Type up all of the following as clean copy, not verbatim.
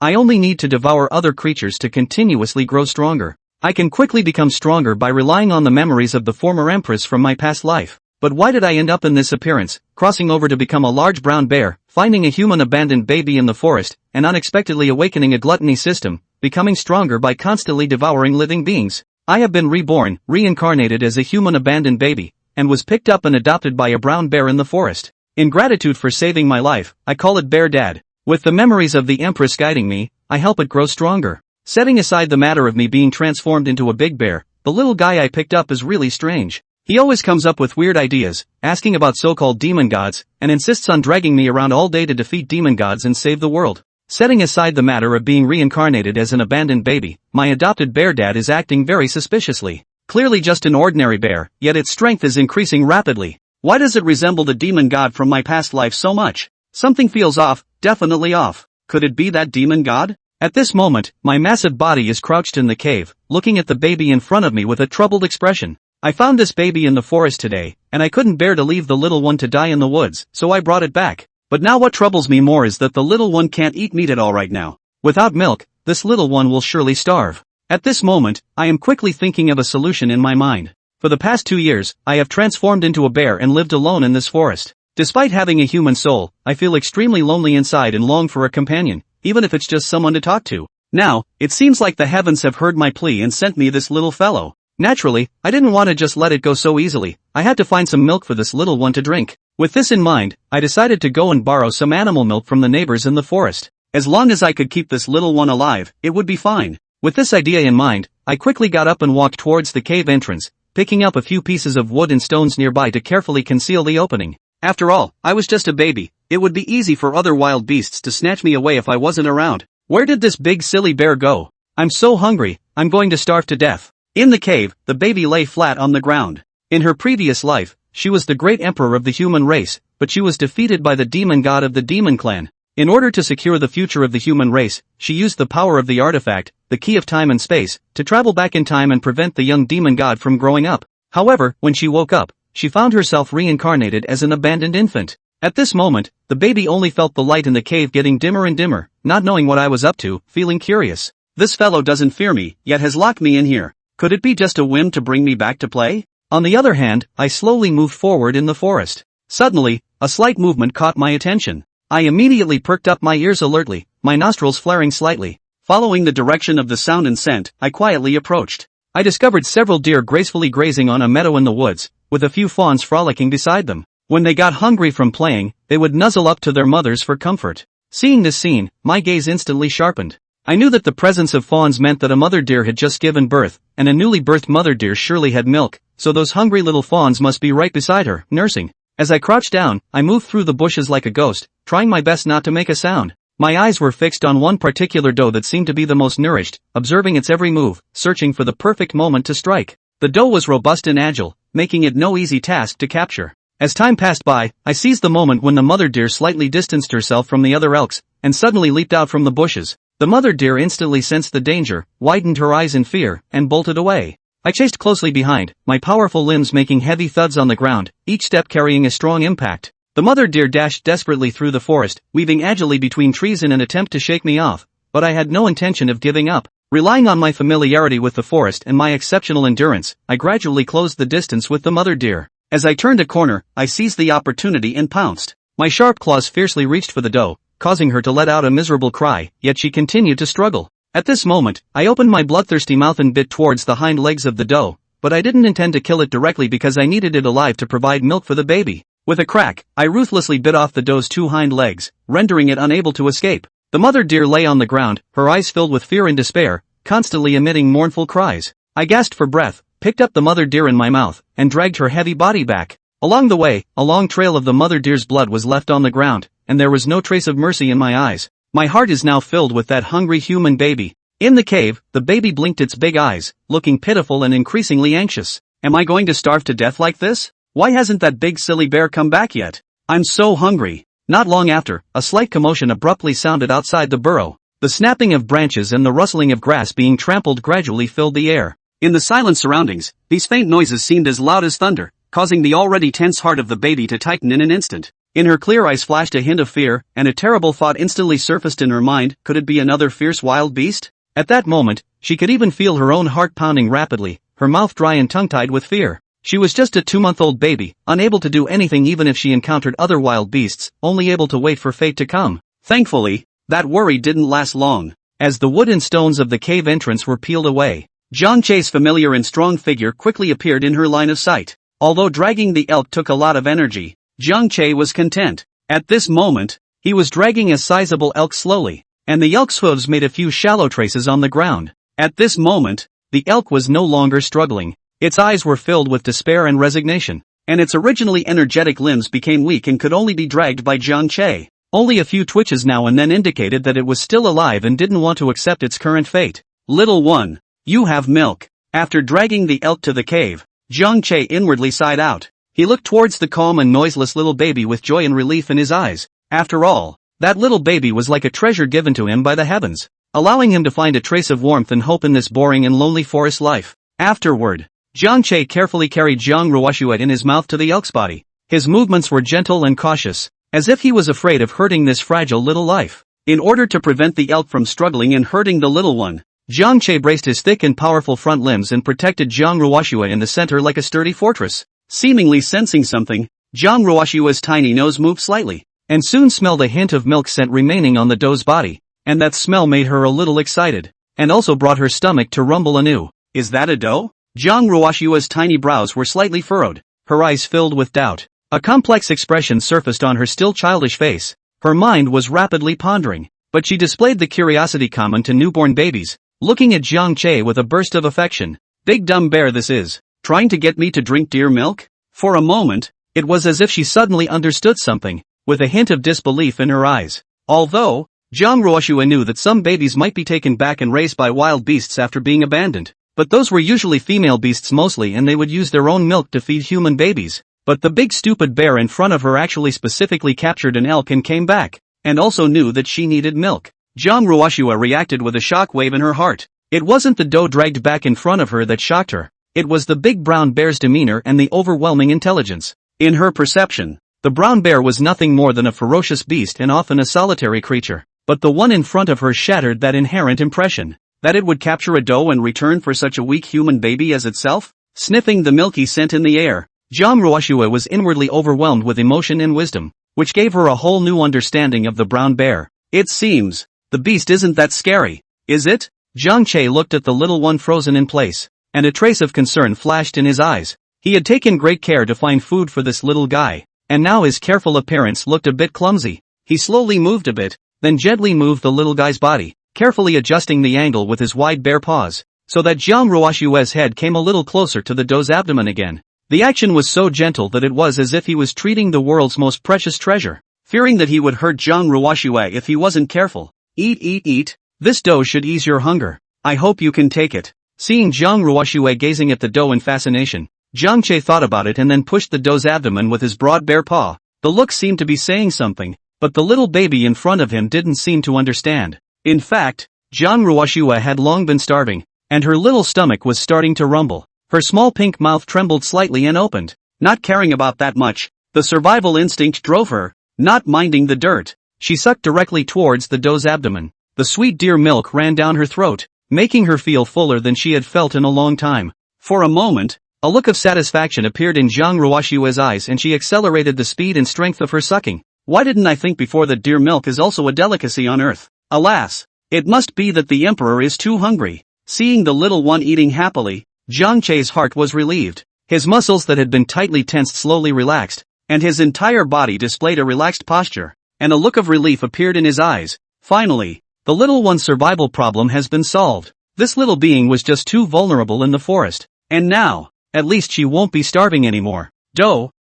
I only need to devour other creatures to continuously grow stronger. I can quickly become stronger by relying on the memories of the former Empress from my past life. But why did I end up in this appearance, crossing over to become a large brown bear, finding a human abandoned baby in the forest, and unexpectedly awakening a gluttony system, becoming stronger by constantly devouring living beings? I have been reborn, reincarnated as a human abandoned baby, and was picked up and adopted by a brown bear in the forest. In gratitude for saving my life, I call it Bear Dad. With the memories of the Empress guiding me, I help it grow stronger. Setting aside the matter of me being transformed into a big bear, the little guy I picked up is really strange. He always comes up with weird ideas, asking about so-called demon gods, and insists on dragging me around all day to defeat demon gods and save the world. Setting aside the matter of being reincarnated as an abandoned baby, my adopted bear dad is acting very suspiciously. Clearly just an ordinary bear, yet its strength is increasing rapidly. Why does it resemble the demon god from my past life so much? Something feels off, definitely off. Could it be that demon god? At this moment, my massive body is crouched in the cave, looking at the baby in front of me with a troubled expression. I found this baby in the forest today, and I couldn't bear to leave the little one to die in the woods, so I brought it back. But now what troubles me more is that the little one can't eat meat at all right now. Without milk, this little one will surely starve. At this moment, I am quickly thinking of a solution in my mind. For the past 2 years, I have transformed into a bear and lived alone in this forest. Despite having a human soul, I feel extremely lonely inside and long for a companion, even if it's just someone to talk to. Now, it seems like the heavens have heard my plea and sent me this little fellow. Naturally, I didn't want to just let it go so easily. I had to find some milk for this little one to drink. With this in mind, I decided to go and borrow some animal milk from the neighbors in the forest. As long as I could keep this little one alive, it would be fine. With this idea in mind, I quickly got up and walked towards the cave entrance, picking up a few pieces of wood and stones nearby to carefully conceal the opening. After all, I was just a baby. It would be easy for other wild beasts to snatch me away if I wasn't around. Where did this big silly bear go? I'm so hungry, I'm going to starve to death. In the cave, the baby lay flat on the ground. In her previous life, she was the great emperor of the human race, but she was defeated by the demon god of the demon clan. In order to secure the future of the human race, she used the power of the artifact, the key of time and space, to travel back in time and prevent the young demon god from growing up. However, when she woke up, she found herself reincarnated as an abandoned infant. At this moment, the baby only felt the light in the cave getting dimmer and dimmer, not knowing what I was up to, feeling curious. This fellow doesn't fear me, yet has locked me in here. Could it be just a whim to bring me back to play? On the other hand, I slowly moved forward in the forest. Suddenly, a slight movement caught my attention. I immediately perked up my ears alertly, my nostrils flaring slightly. Following the direction of the sound and scent, I quietly approached. I discovered several deer gracefully grazing on a meadow in the woods, with a few fawns frolicking beside them. When they got hungry from playing, they would nuzzle up to their mothers for comfort. Seeing this scene, my gaze instantly sharpened. I knew that the presence of fawns meant that a mother deer had just given birth, and a newly birthed mother deer surely had milk, so those hungry little fawns must be right beside her, nursing. As I crouched down, I moved through the bushes like a ghost, trying my best not to make a sound. My eyes were fixed on one particular doe that seemed to be the most nourished, observing its every move, searching for the perfect moment to strike. The doe was robust and agile, making it no easy task to capture. As time passed by, I seized the moment when the mother deer slightly distanced herself from the other elks, and suddenly leaped out from the bushes. The mother deer instantly sensed the danger, widened her eyes in fear, and bolted away. I chased closely behind, my powerful limbs making heavy thuds on the ground, each step carrying a strong impact. The mother deer dashed desperately through the forest, weaving agilely between trees in an attempt to shake me off, but I had no intention of giving up. Relying on my familiarity with the forest and my exceptional endurance, I gradually closed the distance with the mother deer. As I turned a corner, I seized the opportunity and pounced. My sharp claws fiercely reached for the doe, causing her to let out a miserable cry, yet she continued to struggle. At this moment, I opened my bloodthirsty mouth and bit towards the hind legs of the doe, but I didn't intend to kill it directly because I needed it alive to provide milk for the baby. With a crack, I ruthlessly bit off the doe's 2 hind legs, rendering it unable to escape. The mother deer lay on the ground, her eyes filled with fear and despair, constantly emitting mournful cries. I gasped for breath, picked up the mother deer in my mouth, and dragged her heavy body back. Along the way, a long trail of the mother deer's blood was left on the ground, and there was no trace of mercy in my eyes. My heart is now filled with that hungry human baby. In the cave, the baby blinked its big eyes, looking pitiful and increasingly anxious. Am I going to starve to death like this? Why hasn't that big silly bear come back yet? I'm so hungry. Not long after, a slight commotion abruptly sounded outside the burrow. The snapping of branches and the rustling of grass being trampled gradually filled the air. In the silent surroundings, these faint noises seemed as loud as thunder, causing the already tense heart of the baby to tighten in an instant. In her clear eyes flashed a hint of fear, and a terrible thought instantly surfaced in her mind. Could it be another fierce wild beast? At that moment, she could even feel her own heart pounding rapidly, her mouth dry and tongue-tied with fear. She was just a 2-month-old baby, unable to do anything even if she encountered other wild beasts, only able to wait for fate to come. Thankfully, that worry didn't last long. As the wood and stones of the cave entrance were peeled away, Jiang Che's familiar and strong figure quickly appeared in her line of sight. Although dragging the elk took a lot of energy, Jiang Che was content. At this moment, he was dragging a sizable elk slowly, and the elk's hooves made a few shallow traces on the ground. At this moment, the elk was no longer struggling. Its eyes were filled with despair and resignation, and its originally energetic limbs became weak and could only be dragged by Jiang Che. Only a few twitches now and then indicated that it was still alive and didn't want to accept its current fate. Little one, you have milk. After dragging the elk to the cave, Jiang Che inwardly sighed out. He looked towards the calm and noiseless little baby with joy and relief in his eyes. After all, that little baby was like a treasure given to him by the heavens, allowing him to find a trace of warmth and hope in this boring and lonely forest life. Afterward, Jiang Che carefully carried Jiang Ruoxue in his mouth to the elk's body. His movements were gentle and cautious, as if he was afraid of hurting this fragile little life. In order to prevent the elk from struggling and hurting the little one, Jiang Che braced his thick and powerful front limbs and protected Jiang Ruoxue in the center like a sturdy fortress. Seemingly sensing something, Jiang Ruoxue's tiny nose moved slightly, and soon smelled a hint of milk scent remaining on the doe's body, and that smell made her a little excited, and also brought her stomach to rumble anew. Is that a doe? Jiang Ruoxue's tiny brows were slightly furrowed, her eyes filled with doubt. A complex expression surfaced on her still childish face. Her mind was rapidly pondering, but she displayed the curiosity common to newborn babies, looking at Jiang Che with a burst of affection. Big dumb bear this is, trying to get me to drink deer milk? For a moment, it was as if she suddenly understood something, with a hint of disbelief in her eyes. Although, Jiang Ruoxue knew that some babies might be taken back and raised by wild beasts after being abandoned, but those were usually female beasts mostly and they would use their own milk to feed human babies. But the big stupid bear in front of her actually specifically captured an elk and came back, and also knew that she needed milk. Jiang Ruoxue reacted with a shock wave in her heart. It wasn't the doe dragged back in front of her that shocked her. It was the big brown bear's demeanor and the overwhelming intelligence. In her perception, the brown bear was nothing more than a ferocious beast and often a solitary creature. But the one in front of her shattered that inherent impression, that it would capture a doe in return for such a weak human baby as itself. Sniffing the milky scent in the air, Jiang Ruoxue was inwardly overwhelmed with emotion and wisdom, which gave her a whole new understanding of the brown bear. It seems, the beast isn't that scary, is it? Jiang Che looked at the little one frozen in place, and a trace of concern flashed in his eyes. He had taken great care to find food for this little guy, and now his careful appearance looked a bit clumsy. He slowly moved a bit, then gently moved the little guy's body, carefully adjusting the angle with his wide bare paws, so that Jiang Ruoxue's head came a little closer to the doe's abdomen again. The action was so gentle that it was as if he was treating the world's most precious treasure, fearing that he would hurt Jiang Ruoxue if he wasn't careful. Eat, eat, eat. This doe should ease your hunger. I hope you can take it. Seeing Jiang Ruoxue gazing at the doe in fascination, Jiang Che thought about it and then pushed the doe's abdomen with his broad bare paw. The look seemed to be saying something, but the little baby in front of him didn't seem to understand. In fact, Jiang Ruoxue had long been starving, and her little stomach was starting to rumble. Her small pink mouth trembled slightly and opened. Not caring about that much, the survival instinct drove her, not minding the dirt. She sucked directly towards the doe's abdomen. The sweet deer milk ran down her throat, making her feel fuller than she had felt in a long time. For a moment, a look of satisfaction appeared in Jiang Ruoxue's eyes and she accelerated the speed and strength of her sucking. Why didn't I think before that deer milk is also a delicacy on Earth? Alas, it must be that the emperor is too hungry. Seeing the little one eating happily, Jiang Che's heart was relieved. His muscles that had been tightly tensed slowly relaxed, and his entire body displayed a relaxed posture, and a look of relief appeared in his eyes. Finally, the little one's survival problem has been solved. This little being was just too vulnerable in the forest, and now, at least she won't be starving anymore. Doe,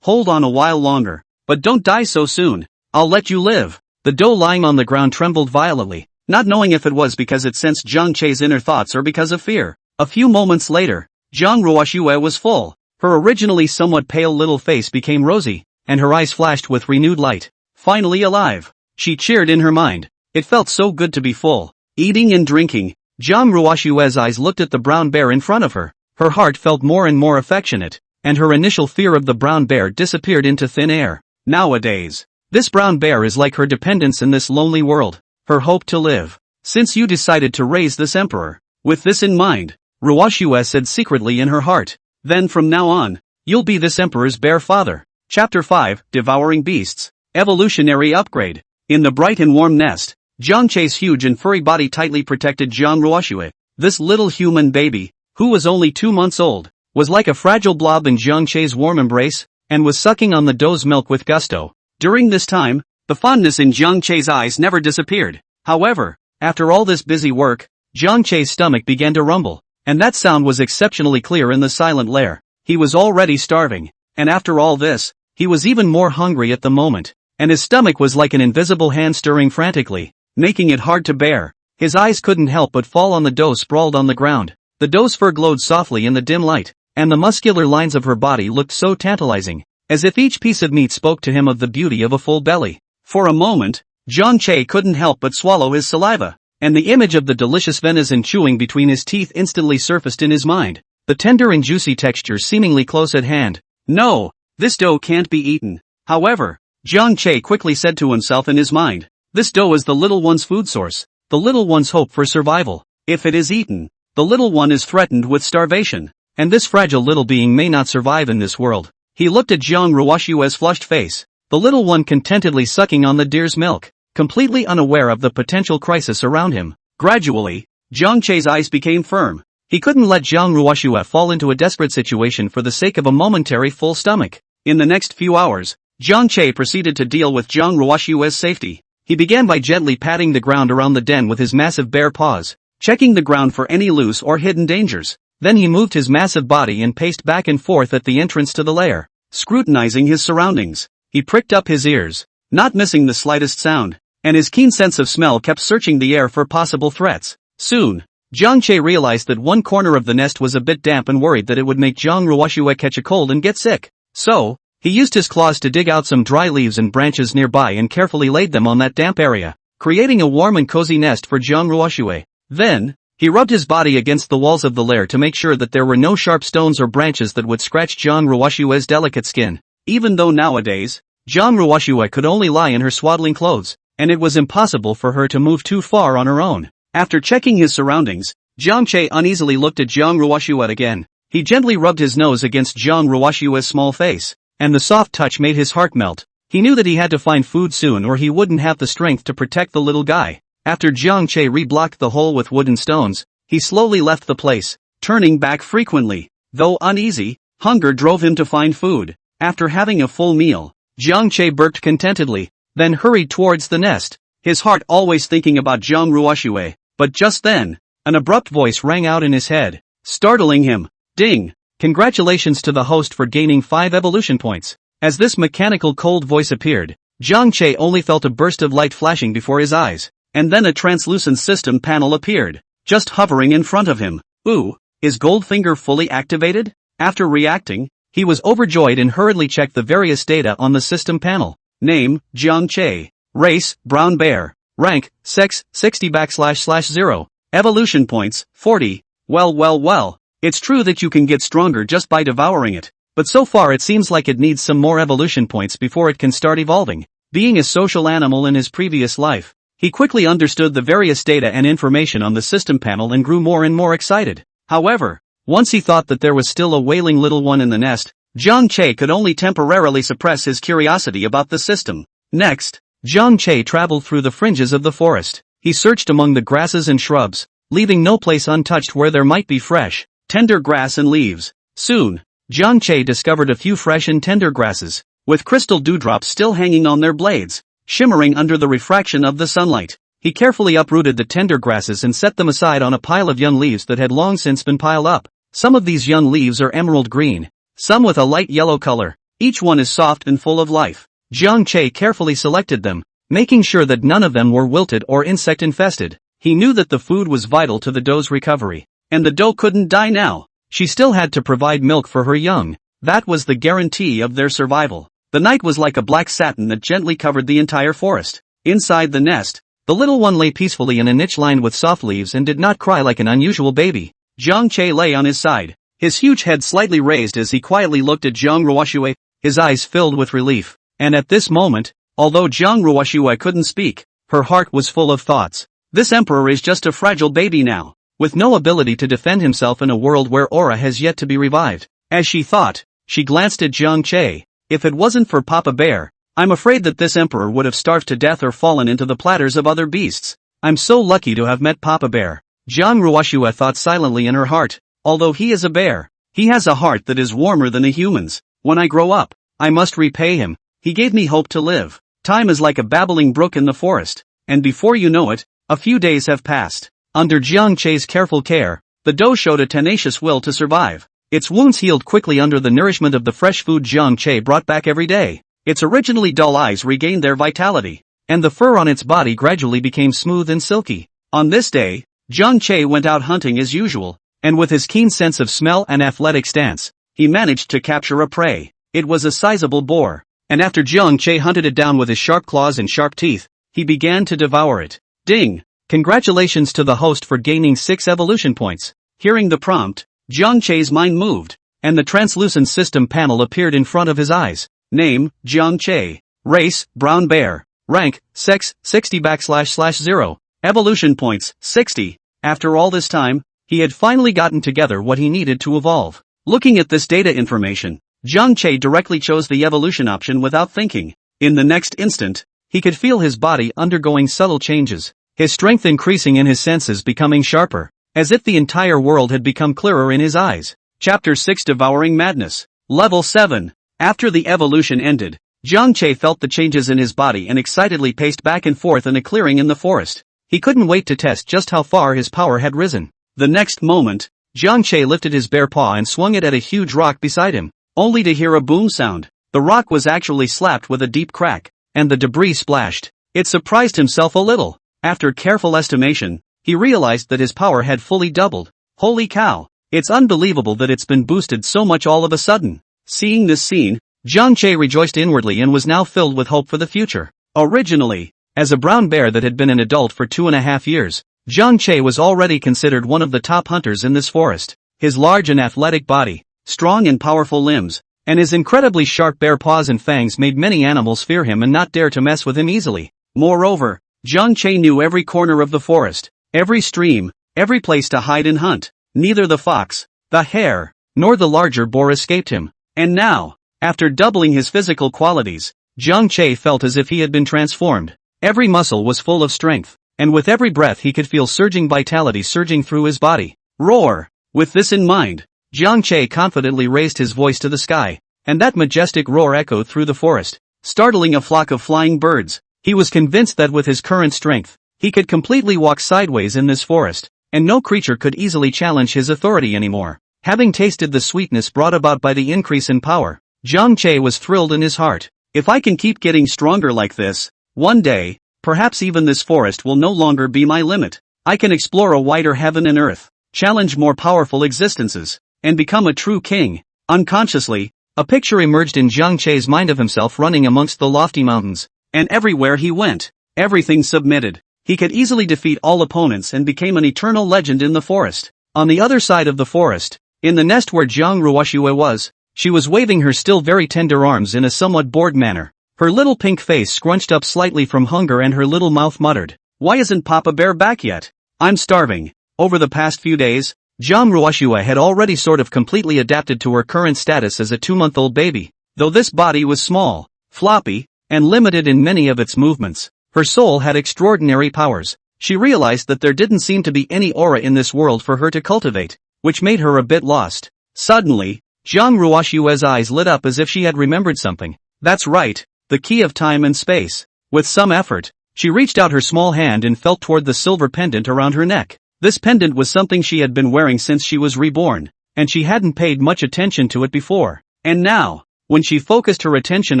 hold on a while longer, but don't die so soon. I'll let you live. The doe lying on the ground trembled violently, not knowing if it was because it sensed Jiang Che's inner thoughts or because of fear. A few moments later, Jiang Ruoxue was full. Her originally somewhat pale little face became rosy, and her eyes flashed with renewed light. Finally alive. She cheered in her mind. It felt so good to be full. Eating and drinking. Jiang Ruoxue's eyes looked at the brown bear in front of her. Her heart felt more and more affectionate, and her initial fear of the brown bear disappeared into thin air. Nowadays, this brown bear is like her dependence in this lonely world, her hope to live. Since you decided to raise this emperor, with this in mind, Ruoshue said secretly in her heart, then from now on, you'll be this emperor's bear father. Chapter 5, Devouring Beasts. Evolutionary Upgrade. In the bright and warm nest, Jiang Che's huge and furry body tightly protected Jiang Ruoshue. This little human baby, who was only 2 months old, was like a fragile blob in Jiang Che's warm embrace, and was sucking on the doe's milk with gusto. During this time, the fondness in Jiang Che's eyes never disappeared. However, after all this busy work, Jiang Che's stomach began to rumble, and that sound was exceptionally clear in the silent lair. He was already starving, and after all this, he was even more hungry at the moment, and his stomach was like an invisible hand stirring frantically, making it hard to bear. His eyes couldn't help but fall on the doe sprawled on the ground. The doe's fur glowed softly in the dim light, and the muscular lines of her body looked so tantalizing, as if each piece of meat spoke to him of the beauty of a full belly. For a moment, Jiang Che couldn't help but swallow his saliva, and the image of the delicious venison chewing between his teeth instantly surfaced in his mind, the tender and juicy texture seemingly close at hand. No, this doe can't be eaten. However, Jiang Che quickly said to himself in his mind, this doe is the little one's food source, the little one's hope for survival. If it is eaten, the little one is threatened with starvation, and this fragile little being may not survive in this world. He looked at Jiang Ruoshue's flushed face, the little one contentedly sucking on the deer's milk, completely unaware of the potential crisis around him. Gradually, Jiang Che's eyes became firm. He couldn't let Jiang Ruoshue fall into a desperate situation for the sake of a momentary full stomach. In the next few hours, Jiang Che proceeded to deal with Jiang Ruoshue's safety. He began by gently patting the ground around the den with his massive bare paws, checking the ground for any loose or hidden dangers. Then he moved his massive body and paced back and forth at the entrance to the lair, scrutinizing his surroundings. He pricked up his ears, not missing the slightest sound, and his keen sense of smell kept searching the air for possible threats. Soon, Jiang Che realized that one corner of the nest was a bit damp and worried that it would make Jiang Ruoshue catch a cold and get sick. So, he used his claws to dig out some dry leaves and branches nearby and carefully laid them on that damp area, creating a warm and cozy nest for Jiang Ruoshue. Then, he rubbed his body against the walls of the lair to make sure that there were no sharp stones or branches that would scratch Jiang Ruoshue's delicate skin. Even though nowadays, Jiang Ruoshue could only lie in her swaddling clothes, and it was impossible for her to move too far on her own. After checking his surroundings, Jiang Che uneasily looked at Jiang Ruoshue again. He gently rubbed his nose against Jiang Ruoshue's small face, and the soft touch made his heart melt. He knew that he had to find food soon or he wouldn't have the strength to protect the little guy. After Jiang Che reblocked the hole with wooden stones, he slowly left the place, turning back frequently. Though uneasy, hunger drove him to find food. After having a full meal, Jiang Che burped contentedly, then hurried towards the nest, his heart always thinking about Jiang Ruoshue. But just then, an abrupt voice rang out in his head, startling him. Ding! Congratulations to the host for gaining 5 evolution points. As this mechanical cold voice appeared, Jiang Che only felt a burst of light flashing before his eyes, and then a translucent system panel appeared, just hovering in front of him. Ooh, is Goldfinger fully activated? After reacting, he was overjoyed and hurriedly checked the various data on the system panel. Name, Jiang Che. Race, brown bear. Rank, sex, 60//0. Evolution points, 40. Well. It's true that you can get stronger just by devouring it, but so far it seems like it needs some more evolution points before it can start evolving. Being a social animal in his previous life, he quickly understood the various data and information on the system panel and grew more and more excited. However, once he thought that there was still a wailing little one in the nest, Jiang Che could only temporarily suppress his curiosity about the system. Next, Jiang Che traveled through the fringes of the forest. He searched among the grasses and shrubs, leaving no place untouched where there might be fresh, tender grass and leaves. Soon, Jiang Che discovered a few fresh and tender grasses, with crystal dewdrops still hanging on their blades, shimmering under the refraction of the sunlight. He carefully uprooted the tender grasses and set them aside on a pile of young leaves that had long since been piled up. Some of these young leaves are emerald green, some with a light yellow color. Each one is soft and full of life. Jiang Che carefully selected them, making sure that none of them were wilted or insect-infested. He knew that the food was vital to the doe's recovery, and the doe couldn't die now. She still had to provide milk for her young. That was the guarantee of their survival. The night was like a black satin that gently covered the entire forest. Inside the nest, the little one lay peacefully in a niche lined with soft leaves and did not cry like an unusual baby. Jiang Che lay on his side, his huge head slightly raised as he quietly looked at Jiang Ruoshue, his eyes filled with relief. And at this moment, although Jiang Ruoxue couldn't speak, her heart was full of thoughts. This emperor is just a fragile baby now, with no ability to defend himself in a world where aura has yet to be revived. As she thought, she glanced at Jiang Che. If it wasn't for Papa Bear, I'm afraid that this emperor would have starved to death or fallen into the platters of other beasts. I'm so lucky to have met Papa Bear. Jiang Ruoxue thought silently in her heart. Although he is a bear, he has a heart that is warmer than a human's. When I grow up, I must repay him. He gave me hope to live. Time is like a babbling brook in the forest, and before you know it, a few days have passed. Under Jiang Che's careful care, the doe showed a tenacious will to survive. Its wounds healed quickly under the nourishment of the fresh food Jiang Che brought back every day. Its originally dull eyes regained their vitality, and the fur on its body gradually became smooth and silky. On this day, Jiang Che went out hunting as usual, and with his keen sense of smell and athletic stance, he managed to capture a prey. It was a sizable boar, and after Jiang Che hunted it down with his sharp claws and sharp teeth, he began to devour it. Ding! Congratulations to the host for gaining 6 evolution points. Hearing the prompt, Jiang Che's mind moved, and the translucent system panel appeared in front of his eyes. Name, Jiang Che. Race, brown bear. Rank, sex, 60/0. Evolution points, 60. After all this time, he had finally gotten together what he needed to evolve. Looking at this data information, Jiang Che directly chose the evolution option without thinking. In the next instant, he could feel his body undergoing subtle changes, his strength increasing and his senses becoming sharper, as if the entire world had become clearer in his eyes. Chapter 6 Devouring Madness. Level 7. After the evolution ended, Jiang Che felt the changes in his body and excitedly paced back and forth in a clearing in the forest. He couldn't wait to test just how far his power had risen. The next moment, Jiang Che lifted his bare paw and swung it at a huge rock beside him, only to hear a boom sound. The rock was actually slapped with a deep crack, and the debris splashed. It surprised himself a little. After careful estimation, he realized that his power had fully doubled. Holy cow! It's unbelievable that it's been boosted so much all of a sudden. Seeing this scene, Jiang Che rejoiced inwardly and was now filled with hope for the future. Originally, as a brown bear that had been an adult for 2.5 years, Jiang Che was already considered one of the top hunters in this forest. His large and athletic body, strong and powerful limbs, and his incredibly sharp bare paws and fangs made many animals fear him and not dare to mess with him easily. Moreover, Jiang Che knew every corner of the forest, every stream, every place to hide and hunt. Neither the fox, the hare, nor the larger boar escaped him. And now, after doubling his physical qualities, Jiang Che felt as if he had been transformed. Every muscle was full of strength, and with every breath he could feel surging vitality surging through his body. Roar! With this in mind, Jiang Che confidently raised his voice to the sky, and that majestic roar echoed through the forest, startling a flock of flying birds. He was convinced that with his current strength, he could completely walk sideways in this forest, and no creature could easily challenge his authority anymore. Having tasted the sweetness brought about by the increase in power, Jiang Che was thrilled in his heart. If I can keep getting stronger like this, one day, perhaps even this forest will no longer be my limit. I can explore a wider heaven and earth, challenge more powerful existences, and become a true king. Unconsciously, a picture emerged in Jiang Che's mind of himself running amongst the lofty mountains, and everywhere he went, everything submitted. He could easily defeat all opponents and became an eternal legend in the forest. On the other side of the forest, in the nest where Jiang Ruoxue was, she was waving her still very tender arms in a somewhat bored manner. Her little pink face scrunched up slightly from hunger and her little mouth muttered, "Why isn't Papa Bear back yet? I'm starving." Over the past few days, Jiang Ruoxue had already sort of completely adapted to her current status as a 2-month-old baby. Though this body was small, floppy, and limited in many of its movements, her soul had extraordinary powers. She realized that there didn't seem to be any aura in this world for her to cultivate, which made her a bit lost. Suddenly, Jiang Ruoxue's eyes lit up as if she had remembered something. That's right, the key of time and space. With some effort, she reached out her small hand and felt toward the silver pendant around her neck. This pendant was something she had been wearing since she was reborn, and she hadn't paid much attention to it before. And now, when she focused her attention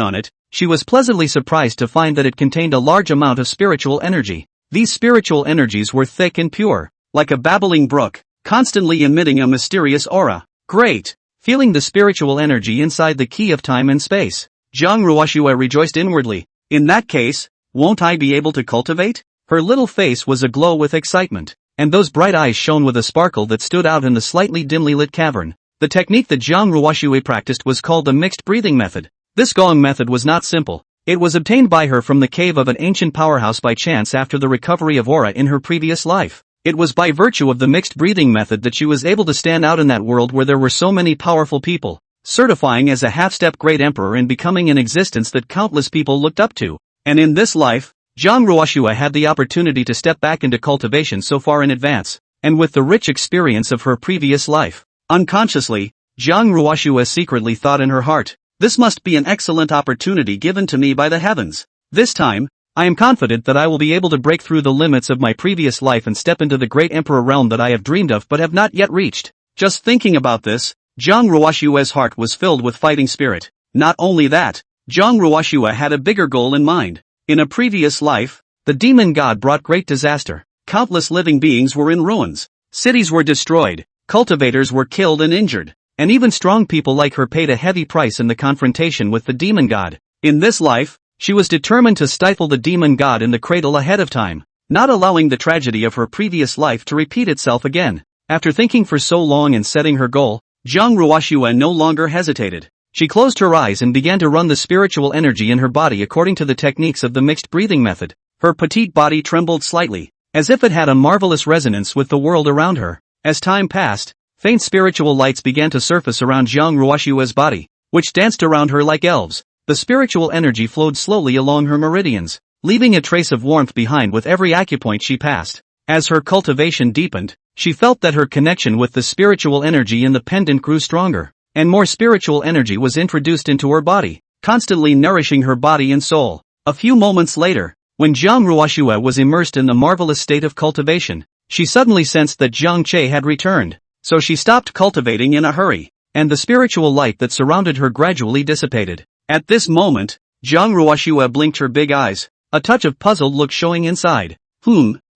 on it, she was pleasantly surprised to find that it contained a large amount of spiritual energy. These spiritual energies were thick and pure, like a babbling brook, constantly emitting a mysterious aura. Great! Feeling the spiritual energy inside the key of time and space, Jiang Ruoxue rejoiced inwardly. In that case, won't I be able to cultivate? Her little face was aglow with excitement, and those bright eyes shone with a sparkle that stood out in the slightly dimly lit cavern. The technique that Jiang Ruoxue practiced was called the mixed breathing method. This Gong method was not simple. It was obtained by her from the cave of an ancient powerhouse by chance after the recovery of aura in her previous life. It was by virtue of the mixed breathing method that she was able to stand out in that world where there were so many powerful people, certifying as a half-step great emperor and becoming an existence that countless people looked up to. And in this life, Zhang Ruoxue had the opportunity to step back into cultivation so far in advance, and with the rich experience of her previous life. Unconsciously, Zhang Ruoxue secretly thought in her heart, "This must be an excellent opportunity given to me by the heavens. This time, I am confident that I will be able to break through the limits of my previous life and step into the great emperor realm that I have dreamed of but have not yet reached." Just thinking about this, Zhang Ruoxue's heart was filled with fighting spirit. Not only that, Zhang Ruoxue had a bigger goal in mind. In a previous life, the demon god brought great disaster. Countless living beings were in ruins. Cities were destroyed, cultivators were killed and injured, and even strong people like her paid a heavy price in the confrontation with the demon god. In this life, she was determined to stifle the demon god in the cradle ahead of time, not allowing the tragedy of her previous life to repeat itself again. After thinking for so long and setting her goal, Zhang Ruoxue no longer hesitated. She closed her eyes and began to run the spiritual energy in her body according to the techniques of the mixed breathing method. Her petite body trembled slightly, as if it had a marvelous resonance with the world around her. As time passed, faint spiritual lights began to surface around Zhang Ruoxue's body, which danced around her like elves. The spiritual energy flowed slowly along her meridians, leaving a trace of warmth behind with every acupoint she passed. As her cultivation deepened, she felt that her connection with the spiritual energy in the pendant grew stronger, and more spiritual energy was introduced into her body, constantly nourishing her body and soul. A few moments later, when Zhang Ruoxue was immersed in the marvelous state of cultivation, she suddenly sensed that Zhang Che had returned, so she stopped cultivating in a hurry, and the spiritual light that surrounded her gradually dissipated. At this moment, Zhang Ruoxue blinked her big eyes, a touch of puzzled look showing inside.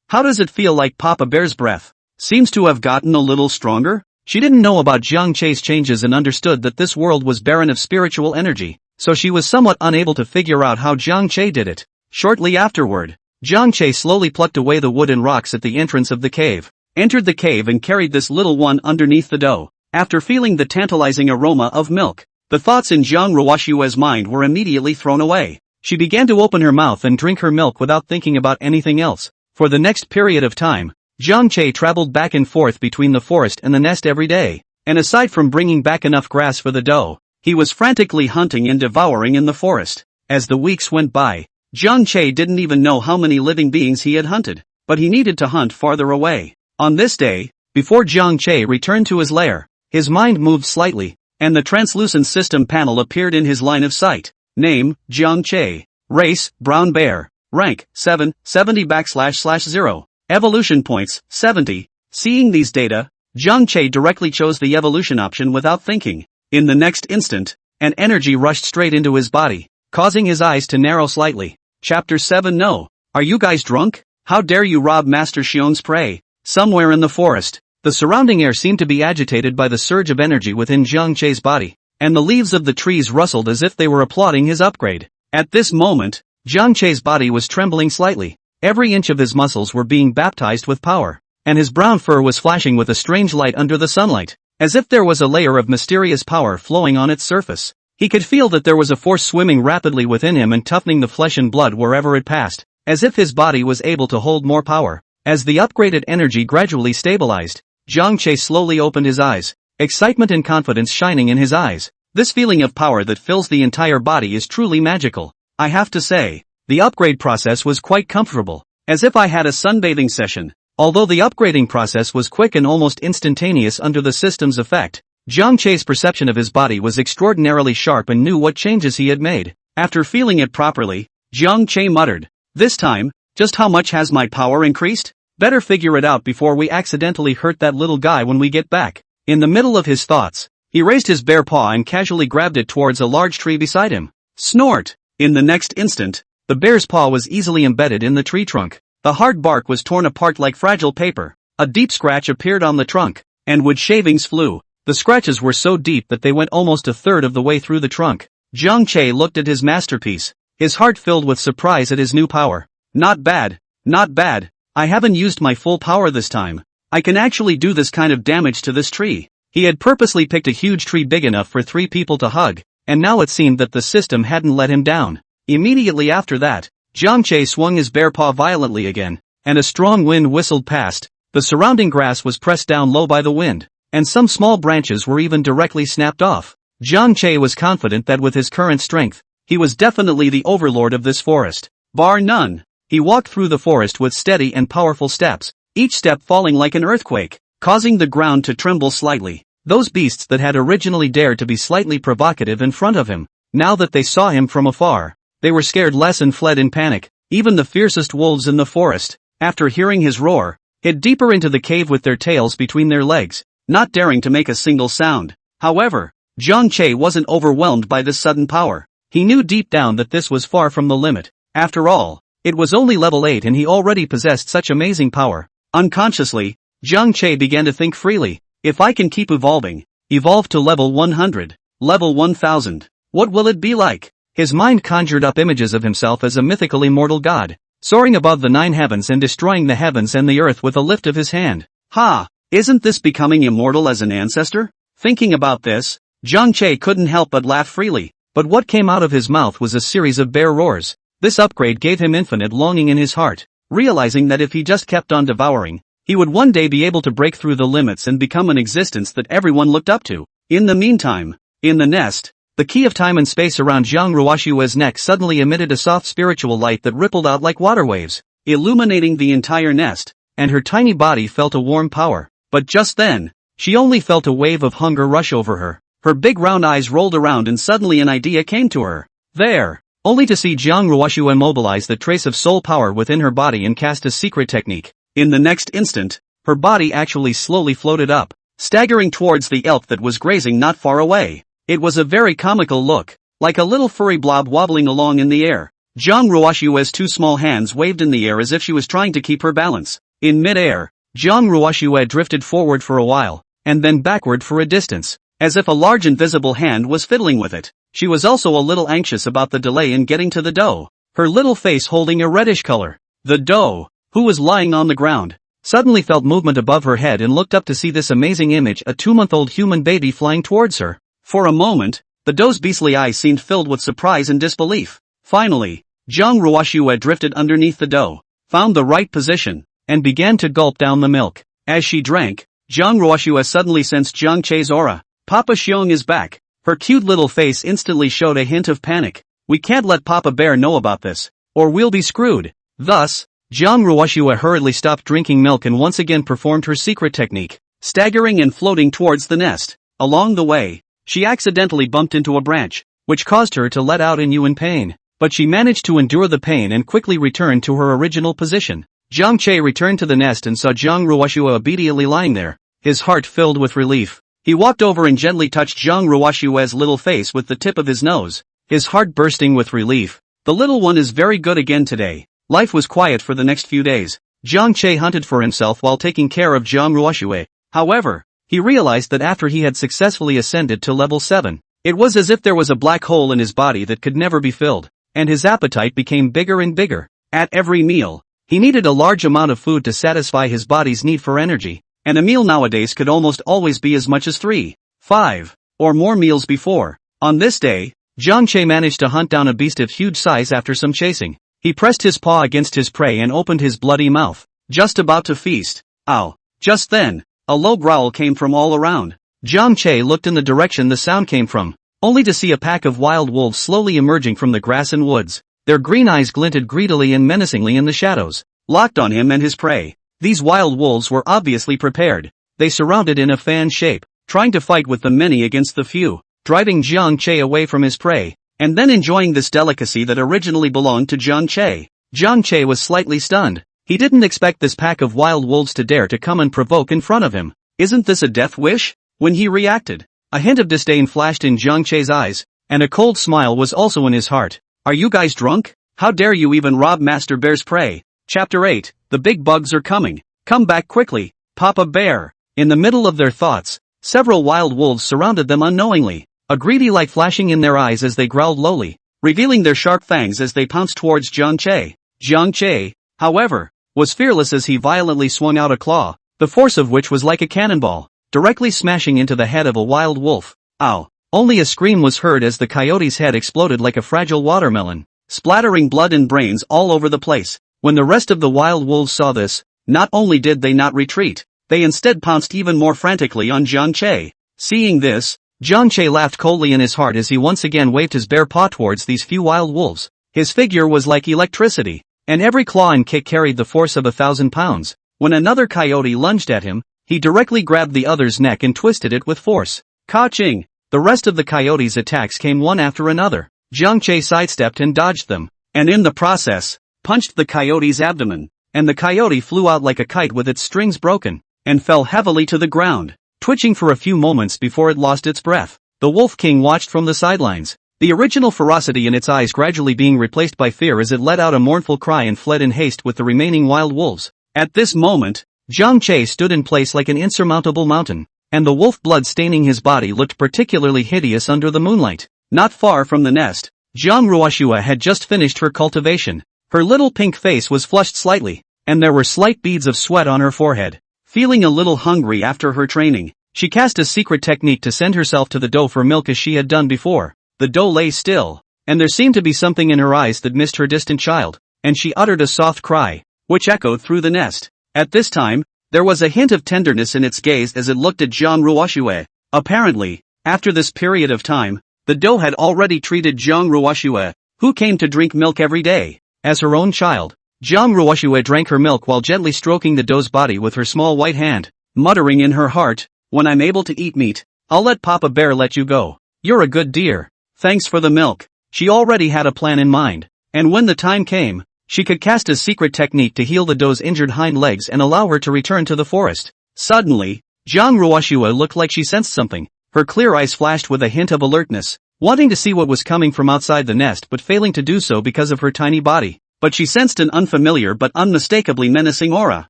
How does it feel like Papa Bear's breath? Seems to have gotten a little stronger? She didn't know about Zhang Che's changes and understood that this world was barren of spiritual energy, so she was somewhat unable to figure out how Zhang Che did it. Shortly afterward, Zhang Che slowly plucked away the wood and rocks at the entrance of the cave, entered the cave and carried this little one underneath the dough. After feeling the tantalizing aroma of milk, the thoughts in Zhang Ruoxue's mind were immediately thrown away. She began to open her mouth and drink her milk without thinking about anything else. For the next period of time, Zhang Che traveled back and forth between the forest and the nest every day, and aside from bringing back enough grass for the dough, he was frantically hunting and devouring in the forest. As the weeks went by, Zhang Che didn't even know how many living beings he had hunted, but he needed to hunt farther away. On this day, before Zhang Che returned to his lair, his mind moved slightly, and the translucent system panel appeared in his line of sight. Name, Zhang Che. Race, brown bear. Rank, 770/0. Evolution points, 70. Seeing these data, Zhang Che directly chose the evolution option without thinking. In the next instant, an energy rushed straight into his body, causing his eyes to narrow slightly. Chapter 7. No. Are you guys drunk? How dare you rob Master Xion's prey? Somewhere in the forest, the surrounding air seemed to be agitated by the surge of energy within Zhang Che's body, and the leaves of the trees rustled as if they were applauding his upgrade. At this moment, Zhang Che's body was trembling slightly. Every inch of his muscles were being baptized with power, and his brown fur was flashing with a strange light under the sunlight, as if there was a layer of mysterious power flowing on its surface. He could feel that there was a force swimming rapidly within him and toughening the flesh and blood wherever it passed, as if his body was able to hold more power. As the upgraded energy gradually stabilized, Zhang Che slowly opened his eyes, excitement and confidence shining in his eyes. This feeling of power that fills the entire body is truly magical. I have to say, the upgrade process was quite comfortable, as if I had a sunbathing session. Although the upgrading process was quick and almost instantaneous under the system's effect, Zhang Che's perception of his body was extraordinarily sharp and knew what changes he had made. After feeling it properly, Zhang Che muttered, "This time, just how much has my power increased? Better figure it out before we accidentally hurt that little guy when we get back." In the middle of his thoughts, he raised his bare paw and casually grabbed it towards a large tree beside him. Snort! In the next instant, the bear's paw was easily embedded in the tree trunk. The hard bark was torn apart like fragile paper. A deep scratch appeared on the trunk, and wood shavings flew. The scratches were so deep that they went almost a third of the way through the trunk. Zhang Che looked at his masterpiece, his heart filled with surprise at his new power. Not bad, not bad. I haven't used my full power this time. I can actually do this kind of damage to this tree. He had purposely picked a huge tree big enough for 3 people to hug, and now it seemed that the system hadn't let him down. Immediately after that, Jiang Che swung his bare paw violently again, and a strong wind whistled past. The surrounding grass was pressed down low by the wind, and some small branches were even directly snapped off. Jiang Che was confident that with his current strength, he was definitely the overlord of this forest. Bar none. He walked through the forest with steady and powerful steps, each step falling like an earthquake, causing the ground to tremble slightly. Those beasts that had originally dared to be slightly provocative in front of him, now that they saw him from afar, they were scared less and fled in panic. Even the fiercest wolves in the forest, after hearing his roar, hid deeper into the cave with their tails between their legs, not daring to make a single sound. However, Jiang Che wasn't overwhelmed by this sudden power. He knew deep down that this was far from the limit. After all, it was only level 8 and he already possessed such amazing power. Unconsciously, Jiang Che began to think freely. If I can keep evolve to level 100, level 1000, what will it be like? His mind conjured up images of himself as a mythical immortal god, soaring above the 9 heavens and destroying the heavens and the earth with a lift of his hand. Ha! Isn't this becoming immortal as an ancestor? Thinking about this, Jiang Che couldn't help but laugh freely, but what came out of his mouth was a series of bare roars. This upgrade gave him infinite longing in his heart, realizing that if he just kept on devouring, he would one day be able to break through the limits and become an existence that everyone looked up to. In the meantime, in the nest, the key of time and space around Zhang Ruoshue's neck suddenly emitted a soft spiritual light that rippled out like water waves, illuminating the entire nest, and her tiny body felt a warm power. But just then, she only felt a wave of hunger rush over her. Her big round eyes rolled around and suddenly an idea came to her. There! Only to see Zhang Ruoshue mobilize the trace of soul power within her body and cast a secret technique. In the next instant, her body actually slowly floated up, staggering towards the elk that was grazing not far away. It was a very comical look, like a little furry blob wobbling along in the air. Zhang Ruoshue's 2 small hands waved in the air as if she was trying to keep her balance. In mid-air, Zhang Ruoshue drifted forward for a while, and then backward for a distance, as if a large invisible hand was fiddling with it. She was also a little anxious about the delay in getting to the doe, her little face holding a reddish color. The doe, who was lying on the ground, suddenly felt movement above her head and looked up to see this amazing image, a 2-month-old human baby flying towards her. For a moment, the doe's beastly eyes seemed filled with surprise and disbelief. Finally, Zhang Ruoshue drifted underneath the doe, found the right position, and began to gulp down the milk. As she drank, Zhang Ruoshue suddenly sensed Jiang Che's aura. Papa Xiong is back. Her cute little face instantly showed a hint of panic. We can't let Papa Bear know about this, or we'll be screwed. Thus, Zhang Ruoshue hurriedly stopped drinking milk and once again performed her secret technique, staggering and floating towards the nest. Along the way, she accidentally bumped into a branch, which caused her to let out in pain, but she managed to endure the pain and quickly returned to her original position. Jiang Che returned to the nest and saw Zhang Ruoshue obediently lying there, his heart filled with relief. He walked over and gently touched Zhang Ruoshue's little face with the tip of his nose, his heart bursting with relief. The little one is very good again today. Life was quiet for the next few days. Jiang Che hunted for himself while taking care of Zhang Ruoshue. However, he realized that after he had successfully ascended to level 7, it was as if there was a black hole in his body that could never be filled, and his appetite became bigger and bigger. At every meal, he needed a large amount of food to satisfy his body's need for energy. And a meal nowadays could almost always be as much as 3, 5, or more meals before. On this day, Jiang Che managed to hunt down a beast of huge size after some chasing. He pressed his paw against his prey and opened his bloody mouth, just about to feast. Ow! Just then, a low growl came from all around. Jiang Che looked in the direction the sound came from, only to see a pack of wild wolves slowly emerging from the grass and woods. Their green eyes glinted greedily and menacingly in the shadows, locked on him and his prey. These wild wolves were obviously prepared. They surrounded in a fan shape, trying to fight with the many against the few, driving Jiang Che away from his prey, and then enjoying this delicacy that originally belonged to Jiang Che. Jiang Che was slightly stunned. He didn't expect this pack of wild wolves to dare to come and provoke in front of him. Isn't this a death wish? When he reacted, a hint of disdain flashed in Jiang Che's eyes, and a cold smile was also in his heart. Are you guys drunk? How dare you even rob Master Bear's prey? Chapter 8, The Big Bugs Are Coming. Come back quickly, Papa Bear. In the middle of their thoughts, several wild wolves surrounded them unknowingly, a greedy light flashing in their eyes as they growled lowly, revealing their sharp fangs as they pounced towards Jiang Che. Jiang Che, however, was fearless as he violently swung out a claw, the force of which was like a cannonball, directly smashing into the head of a wild wolf. Ow! Only a scream was heard as the coyote's head exploded like a fragile watermelon. splattering blood and brains all over the place. When the rest of the wild wolves saw this, not only did they not retreat, they instead pounced even more frantically on Jiang Che. Seeing this, Jiang Che laughed coldly in his heart as he once again waved his bare paw towards these few wild wolves. His figure was like electricity, and every claw and kick carried the force of 1,000 pounds. When another coyote lunged at him, he directly grabbed the other's neck and twisted it with force. Ka-ching! The rest of the coyote's attacks came one after another. Jiang Che sidestepped and dodged them, and in the process, punched the coyote's abdomen, and the coyote flew out like a kite with its strings broken, and fell heavily to the ground, twitching for a few moments before it lost its breath. The Wolf King watched from the sidelines, the original ferocity in its eyes gradually being replaced by fear as it let out a mournful cry and fled in haste with the remaining wild wolves. At this moment, Jiang Che stood in place like an insurmountable mountain, and the wolf blood staining his body looked particularly hideous under the moonlight. Not far from the nest, Jiang Ruoxue had just finished her cultivation. Her little pink face was flushed slightly, and there were slight beads of sweat on her forehead. Feeling a little hungry after her training, she cast a secret technique to send herself to the doe for milk as she had done before. The doe lay still, and there seemed to be something in her eyes that missed her distant child, and she uttered a soft cry, which echoed through the nest. At this time, there was a hint of tenderness in its gaze as it looked at Jiang Ruoxue. Apparently, after this period of time, the doe had already treated Jiang Ruoxue, who came to drink milk every day, as her own child. Jiang Ruoxue drank her milk while gently stroking the doe's body with her small white hand, muttering in her heart, "When I'm able to eat meat, I'll let Papa Bear let you go. You're a good deer. Thanks for the milk." She already had a plan in mind, and when the time came, she could cast a secret technique to heal the doe's injured hind legs and allow her to return to the forest. Suddenly, Jiang Ruoxue looked like she sensed something. Her clear eyes flashed with a hint of alertness, wanting to see what was coming from outside the nest but failing to do so because of her tiny body. But she sensed an unfamiliar but unmistakably menacing aura,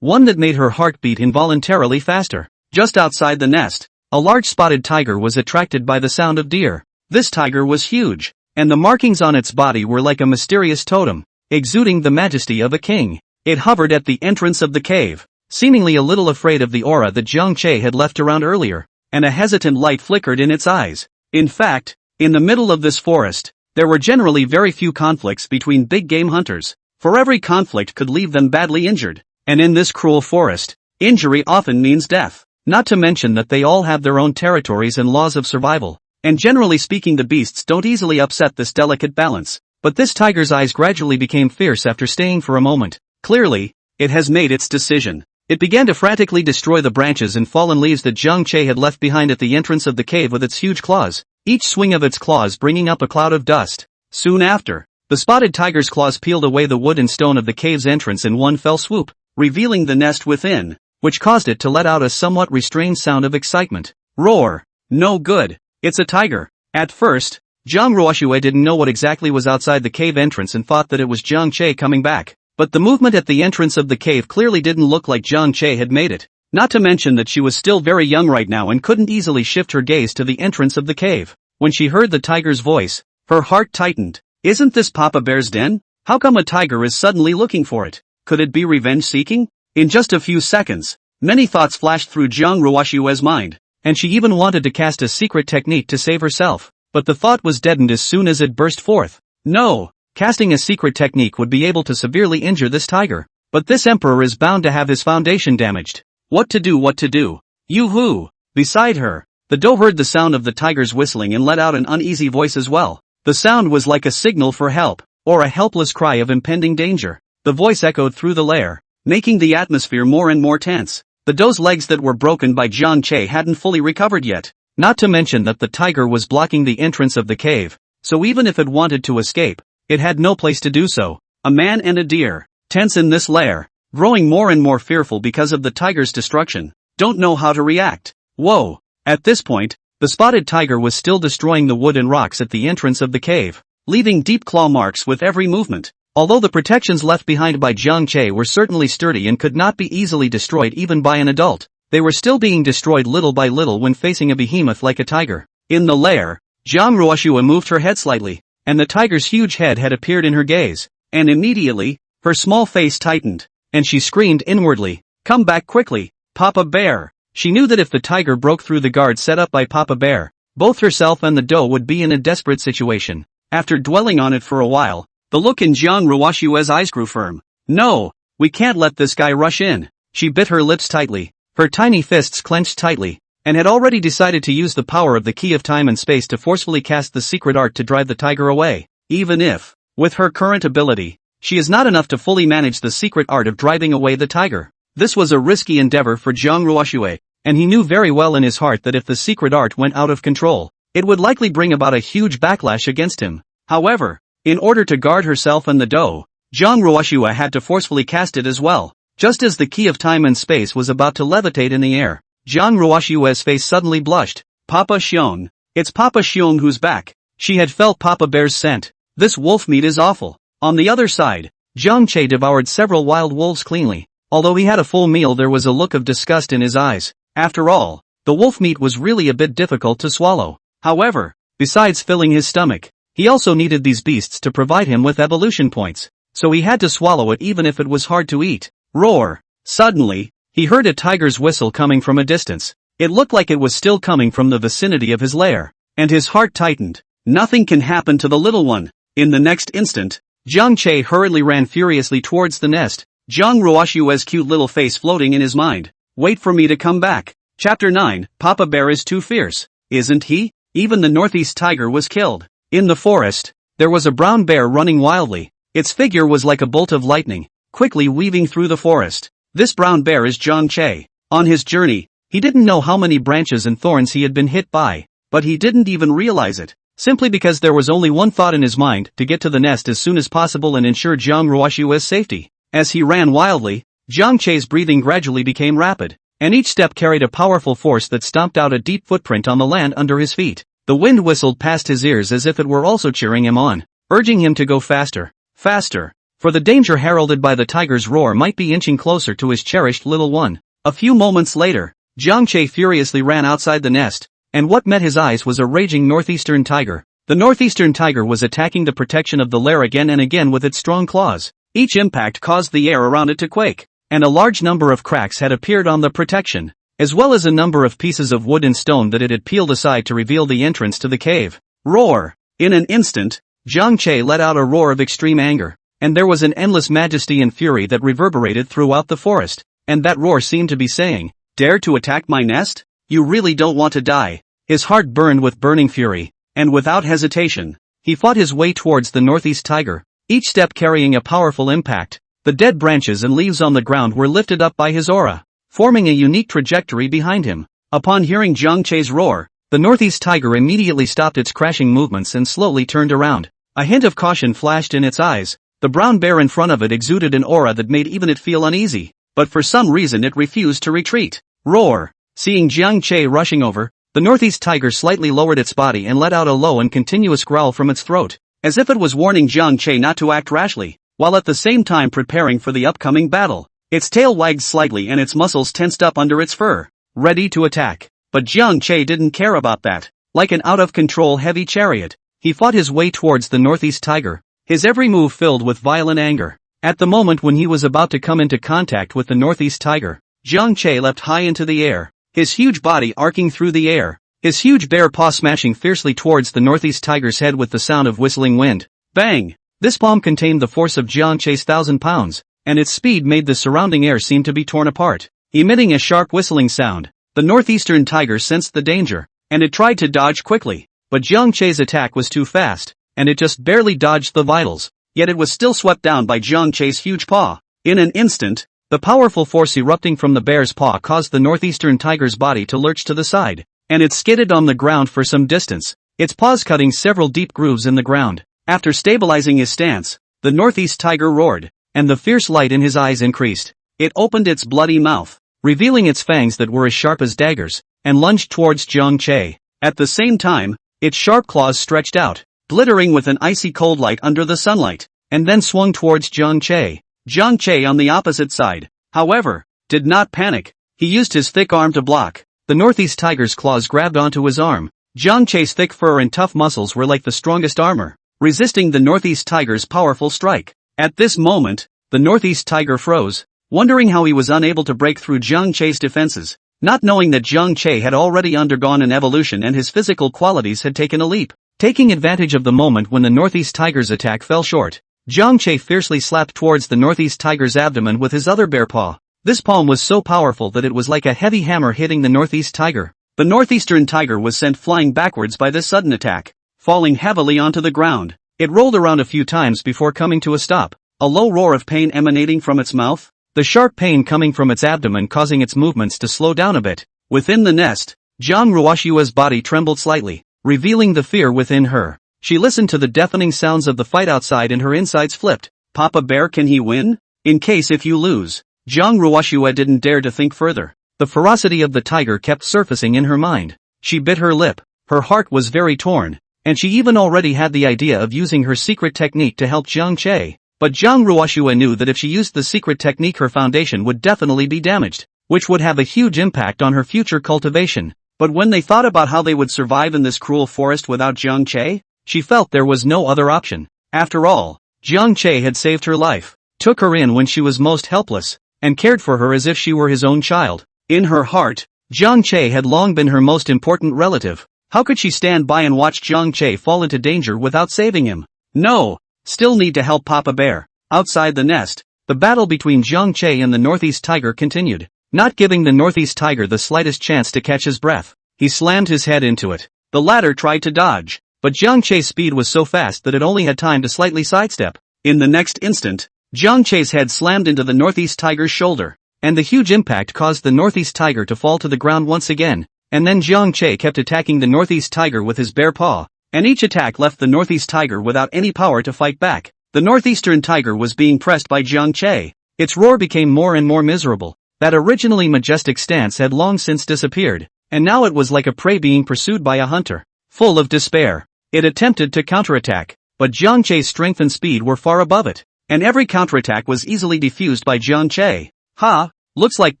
one that made her heart beat involuntarily faster. Just outside the nest, a large spotted tiger was attracted by the sound of deer. This tiger was huge, and the markings on its body were like a mysterious totem, exuding the majesty of a king. It hovered at the entrance of the cave, seemingly a little afraid of the aura that Jiang Che had left around earlier, and a hesitant light flickered in its eyes. In fact, in the middle of this forest, there were generally very few conflicts between big game hunters, for every conflict could leave them badly injured, and in this cruel forest, injury often means death. Not to mention that they all have their own territories and laws of survival, and generally speaking the beasts don't easily upset this delicate balance. But this tiger's eyes gradually became fierce after staying for a moment. Clearly, it has made its decision. It began to frantically destroy the branches and fallen leaves that Jiang Che had left behind at the entrance of the cave with its huge claws, each swing of its claws bringing up a cloud of dust. Soon after, the spotted tiger's claws peeled away the wood and stone of the cave's entrance in one fell swoop, revealing the nest within, which caused it to let out a somewhat restrained sound of excitement. Roar! No good! It's a tiger! At first, Jiang Ruoxue didn't know what exactly was outside the cave entrance and thought that it was Jiang Che coming back. But the movement at the entrance of the cave clearly didn't look like Jiang Che had made it. Not to mention that she was still very young right now and couldn't easily shift her gaze to the entrance of the cave. When she heard the tiger's voice, her heart tightened. Isn't this Papa Bear's den? How come a tiger is suddenly looking for it? Could it be revenge seeking? In just a few seconds, many thoughts flashed through Jiang Ruoxue's mind, and she even wanted to cast a secret technique to save herself. But the thought was deadened as soon as it burst forth. No! Casting a secret technique would be able to severely injure this tiger. But this emperor is bound to have his foundation damaged. What to do? Yoo-hoo! Beside her, the doe heard the sound of the tiger's whistling and let out an uneasy voice as well. The sound was like a signal for help, or a helpless cry of impending danger. The voice echoed through the lair, making the atmosphere more and more tense. The doe's legs that were broken by Jiang Che hadn't fully recovered yet. Not to mention that the tiger was blocking the entrance of the cave, so even if it wanted to escape, it had no place to do so. A man and a deer, tense in this lair, growing more and more fearful because of the tiger's destruction, don't know how to react. Whoa! At this point, the spotted tiger was still destroying the wood and rocks at the entrance of the cave, leaving deep claw marks with every movement. Although the protections left behind by Jiang Che were certainly sturdy and could not be easily destroyed even by an adult, they were still being destroyed little by little when facing a behemoth like a tiger. In the lair, Jiang Ruoxue moved her head slightly, and the tiger's huge head had appeared in her gaze, and immediately, her small face tightened, and she screamed inwardly, "Come back quickly, Papa Bear!" She knew that if the tiger broke through the guard set up by Papa Bear, both herself and the doe would be in a desperate situation. After dwelling on it for a while, The look in Jiang Ruoshue's eyes grew firm. No, we can't let this guy rush in. She bit her lips tightly, her tiny fists clenched tightly, and had already decided to use the power of the key of time and space to forcefully cast the secret art to drive the tiger away, even if, with her current ability, she is not enough to fully manage the secret art of driving away the tiger. This was a risky endeavor for Jiang Ruoshue, and he knew very well in his heart that if the secret art went out of control, it would likely bring about a huge backlash against him. However, in order to guard herself and the dough, Jiang Ruoshue had to forcefully cast it as well. Just as the key of time and space was about to levitate in the air, Jiang Ruoshue's face suddenly blushed. Papa Xiong. It's Papa Xiong who's back. She had felt Papa Bear's scent. This wolf meat is awful. On the other side, Jiang Che devoured several wild wolves cleanly. Although he had a full meal, there was a look of disgust in his eyes. After all, the wolf meat was really a bit difficult to swallow. However, besides filling his stomach, he also needed these beasts to provide him with evolution points, so he had to swallow it even if it was hard to eat. Roar! Suddenly, he heard a tiger's whistle coming from a distance. It looked like it was still coming from the vicinity of his lair, and his heart tightened. Nothing can happen to the little one. In the next instant, Jiang Che hurriedly ran furiously towards the nest, Jiang Ruoshue's cute little face floating in his mind. Wait for me to come back. Chapter 9, Papa Bear is too fierce, isn't he? Even the northeast tiger was killed. In the forest, there was a brown bear running wildly. Its figure was like a bolt of lightning, quickly weaving through the forest. This brown bear is Jiang Che. On his journey, he didn't know how many branches and thorns he had been hit by, but he didn't even realize it, simply because there was only one thought in his mind: to get to the nest as soon as possible and ensure Jiang Ruoshue's safety. As he ran wildly, Jiang Che's breathing gradually became rapid, and each step carried a powerful force that stomped out a deep footprint on the land under his feet. The wind whistled past his ears as if it were also cheering him on, urging him to go faster, faster, for the danger heralded by the tiger's roar might be inching closer to his cherished little one. A few moments later, Jiang Che furiously ran outside the nest, and what met his eyes was a raging northeastern tiger. The northeastern tiger was attacking the protection of the lair again and again with its strong claws. Each impact caused the air around it to quake, and a large number of cracks had appeared on the protection, as well as a number of pieces of wood and stone that it had peeled aside to reveal the entrance to the cave. Roar! In an instant, Jiang Che let out a roar of extreme anger, and there was an endless majesty and fury that reverberated throughout the forest, and that roar seemed to be saying, "Dare to attack my nest? You really don't want to die." His heart burned with burning fury, and without hesitation, he fought his way towards the northeast tiger, each step carrying a powerful impact. The dead branches and leaves on the ground were lifted up by his aura, forming a unique trajectory behind him. Upon hearing Jiang Che's roar, the northeast tiger immediately stopped its crashing movements and slowly turned around. A hint of caution flashed in its eyes. The brown bear in front of it exuded an aura that made even it feel uneasy, but for some reason it refused to retreat. Roar! Seeing Jiang Che rushing over, the northeast tiger slightly lowered its body and let out a low and continuous growl from its throat, as if it was warning Jiang Che not to act rashly, while at the same time preparing for the upcoming battle. Its tail wagged slightly and its muscles tensed up under its fur, ready to attack. But Jiang Che didn't care about that. Like an out-of-control heavy chariot, he fought his way towards the northeast tiger, his every move filled with violent anger. At the moment when he was about to come into contact with the northeast tiger, Jiang Che leapt high into the air, his huge body arcing through the air, his huge bare paw smashing fiercely towards the northeast tiger's head with the sound of whistling wind. Bang! This palm contained the force of Jiang Che's 1,000 pounds, and its speed made the surrounding air seem to be torn apart. Emitting a sharp whistling sound, the northeastern tiger sensed the danger, and it tried to dodge quickly, but Jiang Che's attack was too fast, and it just barely dodged the vitals, yet it was still swept down by Jiang Che's huge paw. In an instant, the powerful force erupting from the bear's paw caused the northeastern tiger's body to lurch to the side, and it skidded on the ground for some distance, its paws cutting several deep grooves in the ground. After stabilizing his stance, the northeast tiger roared, and the fierce light in his eyes increased. It opened its bloody mouth, revealing its fangs that were as sharp as daggers, and lunged towards Jiang Che. At the same time, its sharp claws stretched out, glittering with an icy cold light under the sunlight, and then swung towards Jiang Che. Jiang Che on the opposite side, however, did not panic. He used his thick arm to block. The northeast tiger's claws grabbed onto his arm. Jiang Che's thick fur and tough muscles were like the strongest armor, resisting the northeast tiger's powerful strike. At this moment, the northeast tiger froze, wondering how he was unable to break through Jiang Che's defenses, not knowing that Jiang Che had already undergone an evolution and his physical qualities had taken a leap. Taking advantage of the moment when the northeast tiger's attack fell short, Jiang Che fiercely slapped towards the northeast tiger's abdomen with his other bare paw. This palm was so powerful that it was like a heavy hammer hitting the northeast tiger. The northeastern tiger was sent flying backwards by this sudden attack, falling heavily onto the ground. It rolled around a few times before coming to a stop, a low roar of pain emanating from its mouth, the sharp pain coming from its abdomen causing its movements to slow down a bit. Within the nest, Jiang Ruoshua's body trembled slightly, revealing the fear within her. She listened to the deafening sounds of the fight outside and her insides flipped. Papa Bear, can he win? In case if you lose. Jiang Ruoshua didn't dare to think further. The ferocity of the tiger kept surfacing in her mind. She bit her lip. Her heart was very torn, and she even already had the idea of using her secret technique to help Jiang Che. But Jiang Ruoshua knew that if she used the secret technique her foundation would definitely be damaged, which would have a huge impact on her future cultivation. But when they thought about how they would survive in this cruel forest without Jiang Che, she felt there was no other option. After all, Jiang Che had saved her life, took her in when she was most helpless, and cared for her as if she were his own child. In her heart, Jiang Che had long been her most important relative. How could she stand by and watch Jiang Che fall into danger without saving him? No! Still need to help Papa Bear. Outside the nest, the battle between Jiang Che and the northeast tiger continued, not giving the northeast tiger the slightest chance to catch his breath. He slammed his head into it. The latter tried to dodge, but Jiang Che's speed was so fast that it only had time to slightly sidestep. In the next instant, Jiang Che's head slammed into the northeast tiger's shoulder, and the huge impact caused the northeast tiger to fall to the ground once again, and then Jiang Che kept attacking the northeast tiger with his bare paw, and each attack left the northeast tiger without any power to fight back. The northeastern tiger was being pressed by Jiang Che. Its roar became more and more miserable. That originally majestic stance had long since disappeared, and now it was like a prey being pursued by a hunter. Full of despair, it attempted to counterattack, but Jiang Che's strength and speed were far above it, and every counterattack was easily defused by Jiang Che. Ha! Looks like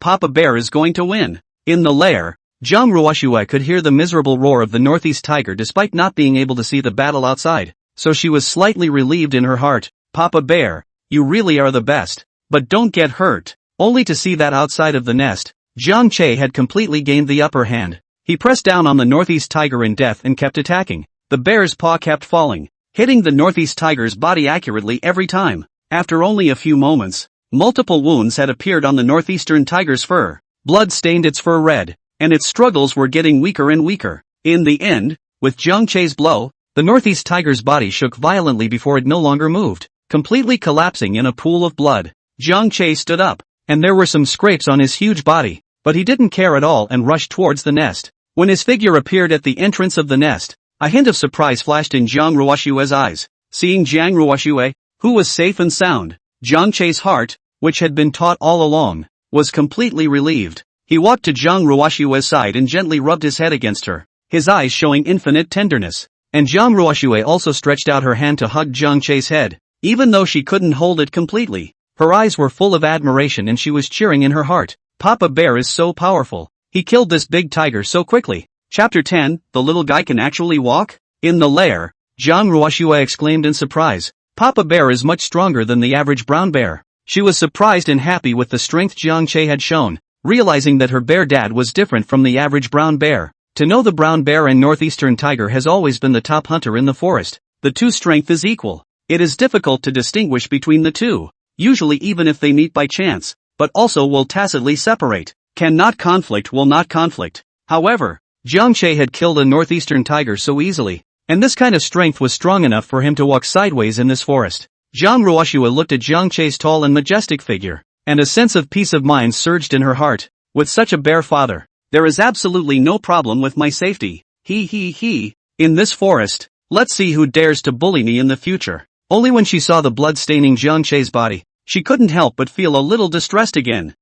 Papa Bear is going to win. In the lair, Jiang Ruoshua could hear the miserable roar of the northeast tiger despite not being able to see the battle outside, so she was slightly relieved in her heart. Papa Bear, you really are the best. But don't get hurt. Only to see that outside of the nest, Jiang Che had completely gained the upper hand. He pressed down on the northeast tiger in death and kept attacking. The bear's paw kept falling, hitting the northeast tiger's body accurately every time. After only a few moments, multiple wounds had appeared on the northeastern tiger's fur. Blood stained its fur red, and its struggles were getting weaker and weaker. In the end, with Jiang Che's blow, the northeast tiger's body shook violently before it no longer moved, completely collapsing in a pool of blood. Jiang Che stood up, and there were some scrapes on his huge body, but he didn't care at all and rushed towards the nest. When his figure appeared at the entrance of the nest, a hint of surprise flashed in Jiang Ruoshua's eyes. Seeing Jiang Ruoshua, who was safe and sound, Jiang Che's heart, which had been taut all along, was completely relieved. He walked to Jiang Ruoshua's side and gently rubbed his head against her, his eyes showing infinite tenderness. And Jiang Ruoshua also stretched out her hand to hug Jiang Che's head, even though she couldn't hold it completely. Her eyes were full of admiration and she was cheering in her heart. Papa Bear is so powerful. He killed this big tiger so quickly. Chapter 10, the little guy can actually walk? In the lair, Jiang Ruoshua exclaimed in surprise. Papa Bear is much stronger than the average brown bear. She was surprised and happy with the strength Jiang Che had shown, realizing that her bear dad was different from the average brown bear. To know the brown bear and northeastern tiger has always been the top hunter in the forest. The two strength is equal. It is difficult to distinguish between the two, usually even if they meet by chance, but also will tacitly separate. Cannot conflict will not conflict. However, Jiang Che had killed a northeastern tiger so easily, and this kind of strength was strong enough for him to walk sideways in this forest. Jiang Ruoshua looked at Jiang Che's tall and majestic figure, and a sense of peace of mind surged in her heart. With such a bear father, there is absolutely no problem with my safety. He. In this forest, let's see who dares to bully me in the future. Only when she saw the blood staining Jiang Che's body, she couldn't help but feel a little distressed again.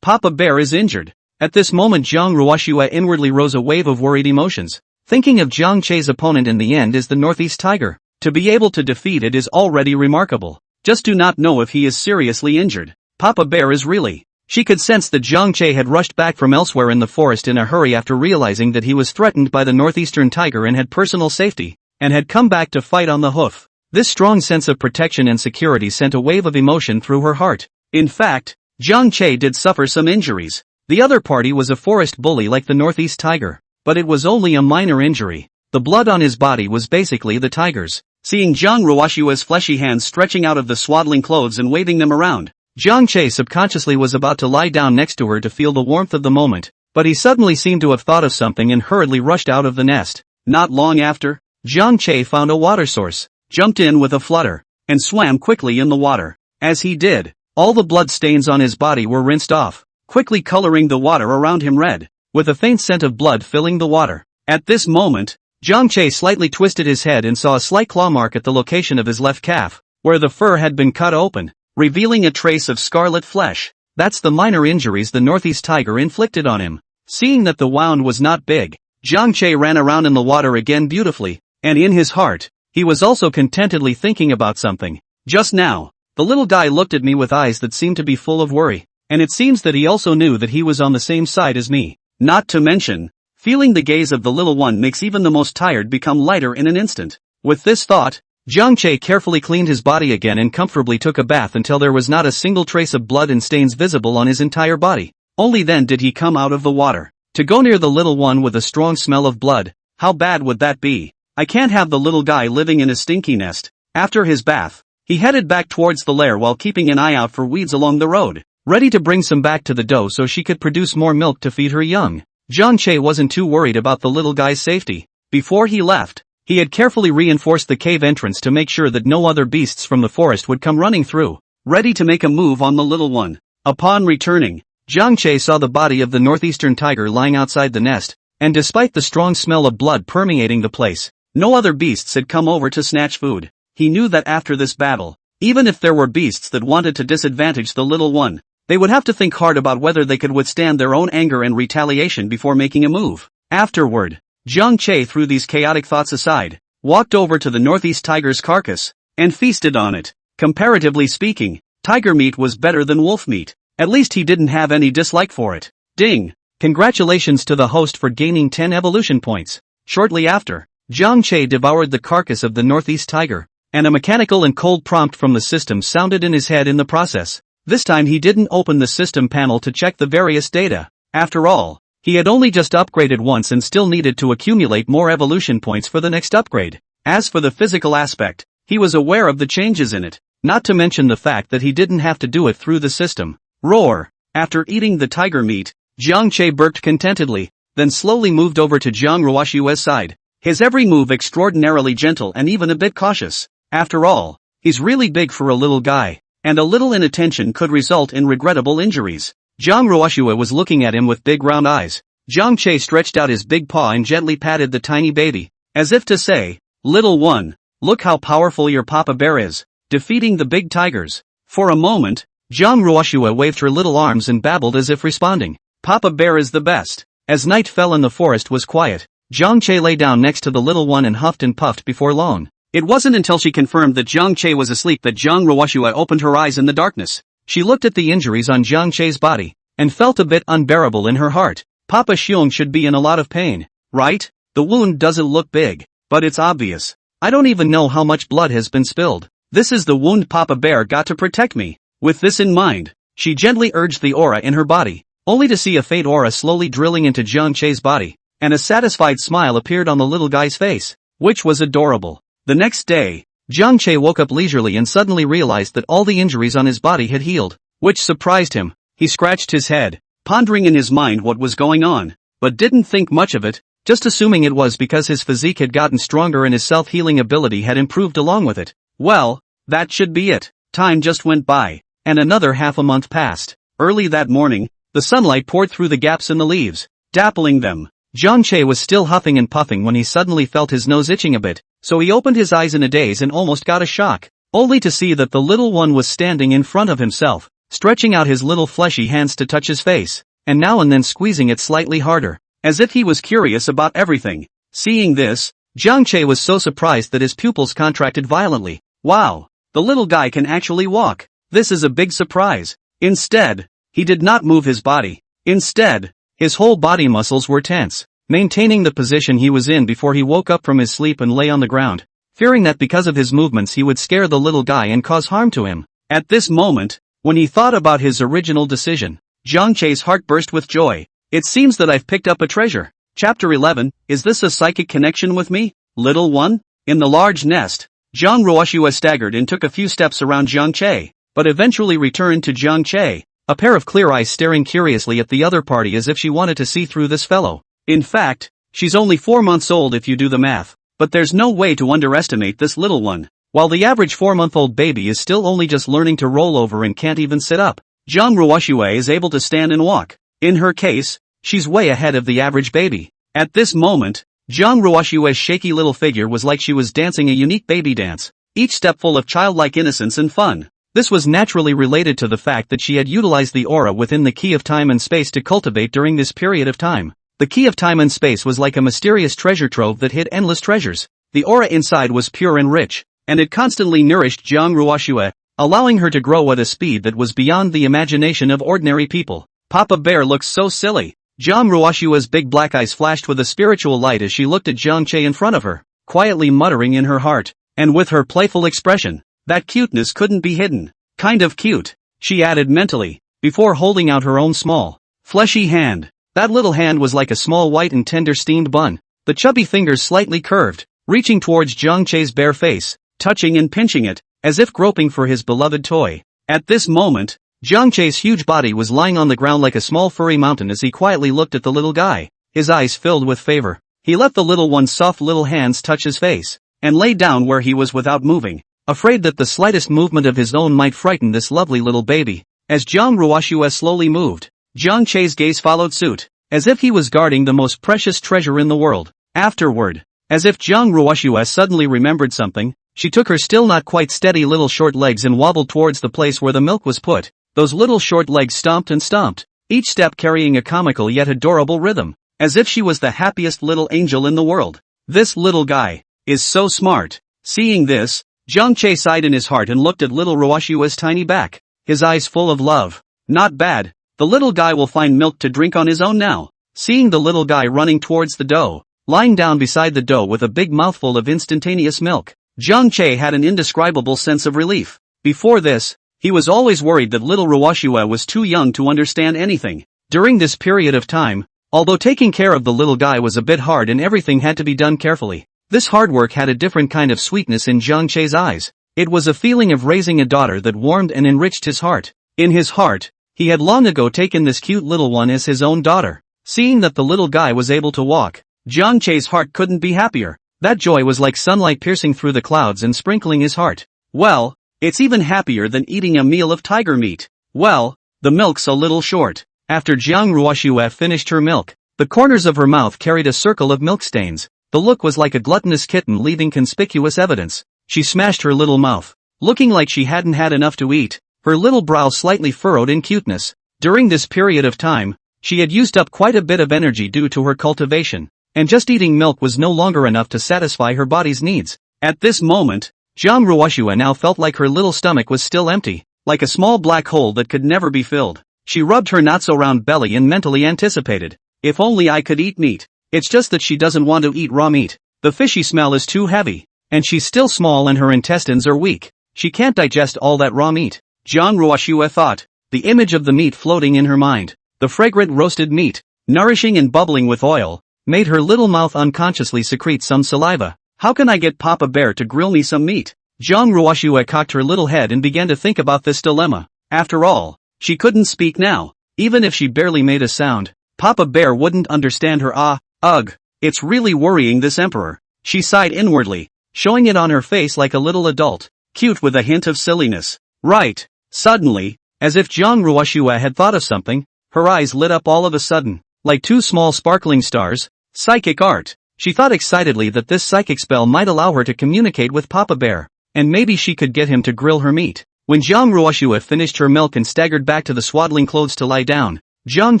Papa Bear is injured. At this moment Jiang Ruoshua inwardly rose a wave of worried emotions. Thinking of Jiang Che's opponent in the end is the northeast tiger. To be able to defeat it is already remarkable. Just do not know if he is seriously injured. Papa Bear is really. She could sense that Jiang Che had rushed back from elsewhere in the forest in a hurry after realizing that he was threatened by the northeastern tiger and had personal safety, and had come back to fight on the hoof. This strong sense of protection and security sent a wave of emotion through her heart. In fact, Jiang Che did suffer some injuries. The other party was a forest bully like the northeast tiger, but it was only a minor injury. The blood on his body was basically the tiger's. seeing Jiang Ruoshua's fleshy hands stretching out of the swaddling clothes and waving them around. Jiang Che subconsciously was about to lie down next to her to feel the warmth of the moment, but he suddenly seemed to have thought of something and hurriedly rushed out of the nest. Not long after, Jiang Che found a water source, jumped in with a flutter, and swam quickly in the water. As he did, all the blood stains on his body were rinsed off, quickly coloring the water around him red, with a faint scent of blood filling the water. At this moment, Jiang Che slightly twisted his head and saw a slight claw mark at the location of his left calf, where the fur had been cut open, revealing a trace of scarlet flesh. That's the minor injuries the Northeast tiger inflicted on him. Seeing that the wound was not big, Jiang Che ran around in the water again beautifully, and in his heart, he was also contentedly thinking about something. Just now, the little guy looked at me with eyes that seemed to be full of worry, and it seems that he also knew that he was on the same side as me. Not to mention, feeling the gaze of the little one makes even the most tired become lighter in an instant. With this thought, Jiang Che carefully cleaned his body again and comfortably took a bath until there was not a single trace of blood and stains visible on his entire body. Only then did he come out of the water. To go near the little one with a strong smell of blood, how bad would that be? I can't have the little guy living in a stinky nest. After his bath, he headed back towards the lair while keeping an eye out for weeds along the road, ready to bring some back to the doe so she could produce more milk to feed her young. Jiang Che wasn't too worried about the little guy's safety. Before he left, he had carefully reinforced the cave entrance to make sure that no other beasts from the forest would come running through, ready to make a move on the little one. Upon returning, Jiang Che saw the body of the northeastern tiger lying outside the nest, and despite the strong smell of blood permeating the place, no other beasts had come over to snatch food. He knew that after this battle, even if there were beasts that wanted to disadvantage the little one, they would have to think hard about whether they could withstand their own anger and retaliation before making a move. Afterward, Jiang Che threw these chaotic thoughts aside, walked over to the northeast tiger's carcass, and feasted on it. Comparatively speaking, tiger meat was better than wolf meat. At least he didn't have any dislike for it. Ding! Congratulations to the host for gaining 10 evolution points. Shortly after, Jiang Che devoured the carcass of the northeast tiger, and a mechanical and cold prompt from the system sounded in his head in the process. This time he didn't open the system panel to check the various data. After all, he had only just upgraded once and still needed to accumulate more evolution points for the next upgrade. As for the physical aspect, he was aware of the changes in it, not to mention the fact that he didn't have to do it through the system. Roar! After eating the tiger meat, Jiang Che burped contentedly, then slowly moved over to Jiang Ruoshua's side, his every move extraordinarily gentle and even a bit cautious. After all, he's really big for a little guy, and a little inattention could result in regrettable injuries. Jiang Ruoshua was looking at him with big round eyes. Jiang Che stretched out his big paw and gently patted the tiny baby, as if to say, "Little one, look how powerful your Papa Bear is, defeating the big tigers." For a moment, Jiang Ruoshua waved her little arms and babbled as if responding, "Papa Bear is the best." As night fell and the forest was quiet, Jiang Che lay down next to the little one and huffed and puffed before long. It wasn't until she confirmed that Jiang Che was asleep that Jiang Ruoshua opened her eyes in the darkness. She looked at the injuries on Jiang Che's body, and felt a bit unbearable in her heart. Papa Xiong should be in a lot of pain, right? The wound doesn't look big, but it's obvious. I don't even know how much blood has been spilled. This is the wound Papa Bear got to protect me. With this in mind, she gently urged the aura in her body, only to see a faint aura slowly drilling into Jiang Che's body, and a satisfied smile appeared on the little guy's face, which was adorable. The next day, Jiang Che woke up leisurely and suddenly realized that all the injuries on his body had healed, which surprised him. He scratched his head, pondering in his mind what was going on, but didn't think much of it, just assuming it was because his physique had gotten stronger and his self-healing ability had improved along with it. Well, that should be it. Time just went by, and another half a month passed. Early that morning, the sunlight poured through the gaps in the leaves, dappling them. Jiang Che was still huffing and puffing when he suddenly felt his nose itching a bit, so he opened his eyes in a daze and almost got a shock, only to see that the little one was standing in front of himself, stretching out his little fleshy hands to touch his face, and now and then squeezing it slightly harder, as if he was curious about everything. Seeing this, Jiang Che was so surprised that his pupils contracted violently. Wow! The little guy can actually walk. This is a big surprise. Instead, he did not move his body. Instead, his whole body muscles were tense, maintaining the position he was in before he woke up from his sleep and lay on the ground, fearing that because of his movements he would scare the little guy and cause harm to him. At this moment, when he thought about his original decision, Jiang Che's heart burst with joy. It seems that I've picked up a treasure. Chapter 11, is this a psychic connection with me, little one? In the large nest, Zhang Ruoxue staggered and took a few steps around Jiang Che, but eventually returned to Jiang Che, a pair of clear eyes staring curiously at the other party as if she wanted to see through this fellow. In fact, she's only 4 months old if you do the math, but there's no way to underestimate this little one. While the average 4-month-old baby is still only just learning to roll over and can't even sit up, Zhang Ruoxue is able to stand and walk. In her case, she's way ahead of the average baby. At this moment, Zhang Ruoxue's shaky little figure was like she was dancing a unique baby dance, each step full of childlike innocence and fun. This was naturally related to the fact that she had utilized the aura within the key of time and space to cultivate during this period of time. The key of time and space was like a mysterious treasure trove that hid endless treasures. The aura inside was pure and rich, and it constantly nourished Zhang Ruoxue, allowing her to grow at a speed that was beyond the imagination of ordinary people. Papa Bear looks so silly. Zhang Ruoxue's big black eyes flashed with a spiritual light as she looked at Jiang Che in front of her, quietly muttering in her heart, and with her playful expression, that cuteness couldn't be hidden. Kind of cute, she added mentally, before holding out her own small, fleshy hand. That little hand was like a small white and tender steamed bun, the chubby fingers slightly curved, reaching towards Jiang Che's bare face, touching and pinching it, as if groping for his beloved toy. At this moment, Jiang Che's huge body was lying on the ground like a small furry mountain as he quietly looked at the little guy, his eyes filled with favor. He let the little one's soft little hands touch his face, and lay down where he was without moving, afraid that the slightest movement of his own might frighten this lovely little baby. As Zhang Ruoxue slowly moved, Jiang Che's gaze followed suit, as if he was guarding the most precious treasure in the world. Afterward, as if Zhang Ruoxue suddenly remembered something, she took her still not quite steady little short legs and wobbled towards the place where the milk was put. Those little short legs stomped and stomped, each step carrying a comical yet adorable rhythm, as if she was the happiest little angel in the world. This little guy is so smart. Seeing this, Jiang Che sighed in his heart and looked at little Ruoxue's tiny back, his eyes full of love. Not bad, the little guy will find milk to drink on his own now. Seeing the little guy running towards the dough, lying down beside the dough with a big mouthful of instantaneous milk, Jiang Che had an indescribable sense of relief. Before this, he was always worried that little Ruoxue was too young to understand anything. During this period of time, although taking care of the little guy was a bit hard and everything had to be done carefully, this hard work had a different kind of sweetness in Jiang Che's eyes. It was a feeling of raising a daughter that warmed and enriched his heart. In his heart, he had long ago taken this cute little one as his own daughter. Seeing that the little guy was able to walk, Jiang Che's heart couldn't be happier. That joy was like sunlight piercing through the clouds and sprinkling his heart. Well, it's even happier than eating a meal of tiger meat. Well, the milk's a little short. After Zhang Ruoxue finished her milk, the corners of her mouth carried a circle of milk stains. The look was like a gluttonous kitten leaving conspicuous evidence. She smashed her little mouth, looking like she hadn't had enough to eat, her little brow slightly furrowed in cuteness. During this period of time, she had used up quite a bit of energy due to her cultivation, and just eating milk was no longer enough to satisfy her body's needs. At this moment, Zhang Ruoxue now felt like her little stomach was still empty, like a small black hole that could never be filled. She rubbed her not-so-round belly and mentally anticipated, if only I could eat meat. It's just that she doesn't want to eat raw meat. The fishy smell is too heavy, and she's still small and her intestines are weak. She can't digest all that raw meat. Zhang Ruoxue thought, the image of the meat floating in her mind, the fragrant roasted meat, nourishing and bubbling with oil, made her little mouth unconsciously secrete some saliva. How can I get Papa Bear to grill me some meat? Zhang Ruoxue cocked her little head and began to think about this dilemma. After all, she couldn't speak now. Even if she barely made a sound, Papa Bear wouldn't understand her. Ugh, it's really worrying this emperor. She sighed inwardly, showing it on her face like a little adult, cute with a hint of silliness. Right. Suddenly, as if Zhang Ruoxue had thought of something, her eyes lit up all of a sudden, like two small sparkling stars. Psychic art. She thought excitedly that this psychic spell might allow her to communicate with Papa Bear, and maybe she could get him to grill her meat. When Zhang Ruoxue finished her milk and staggered back to the swaddling clothes to lie down, Jiang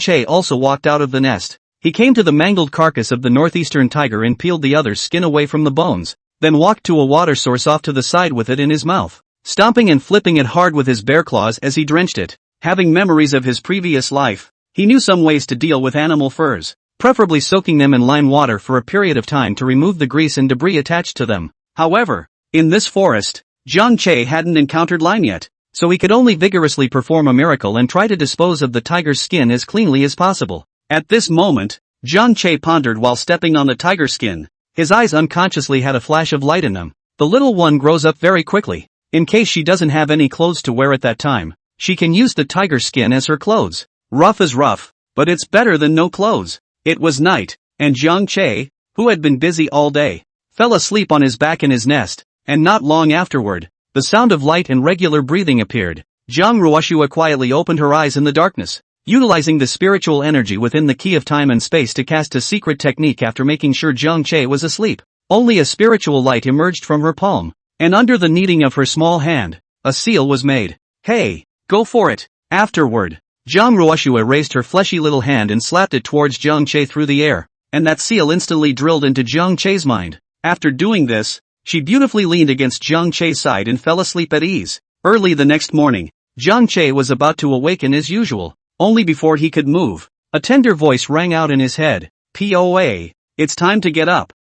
Che also walked out of the nest. He came to the mangled carcass of the northeastern tiger and peeled the other skin away from the bones, then walked to a water source off to the side with it in his mouth, stomping and flipping it hard with his bare claws as he drenched it. Having memories of his previous life, he knew some ways to deal with animal furs, preferably soaking them in lime water for a period of time to remove the grease and debris attached to them. However, in this forest, Jiang Che hadn't encountered lime yet, so he could only vigorously perform a miracle and try to dispose of the tiger's skin as cleanly as possible. At this moment, Jiang Che pondered while stepping on the tiger skin. His eyes unconsciously had a flash of light in them. The little one grows up very quickly. In case she doesn't have any clothes to wear at that time, she can use the tiger skin as her clothes. Rough is rough, but it's better than no clothes. It was night, and Jiang Che, who had been busy all day, fell asleep on his back in his nest, and not long afterward, the sound of light and regular breathing appeared. Jiang Ruoshua quietly opened her eyes in the darkness, utilizing the spiritual energy within the key of time and space to cast a secret technique after making sure Jiang Che was asleep. Only a spiritual light emerged from her palm, and under the kneading of her small hand, a seal was made. Hey, go for it. Afterward, Jiang Ruoshua raised her fleshy little hand and slapped it towards Jiang Che through the air, and that seal instantly drilled into Jiang Che's mind. After doing this, she beautifully leaned against Jiang Che's side and fell asleep at ease. Early the next morning, Jiang Che was about to awaken as usual. Only before he could move, a tender voice rang out in his head. "Poa, it's time to get up."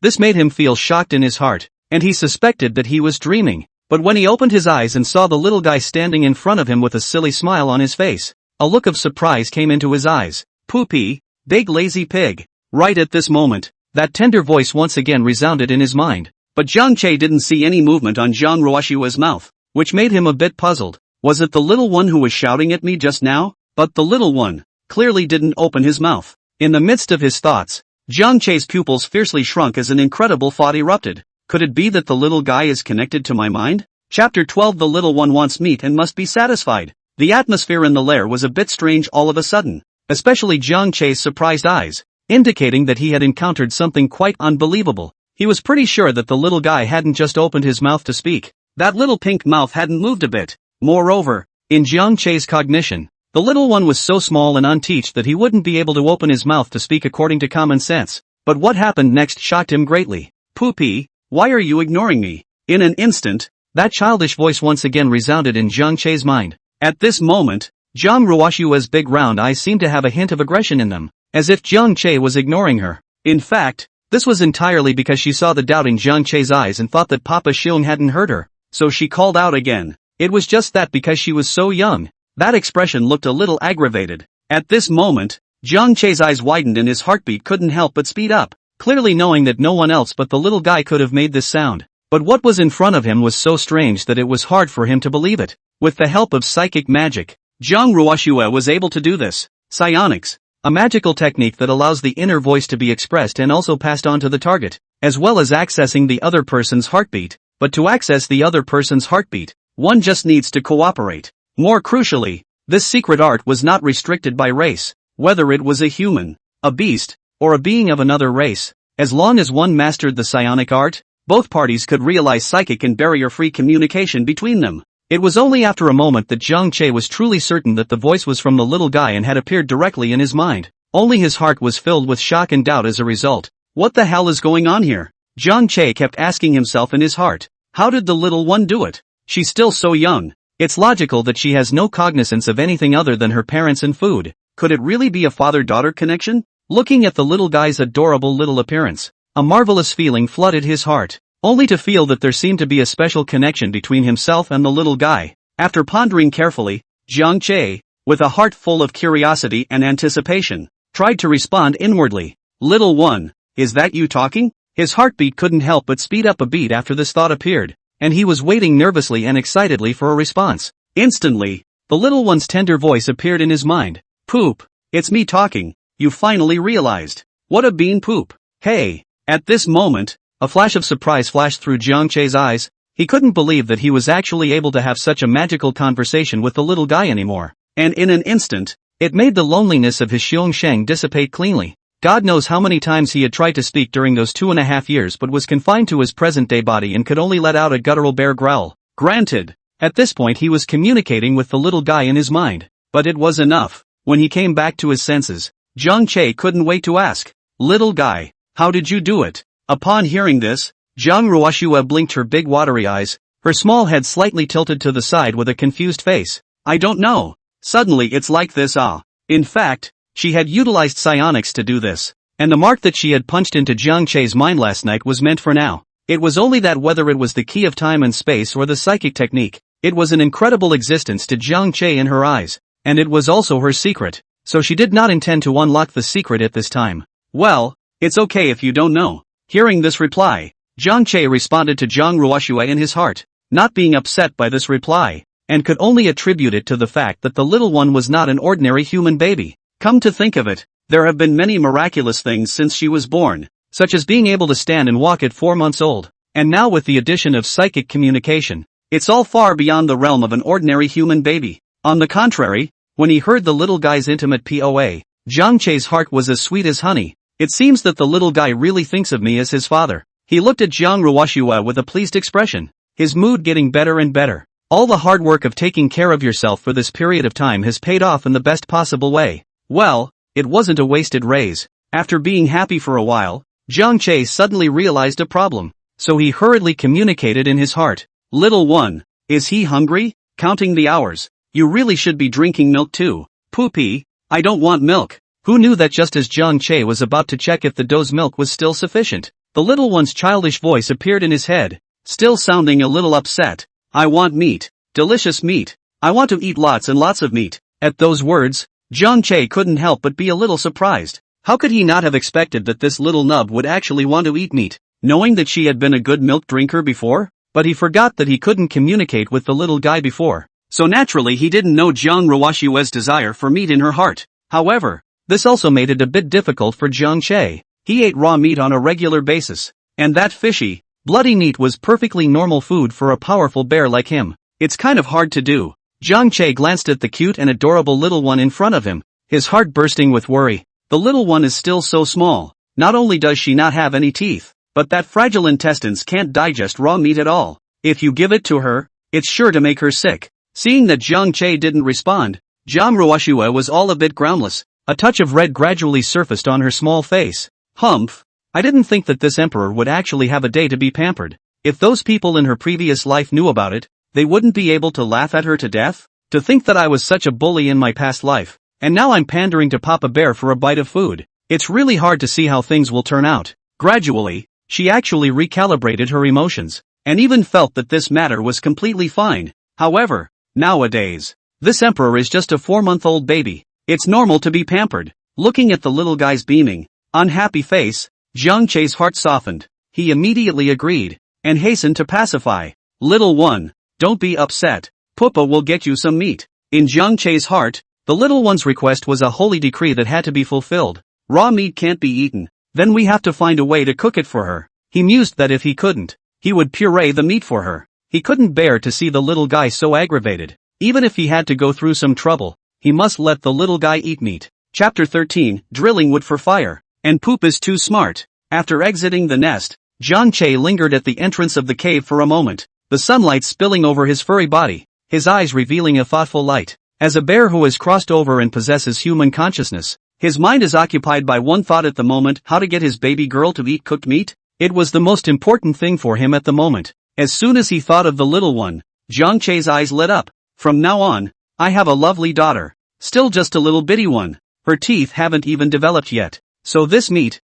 This made him feel shocked in his heart, and he suspected that he was dreaming. But when he opened his eyes and saw the little guy standing in front of him with a silly smile on his face, a look of surprise came into his eyes. "Poopy, big lazy pig." Right at this moment, that tender voice once again resounded in his mind. But Jiang Che didn't see any movement on Jiang Ruoshua's mouth, which made him a bit puzzled. Was it the little one who was shouting at me just now? But the little one clearly didn't open his mouth. In the midst of his thoughts, Jiang Che's pupils fiercely shrunk as an incredible thought erupted. Could it be that the little guy is connected to my mind? Chapter 12. The little one wants meat and must be satisfied. The atmosphere in the lair was a bit strange all of a sudden, especially Jiang Che's surprised eyes, indicating that he had encountered something quite unbelievable. He was pretty sure that the little guy hadn't just opened his mouth to speak. That little pink mouth hadn't moved a bit. Moreover, in Jiang Che's cognition, the little one was so small and unteached that he wouldn't be able to open his mouth to speak according to common sense. But what happened next shocked him greatly. "Poopy, why are you ignoring me?" In an instant, that childish voice once again resounded in Jiang Che's mind. At this moment, Jiang Ruoshua's big round eyes seemed to have a hint of aggression in them, as if Jiang Che was ignoring her. In fact, this was entirely because she saw the doubt in Jiang Che's eyes and thought that Papa Xiong hadn't heard her, so she called out again. It was just that because she was so young, that expression looked a little aggravated. At this moment, Jiang Che's eyes widened and his heartbeat couldn't help but speed up, clearly knowing that no one else but the little guy could have made this sound. But what was in front of him was so strange that it was hard for him to believe it. With the help of psychic magic, Jiang Ruoshua was able to do this. Psionics, a magical technique that allows the inner voice to be expressed and also passed on to the target, as well as accessing the other person's heartbeat. But to access the other person's heartbeat, one just needs to cooperate. More crucially, this secret art was not restricted by race, whether it was a human, a beast, or a being of another race. As long as one mastered the psionic art, both parties could realize psychic and barrier-free communication between them. It was only after a moment that Jiang Che was truly certain that the voice was from the little guy and had appeared directly in his mind. Only his heart was filled with shock and doubt as a result. What the hell is going on here? Jiang Che kept asking himself in his heart. How did the little one do it? She's still so young. It's logical that she has no cognizance of anything other than her parents and food. Could it really be a father-daughter connection? Looking at the little guy's adorable little appearance, a marvelous feeling flooded his heart, only to feel that there seemed to be a special connection between himself and the little guy. After pondering carefully, Jiang Che, with a heart full of curiosity and anticipation, tried to respond inwardly. "Little one, is that you talking?" His heartbeat couldn't help but speed up a beat after this thought appeared, and he was waiting nervously and excitedly for a response. Instantly, the little one's tender voice appeared in his mind. "Poop, it's me talking, you finally realized. What a bean poop." Hey! At this moment, a flash of surprise flashed through Jiang Che's eyes. He couldn't believe that he was actually able to have such a magical conversation with the little guy anymore. And in an instant, it made the loneliness of his Xiongsheng dissipate cleanly. God knows how many times he had tried to speak during those 2.5 years but was confined to his present-day body and could only let out a guttural bear growl. Granted, at this point he was communicating with the little guy in his mind, but it was enough. When he came back to his senses, Jiang Che couldn't wait to ask, "Little guy, how did you do it?" Upon hearing this, Jiang Ruoshua blinked her big watery eyes, her small head slightly tilted to the side with a confused face. "I don't know. Suddenly it's like this In fact, she had utilized psionics to do this, and the mark that she had punched into Jiang Che's mind last night was meant for now. It was only that whether it was the key of time and space or the psychic technique, it was an incredible existence to Jiang Che in her eyes, and it was also her secret, so she did not intend to unlock the secret at this time. "Well, it's okay if you don't know." Hearing this reply, Jiang Che responded to Zhang Ruoxue in his heart, not being upset by this reply, and could only attribute it to the fact that the little one was not an ordinary human baby. Come to think of it, there have been many miraculous things since she was born, such as being able to stand and walk at 4 months old, and now with the addition of psychic communication, it's all far beyond the realm of an ordinary human baby. On the contrary, when he heard the little guy's intimate POA, Jiang Che's heart was as sweet as honey. It seems that the little guy really thinks of me as his father. He looked at Zhang Ruoxue with a pleased expression, his mood getting better and better. All the hard work of taking care of yourself for this period of time has paid off in the best possible way. Well, it wasn't a wasted raise. After being happy for a while, Jiang Che suddenly realized a problem. So he hurriedly communicated in his heart. Little one, is he hungry? Counting the hours. You really should be drinking milk too. Poopy, I don't want milk. Who knew that just as Jiang Che was about to check if the doe's milk was still sufficient, the little one's childish voice appeared in his head, still sounding a little upset. I want meat. Delicious meat. I want to eat lots and lots of meat. At those words, Jiang Che couldn't help but be a little surprised. How could he not have expected that this little nub would actually want to eat meat, knowing that she had been a good milk drinker before? But he forgot that he couldn't communicate with the little guy before, so naturally he didn't know Zhang Ruoxue's desire for meat in her heart. However, this also made it a bit difficult for Jiang Che. He ate raw meat on a regular basis, and that fishy, bloody meat was perfectly normal food for a powerful bear like him. It's kind of hard to do. Jiang Che glanced at the cute and adorable little one in front of him, his heart bursting with worry. The little one is still so small. Not only does she not have any teeth, but that fragile intestines can't digest raw meat at all. If you give it to her, it's sure to make her sick. Seeing that Jiang Che didn't respond, Zhang Ruoxue was all a bit groundless. A touch of red gradually surfaced on her small face. Humph. I didn't think that this emperor would actually have a day to be pampered. If those people in her previous life knew about it, they wouldn't be able to laugh at her to death? To think that I was such a bully in my past life, and now I'm pandering to Papa Bear for a bite of food. It's really hard to see how things will turn out. Gradually, she actually recalibrated her emotions, and even felt that this matter was completely fine. However, nowadays, this emperor is just a 4-month-old baby. It's normal to be pampered. Looking at the little guy's beaming, unhappy face, Jiang Che's heart softened. He immediately agreed, and hastened to pacify. Little one, don't be upset. Papa will get you some meat. In Jiang Che's heart, the little one's request was a holy decree that had to be fulfilled. Raw meat can't be eaten, then we have to find a way to cook it for her. He mused that if he couldn't, he would puree the meat for her. He couldn't bear to see the little guy so aggravated. Even if he had to go through some trouble, he must let the little guy eat meat. Chapter 13, Drilling Wood for Fire. And Poop is too smart. After exiting the nest, Jiang Che lingered at the entrance of the cave for a moment, the sunlight spilling over his furry body, his eyes revealing a thoughtful light. As a bear who has crossed over and possesses human consciousness, his mind is occupied by one thought at the moment: how to get his baby girl to eat cooked meat. It was the most important thing for him at the moment. As soon as he thought of the little one, Jiang Che's eyes lit up. From now on, I have a lovely daughter. Still just a little bitty one. Her teeth haven't even developed yet. So this meat,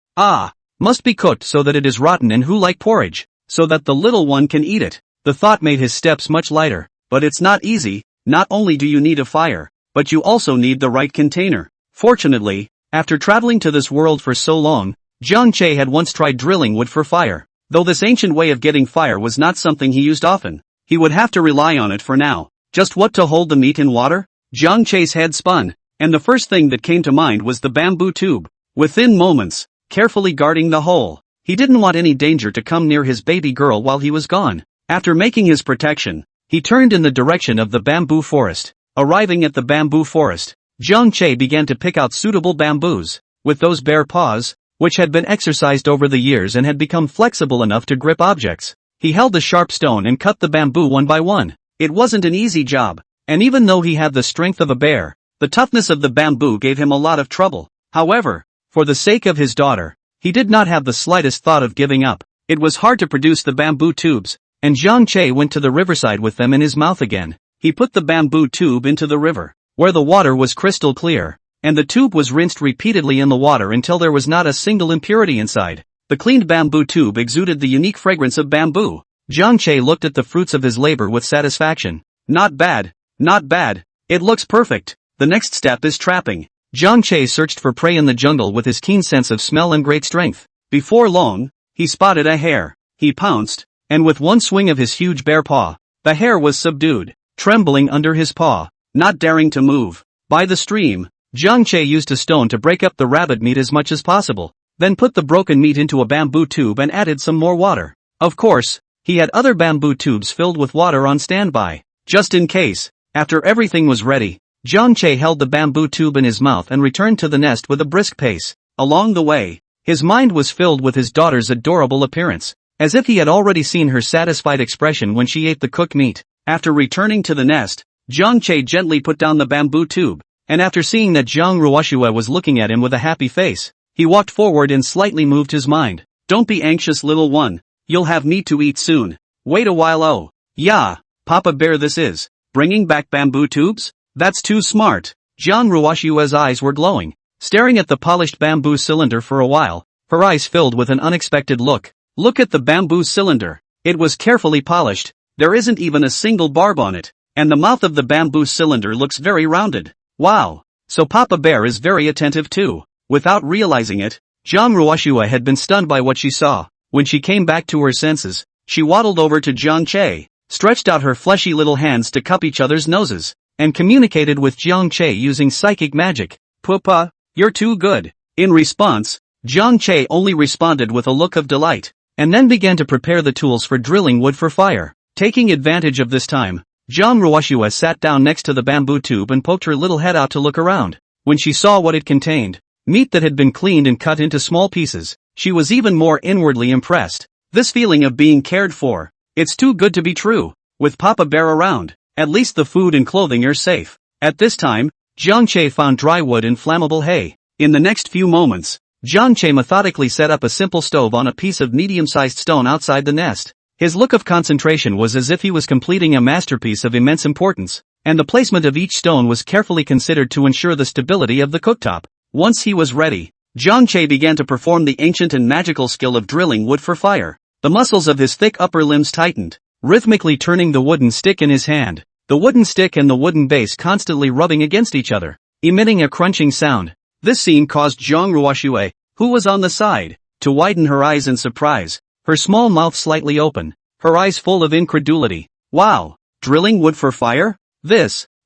must be cooked so that it is rotten and like porridge, so that the little one can eat it. The thought made his steps much lighter, but it's not easy. Not only do you need a fire, but you also need the right container. Fortunately, after traveling to this world for so long, Jiang Che had once tried drilling wood for fire. Though this ancient way of getting fire was not something he used often, he would have to rely on it for now. Just what to hold the meat in water? Jiang Che's head spun, and the first thing that came to mind was the bamboo tube. Within moments, carefully guarding the hole, he didn't want any danger to come near his baby girl while he was gone. After making his protection, he turned in the direction of the bamboo forest. Arriving at the bamboo forest, Jiang Che began to pick out suitable bamboos. With those bare paws, which had been exercised over the years and had become flexible enough to grip objects, he held the sharp stone and cut the bamboo one by one. It wasn't an easy job, and even though he had the strength of a bear, the toughness of the bamboo gave him a lot of trouble. However, for the sake of his daughter, he did not have the slightest thought of giving up. It was hard to produce the bamboo tubes, and Jiang Che went to the riverside with them in his mouth again. He put the bamboo tube into the river, where the water was crystal clear, and the tube was rinsed repeatedly in the water until there was not a single impurity inside. The cleaned bamboo tube exuded the unique fragrance of bamboo. Jiang Che looked at the fruits of his labor with satisfaction. Not bad, not bad. It looks perfect. The next step is trapping. Jiang Che searched for prey in the jungle with his keen sense of smell and great strength. Before long, he spotted a hare. he pounced, and with one swing of his huge bare paw, the hare was subdued, trembling under his paw, not daring to move. By the stream, Jiang Che used a stone to break up the rabbit meat as much as possible, then put the broken meat into a bamboo tube and added some more water. Of course, he had other bamboo tubes filled with water on standby, just in case. After everything was ready, Jiang Che held the bamboo tube in his mouth and returned to the nest with a brisk pace. Along the way, his mind was filled with his daughter's adorable appearance, as if he had already seen her satisfied expression when she ate the cooked meat. After returning to the nest, Jiang Che gently put down the bamboo tube, and after seeing that Zhang Ruoxue was looking at him with a happy face, he walked forward and slightly moved his mind. Don't be anxious, little one, you'll have meat to eat soon. Wait a while. Oh, yeah, Papa Bear this is, bringing back bamboo tubes? That's too smart. Zhang Ruoxue's eyes were glowing, staring at the polished bamboo cylinder for a while, her eyes filled with an unexpected look. Look at the bamboo cylinder. It was carefully polished, there isn't even a single barb on it, and the mouth of the bamboo cylinder looks very rounded. Wow, so Papa Bear is very attentive too. Without realizing it, Zhang Ruoxue had been stunned by what she saw. When she came back to her senses, she waddled over to Jiang Che, stretched out her fleshy little hands to cup each other's noses, and communicated with Jiang Che using psychic magic. Papa, you're too good. In response, Jiang Che only responded with a look of delight, and then began to prepare the tools for drilling wood for fire. Taking advantage of this time, Zhang Ruoxue sat down next to the bamboo tube and poked her little head out to look around. When she saw what it contained, meat that had been cleaned and cut into small pieces, she was even more inwardly impressed. This feeling of being cared for, it's too good to be true. With Papa Bear around, at least the food and clothing are safe. At this time, Jiang Che found dry wood and flammable hay. In the next few moments, Jiang Che methodically set up a simple stove on a piece of medium-sized stone outside the nest. His look of concentration was as if he was completing a masterpiece of immense importance, and the placement of each stone was carefully considered to ensure the stability of the cooktop. Once he was ready, Jiang Che began to perform the ancient and magical skill of drilling wood for fire. The muscles of his thick upper limbs tightened, rhythmically turning the wooden stick in his hand, the wooden stick and the wooden base constantly rubbing against each other, emitting a crunching sound. This scene caused Zhang Ruoxue, who was on the side, to widen her eyes in surprise, her small mouth slightly open, her eyes full of incredulity. Wow, drilling wood for fire?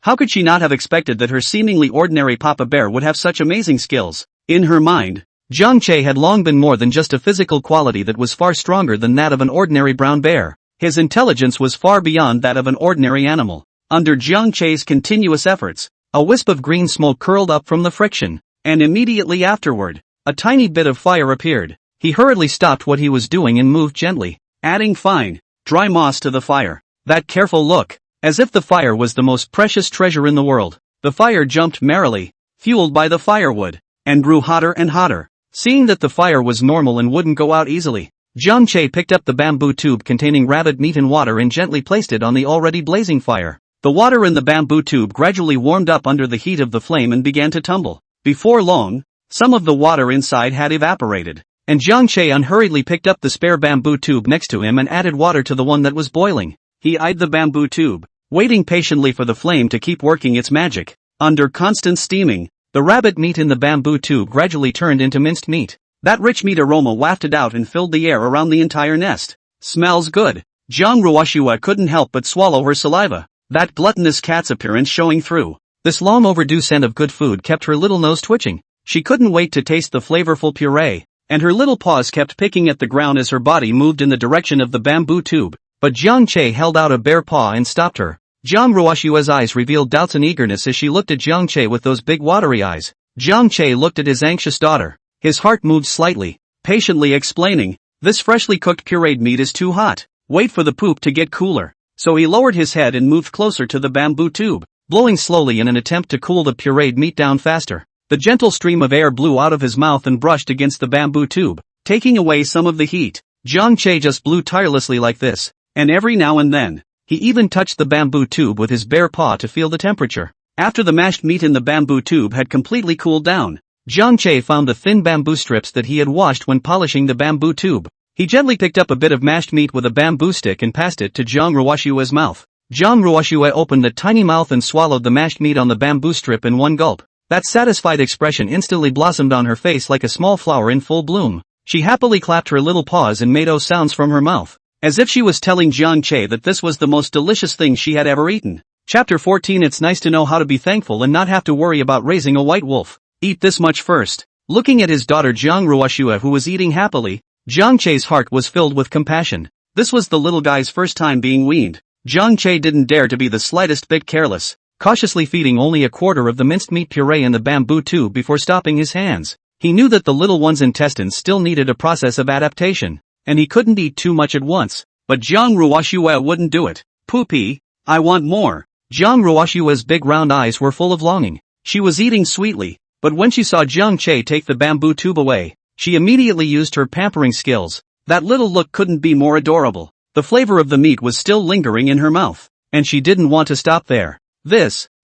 How could she not have expected that her seemingly ordinary Papa Bear would have such amazing skills? In her mind, Jiang Che had long been more than just a physical quality that was far stronger than that of an ordinary brown bear. His intelligence was far beyond that of an ordinary animal. Under Jiang Che's continuous efforts, a wisp of green smoke curled up from the friction, and immediately afterward, a tiny bit of fire appeared. He hurriedly stopped what he was doing and moved gently, adding fine, dry moss to the fire. That careful look, as if the fire was the most precious treasure in the world. The fire jumped merrily, fueled by the firewood, and grew hotter and hotter. Seeing that the fire was normal and wouldn't go out easily, Jiang Che picked up the bamboo tube containing rabbit meat and water and gently placed it on the already blazing fire. The water in the bamboo tube gradually warmed up under the heat of the flame and began to tumble. Before long, some of the water inside had evaporated, and Jiang Che unhurriedly picked up the spare bamboo tube next to him and added water to the one that was boiling. He eyed the bamboo tube, waiting patiently for the flame to keep working its magic. Under constant steaming, the rabbit meat in the bamboo tube gradually turned into minced meat. That rich meat aroma wafted out and filled the air around the entire nest. Smells good. Zhang Ruoxue couldn't help but swallow her saliva, that gluttonous cat's appearance showing through. This long overdue scent of good food kept her little nose twitching. She couldn't wait to taste the flavorful puree, and her little paws kept picking at the ground as her body moved in the direction of the bamboo tube. But Jiang Che held out a bare paw and stopped her. Zhang Ruoxue's eyes revealed doubts and eagerness as she looked at Jiang Che with those big watery eyes. Jiang Che looked at his anxious daughter. His heart moved slightly, patiently explaining, "This freshly cooked pureed meat is too hot. Wait for the poop to get cooler." So he lowered his head and moved closer to the bamboo tube, blowing slowly in an attempt to cool the pureed meat down faster. The gentle stream of air blew out of his mouth and brushed against the bamboo tube, taking away some of the heat. Jiang Che just blew tirelessly like this, and every now and then, he even touched the bamboo tube with his bare paw to feel the temperature. After the mashed meat in the bamboo tube had completely cooled down, Jiang Che found the thin bamboo strips that he had washed when polishing the bamboo tube. He gently picked up a bit of mashed meat with a bamboo stick and passed it to Zhang Ruoxue's mouth. Zhang Ruoxue opened a tiny mouth and swallowed the mashed meat on the bamboo strip in one gulp. That satisfied expression instantly blossomed on her face like a small flower in full bloom. She happily clapped her little paws and made sounds from her mouth, as if she was telling Jiang Che that this was the most delicious thing she had ever eaten. Chapter 14. It's nice to know how to be thankful and not have to worry about raising a white wolf. Eat this much first. Looking at his daughter Jiang Ruoxue, who was eating happily, Jiang Che's heart was filled with compassion. This was the little guy's first time being weaned. Jiang Che didn't dare to be the slightest bit careless, cautiously feeding only a quarter of the minced meat puree in the bamboo tube before stopping his hands. He knew that the little one's intestines still needed a process of adaptation, and he couldn't eat too much at once. But Jiang Ruoxue wouldn't do it. Poopy, I want more. Jiang Ruoxue's big round eyes were full of longing. She was eating sweetly, but when she saw Jiang Che take the bamboo tube away, she immediately used her pampering skills. That little look couldn't be more adorable. The flavor of the meat was still lingering in her mouth, and she didn't want to stop there.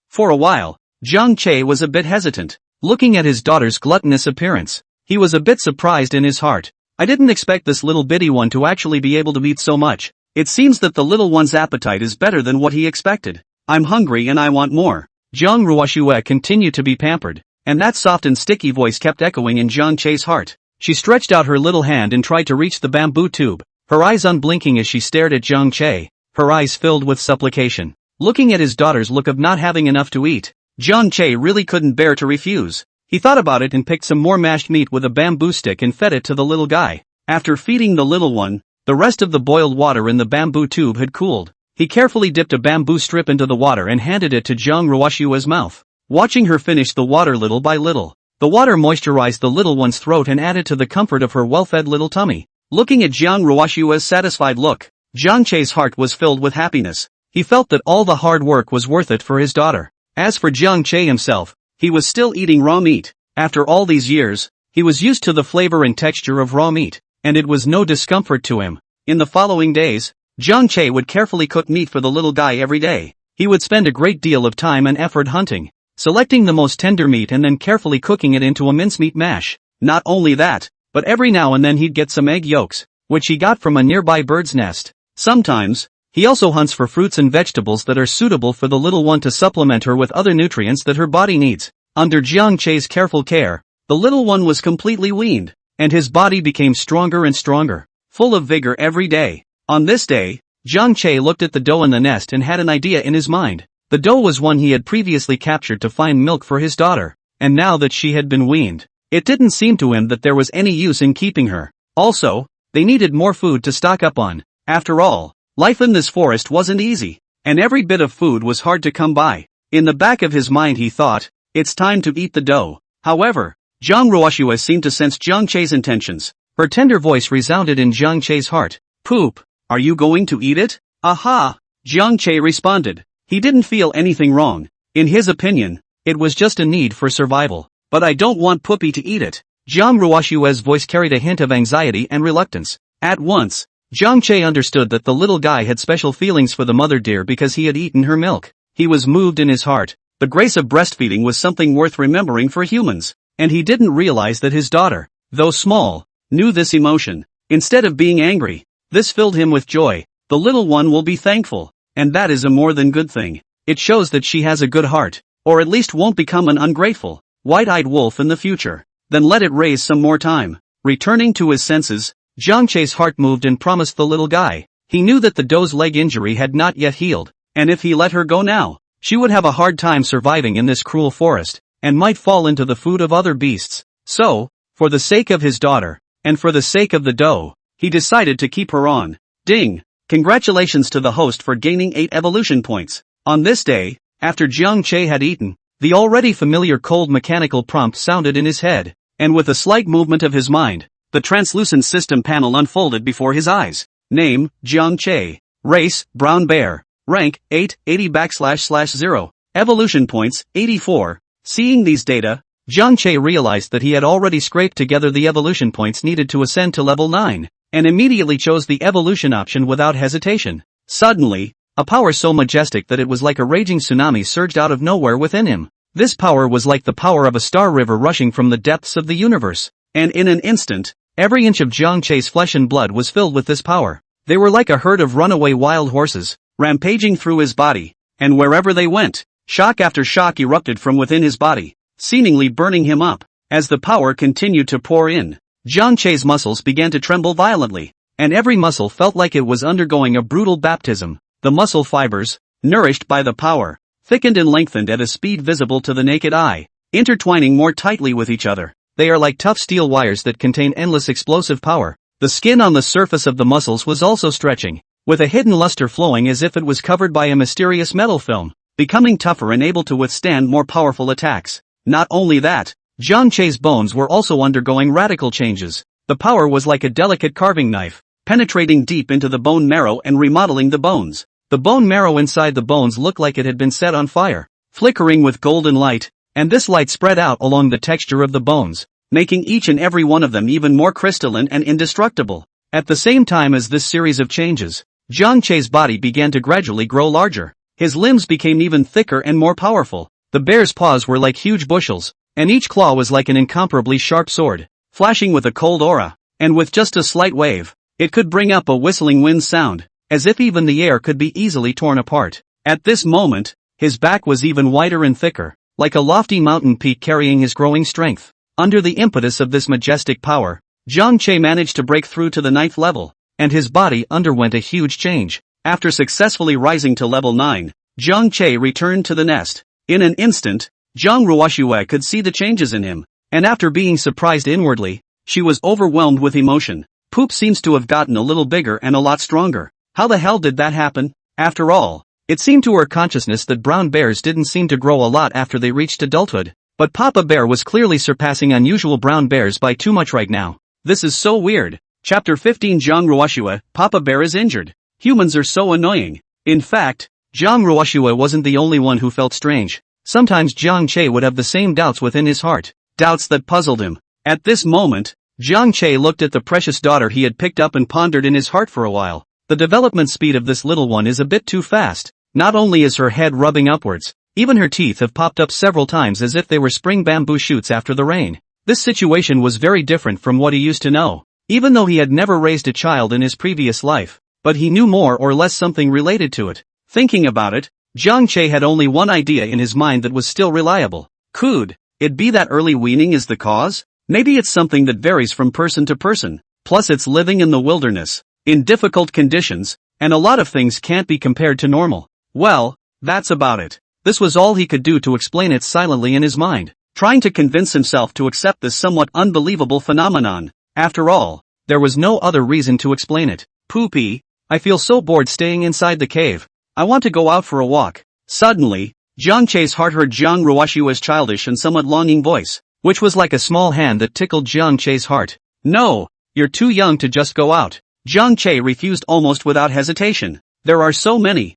For a while, Jiang Che was a bit hesitant. Looking at his daughter's gluttonous appearance, he was a bit surprised in his heart. I didn't expect this little bitty one to actually be able to eat so much. It seems that the little one's appetite is better than what he expected. I'm hungry and I want more. Jiang Ruoxue continued to be pampered, and that soft and sticky voice kept echoing in Jiang Che's heart. She stretched out her little hand and tried to reach the bamboo tube, her eyes unblinking as she stared at Jiang Che, her eyes filled with supplication. Looking at his daughter's look of not having enough to eat, Jiang Che really couldn't bear to refuse. He thought about it and picked some more mashed meat with a bamboo stick and fed it to the little guy. After feeding the little one, the rest of the boiled water in the bamboo tube had cooled. He carefully dipped a bamboo strip into the water and handed it to Jiang Ruoxue's mouth. Watching her finish the water little by little, the water moisturized the little one's throat and added to the comfort of her well-fed little tummy. Looking at Jiang Ruoxue's satisfied look, Jiang Che's heart was filled with happiness. He felt that all the hard work was worth it for his daughter. As for Jiang Che himself, he was still eating raw meat. After all these years, he was used to the flavor and texture of raw meat, and it was no discomfort to him. In the following days, Jiang Che would carefully cook meat for the little guy every day. He would spend a great deal of time and effort hunting, selecting the most tender meat and then carefully cooking it into a mincemeat mash. Not only that, but every now and then he'd get some egg yolks, which he got from a nearby bird's nest. Sometimes, he also hunts for fruits and vegetables that are suitable for the little one to supplement her with other nutrients that her body needs. Under Jiang Che's careful care, the little one was completely weaned, and his body became stronger and stronger, full of vigor every day. On this day, Jiang Che looked at the doe in the nest and had an idea in his mind. The doe was one he had previously captured to find milk for his daughter, and now that she had been weaned, it didn't seem to him that there was any use in keeping her. Also, they needed more food to stock up on. After all, life in this forest wasn't easy, and every bit of food was hard to come by. In the back of his mind he thought, it's time to eat the doe. However, Jiang Ruoxue seemed to sense Jiang Che's intentions. Her tender voice resounded in Jiang Che's heart. Poop, are you going to eat it? Aha! Jiang Che responded. He didn't feel anything wrong. In his opinion, it was just a need for survival. But I don't want Poopy to eat it. Jiang Ruoxue's voice carried a hint of anxiety and reluctance. At once, Jiang Che understood that the little guy had special feelings for the mother deer because he had eaten her milk. He was moved in his heart. The grace of breastfeeding was something worth remembering for humans, and he didn't realize that his daughter, though small, knew this emotion. Instead of being angry, this filled him with joy. The little one will be thankful, and that is a more than good thing. It shows that she has a good heart, or at least won't become an ungrateful, white-eyed wolf in the future. Then let it raise some more time. Returning to his senses, Jiang Che's heart moved and promised the little guy. He knew that the doe's leg injury had not yet healed, and if he let her go now, she would have a hard time surviving in this cruel forest, and might fall into the food of other beasts. So, for the sake of his daughter, and for the sake of the doe, he decided to keep her on. Ding! Congratulations to the host for gaining 8 evolution points. On this day, after Jiang Che had eaten, the already familiar cold mechanical prompt sounded in his head, and with a slight movement of his mind, the translucent system panel unfolded before his eyes. Name, Jiang Che. Race, brown bear. Rank, 880//0. Evolution points, 84. Seeing these data, Jiang Che realized that he had already scraped together the evolution points needed to ascend to level 9, and immediately chose the evolution option without hesitation. Suddenly, a power so majestic that it was like a raging tsunami surged out of nowhere within him. This power was like the power of a star river rushing from the depths of the universe, and in an instant, every inch of Jiang Che's flesh and blood was filled with this power. They were like a herd of runaway wild horses, rampaging through his body, and wherever they went, shock after shock erupted from within his body, seemingly burning him up. As the power continued to pour in, Jiang Che's muscles began to tremble violently, and every muscle felt like it was undergoing a brutal baptism. The muscle fibers, nourished by the power, thickened and lengthened at a speed visible to the naked eye, intertwining more tightly with each other. They are like tough steel wires that contain endless explosive power. The skin on the surface of the muscles was also stretching, with a hidden luster flowing as if it was covered by a mysterious metal film, becoming tougher and able to withstand more powerful attacks. Not only that, Jiang Che's bones were also undergoing radical changes. The power was like a delicate carving knife, penetrating deep into the bone marrow and remodeling the bones. The bone marrow inside the bones looked like it had been set on fire, flickering with golden light, and this light spread out along the texture of the bones, making each and every one of them even more crystalline and indestructible. At the same time as this series of changes, Jiang Che's body began to gradually grow larger. His limbs became even thicker and more powerful. The bear's paws were like huge bushels, and each claw was like an incomparably sharp sword, flashing with a cold aura, and with just a slight wave, it could bring up a whistling wind sound, as if even the air could be easily torn apart. At this moment, his back was even wider and thicker, like a lofty mountain peak carrying his growing strength. Under the impetus of this majestic power, Jiang Che managed to break through to the 9th level, and his body underwent a huge change. After successfully rising to level 9, Jiang Che returned to the nest. In an instant, Zhang Ruoxue could see the changes in him, and after being surprised inwardly, she was overwhelmed with emotion. Poop seems to have gotten a little bigger and a lot stronger. How the hell did that happen? After all, it seemed to her consciousness that brown bears didn't seem to grow a lot after they reached adulthood, but Papa Bear was clearly surpassing unusual brown bears by too much right now. This is so weird. Chapter 15 Zhang Ruoxue, Papa Bear is injured. Humans are so annoying. In fact, Zhang Ruoxue wasn't the only one who felt strange. Sometimes Jiang Che would have the same doubts within his heart, doubts that puzzled him. At this moment, Jiang Che looked at the precious daughter he had picked up and pondered in his heart for a while. The development speed of this little one is a bit too fast. Not only is her head rubbing upwards, even her teeth have popped up several times as if they were spring bamboo shoots after the rain. This situation was very different from what he used to know, even though he had never raised a child in his previous life, but he knew more or less something related to it. Thinking about it, Jiang Che had only one idea in his mind that was still reliable. Could it be that early weaning is the cause? Maybe it's something that varies from person to person, plus it's living in the wilderness, in difficult conditions, and a lot of things can't be compared to normal. Well, that's about it. This was all he could do to explain it silently in his mind, trying to convince himself to accept this somewhat unbelievable phenomenon. After all, there was no other reason to explain it. Poopy, I feel so bored staying inside the cave. I want to go out for a walk. Suddenly, Jiang Che's heart heard Zhang Ruoxue's childish and somewhat longing voice, which was like a small hand that tickled Jiang Che's heart. No, you're too young to just go out. Jiang Che refused almost without hesitation. There are so many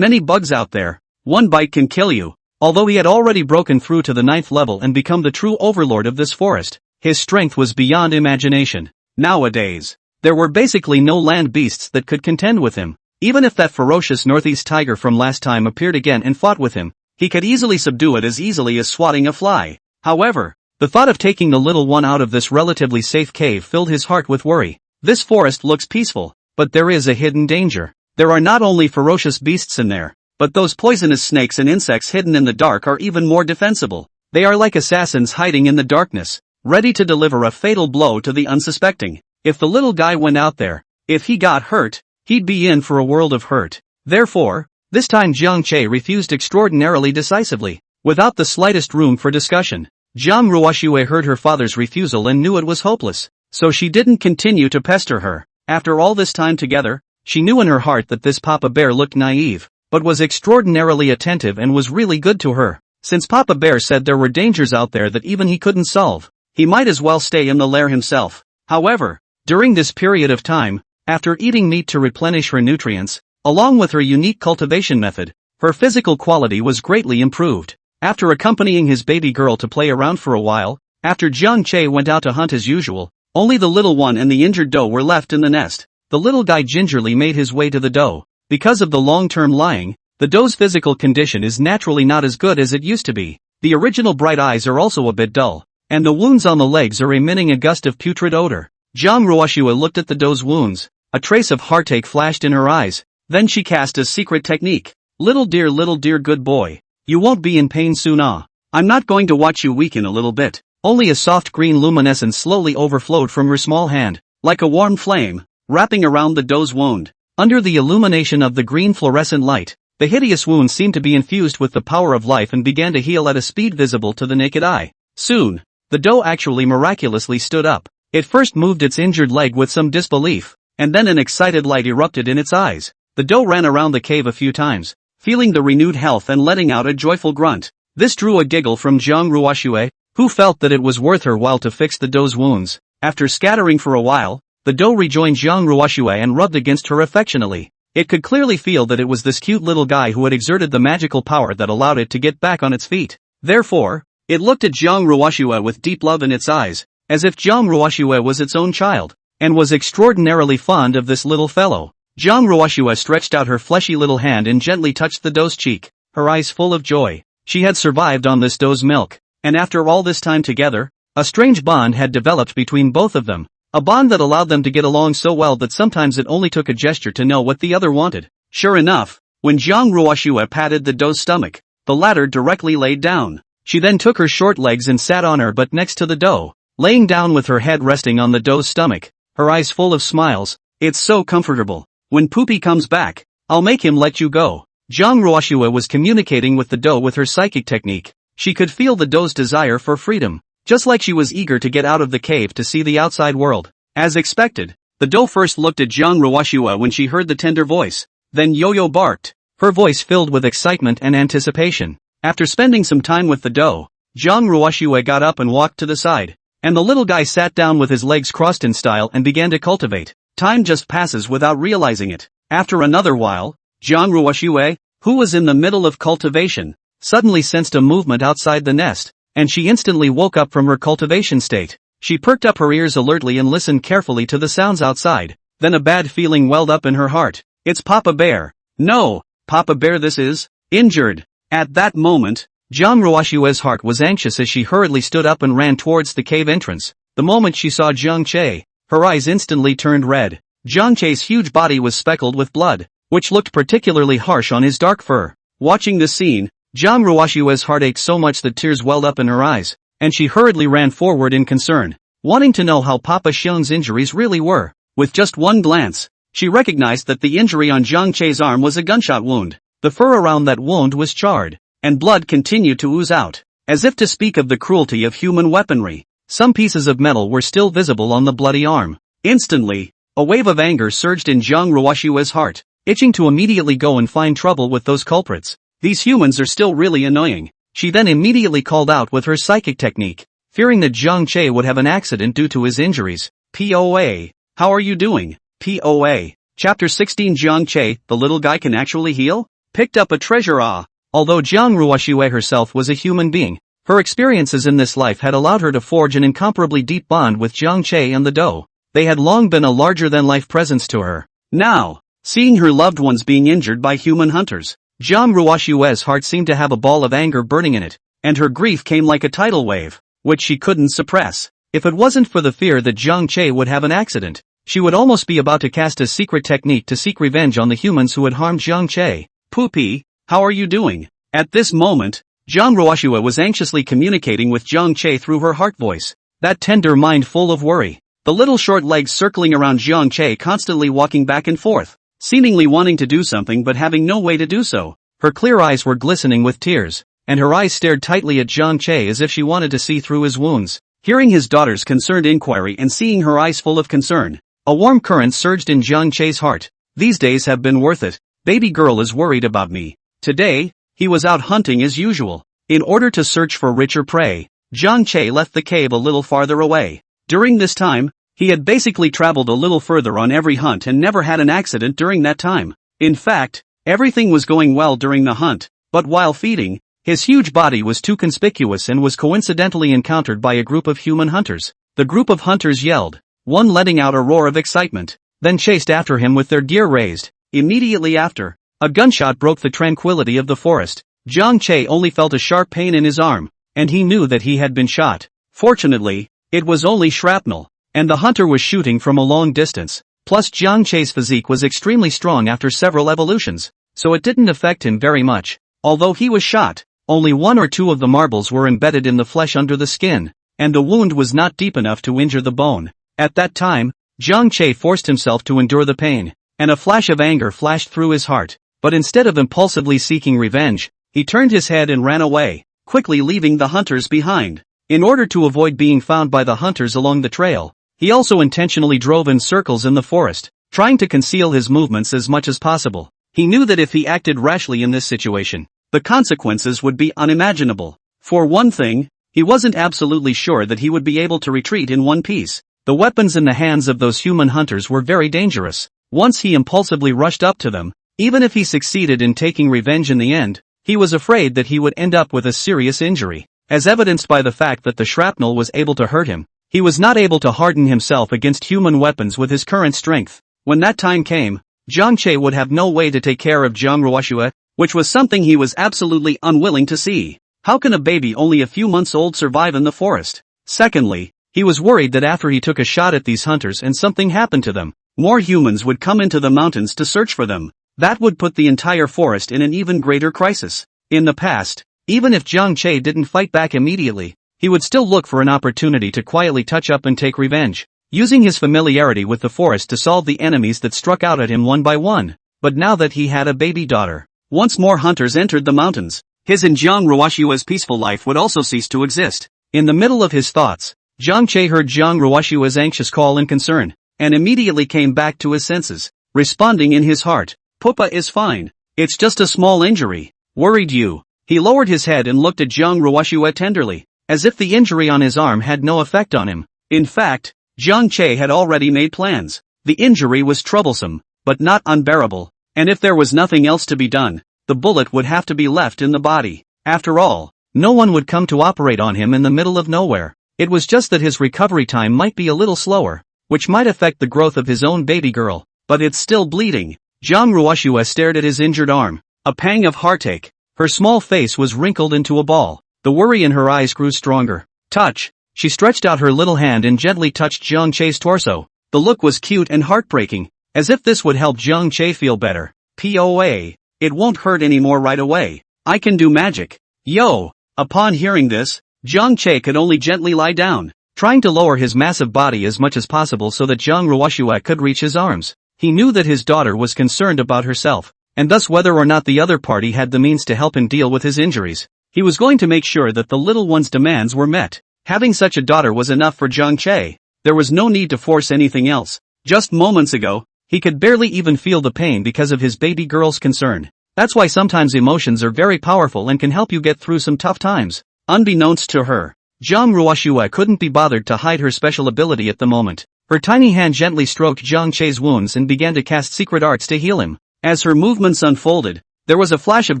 bugs out there. One bite can kill you. Although he had already broken through to the 9th level and become the true overlord of this forest, his strength was beyond imagination. Nowadays, there were basically no land beasts that could contend with him. Even if that ferocious northeast tiger from last time appeared again and fought with him, he could easily subdue it as easily as swatting a fly. However, the thought of taking the little one out of this relatively safe cave filled his heart with worry. This forest looks peaceful, but there is a hidden danger. There are not only ferocious beasts in there, but those poisonous snakes and insects hidden in the dark are even more defensible. They are like assassins hiding in the darkness, ready to deliver a fatal blow to the unsuspecting. If the little guy went out there, if he got hurt, he'd be in for a world of hurt. Therefore, this time Jiang Che refused extraordinarily decisively, without the slightest room for discussion. Zhang Ruoxue heard her father's refusal and knew it was hopeless, so she didn't continue to pester her. After all this time together, she knew in her heart that this Papa Bear looked naive, but was extraordinarily attentive and was really good to her. Since Papa Bear said there were dangers out there that even he couldn't solve, he might as well stay in the lair himself. However, during this period of time, after eating meat to replenish her nutrients, along with her unique cultivation method, her physical quality was greatly improved. After accompanying his baby girl to play around for a while, after Jiang Che went out to hunt as usual, only the little one and the injured doe were left in the nest. The little guy gingerly made his way to the doe. Because of the long-term lying, the doe's physical condition is naturally not as good as it used to be. The original bright eyes are also a bit dull, and the wounds on the legs are emitting a gust of putrid odor. Zhang Ruoxue looked at the doe's wounds. A trace of heartache flashed in her eyes. Then she cast a secret technique. Little dear good boy. You won't be in pain soon. I'm not going to watch you weaken a little bit. Only a soft green luminescence slowly overflowed from her small hand, like a warm flame, wrapping around the doe's wound. Under the illumination of the green fluorescent light, the hideous wound seemed to be infused with the power of life and began to heal at a speed visible to the naked eye. Soon, the doe actually miraculously stood up. It first moved its injured leg with some disbelief, and then an excited light erupted in its eyes. The doe ran around the cave a few times, feeling the renewed health and letting out a joyful grunt. This drew a giggle from Zhang Ruoxue, who felt that it was worth her while to fix the doe's wounds. After scattering for a while, the doe rejoined Zhang Ruoxue and rubbed against her affectionately. It could clearly feel that it was this cute little guy who had exerted the magical power that allowed it to get back on its feet. Therefore, it looked at Zhang Ruoxue with deep love in its eyes, as if Zhang Ruoxue was its own child, and was extraordinarily fond of this little fellow. Zhang Ruoxue stretched out her fleshy little hand and gently touched the doe's cheek, her eyes full of joy. She had survived on this doe's milk, and after all this time together, a strange bond had developed between both of them. A bond that allowed them to get along so well that sometimes it only took a gesture to know what the other wanted. Sure enough, when Zhang Ruoxue patted the doe's stomach, the latter directly laid down. She then took her short legs and sat on her butt next to the doe, laying down with her head resting on the doe's stomach, her eyes full of smiles. It's so comfortable. When Poopy comes back, I'll make him let you go. Zhang Ruoxue was communicating with the doe with her psychic technique. She could feel the doe's desire for freedom, just like she was eager to get out of the cave to see the outside world. As expected, the doe first looked at Zhang Ruoxue when she heard the tender voice. Then Yo-Yo barked, her voice filled with excitement and anticipation. After spending some time with the doe, Zhang Ruoxue got up and walked to the side, and the little guy sat down with his legs crossed in style and began to cultivate. Time just passes without realizing it. After another while, Zhang Ruoxue, who was in the middle of cultivation, suddenly sensed a movement outside the nest, and she instantly woke up from her cultivation state. She perked up her ears alertly and listened carefully to the sounds outside. Then a bad feeling welled up in her heart. It's Papa Bear. No, Papa Bear, this is injured. At that moment, Zhang Ruoxue's heart was anxious as she hurriedly stood up and ran towards the cave entrance. The moment she saw Zhang Che, her eyes instantly turned red. Zhang Che's huge body was speckled with blood, which looked particularly harsh on his dark fur. Watching this scene, Zhang Ruoxue's heart ached so much that tears welled up in her eyes, and she hurriedly ran forward in concern, wanting to know how Papa Xiong's injuries really were. With just one glance, she recognized that the injury on Zhang Che's arm was a gunshot wound. The fur around that wound was charred, and blood continued to ooze out. As if to speak of the cruelty of human weaponry, some pieces of metal were still visible on the bloody arm. Instantly, a wave of anger surged in Zhang Ruoxue's heart, itching to immediately go and find trouble with those culprits. These humans are still really annoying. She then immediately called out with her psychic technique, fearing that Zhang Che would have an accident due to his injuries. POA. How are you doing? POA. Chapter 16. Zhang Che, the little guy can actually heal? Picked up a treasure. Although Zhang Ruoxue herself was a human being, her experiences in this life had allowed her to forge an incomparably deep bond with Zhang Che and the doe. They had long been a larger-than-life presence to her. Now, seeing her loved ones being injured by human hunters, Zhang Ruoxue's heart seemed to have a ball of anger burning in it, and her grief came like a tidal wave, which she couldn't suppress. If it wasn't for the fear that Zhang Che would have an accident, she would almost be about to cast a secret technique to seek revenge on the humans who had harmed Zhang Che. Poopy, how are you doing? At this moment, Zhang Ruoxue was anxiously communicating with Zhang Che through her heart voice, that tender mind full of worry. The little short legs circling around Zhang Che, constantly walking back and forth, seemingly wanting to do something but having no way to do so. Her clear eyes were glistening with tears, and her eyes stared tightly at Zhang Che as if she wanted to see through his wounds. Hearing his daughter's concerned inquiry and seeing her eyes full of concern, a warm current surged in Zhang Che's heart. These days have been worth it. Baby girl is worried about me. Today, he was out hunting as usual. In order to search for richer prey, Zhang Che left the cave a little farther away. During this time, he had basically traveled a little further on every hunt and never had an accident during that time. In fact, everything was going well during the hunt, but while feeding, his huge body was too conspicuous and was coincidentally encountered by a group of human hunters. The group of hunters yelled, one letting out a roar of excitement, then chased after him with their gear raised. Immediately after, a gunshot broke the tranquility of the forest. Zhang Che only felt a sharp pain in his arm, and he knew that he had been shot. Fortunately, it was only shrapnel, and the hunter was shooting from a long distance. Plus Zhang Che's physique was extremely strong after several evolutions, so it didn't affect him very much. Although he was shot, only one or two of the marbles were embedded in the flesh under the skin. and the wound was not deep enough to injure the bone. At that time, Jiang Che forced himself to endure the pain, and a flash of anger flashed through his heart. But instead of impulsively seeking revenge, he turned his head and ran away, quickly leaving the hunters behind. In order to avoid being found by the hunters along the trail, he also intentionally drove in circles in the forest, trying to conceal his movements as much as possible. He knew that if he acted rashly in this situation, the consequences would be unimaginable. For one thing, he wasn't absolutely sure that he would be able to retreat in one piece. The weapons in the hands of those human hunters were very dangerous. Once he impulsively rushed up to them, even if he succeeded in taking revenge in the end, he was afraid that he would end up with a serious injury. As evidenced by the fact that the shrapnel was able to hurt him, he was not able to harden himself against human weapons with his current strength. When that time came, Jiang Che would have no way to take care of Jiang Ruoxue, which was something he was absolutely unwilling to see. How can a baby only a few months old survive in the forest? Secondly, he was worried that after he took a shot at these hunters and something happened to them, more humans would come into the mountains to search for them. That would put the entire forest in an even greater crisis. In the past, even if Jiang Che didn't fight back immediately, he would still look for an opportunity to quietly touch up and take revenge, using his familiarity with the forest to solve the enemies that struck out at him one by one. But now that he had a baby daughter, once more hunters entered the mountains, his and Jiang Ruoxue's peaceful life would also cease to exist. In the middle of his thoughts, Jiang Che heard Jiang Ruoxue's anxious call in concern, and immediately came back to his senses, responding in his heart, "Papa is fine. It's just a small injury. Worried you?" He lowered his head and looked at Jiang Ruoxue tenderly, as if the injury on his arm had no effect on him. In fact, Jiang Che had already made plans. The injury was troublesome, but not unbearable, and if there was nothing else to be done, the bullet would have to be left in the body. After all, no one would come to operate on him in the middle of nowhere. It was just that his recovery time might be a little slower, which might affect the growth of his own baby girl. But it's still bleeding. Jiang Ruoxue stared at his injured arm, a pang of heartache. Her small face was wrinkled into a ball. The worry in her eyes grew stronger. Touch. She stretched out her little hand and gently touched Jiang Che's torso. The look was cute and heartbreaking, as if this would help Jiang Che feel better. "POA. It won't hurt anymore right away. I can do magic. Yo." Upon hearing this, Jiang Che could only gently lie down, trying to lower his massive body as much as possible so that Jiang Ruoxue could reach his arms. He knew that his daughter was concerned about herself, and thus whether or not the other party had the means to help him deal with his injuries, he was going to make sure that the little one's demands were met. Having such a daughter was enough for Jiang Che. There was no need to force anything else. Just moments ago, he could barely even feel the pain because of his baby girl's concern. That's why sometimes emotions are very powerful and can help you get through some tough times. Unbeknownst to her, Jiang Ruoxue couldn't be bothered to hide her special ability at the moment. Her tiny hand gently stroked Jiang Che's wounds and began to cast secret arts to heal him. As her movements unfolded, there was a flash of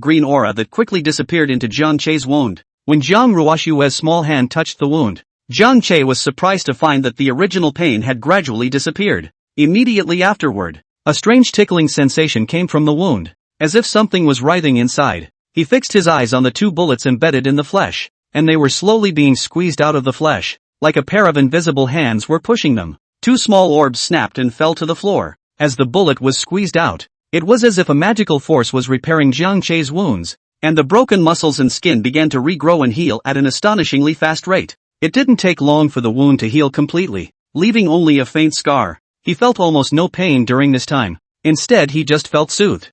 green aura that quickly disappeared into Jiang Che's wound. When Jiang Ruoxue's small hand touched the wound, Jiang Che was surprised to find that the original pain had gradually disappeared. Immediately afterward, a strange tickling sensation came from the wound, as if something was writhing inside. He fixed his eyes on the two bullets embedded in the flesh, and they were slowly being squeezed out of the flesh, like a pair of invisible hands were pushing them. Two small orbs snapped and fell to the floor. As the bullet was squeezed out, it was as if a magical force was repairing Jiang Che's wounds, and the broken muscles and skin began to regrow and heal at an astonishingly fast rate. It didn't take long for the wound to heal completely, leaving only a faint scar. He felt almost no pain during this time. Instead, he just felt soothed.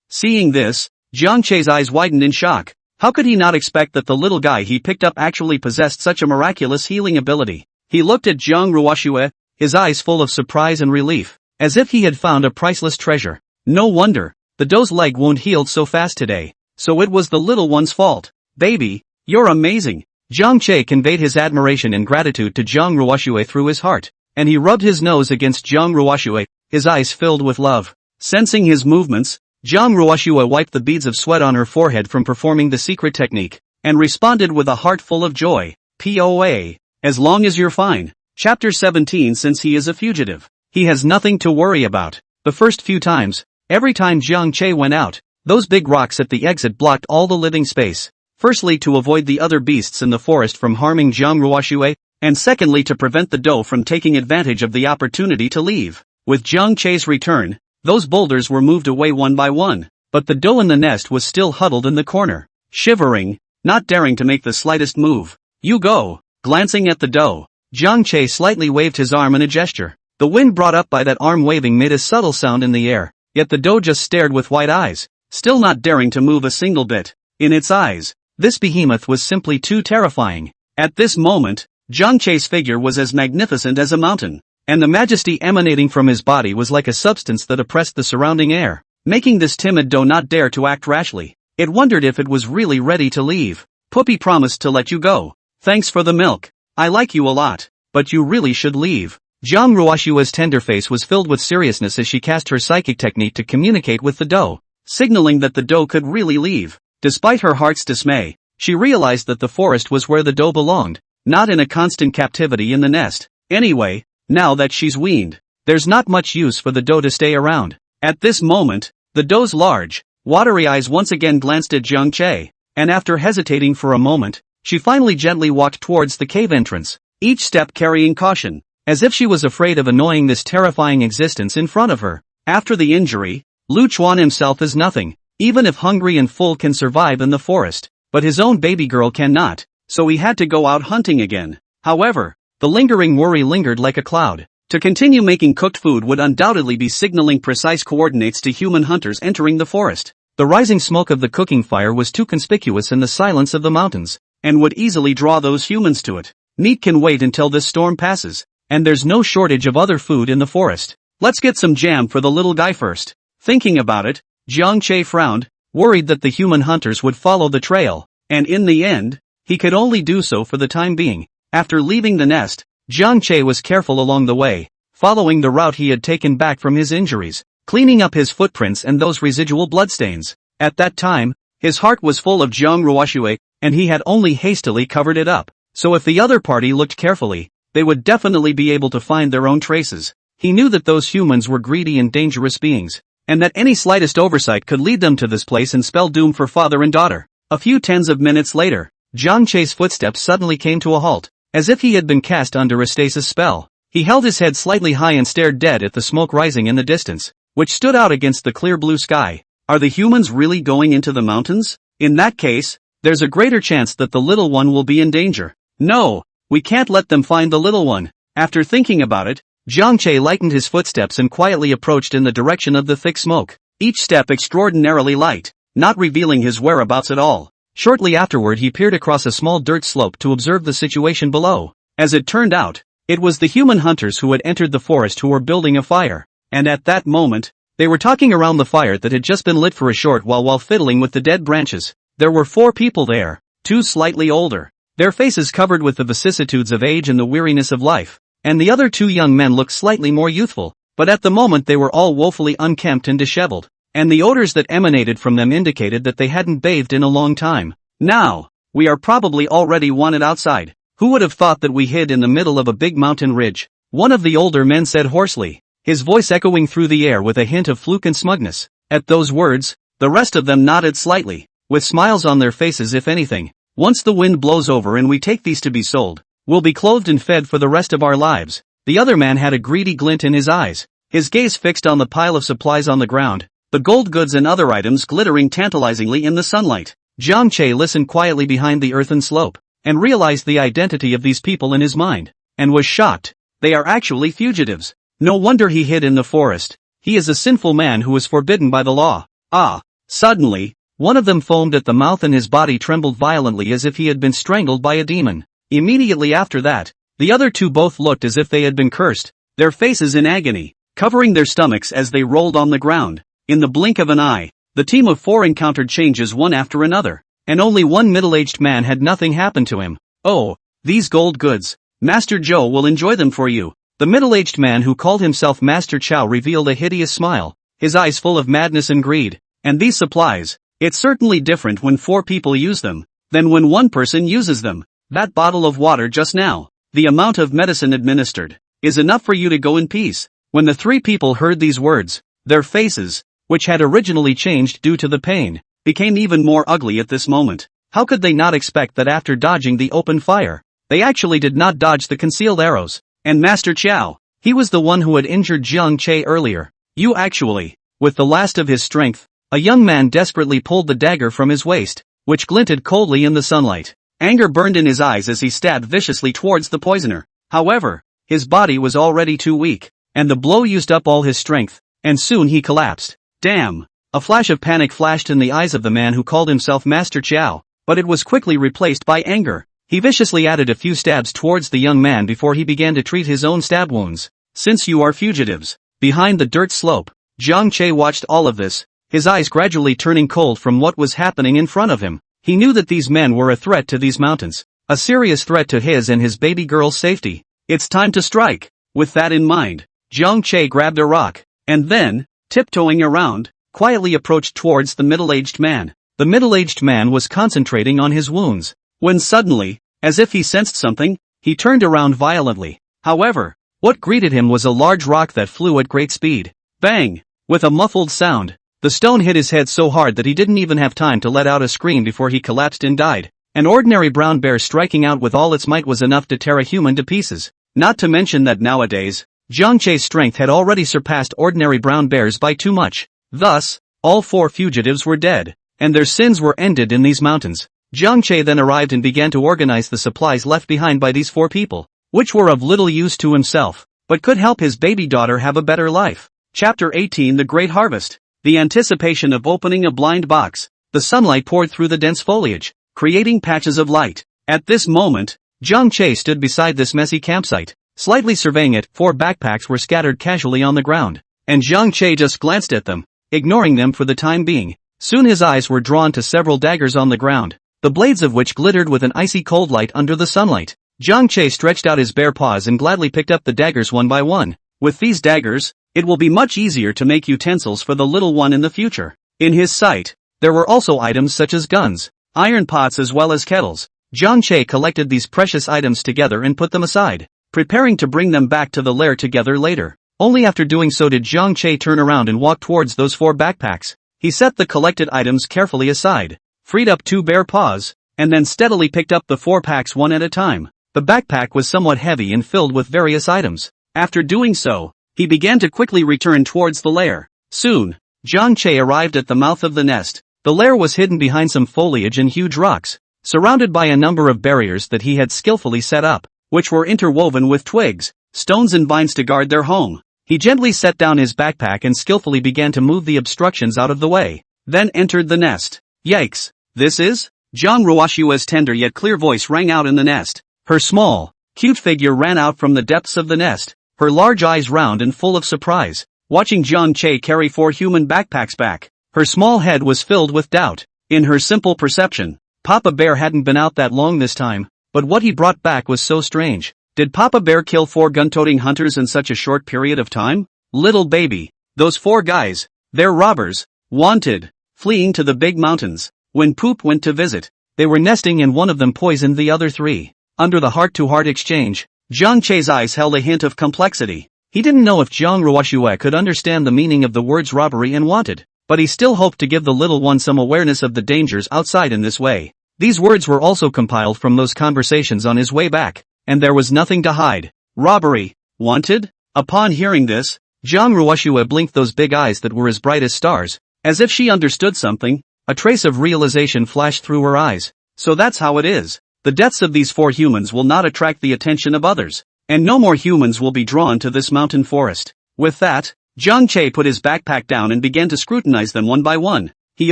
Seeing this, Jiang Che's eyes widened in shock. How could he not expect that the little guy he picked up actually possessed such a miraculous healing ability? He looked at Jiang Ruoxue, his eyes full of surprise and relief, as if he had found a priceless treasure. No wonder, the doe's leg wound healed so fast today. So it was the little one's fault. "Baby, you're amazing." Jiang Che conveyed his admiration and gratitude to Jiang Ruoxue through his heart, and he rubbed his nose against Jiang Ruoxue, his eyes filled with love. Sensing his movements, Jiang Ruoxue wiped the beads of sweat on her forehead from performing the secret technique, and responded with a heart full of joy. "POA. As long as you're fine." Chapter 17. Since he is a fugitive, he has nothing to worry about. The first few times, every time Jiang Che went out, those big rocks at the exit blocked all the living space. Firstly, to avoid the other beasts in the forest from harming Jiang Ruoxue, and secondly to prevent the doe from taking advantage of the opportunity to leave. With Jiang Che's return, those boulders were moved away one by one, but the doe in the nest was still huddled in the corner, shivering, not daring to make the slightest move. "You go." Glancing at the doe, Jiang Che slightly waved his arm in a gesture. The wind brought up by that arm waving made a subtle sound in the air, yet the doe just stared with wide eyes, still not daring to move a single bit. In its eyes, this behemoth was simply too terrifying. At this moment, Jiang Che's figure was as magnificent as a mountain, and the majesty emanating from his body was like a substance that oppressed the surrounding air, making this timid doe not dare to act rashly. It wondered if it was really ready to leave. Puppy promised to let you go. Thanks for the milk. I like you a lot, but you really should leave. Jiang Ruoshua's tender face was filled with seriousness as she cast her psychic technique to communicate with the doe, signaling that the doe could really leave. Despite her heart's dismay, she realized that the forest was where the doe belonged, not in a constant captivity in the nest. Anyway, now that she's weaned, there's not much use for the doe to stay around. At this moment, the doe's large, watery eyes once again glanced at Jiang Che, and after hesitating for a moment, she finally gently walked towards the cave entrance, each step carrying caution, as if she was afraid of annoying this terrifying existence in front of her. After the injury, Lu Chuan himself is nothing, even if hungry and full can survive in the forest, but his own baby girl cannot, so he had to go out hunting again. However, the lingering worry lingered like a cloud. To continue making cooked food would undoubtedly be signaling precise coordinates to human hunters entering the forest. The rising smoke of the cooking fire was too conspicuous in the silence of the mountains, and would easily draw those humans to it. Meat can wait until this storm passes, and there's no shortage of other food in the forest. Let's get some jam for the little guy first. Thinking about it, Jiang Che frowned, worried that the human hunters would follow the trail, and in the end, he could only do so for the time being. After leaving the nest, Jiang Che was careful along the way, following the route he had taken back from his injuries, cleaning up his footprints and those residual bloodstains. At that time, his heart was full of Jiang Ruoshue, and he had only hastily covered it up, so if the other party looked carefully, they would definitely be able to find their own traces. He knew that those humans were greedy and dangerous beings, and that any slightest oversight could lead them to this place and spell doom for father and daughter. A few tens of minutes later, Jiang Che's footsteps suddenly came to a halt, as if he had been cast under a stasis spell. He held his head slightly high and stared dead at the smoke rising in the distance, which stood out against the clear blue sky. Are the humans really going into the mountains? In that case, there's a greater chance that the little one will be in danger. No, we can't let them find the little one. After thinking about it, Jiang Che lightened his footsteps and quietly approached in the direction of the thick smoke, each step extraordinarily light, not revealing his whereabouts at all. Shortly afterward he peered across a small dirt slope to observe the situation below. As it turned out, it was the human hunters who had entered the forest who were building a fire, and at that moment, they were talking around the fire that had just been lit for a short while fiddling with the dead branches. There were 4 people there, 2 slightly older, their faces covered with the vicissitudes of age and the weariness of life, and the other 2 young men looked slightly more youthful, but at the moment they were all woefully unkempt and disheveled, and the odors that emanated from them indicated that they hadn't bathed in a long time. Now, we are probably already wanted outside. Who would have thought that we hid in the middle of a big mountain ridge? One of the older men said hoarsely, his voice echoing through the air with a hint of fluke and smugness. At those words, the rest of them nodded slightly, with smiles on their faces if anything. Once the wind blows over and we take these to be sold, we'll be clothed and fed for the rest of our lives. The other man had a greedy glint in his eyes, his gaze fixed on the pile of supplies on the ground, the gold goods and other items glittering tantalizingly in the sunlight. Jiang Che listened quietly behind the earthen slope, and realized the identity of these people in his mind, and was shocked. They are actually fugitives. No wonder he hid in the forest. He is a sinful man who is forbidden by the law. Ah! Suddenly, one of them foamed at the mouth and his body trembled violently as if he had been strangled by a demon. Immediately after that, the other 2 both looked as if they had been cursed, their faces in agony, covering their stomachs as they rolled on the ground. In the blink of an eye, the team of 4 encountered changes one after another, and only one middle-aged man had nothing happen to him. Oh, these gold goods. Master Joe will enjoy them for you. The middle-aged man who called himself Master Chow revealed a hideous smile, his eyes full of madness and greed. And these supplies, it's certainly different when 4 people use them, than when 1 person uses them. That bottle of water just now, the amount of medicine administered, is enough for you to go in peace. When the 3 people heard these words, their faces, which had originally changed due to the pain, became even more ugly at this moment. How could they not expect that after dodging the open fire, they actually did not dodge the concealed arrows? And Master Chow, he was the one who had injured Jiang Che earlier. You actually, with the last of his strength, a young man desperately pulled the dagger from his waist, which glinted coldly in the sunlight. Anger burned in his eyes as he stabbed viciously towards the poisoner. However, his body was already too weak, and the blow used up all his strength, and soon he collapsed. Damn! A flash of panic flashed in the eyes of the man who called himself Master Chiao, but it was quickly replaced by anger. He viciously added a few stabs towards the young man before he began to treat his own stab wounds. Since you are fugitives. Behind the dirt slope, Jiang Che watched all of this, his eyes gradually turning cold from what was happening in front of him. He knew that these men were a threat to these mountains, a serious threat to his and his baby girl's safety. It's time to strike. With that in mind, Jiang Che grabbed a rock, and then, tiptoeing around, quietly approached towards the middle-aged man. The middle-aged man was concentrating on his wounds, when suddenly, as if he sensed something, he turned around violently. However, what greeted him was a large rock that flew at great speed. Bang! With a muffled sound, the stone hit his head so hard that he didn't even have time to let out a scream before he collapsed and died. An ordinary brown bear striking out with all its might was enough to tear a human to pieces. Not to mention that nowadays, Jiang Che's strength had already surpassed ordinary brown bears by too much. Thus, all 4 fugitives were dead, and their sins were ended in these mountains. Jiang Che then arrived and began to organize the supplies left behind by these 4 people, which were of little use to himself, but could help his baby daughter have a better life. Chapter 18 The Great Harvest. The anticipation of opening a blind box. The sunlight poured through the dense foliage, creating patches of light. At this moment, Jiang Che stood beside this messy campsite, slightly surveying it. 4 backpacks were scattered casually on the ground, and Jiang Che just glanced at them, ignoring them for the time being. Soon his eyes were drawn to several daggers on the ground, the blades of which glittered with an icy cold light under the sunlight. Jiang Che stretched out his bare paws and gladly picked up the daggers one by one. With these daggers, it will be much easier to make utensils for the little one in the future. In his sight, there were also items such as guns, iron pots as well as kettles. Jiang Che collected these precious items together and put them aside, preparing to bring them back to the lair together later. Only after doing so did Jiang Che turn around and walk towards those 4 backpacks. He set the collected items carefully aside, freed up 2 bare paws, and then steadily picked up the 4 packs one at a time. The backpack was somewhat heavy and filled with various items. After doing so, he began to quickly return towards the lair. Soon, Jiang Che arrived at the mouth of the nest. The lair was hidden behind some foliage and huge rocks, surrounded by a number of barriers that he had skillfully set up, which were interwoven with twigs, stones and vines to guard their home. He gently set down his backpack and skillfully began to move the obstructions out of the way, then entered the nest. Yikes! This is? Zhang Ruoshua's tender yet clear voice rang out in the nest. Her small, cute figure ran out from the depths of the nest, her large eyes round and full of surprise, watching Jiang Che carry 4 human backpacks back. Her small head was filled with doubt. In her simple perception, Papa Bear hadn't been out that long this time, but what he brought back was so strange. Did Papa Bear kill 4 gun-toting hunters in such a short period of time? Little baby, those 4 guys, they're robbers, wanted, fleeing to the big mountains. When Poop went to visit, they were nesting and one of them poisoned the other 3. Under the heart-to-heart exchange, Jiang Che's eyes held a hint of complexity. He didn't know if Zhang Ruoshue could understand the meaning of the words robbery and wanted, but he still hoped to give the little one some awareness of the dangers outside in this way. These words were also compiled from those conversations on his way back, and there was nothing to hide. Robbery, wanted? Upon hearing this, Zhang Ruoshue blinked those big eyes that were as bright as stars, as if she understood something. A trace of realization flashed through her eyes. So that's how it is. The deaths of these 4 humans will not attract the attention of others, and no more humans will be drawn to this mountain forest. With that, Jiang Che put his backpack down and began to scrutinize them one by one. He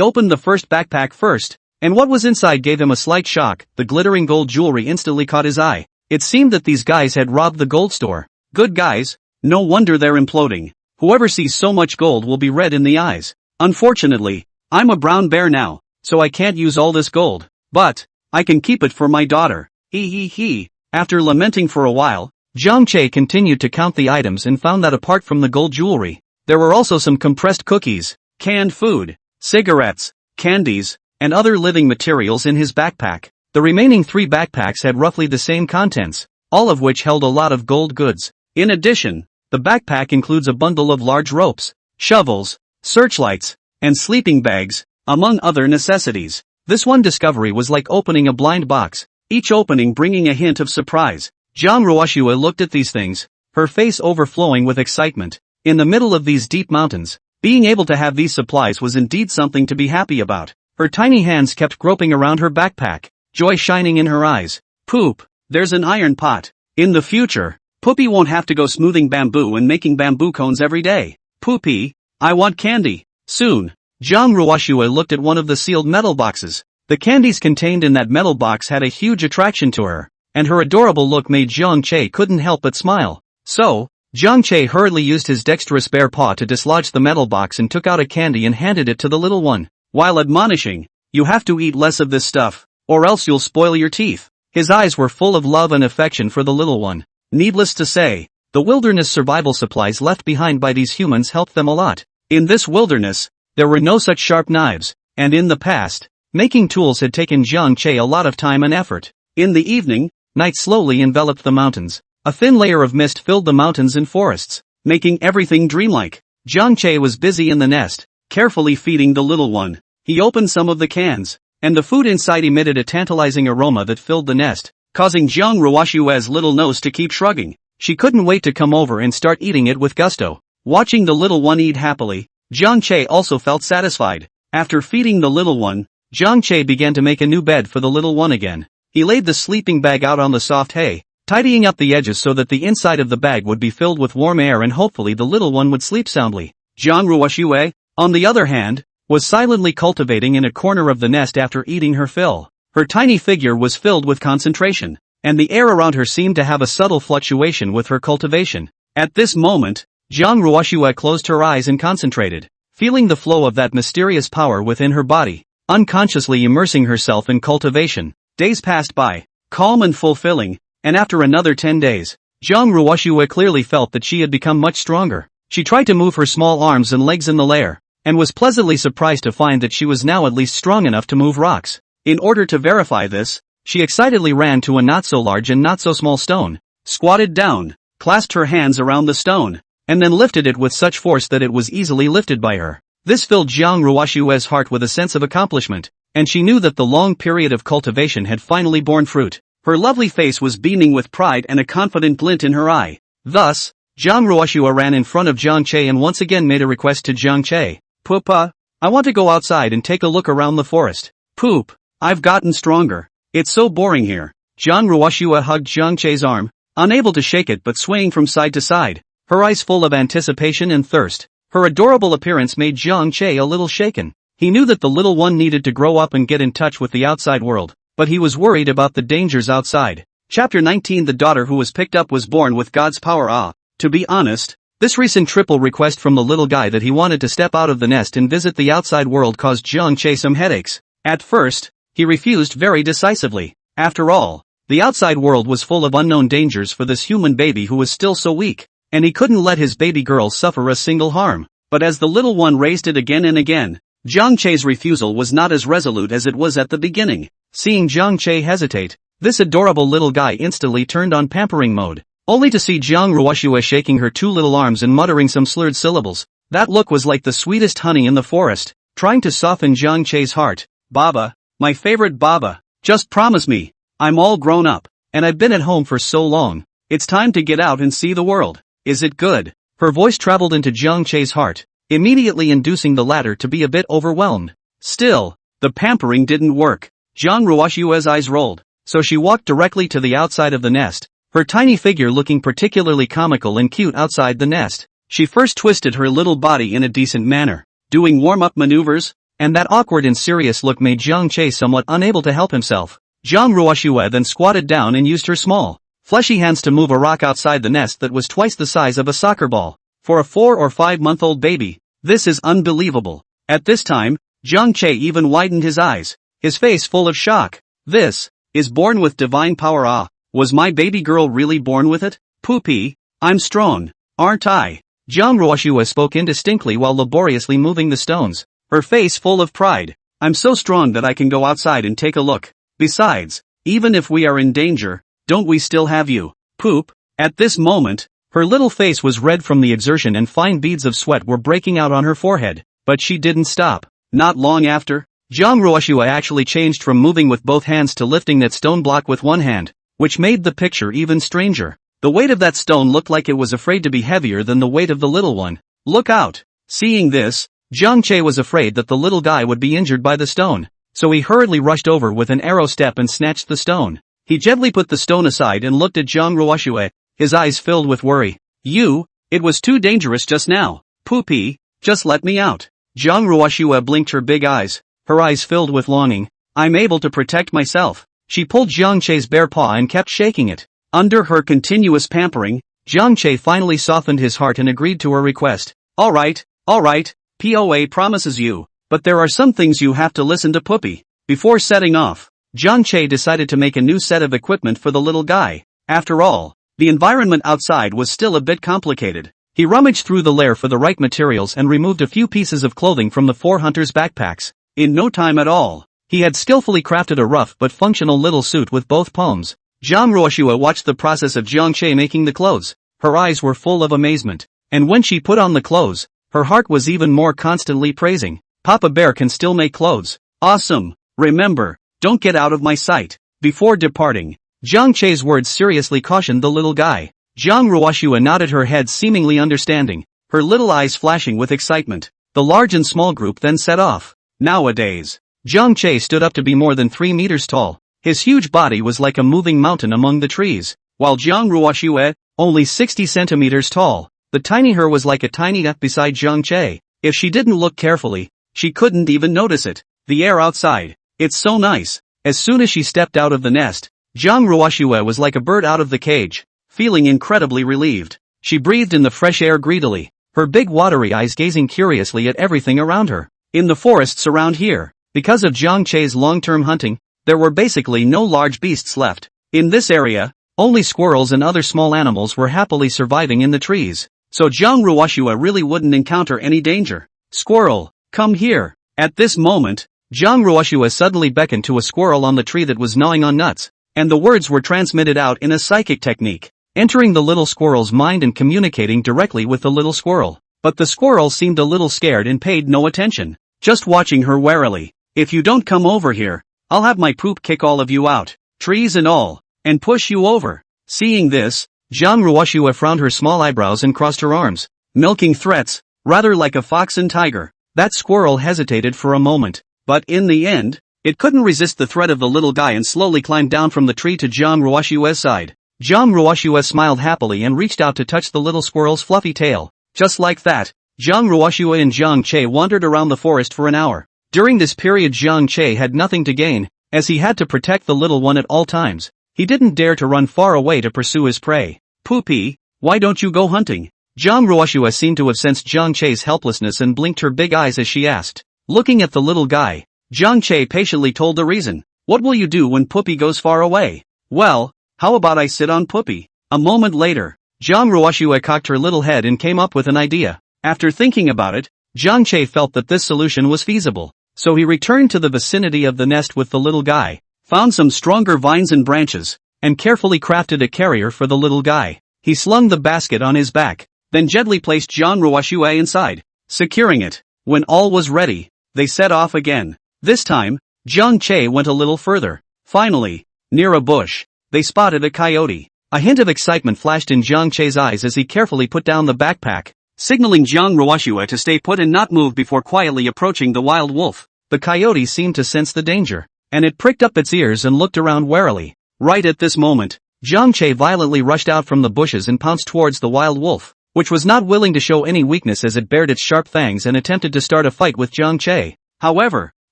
opened the first backpack first, and what was inside gave him a slight shock. The glittering gold jewelry instantly caught his eye. It seemed that these guys had robbed the gold store. Good guys, no wonder they're imploding. Whoever sees so much gold will be red in the eyes. Unfortunately, I'm a brown bear now, so I can't use all this gold, but I can keep it for my daughter. He. After lamenting for a while, Jiang Che continued to count the items and found that apart from the gold jewelry, there were also some compressed cookies, canned food, cigarettes, candies, and other living materials in his backpack. The remaining 3 backpacks had roughly the same contents, all of which held a lot of gold goods. In addition, the backpack includes a bundle of large ropes, shovels, searchlights, and sleeping bags, among other necessities. This one discovery was like opening a blind box, each opening bringing a hint of surprise. Zhang Ruoshue looked at these things, her face overflowing with excitement. In the middle of these deep mountains, being able to have these supplies was indeed something to be happy about. Her tiny hands kept groping around her backpack. joy shining in her eyes. Poop, there's an iron pot. In the future, Poopy won't have to go smoothing bamboo and making bamboo cones every day. Poopy, I want candy. Soon. Jiang Ruoxue looked at one of the sealed metal boxes. The candies contained in that metal box had a huge attraction to her, and her adorable look made Jiang Che couldn't help but smile. So, Jiang Che hurriedly used his dexterous bare paw to dislodge the metal box and took out a candy and handed it to the little one, while admonishing, "You have to eat less of this stuff, or else you'll spoil your teeth." His eyes were full of love and affection for the little one. Needless to say, the wilderness survival supplies left behind by these humans helped them a lot. In this wilderness, there were no such sharp knives, and in the past, making tools had taken Jiang Che a lot of time and effort. In the evening, night slowly enveloped the mountains. A thin layer of mist filled the mountains and forests, making everything dreamlike. Jiang Che was busy in the nest, carefully feeding the little one. He opened some of the cans, and the food inside emitted a tantalizing aroma that filled the nest, causing Jiang Ruoxue's little nose to keep shrugging. She couldn't wait to come over and start eating it with gusto. Watching the little one eat happily, Jiang Che also felt satisfied. After feeding the little one, Jiang Che began to make a new bed for the little one again. He laid the sleeping bag out on the soft hay, tidying up the edges so that the inside of the bag would be filled with warm air and hopefully the little one would sleep soundly. Jiang Ruoxue, on the other hand, was silently cultivating in a corner of the nest after eating her fill. Her tiny figure was filled with concentration, and the air around her seemed to have a subtle fluctuation with her cultivation. At this moment, Jiang Ruoxue closed her eyes and concentrated, feeling the flow of that mysterious power within her body, unconsciously immersing herself in cultivation. Days passed by, calm and fulfilling, and after another 10 days, Jiang Ruoxue clearly felt that she had become much stronger. She tried to move her small arms and legs in the lair, and was pleasantly surprised to find that she was now at least strong enough to move rocks. In order to verify this, she excitedly ran to a not-so-large and not-so-small stone, squatted down, clasped her hands around the stone, and then lifted it with such force that it was easily lifted by her. This filled Jiang Ruoxue's heart with a sense of accomplishment, and she knew that the long period of cultivation had finally borne fruit. Her lovely face was beaming with pride and a confident glint in her eye. Thus, Jiang Ruoxue ran in front of Jiang Che and once again made a request to Jiang Che. "Papa, I want to go outside and take a look around the forest." "Poop, I've gotten stronger. It's so boring here." Jiang Ruoxue hugged Jiang Che's arm, unable to shake it but swaying from side to side, her eyes full of anticipation and thirst. Her adorable appearance made Jiang Che a little shaken. He knew that the little one needed to grow up and get in touch with the outside world, but he was worried about the dangers outside. Chapter 19. The daughter who was picked up was born with God's power. To be honest, this recent triple request from the little guy that he wanted to step out of the nest and visit the outside world caused Jiang Che some headaches. At first, he refused very decisively. After all, the outside world was full of unknown dangers for this human baby who was still so weak, and he couldn't let his baby girl suffer a single harm. But as the little one raised it again and again, Jiang Che's refusal was not as resolute as it was at the beginning. Seeing Jiang Che hesitate, this adorable little guy instantly turned on pampering mode, only to see Jiang Ruoxue shaking her two little arms and muttering some slurred syllables. That look was like the sweetest honey in the forest, trying to soften Jiang Che's heart. "Baba, my favorite Baba, just promise me. I'm all grown up, and I've been at home for so long. It's time to get out and see the world. Is it good?" Her voice traveled into Jiang Che's heart, immediately inducing the latter to be a bit overwhelmed. Still, the pampering didn't work. Jiang Ruoxue's eyes rolled, so she walked directly to the outside of the nest, her tiny figure looking particularly comical and cute outside the nest. She first twisted her little body in a decent manner, doing warm-up maneuvers, and that awkward and serious look made Jiang Che somewhat unable to help himself. Jiang Ruoxue then squatted down and used her small, fleshy hands to move a rock outside the nest that was twice the size of a soccer ball. For a 4 or 5-month-old baby, this is unbelievable. At this time, Jiang Che even widened his eyes, his face full of shock. "This is born with divine power. Was my baby girl really born with it? Poopy, I'm strong, aren't I?" Jiang Ruoxue spoke indistinctly while laboriously moving the stones, her face full of pride. "I'm so strong that I can go outside and take a look. Besides, even if we are in danger, don't we still have you? Poop." At this moment, her little face was red from the exertion and fine beads of sweat were breaking out on her forehead, but she didn't stop. Not long after, Jiang Ruoxue actually changed from moving with both hands to lifting that stone block with one hand, which made the picture even stranger. The weight of that stone looked like it was afraid to be heavier than the weight of the little one. "Look out!" Seeing this, Jiang Che was afraid that the little guy would be injured by the stone, so he hurriedly rushed over with an arrow step and snatched the stone. He gently put the stone aside and looked at Zhang Ruoxue, his eyes filled with worry. It was too dangerous just now. Poopy, just let me out. Zhang Ruoxue blinked her big eyes, her eyes filled with longing. I'm able to protect myself. She pulled Jiang Che's bare paw and kept shaking it. Under her continuous pampering, Jiang Che finally softened his heart and agreed to her request. Alright, POA promises you, but there are some things you have to listen to Poopy. Before setting off, Jiang Che decided to make a new set of equipment for the little guy. After all, the environment outside was still a bit complicated. He rummaged through the lair for the right materials and removed a few pieces of clothing from the 4 hunters' backpacks. In no time at all, he had skillfully crafted a rough but functional little suit with both palms. Zhang Ruoxue watched the process of Jiang Che making the clothes. Her eyes were full of amazement. And when she put on the clothes, her heart was even more constantly praising. Papa Bear can still make clothes. Awesome. Remember, don't get out of my sight. Before departing, Jiang Che's words seriously cautioned the little guy. Zhang Ruoxue nodded her head, seemingly understanding, her little eyes flashing with excitement. The large and small group then set off. Nowadays, Jiang Che stood up to be more than 3 meters tall. His huge body was like a moving mountain among the trees, while Zhang Ruoxue, only 60 centimeters tall, the tiny her was like a tiny nut beside Jiang Che. If she didn't look carefully, she couldn't even notice it. The air outside, it's so nice. As soon as she stepped out of the nest, Zhang Ruoxue was like a bird out of the cage, feeling incredibly relieved. She breathed in the fresh air greedily, her big watery eyes gazing curiously at everything around her. In the forests around here, because of Jiang Che's long-term hunting, there were basically no large beasts left. In this area, only squirrels and other small animals were happily surviving in the trees, so Zhang Ruoxue really wouldn't encounter any danger. Squirrel, come here. At this moment, Zhang Ruoxue suddenly beckoned to a squirrel on the tree that was gnawing on nuts, and the words were transmitted out in a psychic technique, entering the little squirrel's mind and communicating directly with the little squirrel. But the squirrel seemed a little scared and paid no attention, just watching her warily. If you don't come over here, I'll have my poop kick all of you out, trees and all, and push you over. Seeing this, Zhang Ruoxue frowned her small eyebrows and crossed her arms, milking threats, rather like a fox and tiger. That squirrel hesitated for a moment, but in the end, it couldn't resist the threat of the little guy and slowly climbed down from the tree to Zhang Ruoxue's side. Zhang Ruoxue smiled happily and reached out to touch the little squirrel's fluffy tail. Just like that, Zhang Ruoxue and Jiang Che wandered around the forest for an hour. During this period Jiang Che had nothing to gain, as he had to protect the little one at all times. He didn't dare to run far away to pursue his prey. Poopy, why don't you go hunting? Zhang Ruoxue seemed to have sensed Jiang Che's helplessness and blinked her big eyes as she asked. Looking at the little guy, Jiang Che patiently told the reason. What will you do when Poopy goes far away? Well, how about I sit on Poopy? A moment later, Zhang Ruoxue cocked her little head and came up with an idea. After thinking about it, Jiang Che felt that this solution was feasible. So he returned to the vicinity of the nest with the little guy, found some stronger vines and branches, and carefully crafted a carrier for the little guy. He slung the basket on his back, then gently placed Zhang Ruoxue inside, securing it. When all was ready, they set off again. This time, Jiang Che went a little further. Finally, near a bush, they spotted a coyote. A hint of excitement flashed in Jiang Che's eyes as he carefully put down the backpack, signaling Zhang Ruoxue to stay put and not move before quietly approaching the wild wolf. The coyote seemed to sense the danger, and it pricked up its ears and looked around warily. Right at this moment, Jiang Che violently rushed out from the bushes and pounced towards the wild wolf, which was not willing to show any weakness as it bared its sharp fangs and attempted to start a fight with Jiang Che. However,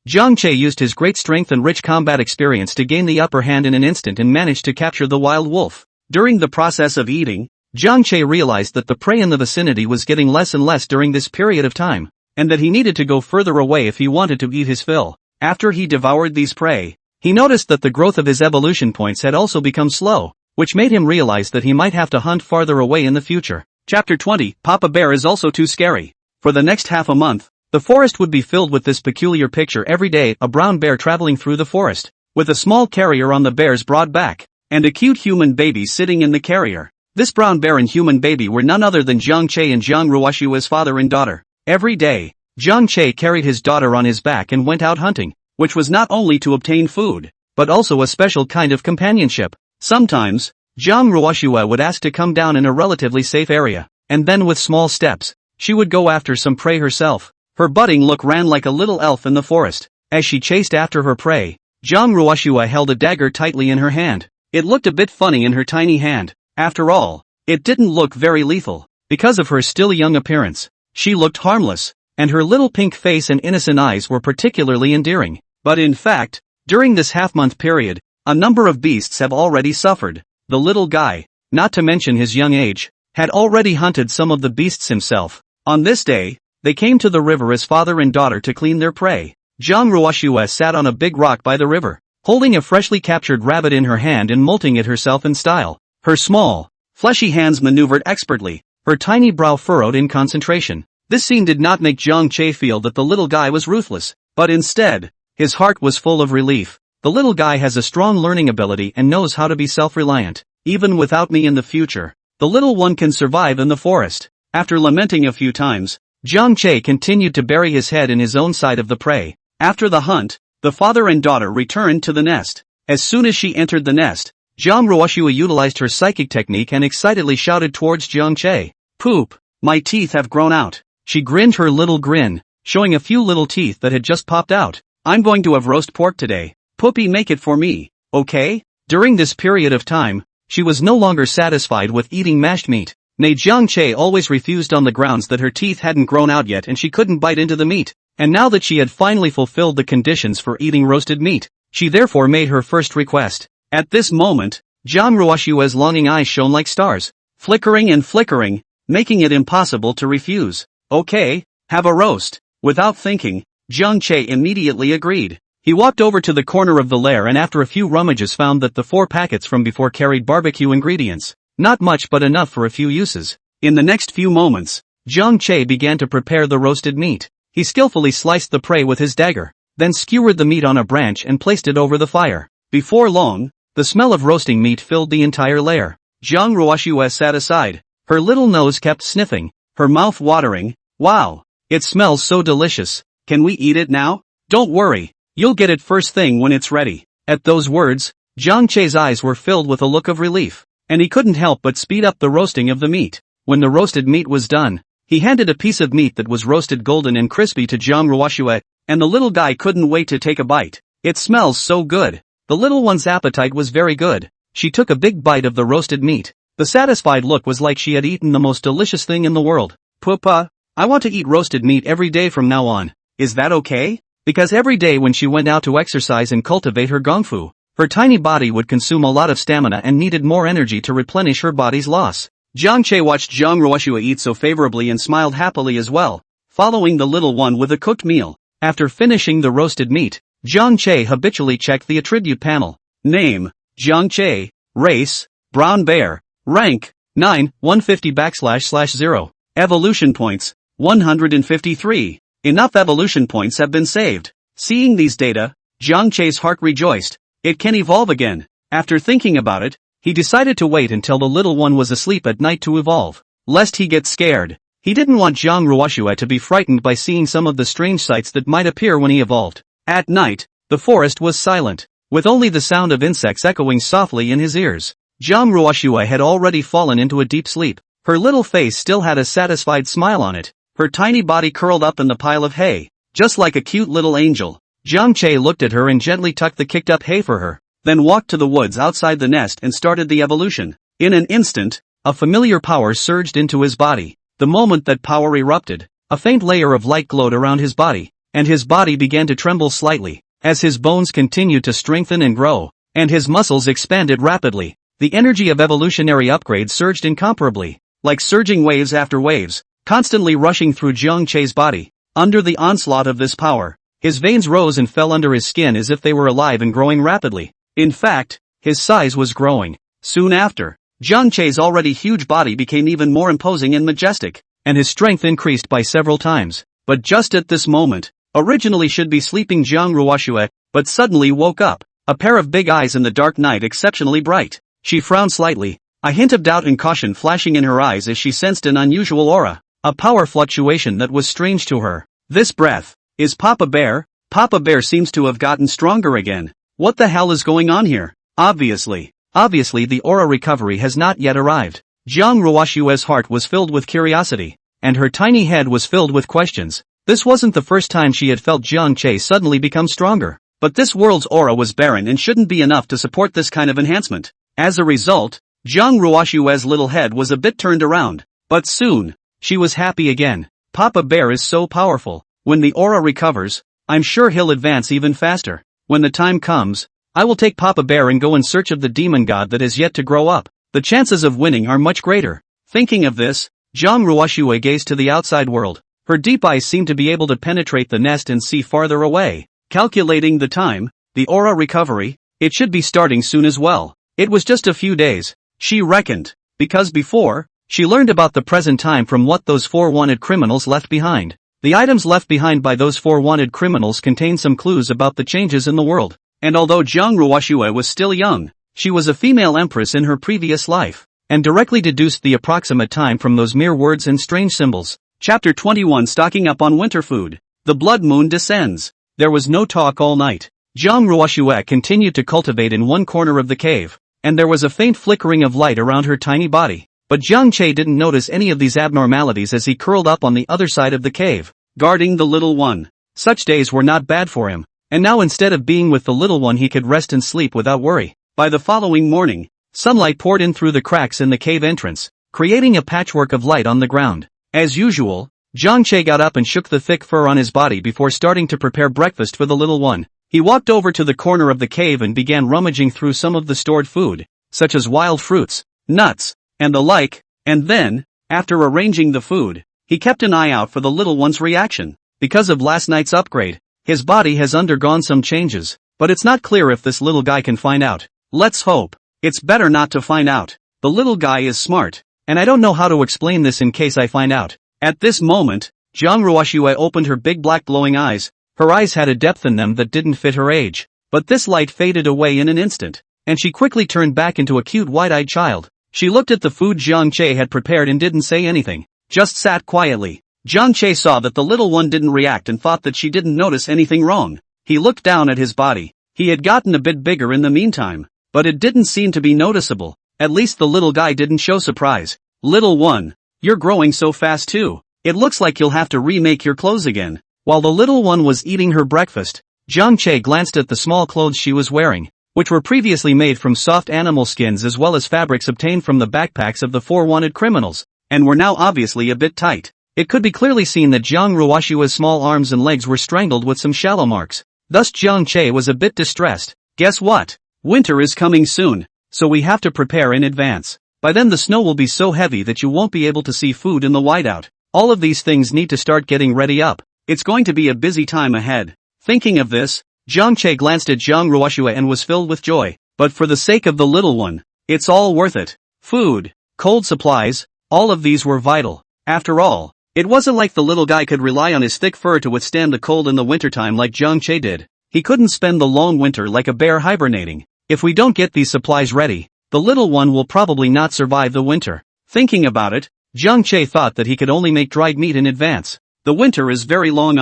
Jiang Che used his great strength and rich combat experience to gain the upper hand in an instant and managed to capture the wild wolf. During the process of eating, Jiang Che realized that the prey in the vicinity was getting less and less during this period of time, and that he needed to go further away if he wanted to eat his fill. After he devoured these prey, he noticed that the growth of his evolution points had also become slow, which made him realize that he might have to hunt farther away in the future. Chapter 20, Papa Bear is also too scary. For the next half a month, the forest would be filled with this peculiar picture every day, a brown bear traveling through the forest, with a small carrier on the bear's broad back, and a cute human baby sitting in the carrier. This brown bear and human baby were none other than Jiang Che and Zhang Ruoxue's father and daughter. Every day, Jiang Che carried his daughter on his back and went out hunting, which was not only to obtain food, but also a special kind of companionship. Sometimes, Zhang Ruoxue would ask to come down in a relatively safe area, and then with small steps, she would go after some prey herself. Her budding look ran like a little elf in the forest. As she chased after her prey, Zhang Ruoxue held a dagger tightly in her hand. It looked a bit funny in her tiny hand. After all, it didn't look very lethal. Because of her still young appearance, she looked harmless, and her little pink face and innocent eyes were particularly endearing. But in fact, during this half-month period, a number of beasts have already suffered. The little guy, not to mention his young age, had already hunted some of the beasts himself. On this day, they came to the river as father and daughter to clean their prey. Zhang Ruoxue sat on a big rock by the river, holding a freshly captured rabbit in her hand and molting it herself in style. Her small, fleshy hands maneuvered expertly, her tiny brow furrowed in concentration. This scene did not make Zhang Che feel that the little guy was ruthless, but instead, his heart was full of relief. The little guy has a strong learning ability and knows how to be self-reliant. Even without me in the future, the little one can survive in the forest. After lamenting a few times, Zhang Che continued to bury his head in his own side of the prey. After the hunt, the father and daughter returned to the nest. As soon as she entered the nest, Zhang Ruoxue utilized her psychic technique and excitedly shouted towards Zhang Che. "Poop, my teeth have grown out." She grinned her little grin, showing a few little teeth that had just popped out. "I'm going to have roast pork today. Poopy, make it for me, okay?" During this period of time, she was no longer satisfied with eating mashed meat. Nay, Zhang Che always refused on the grounds that her teeth hadn't grown out yet and she couldn't bite into the meat. And now that she had finally fulfilled the conditions for eating roasted meat, she therefore made her first request. At this moment, Zhang Ruoxue's longing eyes shone like stars, flickering and flickering, making it impossible to refuse. "Okay, have a roast." Without thinking, Zhang Che immediately agreed. He walked over to the corner of the lair and after a few rummages found that the 4 packets from before carried barbecue ingredients. Not much but enough for a few uses. In the next few moments, Zhang Che began to prepare the roasted meat. He skillfully sliced the prey with his dagger, then skewered the meat on a branch and placed it over the fire. Before long, the smell of roasting meat filled the entire lair. Zhang Ruoxue sat aside, her little nose kept sniffing, her mouth watering. "Wow, it smells so delicious. Can we eat it now?" "Don't worry, you'll get it first thing when it's ready." At those words, Zhang Che's eyes were filled with a look of relief, and he couldn't help but speed up the roasting of the meat. When the roasted meat was done, he handed a piece of meat that was roasted golden and crispy to Zhang Ruoxue, and the little guy couldn't wait to take a bite. "It smells so good." The little one's appetite was very good. She took a big bite of the roasted meat. The satisfied look was like she had eaten the most delicious thing in the world. "Papa, I want to eat roasted meat every day from now on. Is that okay?" Because every day when she went out to exercise and cultivate her gongfu, her tiny body would consume a lot of stamina and needed more energy to replenish her body's loss. Zhang Che watched Zhang Ruoxue eat so favorably and smiled happily as well, following the little one with a cooked meal. After finishing the roasted meat, Zhang Che habitually checked the attribute panel. Name, Zhang Che. Race, brown bear. Rank, 9, 150//0. Evolution points, 153. Enough evolution points have been saved. Seeing these data, Zhang Che's heart rejoiced. It can evolve again. After thinking about it, he decided to wait until the little one was asleep at night to evolve, lest he get scared. He didn't want Zhang Ruoxue to be frightened by seeing some of the strange sights that might appear when he evolved. At night, the forest was silent, with only the sound of insects echoing softly in his ears. Zhang Ruoxue had already fallen into a deep sleep. Her little face still had a satisfied smile on it, her tiny body curled up in the pile of hay, just like a cute little angel. Zhang Che looked at her and gently tucked the kicked up hay for her, then walked to the woods outside the nest and started the evolution. In an instant, a familiar power surged into his body. The moment that power erupted, a faint layer of light glowed around his body, and his body began to tremble slightly, as his bones continued to strengthen and grow, and his muscles expanded rapidly. The energy of evolutionary upgrade surged incomparably, like surging waves after waves, constantly rushing through Zhang Che's body. Under the onslaught of this power, his veins rose and fell under his skin as if they were alive and growing rapidly. In fact, his size was growing. Soon after, Zhang Che's already huge body became even more imposing and majestic, and his strength increased by several times. But just at this moment, originally should be sleeping Zhang Ruoxue, but suddenly woke up, a pair of big eyes in the dark night exceptionally bright. She frowned slightly, a hint of doubt and caution flashing in her eyes as she sensed an unusual aura, a power fluctuation that was strange to her. This breath, is Papa Bear? Papa Bear seems to have gotten stronger again. What the hell is going on here? Obviously the aura recovery has not yet arrived. Zhang Ruoxue's heart was filled with curiosity, and her tiny head was filled with questions. This wasn't the first time she had felt Jiang Che suddenly become stronger. But this world's aura was barren and shouldn't be enough to support this kind of enhancement. As a result, Jiang Ruoshue's little head was a bit turned around. But soon, she was happy again. Papa Bear is so powerful. When the aura recovers, I'm sure he'll advance even faster. When the time comes, I will take Papa Bear and go in search of the demon god that is yet to grow up. The chances of winning are much greater. Thinking of this, Jiang Ruoshue gazed to the outside world. Her deep eyes seemed to be able to penetrate the nest and see farther away. Calculating the time, the aura recovery, it should be starting soon as well. It was just a few days, she reckoned, because before, she learned about the present time from what those 4 wanted criminals left behind. The items left behind by those 4 wanted criminals contained some clues about the changes in the world. And although Jiang Ruoshue was still young, she was a female empress in her previous life, and directly deduced the approximate time from those mere words and strange symbols. Chapter 21 Stocking up on winter food. The blood moon descends. There was no talk all night. Jiang Ruoshue continued to cultivate in one corner of the cave, and there was a faint flickering of light around her tiny body. But Jiang Che didn't notice any of these abnormalities as he curled up on the other side of the cave, guarding the little one. Such days were not bad for him, and now instead of being with the little one he could rest and sleep without worry. By the following morning, sunlight poured in through the cracks in the cave entrance, creating a patchwork of light on the ground. As usual, Jiang Che got up and shook the thick fur on his body before starting to prepare breakfast for the little one. He walked over to the corner of the cave and began rummaging through some of the stored food, such as wild fruits, nuts, and the like, and then, after arranging the food, he kept an eye out for the little one's reaction. Because of last night's upgrade, his body has undergone some changes, but it's not clear if this little guy can find out. Let's hope. It's better not to find out. The little guy is smart, and I don't know how to explain this in case I find out. At this moment, Jiang Ruoshue opened her big black glowing eyes. Her eyes had a depth in them that didn't fit her age. But this light faded away in an instant, and she quickly turned back into a cute wide-eyed child. She looked at the food Jiang Che had prepared and didn't say anything, just sat quietly. Jiang Che saw that the little one didn't react and thought that she didn't notice anything wrong. He looked down at his body. He had gotten a bit bigger in the meantime, but it didn't seem to be noticeable. At least the little guy didn't show surprise. Little one, you're growing so fast too. It looks like you'll have to remake your clothes again. While the little one was eating her breakfast, Jiang Che glanced at the small clothes she was wearing, which were previously made from soft animal skins as well as fabrics obtained from the backpacks of the 4 wanted criminals, and were now obviously a bit tight. It could be clearly seen that Jiang Ruoshue's small arms and legs were strangled with some shallow marks. Thus Jiang Che was a bit distressed. Guess what? Winter is coming soon, so we have to prepare in advance. By then the snow will be so heavy that you won't be able to see food in the whiteout. All of these things need to start getting ready up. It's going to be a busy time ahead. Thinking of this, Jiang Che glanced at Jiang Ruoshue and was filled with joy. But for the sake of the little one, it's all worth it. Food, cold supplies, all of these were vital. After all, it wasn't like the little guy could rely on his thick fur to withstand the cold in the wintertime like Jiang Che did. He couldn't spend the long winter like a bear hibernating. If we don't get these supplies ready, the little one will probably not survive the winter. Thinking about it, Jiang Che thought that he could only make dried meat in advance. The winter is very long.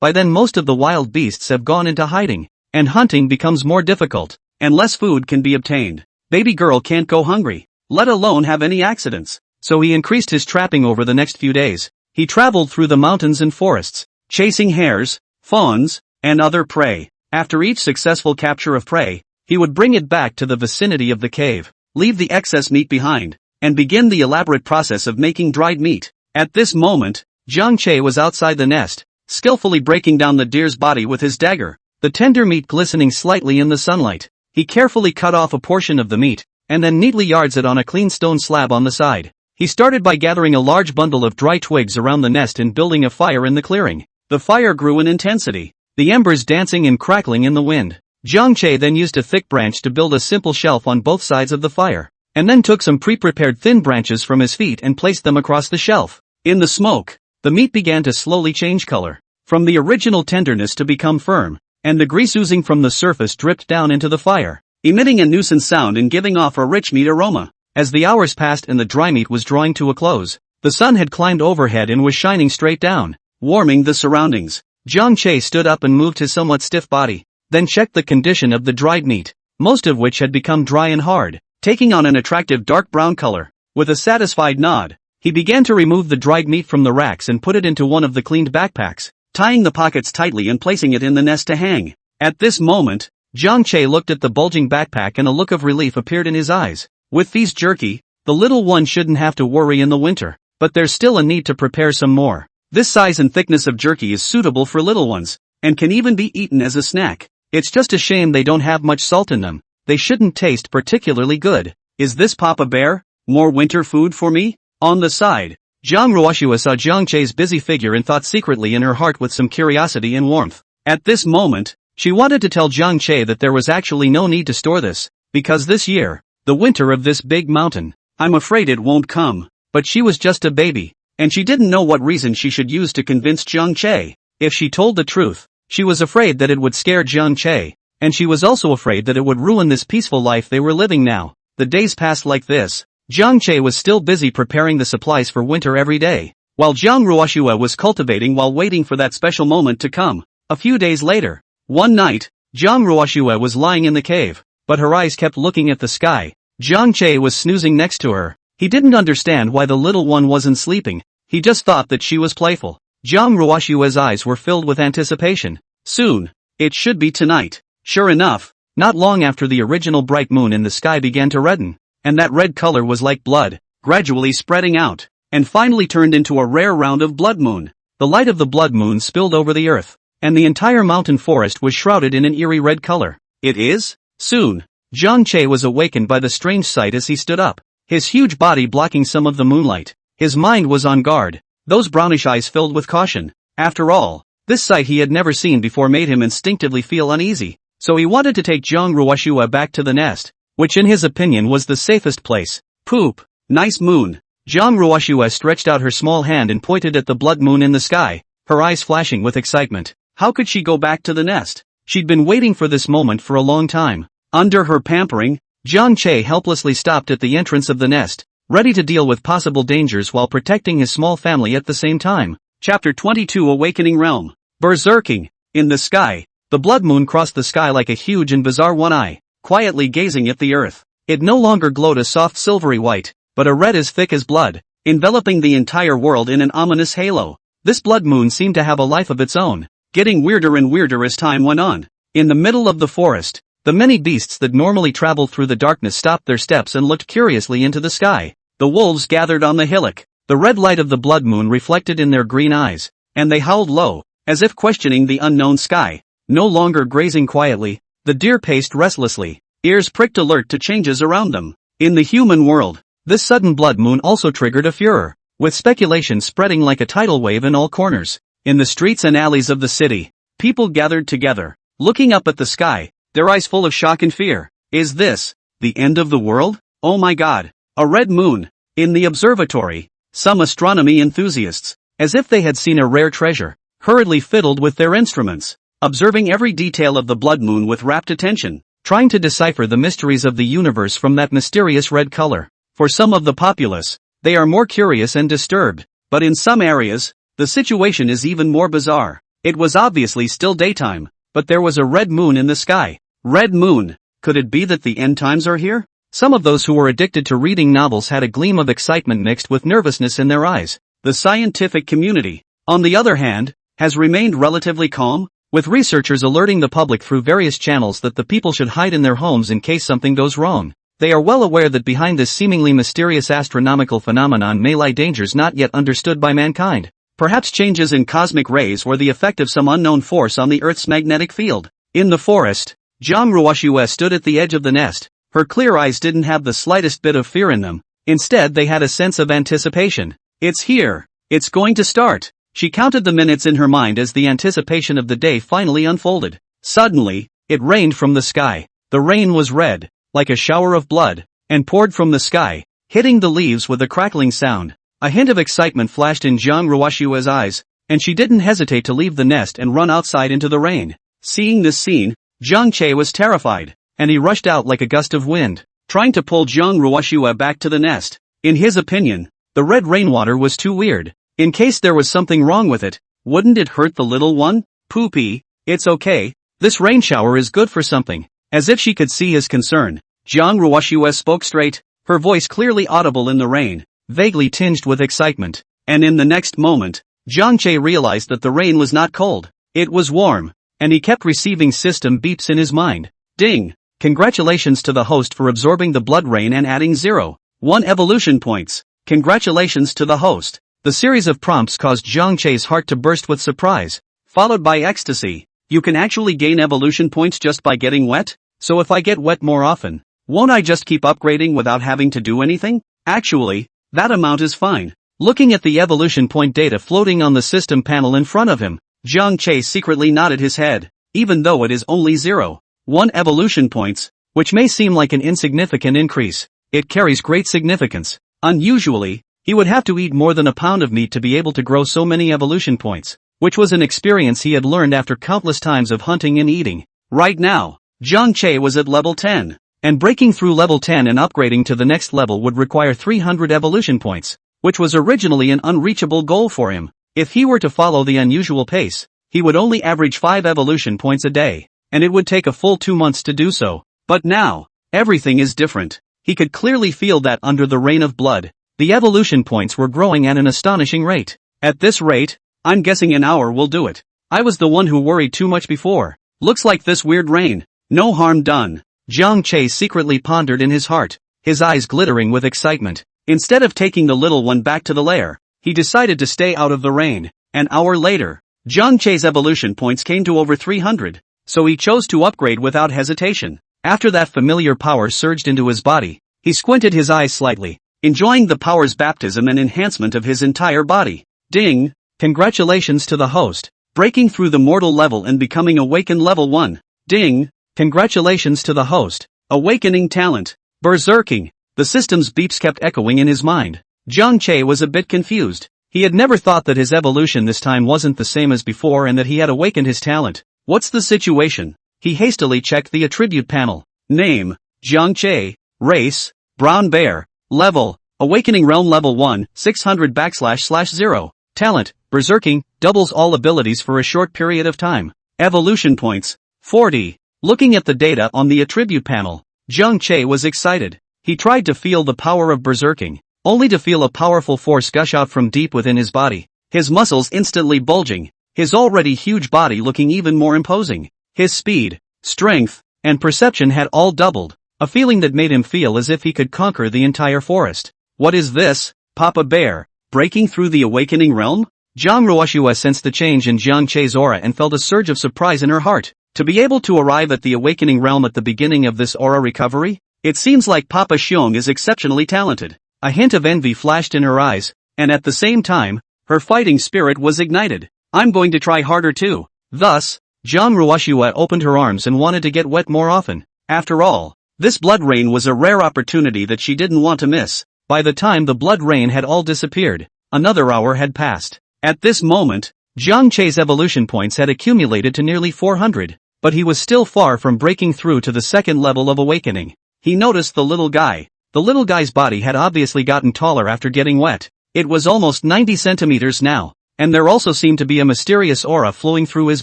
By then most of the wild beasts have gone into hiding, and hunting becomes more difficult, and less food can be obtained. Baby girl can't go hungry, let alone have any accidents. So he increased his trapping over the next few days. He traveled through the mountains and forests, chasing hares, fawns, and other prey. After each successful capture of prey, he would bring it back to the vicinity of the cave, leave the excess meat behind, and begin the elaborate process of making dried meat. At this moment, Jiang Che was outside the nest, skillfully breaking down the deer's body with his dagger, the tender meat glistening slightly in the sunlight. He carefully cut off a portion of the meat, and then neatly yards it on a clean stone slab on the side. He started by gathering a large bundle of dry twigs around the nest and building a fire in the clearing. The fire grew in intensity, the embers dancing and crackling in the wind. Jiang Che then used a thick branch to build a simple shelf on both sides of the fire, and then took some pre-prepared thin branches from his feet and placed them across the shelf. In the smoke, the meat began to slowly change color, from the original tenderness to become firm, and the grease oozing from the surface dripped down into the fire, emitting a nuisance sound and giving off a rich meat aroma. As the hours passed and the dry meat was drawing to a close, the sun had climbed overhead and was shining straight down, warming the surroundings. Jiang Che stood up and moved his somewhat stiff body, then checked the condition of the dried meat, most of which had become dry and hard, taking on an attractive dark brown color. With a satisfied nod, he began to remove the dried meat from the racks and put it into one of the cleaned backpacks. tying the pockets tightly and placing it in the nest to hang. At this moment, Jiang Che looked at the bulging backpack and a look of relief appeared in his eyes. With these jerky, the little one shouldn't have to worry in the winter. But there's still a need to prepare some more. This size and thickness of jerky is suitable for little ones, and can even be eaten as a snack. It's just a shame they don't have much salt in them. They shouldn't taste particularly good. Is this Papa Bear? More winter food for me? On the side, Jiang Ruoshua saw Jiang Che's busy figure and thought secretly in her heart with some curiosity and warmth. At this moment, she wanted to tell Jiang Che that there was actually no need to store this, because this year, the winter of this big mountain, I'm afraid it won't come. But she was just a baby, and she didn't know what reason she should use to convince Jiang Che. If she told the truth, she was afraid that it would scare Jiang Che, and she was also afraid that it would ruin this peaceful life they were living now. The days passed like this. Jiang Che was still busy preparing the supplies for winter every day, while Jiang Ruoshua was cultivating while waiting for that special moment to come. A few days later, one night, Jiang Ruoshua was lying in the cave, but her eyes kept looking at the sky. Jiang Che was snoozing next to her. He didn't understand why the little one wasn't sleeping, he just thought that she was playful. Jiang Ruoshua's eyes were filled with anticipation. Soon, it should be tonight. Sure enough, not long after the original bright moon in the sky began to redden, and that red color was like blood, gradually spreading out, and finally turned into a rare round of blood moon. The light of the blood moon spilled over the earth, and the entire mountain forest was shrouded in an eerie red color. It is? Soon, Jiang Che was awakened by the strange sight as he stood up. His huge body blocking some of the moonlight. His mind was on guard, those brownish eyes filled with caution. After all, this sight he had never seen before made him instinctively feel uneasy. So he wanted to take Jiang Ruoshua back to the nest, which in his opinion was the safest place. Poop. Nice moon. Jiang Ruoshua stretched out her small hand and pointed at the blood moon in the sky, her eyes flashing with excitement. How could she go back to the nest? She'd been waiting for this moment for a long time. Under her pampering, Jiang Che helplessly stopped at the entrance of the nest, ready to deal with possible dangers while protecting his small family at the same time. Chapter 22 Awakening Realm. Berserking. In the sky, the blood moon crossed the sky like a huge and bizarre one eye, quietly gazing at the earth. It no longer glowed a soft silvery white, but a red as thick as blood, enveloping the entire world in an ominous halo. This blood moon seemed to have a life of its own, getting weirder and weirder as time went on. In the middle of the forest, the many beasts that normally traveled through the darkness stopped their steps and looked curiously into the sky. The wolves gathered on the hillock, the red light of the blood moon reflected in their green eyes, and they howled low, as if questioning the unknown sky. No longer grazing quietly, the deer paced restlessly, ears pricked alert to changes around them. In the human world, this sudden blood moon also triggered a furor, with speculation spreading like a tidal wave in all corners. In the streets and alleys of the city, people gathered together, looking up at the sky, their eyes full of shock and fear. Is this the end of the world? Oh my god, a red moon. In the observatory, some astronomy enthusiasts, as if they had seen a rare treasure, hurriedly fiddled with their instruments, observing every detail of the blood moon with rapt attention, trying to decipher the mysteries of the universe from that mysterious red color. For some of the populace, they are more curious and disturbed, but in some areas, the situation is even more bizarre. It was obviously still daytime, but there was a red moon in the sky. Red moon. Could it be that the end times are here? Some of those who were addicted to reading novels had a gleam of excitement mixed with nervousness in their eyes. The scientific community, on the other hand, has remained relatively calm, with researchers alerting the public through various channels that the people should hide in their homes in case something goes wrong. They are well aware that behind this seemingly mysterious astronomical phenomenon may lie dangers not yet understood by mankind. Perhaps changes in cosmic rays or the effect of some unknown force on the Earth's magnetic field. In the forest, Jiang Ruoshua stood at the edge of the nest. Her clear eyes didn't have the slightest bit of fear in them. Instead they had a sense of anticipation. It's here. It's going to start. She counted the minutes in her mind as the anticipation of the day finally unfolded. Suddenly, it rained from the sky. The rain was red, like a shower of blood, and poured from the sky, hitting the leaves with a crackling sound. A hint of excitement flashed in Jiang Ruoshua's eyes, and she didn't hesitate to leave the nest and run outside into the rain. Seeing this scene, Jiang Che was terrified, and he rushed out like a gust of wind, trying to pull Jiang Ruoshua back to the nest. In his opinion, the red rainwater was too weird. In case there was something wrong with it, wouldn't it hurt the little one? Poopy, it's okay, this rain shower is good for something. As if she could see his concern, Jiang Ruoshua spoke straight, her voice clearly audible in the rain, vaguely tinged with excitement. And in the next moment, Jiang Che realized that the rain was not cold. It was warm. And he kept receiving system beeps in his mind. Ding! Congratulations to the host for absorbing the blood rain and adding 0.1 evolution points. Congratulations to the host. The series of prompts caused Jiang Che's heart to burst with surprise, followed by ecstasy. You can actually gain evolution points just by getting wet? So if I get wet more often, won't I just keep upgrading without having to do anything? Actually, that amount is fine. Looking at the evolution point data floating on the system panel in front of him, Jiang Che secretly nodded his head. Even though it is only 0.1 evolution points, which may seem like an insignificant increase, it carries great significance. Unusually, he would have to eat more than a pound of meat to be able to grow so many evolution points, which was an experience he had learned after countless times of hunting and eating. Right now, Jiang Che was at level 10, and breaking through level 10 and upgrading to the next level would require 300 evolution points, which was originally an unreachable goal for him. If he were to follow the unusual pace, he would only average 5 evolution points a day, and it would take a full 2 months to do so. But now, everything is different. He could clearly feel that under the rain of blood, the evolution points were growing at an astonishing rate. At this rate, I'm guessing an hour will do it. I was the one who worried too much before. Looks like this weird rain. No harm done. Jiang Che secretly pondered in his heart, his eyes glittering with excitement. Instead of taking the little one back to the lair, he decided to stay out of the rain. An hour later, Jiang Che's evolution points came to over 300, so he chose to upgrade without hesitation. After that familiar power surged into his body, he squinted his eyes slightly, enjoying the power's baptism and enhancement of his entire body. Ding! Congratulations to the host, breaking through the mortal level and becoming awakened level 1. Ding! Congratulations to the host, awakening talent. Berserking! The system's beeps kept echoing in his mind. Jiang Che was a bit confused. He had never thought that his evolution this time wasn't the same as before and that he had awakened his talent. What's the situation? He hastily checked the attribute panel. Name, Jiang Che. Race, brown bear. Level, awakening realm level 1, 600//0. Talent, berserking, doubles all abilities for a short period of time. Evolution points, 40. Looking at the data on the attribute panel, Jiang Che was excited. He tried to feel the power of berserking, only to feel a powerful force gush out from deep within his body. His muscles instantly bulging, his already huge body looking even more imposing. His speed, strength, and perception had all doubled, a feeling that made him feel as if he could conquer the entire forest. What is this, Papa Bear? Breaking through the awakening realm? Zhang Ruoxue sensed the change in Jiang Che's aura and felt a surge of surprise in her heart. To be able to arrive at the awakening realm at the beginning of this aura recovery? It seems like Papa Xiong is exceptionally talented. A hint of envy flashed in her eyes, and at the same time, her fighting spirit was ignited. I'm going to try harder too. Thus, Zhang Ruoxue opened her arms and wanted to get wet more often. After all, this blood rain was a rare opportunity that she didn't want to miss. By the time the blood rain had all disappeared, another hour had passed. At this moment, Jiang Che's evolution points had accumulated to nearly 400, but he was still far from breaking through to the second level of awakening. He noticed the little guy. The little guy's body had obviously gotten taller after getting wet. It was almost 90 centimeters now, and there also seemed to be a mysterious aura flowing through his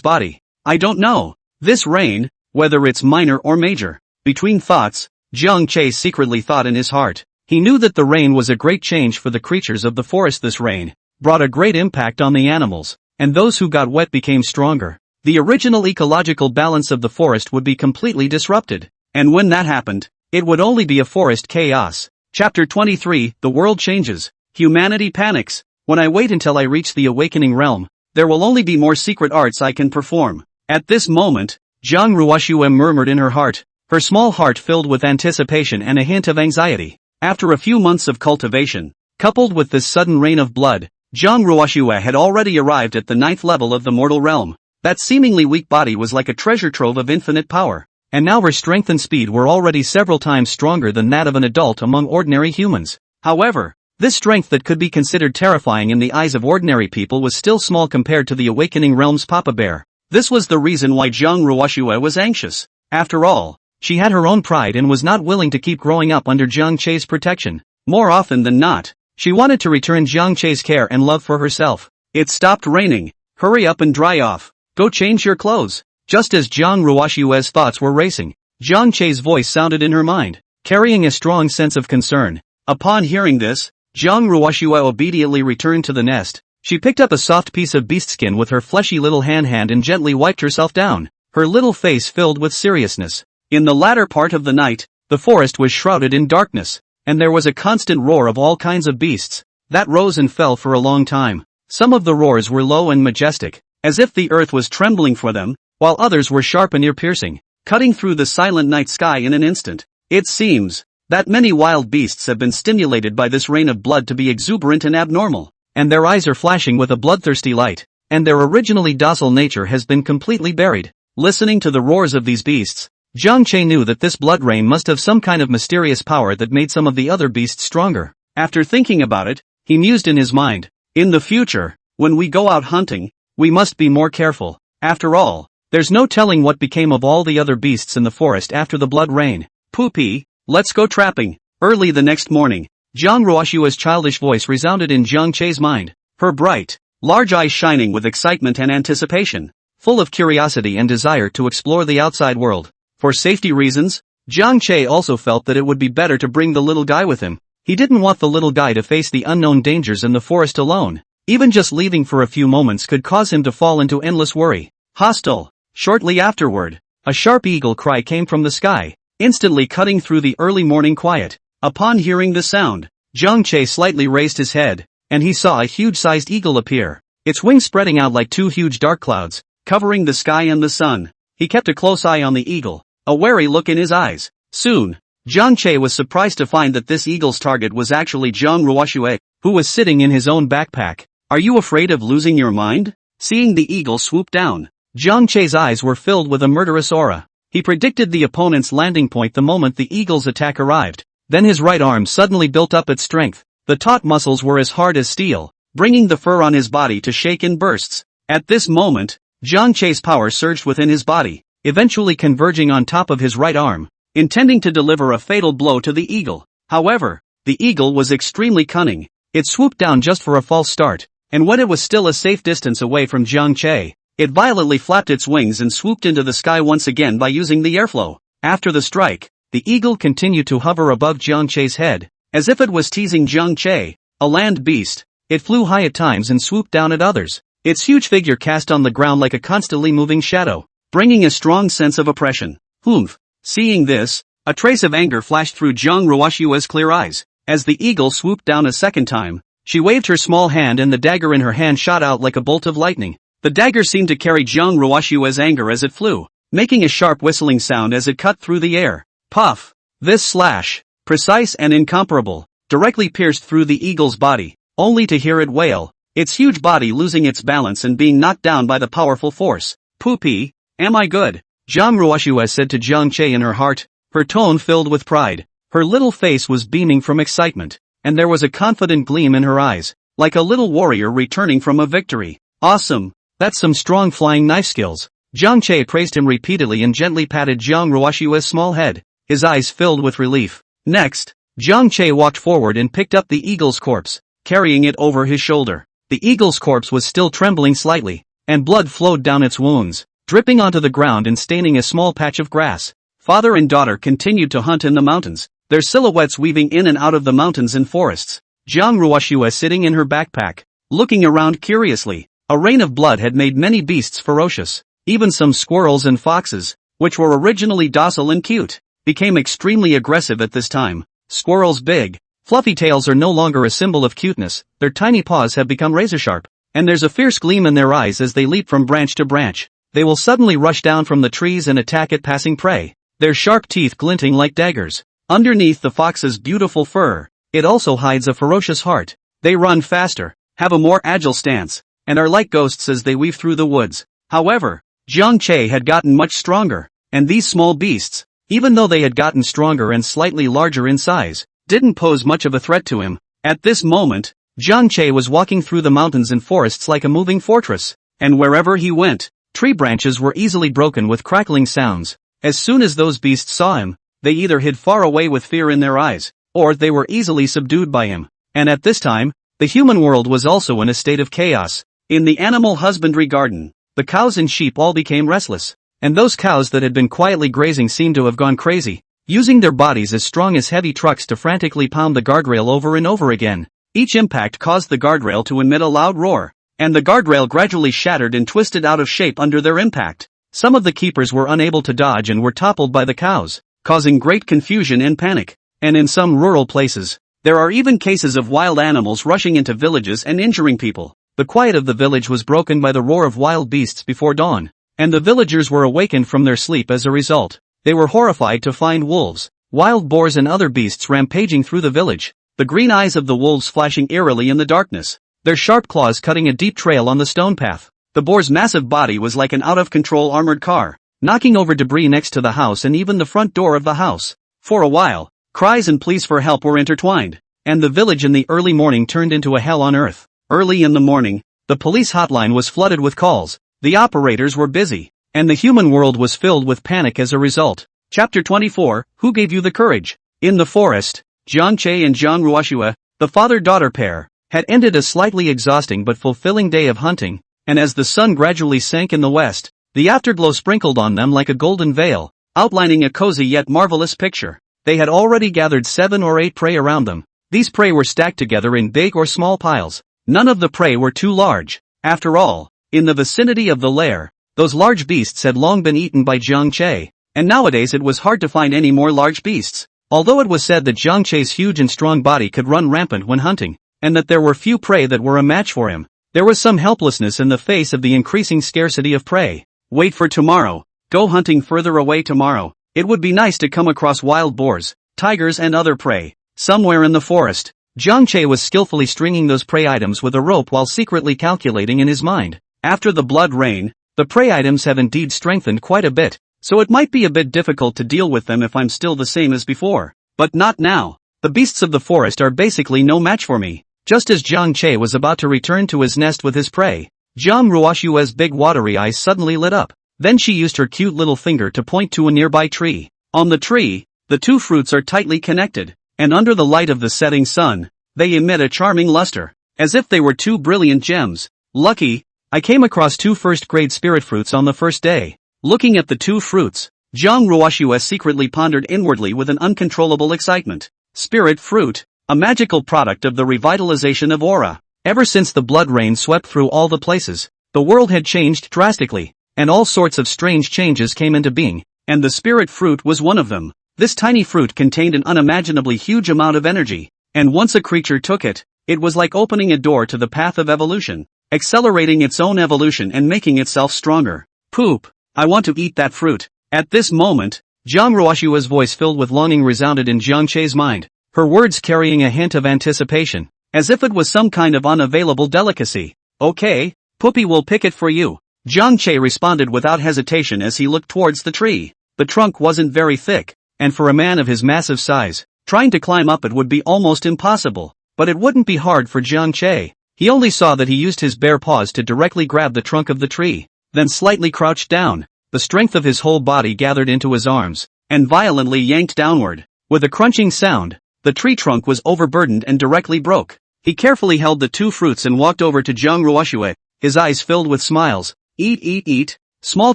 body. I don't know. This rain, whether it's minor or major. Between thoughts, Jiang Che secretly thought in his heart. He knew that the rain was a great change for the creatures of the forest. This rain brought a great impact on the animals, and those who got wet became stronger. The original ecological balance of the forest would be completely disrupted. And when that happened, it would only be a forest chaos. Chapter 23, The World Changes. Humanity panics. When I wait until I reach the awakening realm, there will only be more secret arts I can perform. At this moment, Zhang Ruoxue murmured in her heart, her small heart filled with anticipation and a hint of anxiety. After a few months of cultivation, coupled with this sudden rain of blood, Zhang Ruoxue had already arrived at the 9th level of the mortal realm. That seemingly weak body was like a treasure trove of infinite power, and now her strength and speed were already several times stronger than that of an adult among ordinary humans. However, this strength that could be considered terrifying in the eyes of ordinary people was still small compared to the awakening realm's Papa Bear. This was the reason why Zhang Ruoxue was anxious. After all, she had her own pride and was not willing to keep growing up under Jiang Che's protection. More often than not, she wanted to return Jiang Che's care and love for herself. It stopped raining. Hurry up and dry off. Go change your clothes. Just as Zhang Ruoxue's thoughts were racing, Jiang Che's voice sounded in her mind, carrying a strong sense of concern. Upon hearing this, Zhang Ruoxue obediently returned to the nest, She picked up a soft piece of beast skin with her fleshy little hand and gently wiped herself down, her little face filled with seriousness. In the latter part of the night, the forest was shrouded in darkness, and there was a constant roar of all kinds of beasts that rose and fell for a long time. Some of the roars were low and majestic, as if the earth was trembling for them, while others were sharp and ear-piercing, cutting through the silent night sky in an instant. It seems that many wild beasts have been stimulated by this rain of blood to be exuberant and abnormal, and their eyes are flashing with a bloodthirsty light, and their originally docile nature has been completely buried. Listening to the roars of these beasts, Jiang Che knew that this blood rain must have some kind of mysterious power that made some of the other beasts stronger. After thinking about it, he mused in his mind, in the future, when we go out hunting, we must be more careful. After all, there's no telling what became of all the other beasts in the forest after the blood rain. Poopy, let's go trapping. Early the next morning, Jiang Ruoshua's childish voice resounded in Jiang Che's mind, her bright, large eyes shining with excitement and anticipation, full of curiosity and desire to explore the outside world. For safety reasons, Jiang Che also felt that it would be better to bring the little guy with him. He didn't want the little guy to face the unknown dangers in the forest alone. Even just leaving for a few moments could cause him to fall into endless worry. Hostile. Shortly afterward, a sharp eagle cry came from the sky, instantly cutting through the early morning quiet. Upon hearing the sound, Jiang Che slightly raised his head, and he saw a huge-sized eagle appear, its wings spreading out like two huge dark clouds, covering the sky and the sun. He kept a close eye on the eagle, a wary look in his eyes. Soon, Jiang Che was surprised to find that this eagle's target was actually Jiang Ruoshue, who was sitting in his own backpack. Are you afraid of losing your mind? Seeing the eagle swoop down, Jiang Che's eyes were filled with a murderous aura. He predicted the opponent's landing point the moment the eagle's attack arrived. Then his right arm suddenly built up its strength. The taut muscles were as hard as steel, bringing the fur on his body to shake in bursts. At this moment, Jiang Che's power surged within his body, eventually converging on top of his right arm, intending to deliver a fatal blow to the eagle. However, the eagle was extremely cunning. It swooped down just for a false start, and when it was still a safe distance away from Jiang Che, it violently flapped its wings and swooped into the sky once again by using the airflow. After the strike, the eagle continued to hover above Jiang Che's head, as if it was teasing Jiang Che, a land beast. It flew high at times and swooped down at others, its huge figure cast on the ground like a constantly moving shadow, bringing a strong sense of oppression. Humph. Seeing this, a trace of anger flashed through Jiang Ruoshua's clear eyes. As the eagle swooped down a second time, she waved her small hand and the dagger in her hand shot out like a bolt of lightning. The dagger seemed to carry Jiang Ruoshua's anger as it flew, making a sharp whistling sound as it cut through the air. Puff! This slash, precise and incomparable, directly pierced through the eagle's body, only to hear it wail, its huge body losing its balance and being knocked down by the powerful force. Poopy, am I good? Jiang Ruoshua said to Jiang Che in her heart, her tone filled with pride. Her little face was beaming from excitement, and there was a confident gleam in her eyes, like a little warrior returning from a victory. Awesome! That's some strong flying knife skills. Jiang Che praised him repeatedly and gently patted Jiang Ruoshua's small head, his eyes filled with relief. Next, Jiang Che walked forward and picked up the eagle's corpse, carrying it over his shoulder. The eagle's corpse was still trembling slightly, and blood flowed down its wounds, dripping onto the ground and staining a small patch of grass. Father and daughter continued to hunt in the mountains, their silhouettes weaving in and out of the mountains and forests. Jiang Ruoshua sitting in her backpack, looking around curiously. A rain of blood had made many beasts ferocious. Even some squirrels and foxes, which were originally docile and cute, became extremely aggressive at this time. Squirrels' big, fluffy tails are no longer a symbol of cuteness, their tiny paws have become razor-sharp, and there's a fierce gleam in their eyes as they leap from branch to branch. They will suddenly rush down from the trees and attack at passing prey, their sharp teeth glinting like daggers. Underneath the fox's beautiful fur, it also hides a ferocious heart. They run faster, have a more agile stance, and are like ghosts as they weave through the woods. However, Jiang Che had gotten much stronger, and these small beasts, even though they had gotten stronger and slightly larger in size, didn't pose much of a threat to him. At this moment, Jiang Che was walking through the mountains and forests like a moving fortress, and wherever he went, tree branches were easily broken with crackling sounds. As soon as those beasts saw him, they either hid far away with fear in their eyes, or they were easily subdued by him. And at this time, the human world was also in a state of chaos. In the animal husbandry garden, the cows and sheep all became restless, and those cows that had been quietly grazing seemed to have gone crazy, using their bodies as strong as heavy trucks to frantically pound the guardrail over and over again. Each impact caused the guardrail to emit a loud roar, and the guardrail gradually shattered and twisted out of shape under their impact. Some of the keepers were unable to dodge and were toppled by the cows, causing great confusion and panic. And in some rural places, there are even cases of wild animals rushing into villages and injuring people. The quiet of the village was broken by the roar of wild beasts before dawn, and the villagers were awakened from their sleep as a result. They were horrified to find wolves, wild boars and other beasts rampaging through the village, the green eyes of the wolves flashing eerily in the darkness, their sharp claws cutting a deep trail on the stone path. The boar's massive body was like an out-of-control armored car, knocking over debris next to the house and even the front door of the house. For a while, cries and pleas for help were intertwined, and the village in the early morning turned into a hell on earth. Early in the morning, the police hotline was flooded with calls, the operators were busy, and the human world was filled with panic as a result. Chapter 24, Who Gave You the Courage? In the forest, Jiang Che and Jiang Ruoxue, the father-daughter pair, had ended a slightly exhausting but fulfilling day of hunting, and as the sun gradually sank in the west, the afterglow sprinkled on them like a golden veil, outlining a cozy yet marvelous picture. They had already gathered 7 or 8 prey around them. These prey were stacked together in big or small piles. None of the prey were too large. After all, in the vicinity of the lair, those large beasts had long been eaten by Jiang Che, and nowadays it was hard to find any more large beasts. Although it was said that Jiang Che's huge and strong body could run rampant when hunting, and that there were few prey that were a match for him, there was some helplessness in the face of the increasing scarcity of prey. Wait for tomorrow. Go hunting further away tomorrow. It would be nice to come across wild boars, tigers and other prey, somewhere in the forest. Jiang Che was skillfully stringing those prey items with a rope while secretly calculating in his mind. After the blood rain, the prey items have indeed strengthened quite a bit, so it might be a bit difficult to deal with them if I'm still the same as before. But not now. The beasts of the forest are basically no match for me. Just as Jiang Che was about to return to his nest with his prey, Jiang Ruoxue's big watery eyes suddenly lit up. Then she used her cute little finger to point to a nearby tree. On the tree, the 2 fruits are tightly connected, and under the light of the setting sun, they emit a charming luster, as if they were 2 brilliant gems. Lucky, I came across 2 first-grade spirit fruits on the first day. Looking at the 2 fruits, Jiang Ruoxue secretly pondered inwardly with an uncontrollable excitement. Spirit fruit, a magical product of the revitalization of aura. Ever since the blood rain swept through all the places, the world had changed drastically, and all sorts of strange changes came into being, and the spirit fruit was one of them. This tiny fruit contained an unimaginably huge amount of energy, and once a creature took it, it was like opening a door to the path of evolution, accelerating its own evolution and making itself stronger. Poop! I want to eat that fruit. At this moment, Jiang Ruoxue's voice filled with longing resounded in Jiang Che's mind, her words carrying a hint of anticipation, as if it was some kind of unavailable delicacy. Okay, Poopy will pick it for you. Jiang Che responded without hesitation as he looked towards the tree. The trunk wasn't very thick, and for a man of his massive size, trying to climb up it would be almost impossible. But it wouldn't be hard for Jiang Che. He only saw that he used his bare paws to directly grab the trunk of the tree, then slightly crouched down. The strength of his whole body gathered into his arms, and violently yanked downward. With a crunching sound, the tree trunk was overburdened and directly broke. He carefully held the 2 fruits and walked over to Jiang Ruoxue, his eyes filled with smiles. Eat, eat, eat. Small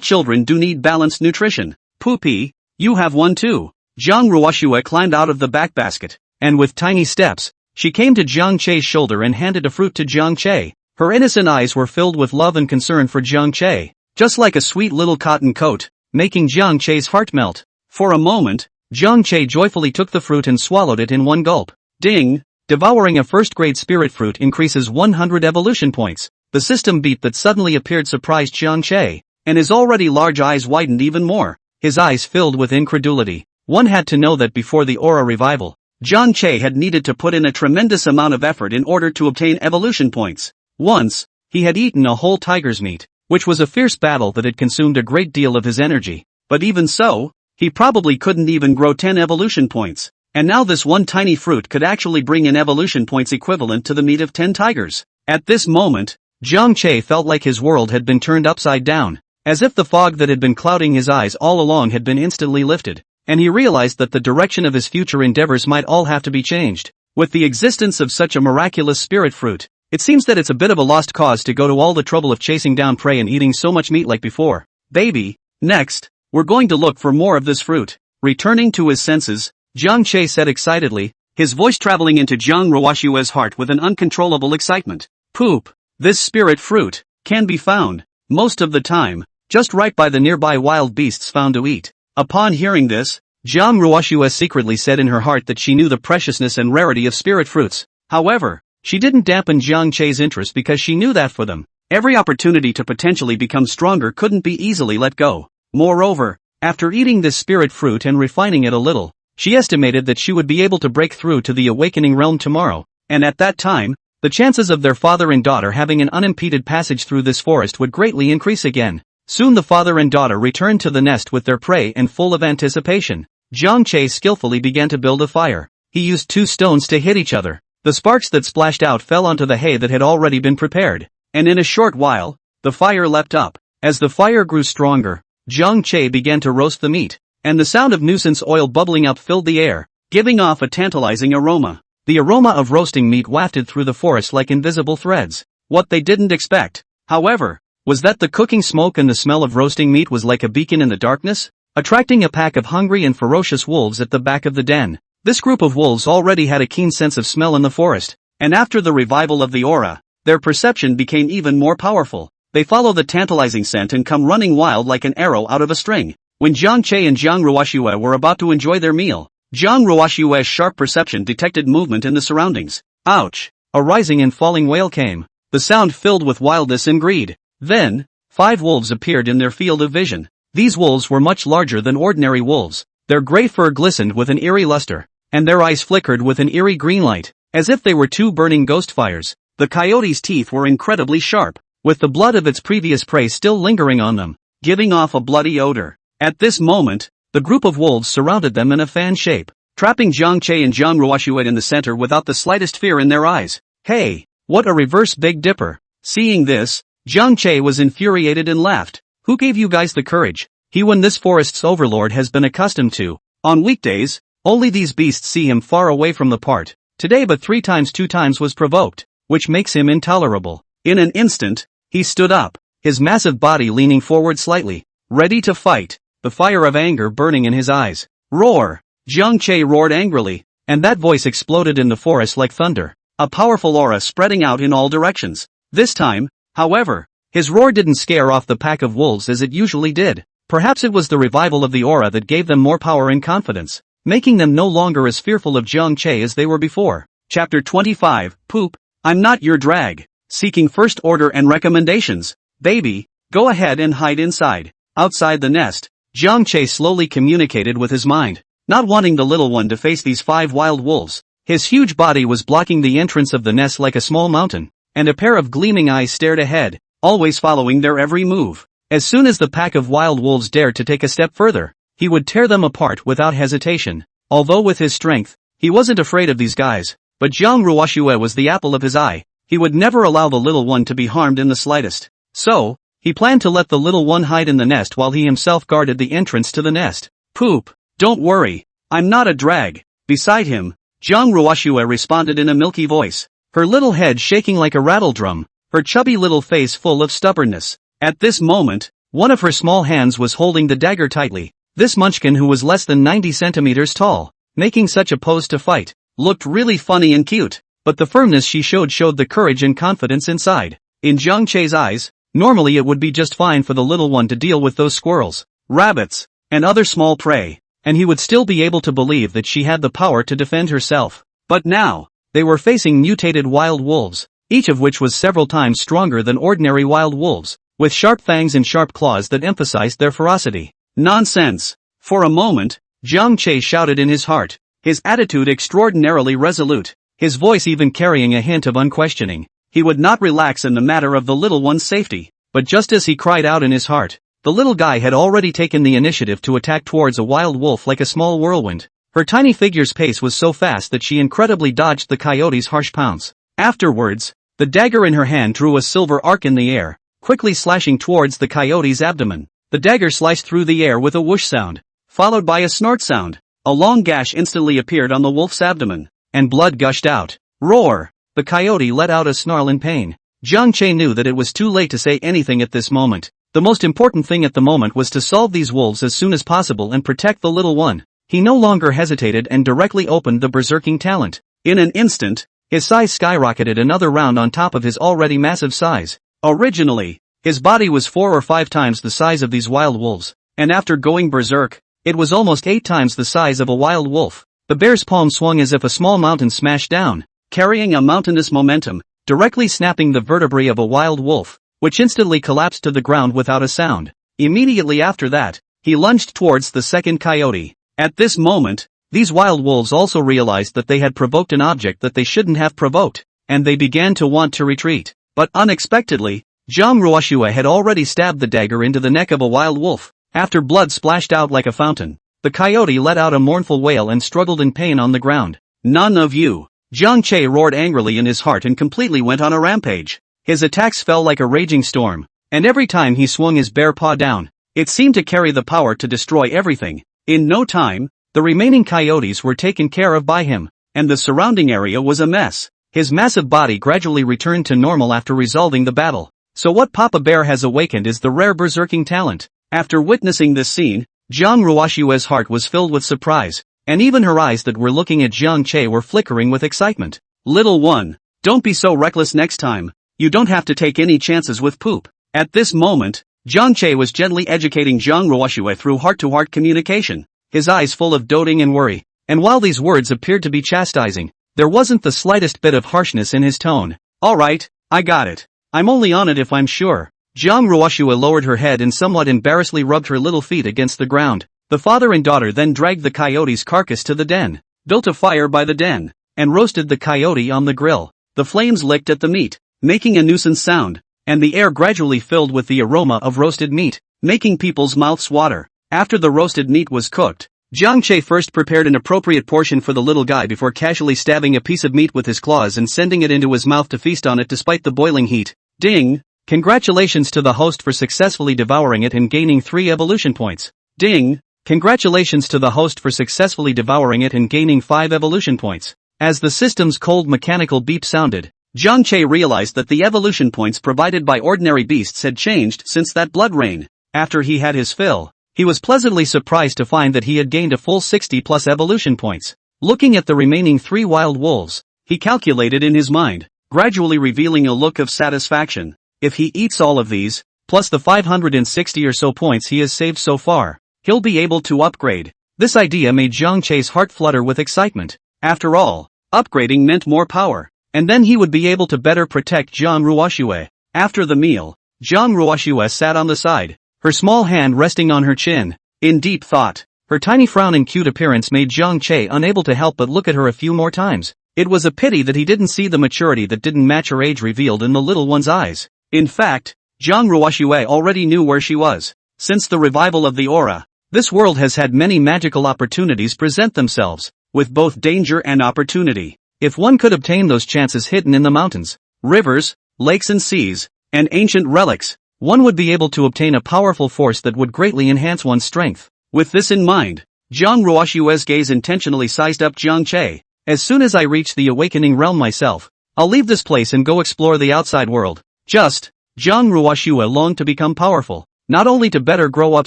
children do need balanced nutrition. Poopy, you have one too. Jiang Ruoxue climbed out of the back basket, and with tiny steps, she came to Jiang Che's shoulder and handed a fruit to Jiang Che. Her innocent eyes were filled with love and concern for Jiang Che, just like a sweet little cotton coat, making Jiang Che's heart melt. For a moment, Jiang Che joyfully took the fruit and swallowed it in one gulp. Ding! Devouring a first-grade spirit fruit increases 100 evolution points. The system beat that suddenly appeared surprised Jiang Che, and his already large eyes widened even more. His eyes filled with incredulity. One had to know that before the aura revival, Jiang Che had needed to put in a tremendous amount of effort in order to obtain evolution points. Once, he had eaten a whole tiger's meat, which was a fierce battle that had consumed a great deal of his energy. But even so, he probably couldn't even grow 10 evolution points. And now this one tiny fruit could actually bring in evolution points equivalent to the meat of 10 tigers. At this moment, Jiang Che felt like his world had been turned upside down, as if the fog that had been clouding his eyes all along had been instantly lifted, and he realized that the direction of his future endeavors might all have to be changed. With the existence of such a miraculous spirit fruit, it seems that it's a bit of a lost cause to go to all the trouble of chasing down prey and eating so much meat like before. Baby, next, we're going to look for more of this fruit. Returning to his senses, Jiang Che said excitedly, his voice traveling into Jiang Ruoshue's heart with an uncontrollable excitement. Poop. This spirit fruit can be found, most of the time, just right by the nearby wild beasts found to eat. Upon hearing this, Jiang Ruoshue secretly said in her heart that she knew the preciousness and rarity of spirit fruits. However, she didn't dampen Jiang Che's interest because she knew that for them, every opportunity to potentially become stronger couldn't be easily let go. Moreover, after eating this spirit fruit and refining it a little, she estimated that she would be able to break through to the awakening realm tomorrow, and at that time, the chances of their father and daughter having an unimpeded passage through this forest would greatly increase again. Soon the father and daughter returned to the nest with their prey and full of anticipation. Jiang Che skillfully began to build a fire. He used 2 stones to hit each other. The sparks that splashed out fell onto the hay that had already been prepared, and in a short while, the fire leapt up. As the fire grew stronger, Jiang Che began to roast the meat, and the sound of nuisance oil bubbling up filled the air, giving off a tantalizing aroma. The aroma of roasting meat wafted through the forest like invisible threads. What they didn't expect, however, was that the cooking smoke and the smell of roasting meat was like a beacon in the darkness, attracting a pack of hungry and ferocious wolves at the back of the den. This group of wolves already had a keen sense of smell in the forest, and after the revival of the aura, their perception became even more powerful. They follow the tantalizing scent and come running wild like an arrow out of a string. When Jiang Che and Jiang Ruoshue were about to enjoy their meal, Jiang Ruoshue's sharp perception detected movement in the surroundings. Ouch! A rising and falling wail came, the sound filled with wildness and greed. Then, 5 wolves appeared in their field of vision. These wolves were much larger than ordinary wolves. Their gray fur glistened with an eerie luster, and their eyes flickered with an eerie green light, as if they were 2 burning ghost fires. The coyote's teeth were incredibly sharp, with the blood of its previous prey still lingering on them, giving off a bloody odor. At this moment, the group of wolves surrounded them in a fan shape, trapping Jiang Che and Jiang Ruoshuet in the center without the slightest fear in their eyes. Hey, what a reverse Big Dipper! Seeing this, Jiang Che was infuriated and laughed. Who gave you guys the courage? He when this forest's overlord has been accustomed to. On weekdays, only these beasts see him far away from the part. Today but 3 times 2 times was provoked, which makes him intolerable. In an instant, he stood up, his massive body leaning forward slightly, ready to fight, the fire of anger burning in his eyes. Roar! Jiang Che roared angrily, and that voice exploded in the forest like thunder, a powerful aura spreading out in all directions. This time, however, his roar didn't scare off the pack of wolves as it usually did. Perhaps it was the revival of the aura that gave them more power and confidence, making them no longer as fearful of Jiang Che as they were before. Chapter 25, Poop, I'm not your drag. Seeking first order and recommendations. Baby, go ahead and hide inside. Outside the nest, Jiang Che slowly communicated with his mind, not wanting the little one to face these 5 wild wolves. His huge body was blocking the entrance of the nest like a small mountain, and a pair of gleaming eyes stared ahead, always following their every move. As soon as the pack of wild wolves dared to take a step further, he would tear them apart without hesitation. Although with his strength, he wasn't afraid of these guys, but Jiang Ruoshue was the apple of his eye. He would never allow the little one to be harmed in the slightest. So, he planned to let the little one hide in the nest while he himself guarded the entrance to the nest. Poop, don't worry, I'm not a drag. Beside him, Jiang Ruoshue responded in a milky voice, her little head shaking like a rattle drum, her chubby little face full of stubbornness. At this moment, one of her small hands was holding the dagger tightly. This munchkin, who was less than 90 centimeters tall, making such a pose to fight, looked really funny and cute, but the firmness she showed the courage and confidence inside. In Jiang Che's eyes, normally it would be just fine for the little one to deal with those squirrels, rabbits, and other small prey, and he would still be able to believe that she had the power to defend herself. But now, they were facing mutated wild wolves, each of which was several times stronger than ordinary wild wolves, with sharp fangs and sharp claws that emphasized their ferocity. Nonsense! For a moment, Jiang Che shouted in his heart, his attitude extraordinarily resolute, his voice even carrying a hint of unquestioning. He would not relax in the matter of the little one's safety. But just as he cried out in his heart, the little guy had already taken the initiative to attack towards a wild wolf like a small whirlwind. Her tiny figure's pace was so fast that she incredibly dodged the coyote's harsh pounce. Afterwards, the dagger in her hand drew a silver arc in the air, quickly slashing towards the coyote's abdomen. The dagger sliced through the air with a whoosh sound, followed by a snort sound. A long gash instantly appeared on the wolf's abdomen, and blood gushed out. Roar! The coyote let out a snarl in pain. Jiang Che knew that it was too late to say anything at this moment. The most important thing at the moment was to solve these wolves as soon as possible and protect the little one. he no longer hesitated and directly opened the berserking talent. In an instant, his size skyrocketed another round on top of his already massive size. Originally, his body was 4 or 5 times the size of these wild wolves, and after going berserk, it was almost 8 times the size of a wild wolf. The bear's palm swung as if a small mountain smashed down, carrying a mountainous momentum, directly snapping the vertebrae of a wild wolf, which instantly collapsed to the ground without a sound. Immediately after that, he lunged towards the second coyote. At this moment, these wild wolves also realized that they had provoked an object that they shouldn't have provoked, and they began to want to retreat. But unexpectedly, Zhang Ruoxue had already stabbed the dagger into the neck of a wild wolf. After blood splashed out like a fountain, the coyote let out a mournful wail and struggled in pain on the ground. None of you! Jiang Che roared angrily in his heart and completely went on a rampage. His attacks fell like a raging storm, and every time he swung his bare paw down, it seemed to carry the power to destroy everything. In no time, the remaining coyotes were taken care of by him, and the surrounding area was a mess. His massive body gradually returned to normal after resolving the battle. So what Papa Bear has awakened is the rare berserking talent. After witnessing this scene, Zhang Ruoxue's heart was filled with surprise, and even her eyes that were looking at Jiang Che were flickering with excitement. Little one, don't be so reckless next time. You don't have to take any chances with poop. At this moment, Jiang Che was gently educating Zhang Ruoxue through heart-to-heart communication, his eyes full of doting and worry. And while these words appeared to be chastising, there wasn't the slightest bit of harshness in his tone. Alright, I got it. I'm only on it if I'm sure. Zhang Ruoxue lowered her head and somewhat embarrassedly rubbed her little feet against the ground. The father and daughter then dragged the coyote's carcass to the den, built a fire by the den, and roasted the coyote on the grill. The flames licked at the meat, making a nuisance sound, and the air gradually filled with the aroma of roasted meat, making people's mouths water. After the roasted meat was cooked, Jiang Che first prepared an appropriate portion for the little guy before casually stabbing a piece of meat with his claws and sending it into his mouth to feast on it despite the boiling heat. Ding! Congratulations to the host for successfully devouring it and gaining 3 evolution points. Ding! Congratulations to the host for successfully devouring it and gaining 5 evolution points. As the system's cold mechanical beep sounded, Jiang Che realized that the evolution points provided by ordinary beasts had changed since that blood rain. After he had his fill, he was pleasantly surprised to find that he had gained a full 60 plus evolution points. Looking at the remaining 3 wild wolves, he calculated in his mind, gradually revealing a look of satisfaction. If he eats all of these, plus the 560 or so points he has saved so far, he'll be able to upgrade. This idea made Jiang Che's heart flutter with excitement. After all, upgrading meant more power, and then he would be able to better protect Zhang Ruoxue. After the meal, Zhang Ruoxue sat on the side, her small hand resting on her chin, in deep thought. Her tiny frown and cute appearance made Jiang Che unable to help but look at her a few more times. It was a pity that he didn't see the maturity that didn't match her age revealed in the little one's eyes. In fact, Zhang Ruoxue already knew where she was. Since the revival of the aura, this world has had many magical opportunities present themselves, with both danger and opportunity. If one could obtain those chances hidden in the mountains, rivers, lakes and seas, and ancient relics, one would be able to obtain a powerful force that would greatly enhance one's strength. With this in mind, Zhang Ruoxue's gaze intentionally sized up Jiang Che. As soon as I reach the awakening realm myself, I'll leave this place and go explore the outside world. Zhang Ruoxue longed to become powerful, not only to better grow up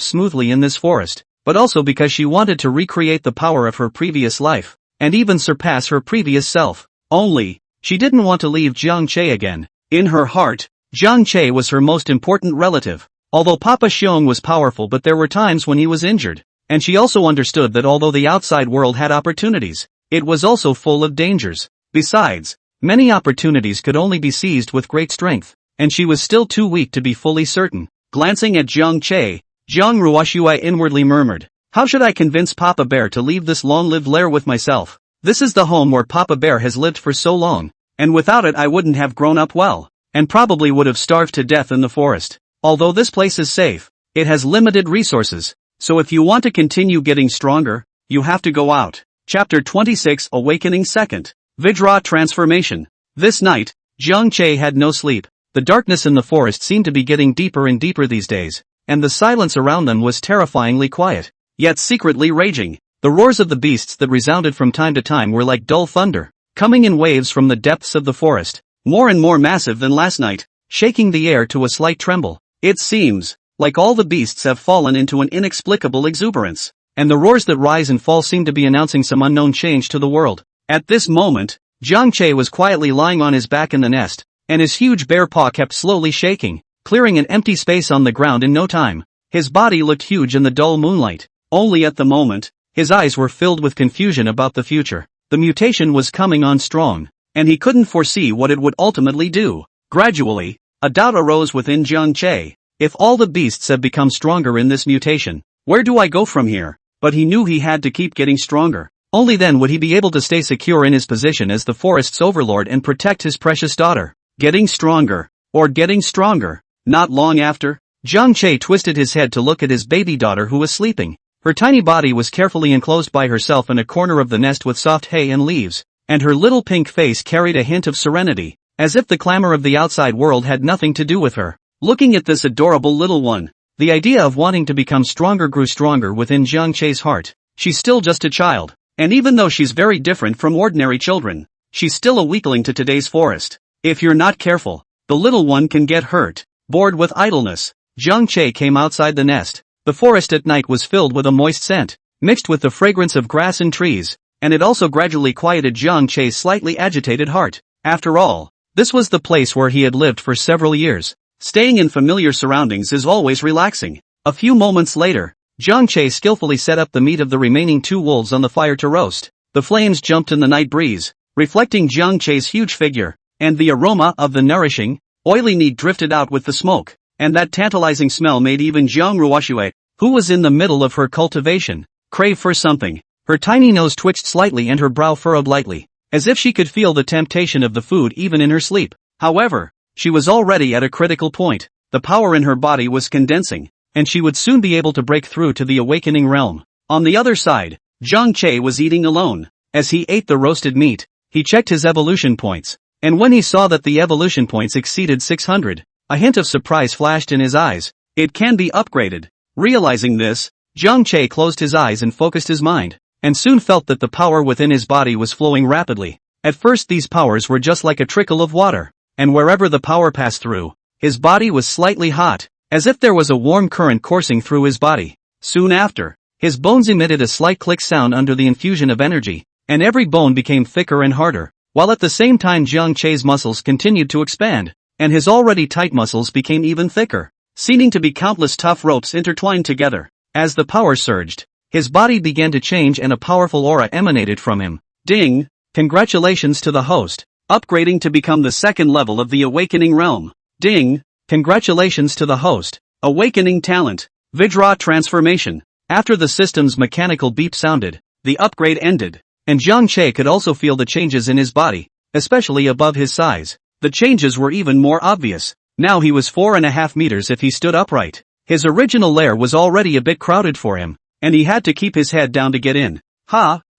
smoothly in this forest, but also because she wanted to recreate the power of her previous life, and even surpass her previous self. Only, she didn't want to leave Jiang Che again. In her heart, Jiang Che was her most important relative. Although Papa Xiong was powerful, but there were times when he was injured, and she also understood that although the outside world had opportunities, it was also full of dangers. Besides, many opportunities could only be seized with great strength, and she was still too weak to be fully certain. Glancing at Jiang Che, Zhang Ruoxue inwardly murmured, "How should I convince Papa Bear to leave this long-lived lair with myself? This is the home where Papa Bear has lived for so long, and without it I wouldn't have grown up well, and probably would have starved to death in the forest. Although this place is safe, it has limited resources, so if you want to continue getting stronger, you have to go out." Chapter 26 Awakening 2nd. Vidra Transformation. This night, Jiang Che had no sleep. The darkness in the forest seemed to be getting deeper and deeper these days, and the silence around them was terrifyingly quiet, yet secretly raging. The roars of the beasts that resounded from time to time were like dull thunder, coming in waves from the depths of the forest, more and more massive than last night, shaking the air to a slight tremble. It seems like all the beasts have fallen into an inexplicable exuberance. and the roars that rise and fall seemed to be announcing some unknown change to the world. At this moment, Jiang Che was quietly lying on his back in the nest, and his huge bare paw kept slowly shaking, clearing an empty space on the ground in no time. His body looked huge in the dull moonlight. Only at the moment, his eyes were filled with confusion about the future. The mutation was coming on strong, and he couldn't foresee what it would ultimately do. Gradually, a doubt arose within Jiang Che. If all the beasts have become stronger in this mutation, where do I go from here? But he knew he had to keep getting stronger. Only then would he be able to stay secure in his position as the forest's overlord and protect his precious daughter. Getting stronger, or getting stronger. Not long after, Jiang Che twisted his head to look at his baby daughter who was sleeping. Her tiny body was carefully enclosed by herself in a corner of the nest with soft hay and leaves, and her little pink face carried a hint of serenity, as if the clamor of the outside world had nothing to do with her. Looking at this adorable little one, the idea of wanting to become stronger grew stronger within Jiang Che's heart. She's still just a child, and even though she's very different from ordinary children, she's still a weakling to today's forest. If you're not careful, the little one can get hurt. Bored with idleness, Jiang Che came outside the nest. The forest at night was filled with a moist scent, mixed with the fragrance of grass and trees, and it also gradually quieted Jiang Che's slightly agitated heart. After all, this was the place where he had lived for several years. Staying in familiar surroundings is always relaxing. A few moments later, Jiang Che skillfully set up the meat of the remaining 2 wolves on the fire to roast. The flames jumped in the night breeze, reflecting Jiang Che's huge figure, and the aroma of the nourishing, oily meat drifted out with the smoke, and that tantalizing smell made even Jiang Ruoxue, who was in the middle of her cultivation, crave for something. Her tiny nose twitched slightly and her brow furrowed lightly, as if she could feel the temptation of the food even in her sleep. However, she was already at a critical point. The power in her body was condensing, and she would soon be able to break through to the awakening realm. On the other side, Jiang Che was eating alone. As he ate the roasted meat, he checked his evolution points, and when he saw that the evolution points exceeded 600, a hint of surprise flashed in his eyes. It can be upgraded. Realizing this, Jiang Che closed his eyes and focused his mind, and soon felt that the power within his body was flowing rapidly. At first these powers were just like a trickle of water, and wherever the power passed through, his body was slightly hot, as if there was a warm current coursing through his body. Soon after, his bones emitted a slight click sound under the infusion of energy, and every bone became thicker and harder, while at the same time Jiang Che's muscles continued to expand, and his already tight muscles became even thicker, seeming to be countless tough ropes intertwined together. As the power surged, his body began to change and a powerful aura emanated from him. Ding! Congratulations to the host, upgrading to become the 2nd level of the awakening realm. Ding! Congratulations to the host, awakening talent, Vajra transformation. After the system's mechanical beep sounded, the upgrade ended, and Jiang Che could also feel the changes in his body, especially above his size. The changes were even more obvious. Now he was 4.5 meters if he stood upright. His original lair was already a bit crowded for him, and he had to keep his head down to get in.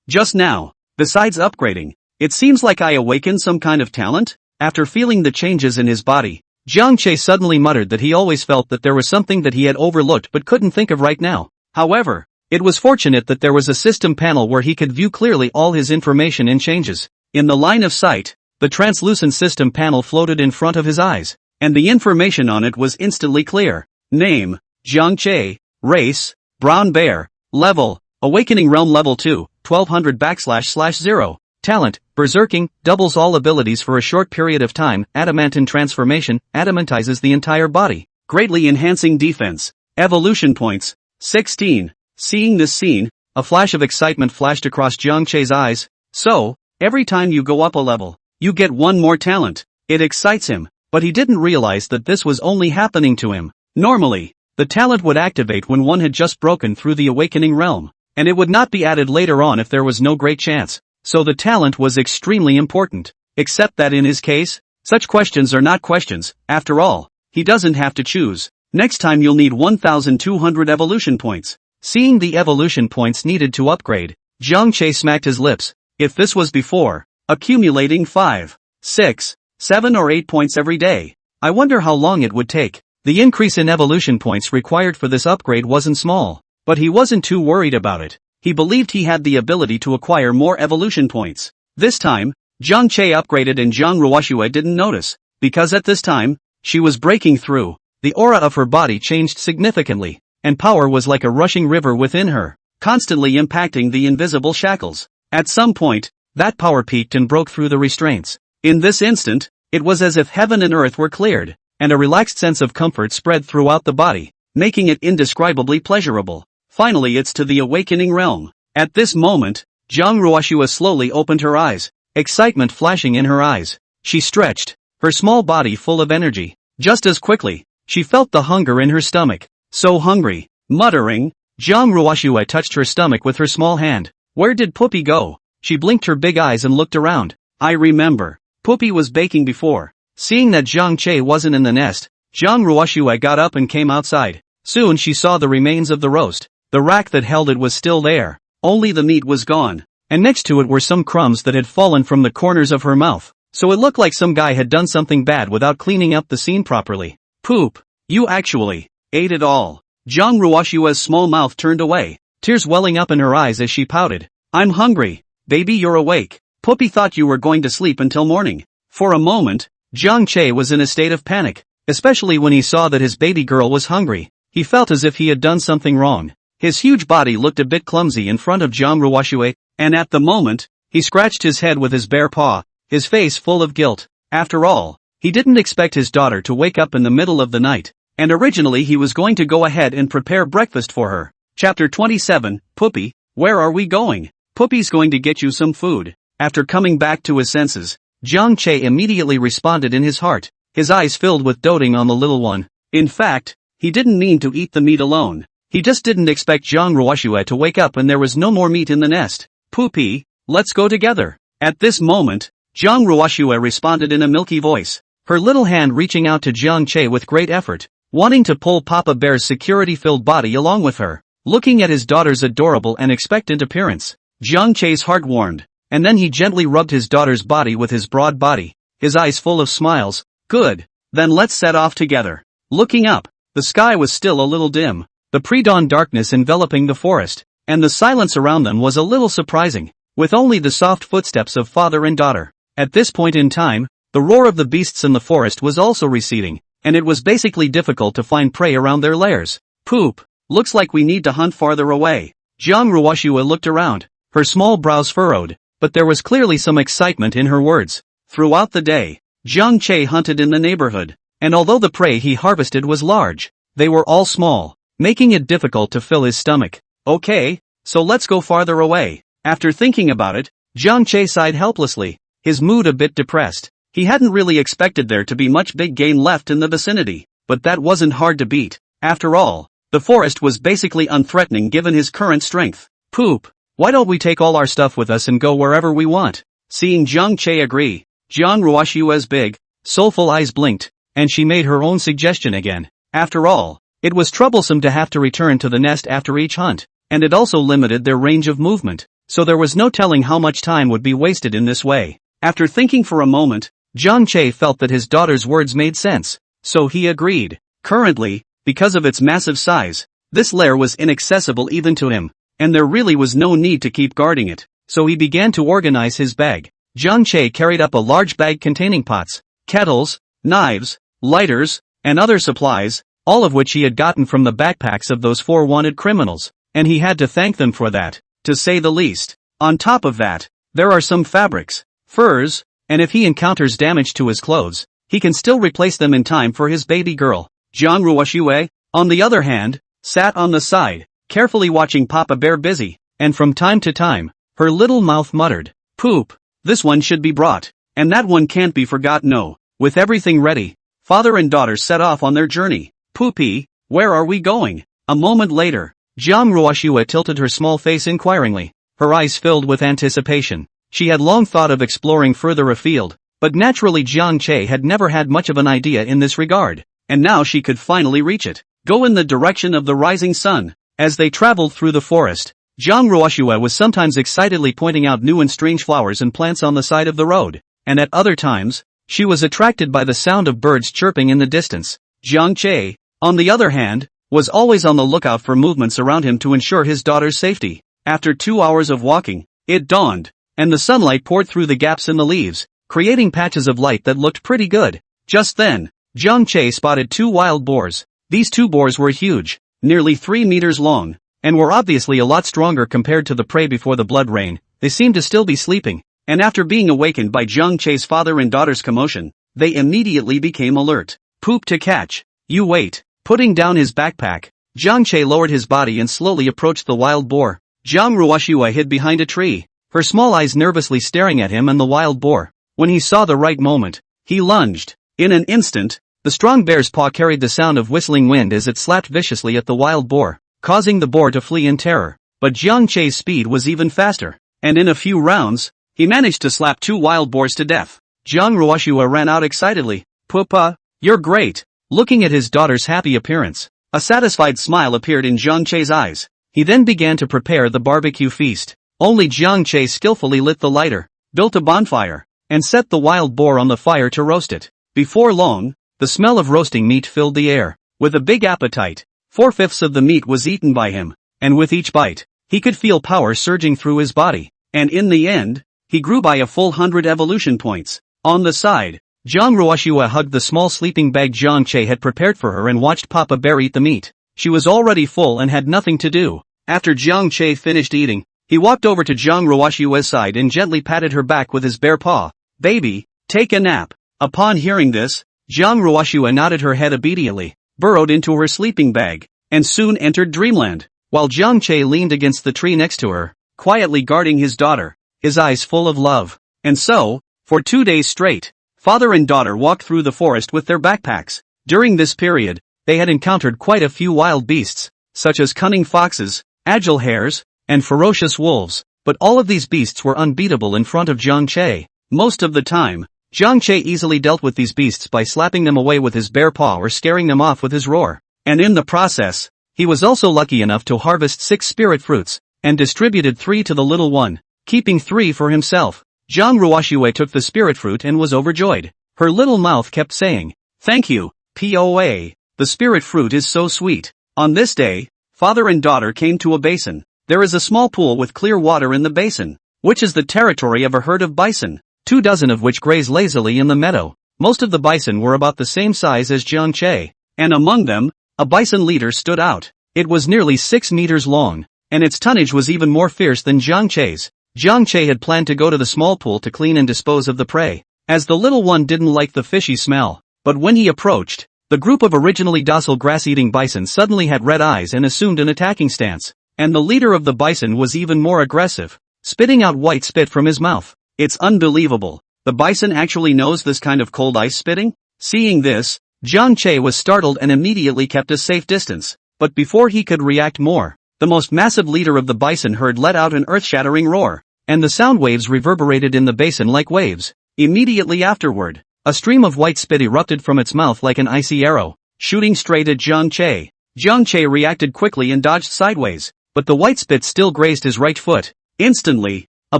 Just now. Besides upgrading, it seems like I awakened some kind of talent? After feeling the changes in his body, Jiang Che suddenly muttered that he always felt that there was something that he had overlooked but couldn't think of right now. However, it was fortunate that there was a system panel where he could view clearly all his information and changes. In the line of sight, the translucent system panel floated in front of his eyes, and the information on it was instantly clear. Name, Jiang Che. Race, brown bear. Level, awakening realm level 2, 1200//0. Talent, berserking, doubles all abilities for a short period of time. Adamantine transformation, adamantizes the entire body, greatly enhancing defense. Evolution points, 16. Seeing this scene, a flash of excitement flashed across Jiang Che's eyes. So, every time you go up a level, you get 1 more talent. It excites him, but he didn't realize that this was only happening to him. Normally, the talent would activate when one had just broken through the awakening realm, and it would not be added later on if there was no great chance. So the talent was extremely important. Except that in his case, such questions are not questions. After all, he doesn't have to choose. Next time you'll need 1,200 evolution points. Seeing the evolution points needed to upgrade, Jiang Che smacked his lips. If this was before, accumulating 5, 6, 7 or 8 points every day, I wonder how long it would take. The increase in evolution points required for this upgrade wasn't small, but he wasn't too worried about it. He believed he had the ability to acquire more evolution points. This time, Jiang Che upgraded and Jiang Ruoxue didn't notice, because at this time, she was breaking through. The aura of her body changed significantly, and power was like a rushing river within her. constantly impacting the invisible shackles. At some point, that power peaked and broke through the restraints. In this instant, it was as if heaven and earth were cleared, and a relaxed sense of comfort spread throughout the body, making it indescribably pleasurable. Finally, it's to the awakening realm. At this moment, Jiang Ruoxue slowly opened her eyes, excitement flashing in her eyes. She stretched, her small body full of energy. Just as quickly, she felt the hunger in her stomach. So hungry. Muttering, Jiang Ruoxue touched her stomach with her small hand. Where did Puppy go? She blinked her big eyes and looked around. I remember. Puppy was baking before. Seeing that Zhang Che wasn't in the nest, Jiang Ruoxue got up and came outside. Soon she saw the remains of the roast. The rack that held it was still there. Only the meat was gone. And next to it were some crumbs that had fallen from the corners of her mouth. So it looked like some guy had done something bad without cleaning up the scene properly. Poop. You actually ate it all. Jiang Ruoxue's small mouth turned away, tears welling up in her eyes as she pouted. I'm hungry. Baby, you're awake. Puppy thought you were going to sleep until morning. For a moment, Zhang Che was in a state of panic, especially when he saw that his baby girl was hungry. He felt as if he had done something wrong. His huge body looked a bit clumsy in front of Jiang Ruoxue, and at the moment, he scratched his head with his bare paw, his face full of guilt. After all, he didn't expect his daughter to wake up in the middle of the night, and originally he was going to go ahead and prepare breakfast for her. Chapter 27, Puppy, where are we going? Puppy's going to get you some food. After coming back to his senses, Zhang Che immediately responded in his heart, his eyes filled with doting on the little one. In fact, he didn't mean to eat the meat alone. He just didn't expect Jiang Ruoxue to wake up and there was no more meat in the nest. Puppy, let's go together. At this moment, Jiang Ruoxue responded in a milky voice, her little hand reaching out to Zhang Che with great effort, wanting to pull Papa Bear's security-filled body along with her. Looking at his daughter's adorable and expectant appearance, Zhang Che's heart warmed, and then he gently rubbed his daughter's body with his broad body, his eyes full of smiles. Good. Then let's set off together. Looking up, the sky was still a little dim, the pre-dawn darkness enveloping the forest, and the silence around them was a little surprising, with only the soft footsteps of father and daughter. At this point in time, the roar of the beasts in the forest was also receding, and it was basically difficult to find prey around their lairs. Poop. Looks like we need to hunt farther away. Jiang Ruoxue looked around, her small brows furrowed, but there was clearly some excitement in her words. Throughout the day, Zhang Che hunted in the neighborhood, and although the prey he harvested was large, they were all small, making it difficult to fill his stomach. Okay, so let's go farther away. After thinking about it, Zhang Che sighed helplessly, his mood a bit depressed. He hadn't really expected there to be much big game left in the vicinity, but that wasn't hard to beat. After all, the forest was basically unthreatening given his current strength. Poop. Why don't we take all our stuff with us and go wherever we want? Seeing Zhang Che agree, Jiang Ruoxue's big, soulful eyes blinked, and she made her own suggestion again. After all, it was troublesome to have to return to the nest after each hunt, and it also limited their range of movement, so there was no telling how much time would be wasted in this way. After thinking for a moment, Zhang Che felt that his daughter's words made sense, so he agreed. Currently, because of its massive size, this lair was inaccessible even to him, and there really was no need to keep guarding it, so he began to organize his bag. Zhang Che carried up a large bag containing pots, kettles, knives, lighters, and other supplies, all of which he had gotten from the backpacks of those 4 wanted criminals, and he had to thank them for that, to say the least. On top of that, there are some fabrics, furs, and if he encounters damage to his clothes, he can still replace them in time for his baby girl. Jiang Ruoxue, on the other hand, sat on the side, carefully watching Papa Bear busy, and from time to time, her little mouth muttered, Poop, this one should be brought, and that one can't be forgot. No. With everything ready, father and daughter set off on their journey. Puppy, where are we going? A moment later, Jiang Ruoxue tilted her small face inquiringly, her eyes filled with anticipation. She had long thought of exploring further afield, but naturally Zhang Che had never had much of an idea in this regard, and now she could finally reach it. Go in the direction of the rising sun. As they traveled through the forest, Jiang Ruoxue was sometimes excitedly pointing out new and strange flowers and plants on the side of the road, and at other times, she was attracted by the sound of birds chirping in the distance. Zhang Che, on the other hand, was always on the lookout for movements around him to ensure his daughter's safety. After 2 hours of walking, it dawned, and the sunlight poured through the gaps in the leaves, creating patches of light that looked pretty good. Just then, Zhang Che spotted 2 wild boars. These 2 boars were huge, nearly 3 meters long, and were obviously a lot stronger compared to the prey before the blood rain. They seemed to still be sleeping, and after being awakened by Jiang Che's father and daughter's commotion, they immediately became alert. Poop to catch. You wait. Putting down his backpack, Jiang Che lowered his body and slowly approached the wild boar. Jiang Ruoshua hid behind a tree, her small eyes nervously staring at him and the wild boar. When he saw the right moment, he lunged. In an instant, the strong bear's paw carried the sound of whistling wind as it slapped viciously at the wild boar, causing the boar to flee in terror. But Jiang Che's speed was even faster, and in a few rounds, he managed to slap 2 wild boars to death. Jiang Ruoshua ran out excitedly. Papa, you're great. Looking at his daughter's happy appearance, a satisfied smile appeared in Jiang Che's eyes. He then began to prepare the barbecue feast. Only Jiang Che skillfully lit the lighter, built a bonfire, and set the wild boar on the fire to roast it. Before long, the smell of roasting meat filled the air. With a big appetite, 4/5 of the meat was eaten by him, and with each bite, he could feel power surging through his body, and in the end, he grew by a full 100 evolution points. On the side, Jiang Ruoshua hugged the small sleeping bag Jiang Che had prepared for her and watched Papa Bear eat the meat. She was already full and had nothing to do. After Jiang Che finished eating, he walked over to Jiang Ruoshua's side and gently patted her back with his bare paw. Baby, take a nap. Upon hearing this, Jiang Ruoshua nodded her head obediently, burrowed into her sleeping bag, and soon entered dreamland, while Jiang Che leaned against the tree next to her, quietly guarding his daughter, his eyes full of love. And so, for 2 days straight, father and daughter walked through the forest with their backpacks. During this period, they had encountered quite a few wild beasts, such as cunning foxes, agile hares, and ferocious wolves, but all of these beasts were unbeatable in front of Jiang Che. Most of the time, Jiang Che easily dealt with these beasts by slapping them away with his bare paw or scaring them off with his roar. And in the process, he was also lucky enough to harvest 6 spirit fruits, and distributed 3 to the little one, keeping 3 for himself. Jiang Ruoshua took the spirit fruit and was overjoyed. Her little mouth kept saying, "Thank you, POA. The spirit fruit is so sweet." On this day, father and daughter came to a basin. There is a small pool with clear water in the basin, which is the territory of a herd of bison, 2 dozen of which graze lazily in the meadow. Most of the bison were about the same size as Jiang Che, and among them, a bison leader stood out. It was nearly 6 meters long, and its tonnage was even more fierce than Jiang Che's. Jiang Che had planned to go to the small pool to clean and dispose of the prey, as the little one didn't like the fishy smell. But when he approached, the group of originally docile grass-eating bison suddenly had red eyes and assumed an attacking stance. And the leader of the bison was even more aggressive, spitting out white spit from his mouth. It's unbelievable. The bison actually knows this kind of cold ice spitting? Seeing this, Jiang Che was startled and immediately kept a safe distance. But before he could react more, the most massive leader of the bison herd let out an earth-shattering roar, and the sound waves reverberated in the basin like waves. Immediately afterward, a stream of white spit erupted from its mouth like an icy arrow, shooting straight at Jiang Che. Jiang Che reacted quickly and dodged sideways, but the white spit still grazed his right foot. Instantly, a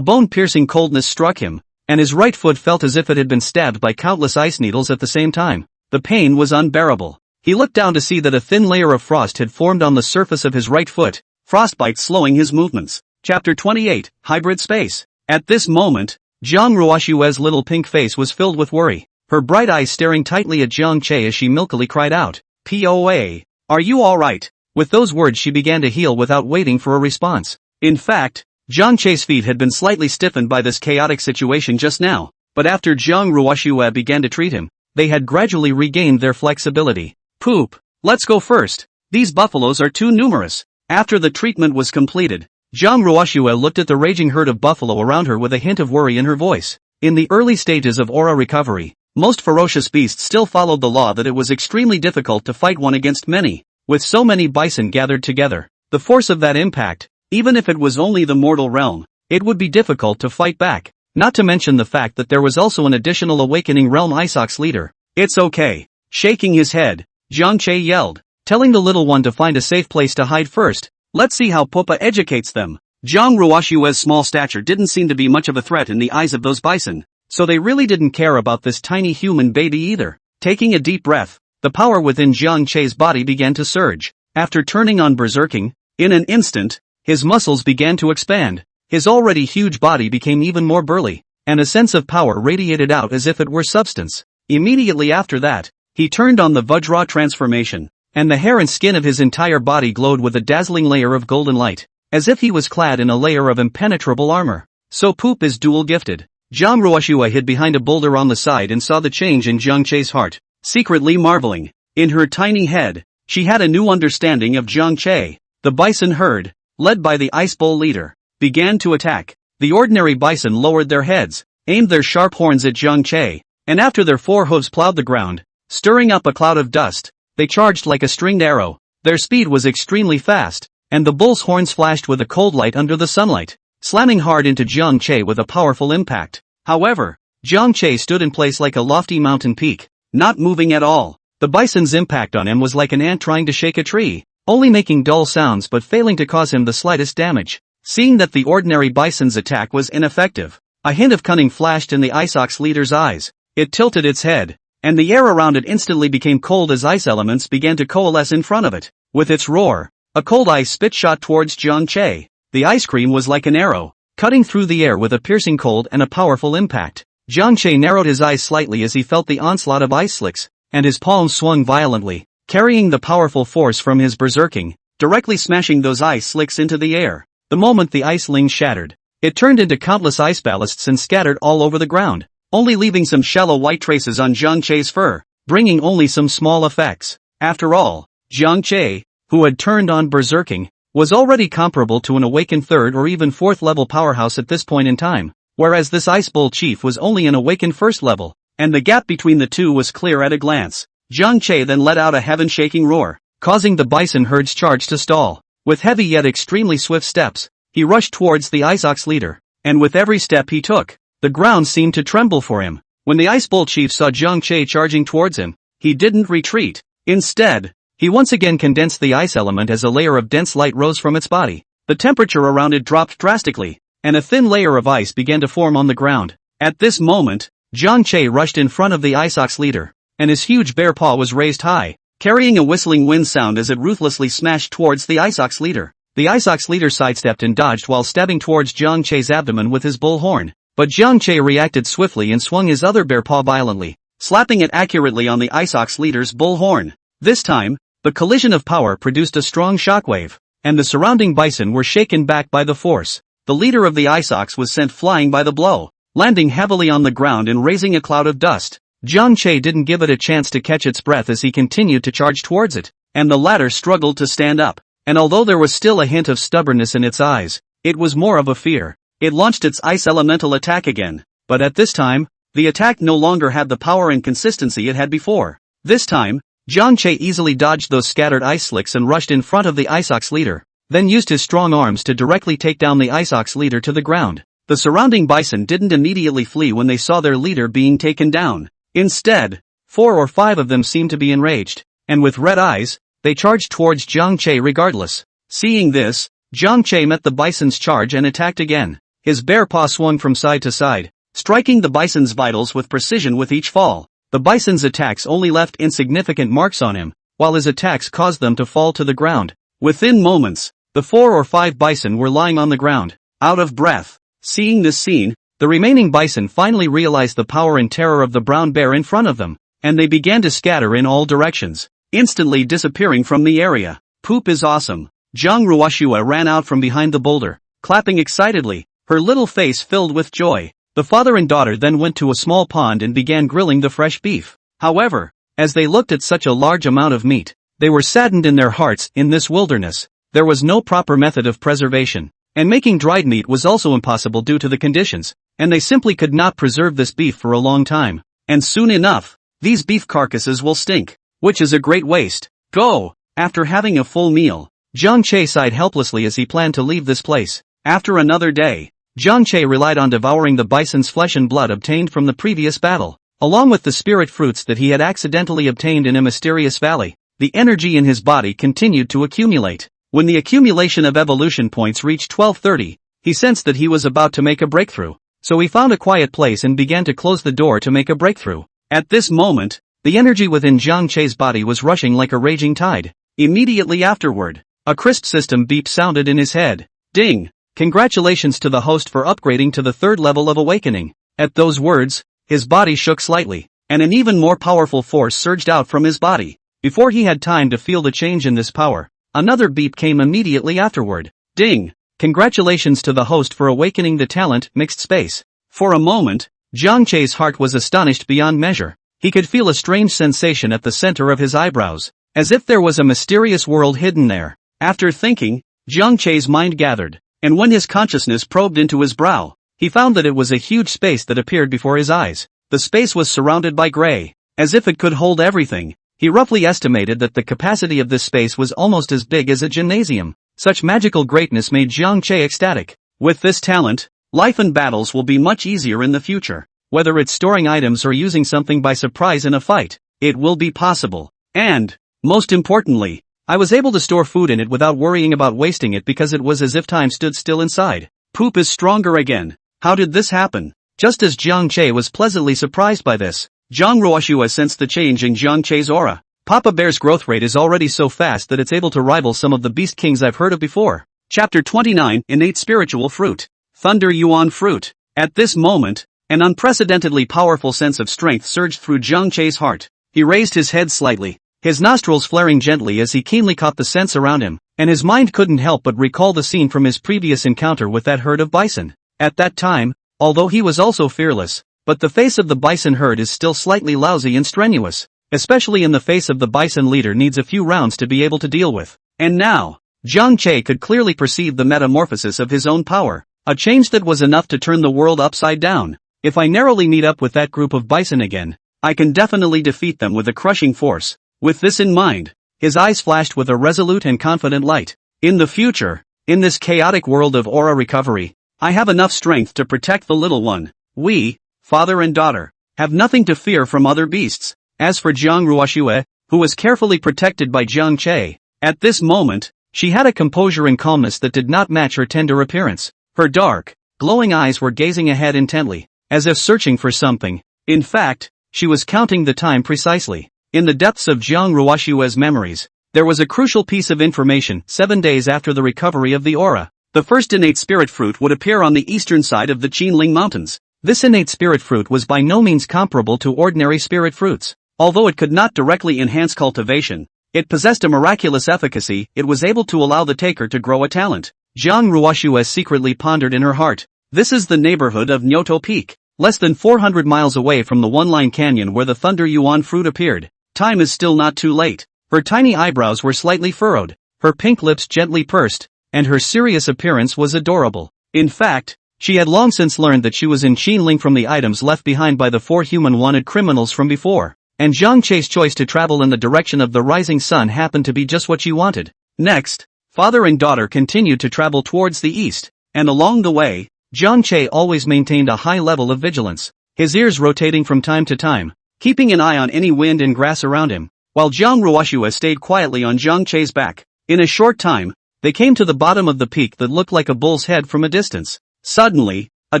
bone-piercing coldness struck him, and his right foot felt as if it had been stabbed by countless ice needles at the same time. The pain was unbearable. He looked down to see that a thin layer of frost had formed on the surface of his right foot, frostbite slowing his movements. Chapter 28, Hybrid Space. At this moment, Jiang Ruoshua's little pink face was filled with worry, her bright eyes staring tightly at Jiang Che as she milkily cried out, "POA, are you alright?" With those words she began to heal without waiting for a response. In fact, Jiang Che's feet had been slightly stiffened by this chaotic situation just now, but after Jiang Ruoshua began to treat him, they had gradually regained their flexibility. Poop, let's go first. These buffaloes are too numerous. After the treatment was completed, Jiang Ruoshua looked at the raging herd of buffalo around her with a hint of worry in her voice. In the early stages of aura recovery, most ferocious beasts still followed the law that it was extremely difficult to fight one against many. With so many bison gathered together, the force of that impact, even if it was only the mortal realm, it would be difficult to fight back, not to mention the fact that there was also an additional awakening realm Isox leader. "It's okay." Shaking his head, Jiang Che yelled, telling the little one to find a safe place to hide first. "Let's see how Papa educates them." Jiang Ruoshua's small stature didn't seem to be much of a threat in the eyes of those bison, so they really didn't care about this tiny human baby either. Taking a deep breath, the power within Jiang Che's body began to surge. After turning on berserking, in an instant, his muscles began to expand, his already huge body became even more burly, and a sense of power radiated out as if it were substance. Immediately after that, he turned on the Vajra transformation, and the hair and skin of his entire body glowed with a dazzling layer of golden light, as if he was clad in a layer of impenetrable armor. So Poop is dual gifted. Zhang Ruoshua hid behind a boulder on the side and saw the change in Zhang Che's heart, secretly marveling. In her tiny head, she had a new understanding of Zhang Che. The bison herd, led by the Ice Bull leader, began to attack. The ordinary bison lowered their heads, aimed their sharp horns at Zhang Che, and after their forehooves plowed the ground, stirring up a cloud of dust, they charged like a stringed arrow. Their speed was extremely fast, and the bull's horns flashed with a cold light under the sunlight, slamming hard into Zhang Che with a powerful impact. However, Zhang Che stood in place like a lofty mountain peak, not moving at all. The bison's impact on him was like an ant trying to shake a tree, only making dull sounds but failing to cause him the slightest damage. Seeing that the ordinary bison's attack was ineffective, a hint of cunning flashed in the Ice Ox leader's eyes. It tilted its head, and the air around it instantly became cold as ice elements began to coalesce in front of it. With its roar, a cold ice spit shot towards Zhang Che. The ice cream was like an arrow, cutting through the air with a piercing cold and a powerful impact. Zhang Che narrowed his eyes slightly as he felt the onslaught of ice slicks, and his palms swung violently, carrying the powerful force from his berserking, directly smashing those ice slicks into the air. The moment the ice ling shattered, it turned into countless ice ballasts and scattered all over the ground, only leaving some shallow white traces on Zhang Che's fur, bringing only some small effects. After all, Zhang Che, who had turned on berserking, was already comparable to an awakened third or even fourth level powerhouse at this point in time, whereas this Ice Bull chief was only an awakened first level, and the gap between the two was clear at a glance. Zhang Che then let out a heaven-shaking roar, causing the bison herd's charge to stall. With heavy yet extremely swift steps, he rushed towards the Ice Ox leader, and with every step he took, the ground seemed to tremble for him. When the Ice Bull chief saw Zhang Che charging towards him, he didn't retreat. Instead, he once again condensed the ice element as a layer of dense light rose from its body. The temperature around it dropped drastically, and a thin layer of ice began to form on the ground. At this moment, Zhang Che rushed in front of the Ice Ox leader, and his huge bare paw was raised high, carrying a whistling wind sound as it ruthlessly smashed towards the Ice Ox leader. The Ice Ox leader sidestepped and dodged while stabbing towards Zhang Che's abdomen with his bull horn. But Zhang Che reacted swiftly and swung his other bare paw violently, slapping it accurately on the Ice Ox leader's bull horn. This time, the collision of power produced a strong shockwave, and the surrounding bison were shaken back by the force. The leader of the Ice Ox was sent flying by the blow, landing heavily on the ground and raising a cloud of dust. Zhang Che didn't give it a chance to catch its breath as he continued to charge towards it, and the latter struggled to stand up. And although there was still a hint of stubbornness in its eyes, it was more of a fear. It launched its ice elemental attack again, but at this time, the attack no longer had the power and consistency it had before. This time, Zhang Che easily dodged those scattered ice slicks and rushed in front of the Ice Ox leader, then used his strong arms to directly take down the Ice Ox leader to the ground. The surrounding bison didn't immediately flee when they saw their leader being taken down. Instead, 4 or 5 of them seemed to be enraged, and with red eyes, they charged towards Zhang Che regardless. Seeing this, Zhang Che met the bison's charge and attacked again. His bare paw swung from side to side, striking the bison's vitals with precision with each fall. The bison's attacks only left insignificant marks on him, while his attacks caused them to fall to the ground. Within moments, the 4 or 5 bison were lying on the ground, out of breath. Seeing this scene, the remaining bison finally realized the power and terror of the brown bear in front of them, and they began to scatter in all directions, instantly disappearing from the area. Poop is awesome. Zhang Ruoshua ran out from behind the boulder, clapping excitedly, her little face filled with joy. The father and daughter then went to a small pond and began grilling the fresh beef. However, as they looked at such a large amount of meat, they were saddened in their hearts. In this wilderness, there was no proper method of preservation, and making dried meat was also impossible due to the conditions, and they simply could not preserve this beef for a long time. And soon enough, these beef carcasses will stink, which is a great waste. Go! After having a full meal, Zhang Che sighed helplessly as he planned to leave this place. After another day, Zhang Che relied on devouring the bison's flesh and blood obtained from the previous battle, along with the spirit fruits that he had accidentally obtained in a mysterious valley. The energy in his body continued to accumulate. When the accumulation of evolution points reached 1230, he sensed that he was about to make a breakthrough, so he found a quiet place and began to close the door to make a breakthrough. At this moment, the energy within Zhang Che's body was rushing like a raging tide. Immediately afterward, a crisp system beep sounded in his head. Ding! Congratulations to the host for upgrading to the 3rd level of awakening. At those words, his body shook slightly, and an even more powerful force surged out from his body. Before he had time to feel the change in this power, another beep came immediately afterward. Ding! Congratulations to the host for awakening the talent, mixed space. For a moment, Jiang Che's heart was astonished beyond measure. He could feel a strange sensation at the center of his eyebrows, as if there was a mysterious world hidden there. After thinking, Jiang Che's mind gathered, and when his consciousness probed into his brow, he found that it was a huge space that appeared before his eyes. The space was surrounded by gray, as if it could hold everything. He roughly estimated that the capacity of this space was almost as big as a gymnasium. Such magical greatness made Jiang Che ecstatic. With this talent, life and battles will be much easier in the future. Whether it's storing items or using something by surprise in a fight, it will be possible. And, most importantly, I was able to store food in it without worrying about wasting it because it was as if time stood still inside. Poop is stronger again. How did this happen? Just as Jiang Che was pleasantly surprised by this, Zhang Ruoxue sensed the change in Jiang Che's aura. Papa Bear's growth rate is already so fast that it's able to rival some of the beast kings I've heard of before. Chapter 29, Innate Spiritual Fruit. Thunder Yuan Fruit. At this moment, an unprecedentedly powerful sense of strength surged through Jiang Che's heart. He raised his head slightly, his nostrils flaring gently as he keenly caught the scents around him, and his mind couldn't help but recall the scene from his previous encounter with that herd of bison. At that time, although he was also fearless, but the face of the bison herd is still slightly lousy and strenuous. Especially in the face of the bison leader needs a few rounds to be able to deal with. And now, Jiang Che could clearly perceive the metamorphosis of his own power, a change that was enough to turn the world upside down. If I narrowly meet up with that group of bison again, I can definitely defeat them with a crushing force. With this in mind, his eyes flashed with a resolute and confident light. In the future, in this chaotic world of aura recovery, I have enough strength to protect the little one. We, father and daughter, have nothing to fear from other beasts. As for Zhang Ruoxue, who was carefully protected by Jiang Che, at this moment, she had a composure and calmness that did not match her tender appearance. Her dark, glowing eyes were gazing ahead intently, as if searching for something. In fact, she was counting the time precisely. In the depths of Zhang Ruoxue's memories, there was a crucial piece of information. 7 days after the recovery of the aura, the first innate spirit fruit would appear on the eastern side of the Qinling Mountains. This innate spirit fruit was by no means comparable to ordinary spirit fruits. Although it could not directly enhance cultivation, it possessed a miraculous efficacy. It was able to allow the taker to grow a talent. Zhang Ruoxue secretly pondered in her heart. This is the neighborhood of Nyoto Peak, less than 400 miles away from the one-line canyon where the Thunder Yuan fruit appeared. Time is still not too late. Her tiny eyebrows were slightly furrowed, her pink lips gently pursed, and her serious appearance was adorable. In fact, she had long since learned that she was in Qinling from the items left behind by the 4 human wanted criminals from before. And Jiang Che's choice to travel in the direction of the rising sun happened to be just what she wanted. Next, father and daughter continued to travel towards the east, and along the way, Jiang Che always maintained a high level of vigilance, his ears rotating from time to time, keeping an eye on any wind and grass around him, while Zhang Ruoxue stayed quietly on Jiang Che's back. In a short time, they came to the bottom of the peak that looked like a bull's head from a distance. Suddenly, a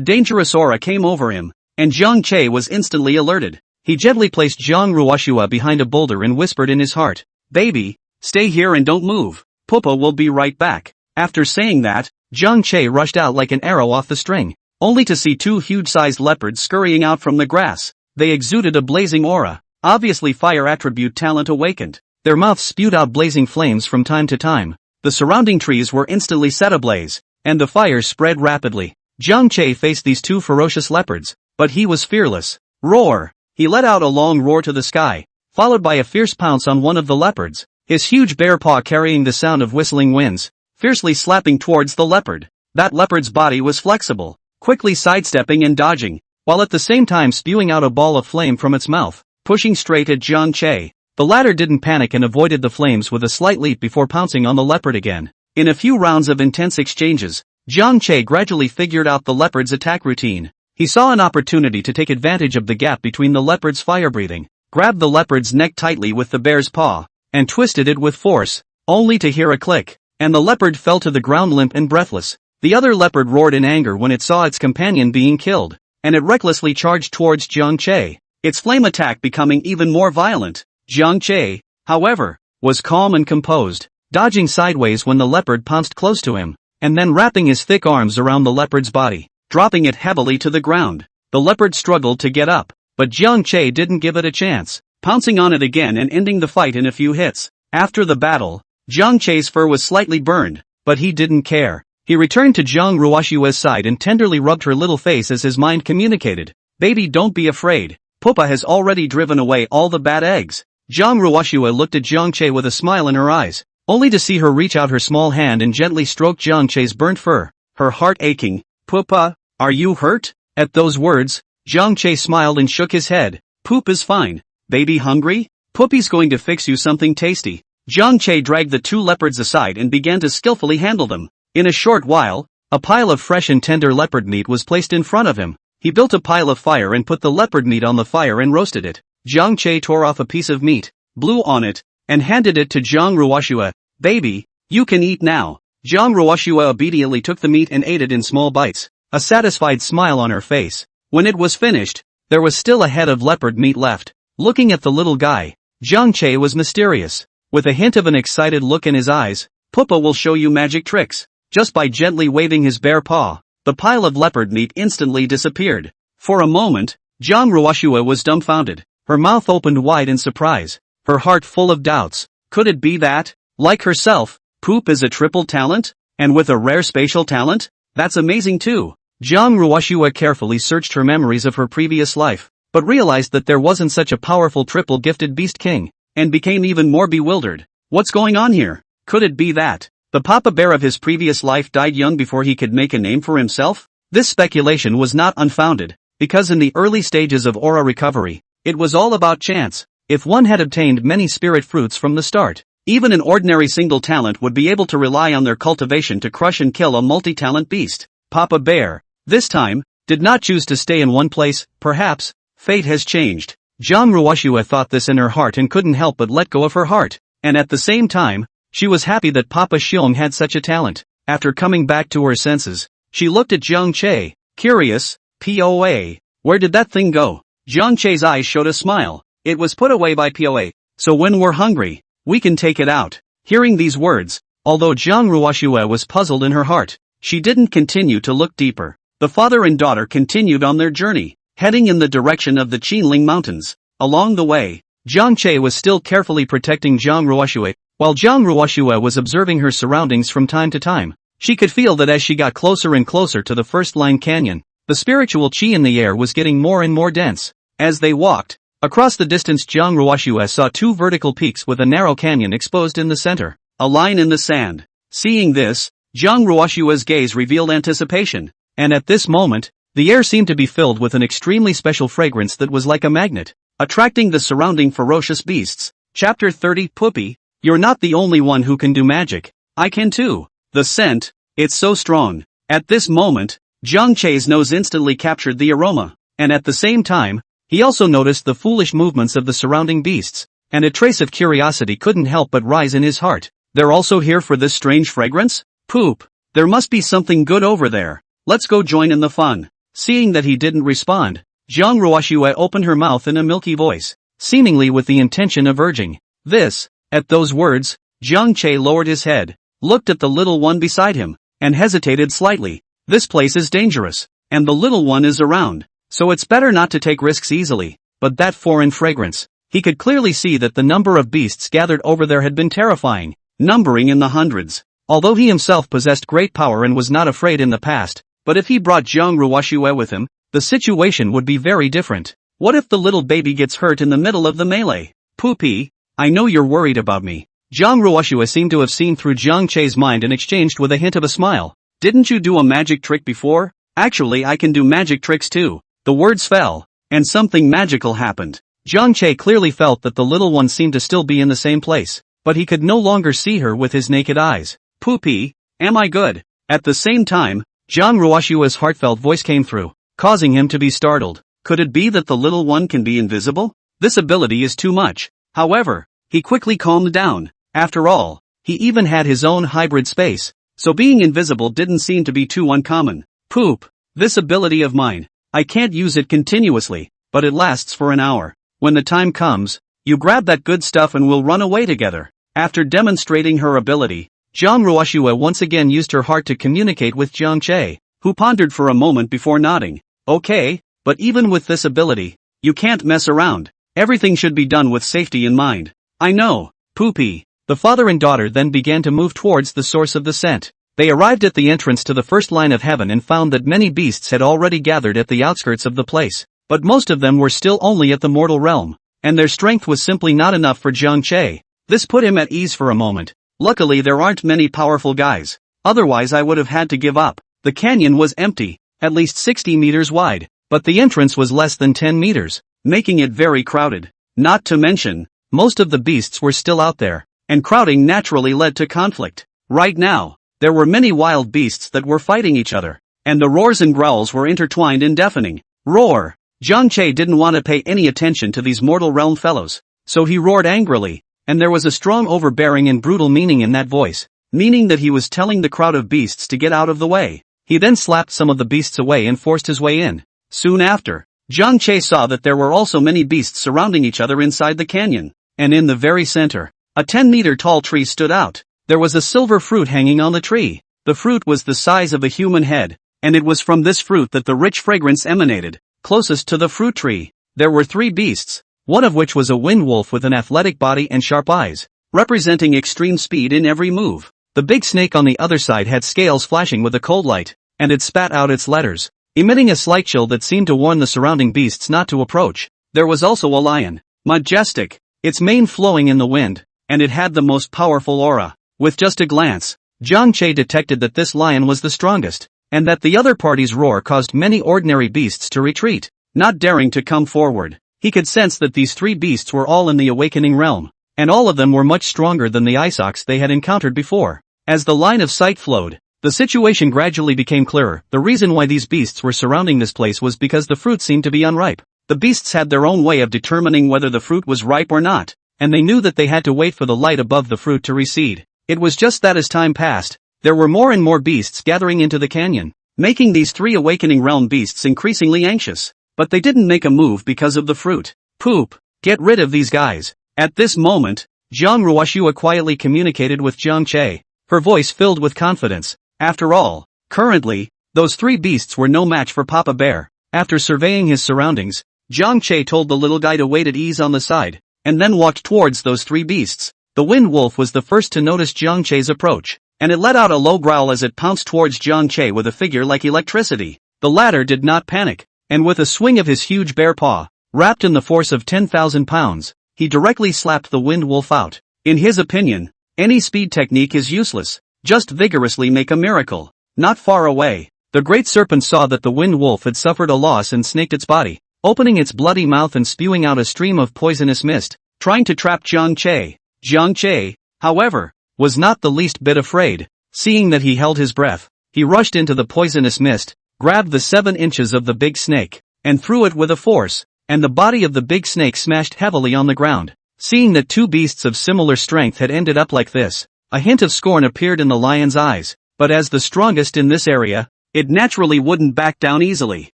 dangerous aura came over him, and Jiang Che was instantly alerted. He gently placed Zhang Ruoxue behind a boulder and whispered in his heart, "Baby, stay here and don't move. Papa will be right back." After saying that, Jiang Che rushed out like an arrow off the string, only to see 2 huge-sized leopards scurrying out from the grass. They exuded a blazing aura, obviously fire attribute talent awakened. Their mouths spewed out blazing flames from time to time. The surrounding trees were instantly set ablaze, and the fire spread rapidly. Jiang Che faced these 2 ferocious leopards, but he was fearless. Roar! He let out a long roar to the sky, followed by a fierce pounce on one of the leopards, his huge bare paw carrying the sound of whistling winds, fiercely slapping towards the leopard. That leopard's body was flexible, quickly sidestepping and dodging, while at the same time spewing out a ball of flame from its mouth, pushing straight at Jiang Che. The latter didn't panic and avoided the flames with a slight leap before pouncing on the leopard again. In a few rounds of intense exchanges, Jiang Che gradually figured out the leopard's attack routine. He saw an opportunity to take advantage of the gap between the leopard's fire-breathing, grabbed the leopard's neck tightly with the bear's paw, and twisted it with force, only to hear a click, and the leopard fell to the ground limp and breathless. The other leopard roared in anger when it saw its companion being killed, and it recklessly charged towards Jiang Che, its flame attack becoming even more violent. Jiang Che, however, was calm and composed, dodging sideways when the leopard pounced close to him, and then wrapping his thick arms around the leopard's body, dropping it heavily to the ground. The leopard struggled to get up, but Jiang Che didn't give it a chance. pouncing on it again and ending the fight in a few hits. After the battle, Jiang Che's fur was slightly burned, but he didn't care. He returned to Jiang Ruoshua's side and tenderly rubbed her little face as his mind communicated. Baby, don't be afraid. Papa has already driven away all the bad eggs. Jiang Ruoshua looked at Jiang Che with a smile in her eyes, only to see her reach out her small hand and gently stroke Jiang Che's burnt fur, her heart aching. Papa, are you hurt? At those words, Jiang Che smiled and shook his head. Poop is fine. Baby hungry? Poopy's going to fix you something tasty. Jiang Che dragged the two leopards aside and began to skillfully handle them. In a short while, a pile of fresh and tender leopard meat was placed in front of him. He built a pile of fire and put the leopard meat on the fire and roasted it. Jiang Che tore off a piece of meat, blew on it, and handed it to Jiang Ruoshua. Baby, you can eat now. Jiang Ruoshua obediently took the meat and ate it in small bites, a satisfied smile on her face. When it was finished, there was still a head of leopard meat left. Looking at the little guy, Jiang Che was mysterious. With a hint of an excited look in his eyes, Papa will show you magic tricks. Just by gently waving his bare paw, the pile of leopard meat instantly disappeared. For a moment, Jiang Ruoshua was dumbfounded, her mouth opened wide in surprise, her heart full of doubts. Could it be that, like herself, Poop is a triple talent? And with a rare spatial talent? That's amazing too. Jiang Ruoshua carefully searched her memories of her previous life, but realized that there wasn't such a powerful triple-gifted beast king, and became even more bewildered. What's going on here? Could it be that the Papa Bear of his previous life died young before he could make a name for himself? This speculation was not unfounded, because in the early stages of aura recovery, it was all about chance. If one had obtained many spirit fruits from the start, even an ordinary single talent would be able to rely on their cultivation to crush and kill a multi-talent beast. Papa Bear, this time, did not choose to stay in one place. Perhaps fate has changed. Jiang Ruoshua thought this in her heart and couldn't help but let go of her heart, and at the same time, she was happy that Papa Xiong had such a talent. After coming back to her senses, she looked at Jiang Che, curious. POA, where did that thing go? Jiang Che's eyes showed a smile. It was put away by POA, so when we're hungry, we can take it out. Hearing these words, although Jiang Ruoshua was puzzled in her heart, she didn't continue to look deeper. The father and daughter continued on their journey, heading in the direction of the Qinling Mountains. Along the way, Jiang Che was still carefully protecting Jiang Ruoshua, while Jiang Ruoshua was observing her surroundings from time to time. She could feel that as she got closer and closer to the first line canyon, the spiritual qi in the air was getting more and more dense. As they walked, across the distance Jiang Ruoshua saw two vertical peaks with a narrow canyon exposed in the center, a line in the sand. Seeing this, Jiang Ruoshua's gaze revealed anticipation, and at this moment, the air seemed to be filled with an extremely special fragrance that was like a magnet, attracting the surrounding ferocious beasts. Chapter 30 Poopy, you're not the only one who can do magic. I can too. The scent, it's so strong. At this moment, Jiang Che's nose instantly captured the aroma, and at the same time, he also noticed the foolish movements of the surrounding beasts, and a trace of curiosity couldn't help but rise in his heart. They're also here for this strange fragrance? Poop, there must be something good over there. Let's go join in the fun. Seeing that he didn't respond, Jiang Ruoshua opened her mouth in a milky voice, seemingly with the intention of urging this. At those words, Jiang Che lowered his head, looked at the little one beside him, and hesitated slightly. This place is dangerous, and the little one is around, so it's better not to take risks easily. But that foreign fragrance, he could clearly see that the number of beasts gathered over there had been terrifying, numbering in the hundreds. Although he himself possessed great power and was not afraid in the past, but if he brought Jiang Ruoshua with him, the situation would be very different. What if the little baby gets hurt in the middle of the melee? Poopy, I know you're worried about me. Jiang Ruoshua seemed to have seen through Jiang Che's mind and exchanged with a hint of a smile. Didn't you do a magic trick before? Actually, I can do magic tricks too. The words fell, and something magical happened. Jiang Che clearly felt that the little one seemed to still be in the same place, but he could no longer see her with his naked eyes. Poopy, am I good? At the same time, Jiang Ruoshua's heartfelt voice came through, causing him to be startled. Could it be that the little one can be invisible? This ability is too much. However, he quickly calmed down. After all, he even had his own hybrid space, so being invisible didn't seem to be too uncommon. Poop, this ability of mine, I can't use it continuously, but it lasts for an hour. When the time comes, you grab that good stuff and we'll run away together. After demonstrating her ability, Jiang Ruoshua once again used her heart to communicate with Jiang Che, who pondered for a moment before nodding. Okay, but even with this ability, you can't mess around. Everything should be done with safety in mind. I know, Poopy. The father and daughter then began to move towards the source of the scent. They arrived at the entrance to the first line of heaven and found that many beasts had already gathered at the outskirts of the place, but most of them were still only at the mortal realm, and their strength was simply not enough for Jiang Che. This put him at ease for a moment. Luckily there aren't many powerful guys, otherwise I would have had to give up. The canyon was empty, at least 60 meters wide, but the entrance was less than 10 meters, making it very crowded. Not to mention, most of the beasts were still out there, and crowding naturally led to conflict. Right now, there were many wild beasts that were fighting each other, and the roars and growls were intertwined in deafening roar. Jiang Che didn't want to pay any attention to these mortal realm fellows, so he roared angrily, and there was a strong overbearing and brutal meaning in that voice, meaning that he was telling the crowd of beasts to get out of the way. He then slapped some of the beasts away and forced his way in. Soon after, Jiang Che saw that there were also many beasts surrounding each other inside the canyon, and in the very center, a 10-meter-tall tree stood out. There was a silver fruit hanging on the tree. The fruit was the size of a human head, and it was from this fruit that the rich fragrance emanated. Closest to the fruit tree, there were 3 beasts, one of which was a wind wolf with an athletic body and sharp eyes, representing extreme speed in every move. The big snake on the other side had scales flashing with a cold light, and it spat out its letters, emitting a slight chill that seemed to warn the surrounding beasts not to approach. There was also a lion, majestic, its mane flowing in the wind, and it had the most powerful aura. With just a glance, Jiang Che detected that this lion was the strongest, and that the other party's roar caused many ordinary beasts to retreat, not daring to come forward. He could sense that these 3 beasts were all in the awakening realm, and all of them were much stronger than the ice ox they had encountered before. As the line of sight flowed, the situation gradually became clearer. The reason why these beasts were surrounding this place was because the fruit seemed to be unripe. The beasts had their own way of determining whether the fruit was ripe or not, and they knew that they had to wait for the light above the fruit to recede. It was just that as time passed, there were more and more beasts gathering into the canyon, making these 3 awakening realm beasts increasingly anxious. But they didn't make a move because of the fruit. Poop, get rid of these guys. At this moment, Zhang Ruoxua quietly communicated with Jiang Che, her voice filled with confidence. After all, currently, those 3 beasts were no match for Papa Bear. After surveying his surroundings, Jiang Che told the little guy to wait at ease on the side, and then walked towards those 3 beasts. The wind wolf was the first to notice Jiang Che's approach, and it let out a low growl as it pounced towards Jiang Che with a figure like electricity. The latter did not panic, and with a swing of his huge bare paw, wrapped in the force of 10,000 pounds, he directly slapped the wind wolf out. In his opinion, any speed technique is useless, just vigorously make a miracle. Not far away, the great serpent saw that the wind wolf had suffered a loss and snaked its body, opening its bloody mouth and spewing out a stream of poisonous mist, trying to trap Jiang Che. Jiang Che, however, was not the least bit afraid. Seeing that he held his breath, he rushed into the poisonous mist, grabbed the 7 inches of the big snake, and threw it with a force, and the body of the big snake smashed heavily on the ground. Seeing that 2 beasts of similar strength had ended up like this, a hint of scorn appeared in the lion's eyes, but as the strongest in this area, it naturally wouldn't back down easily.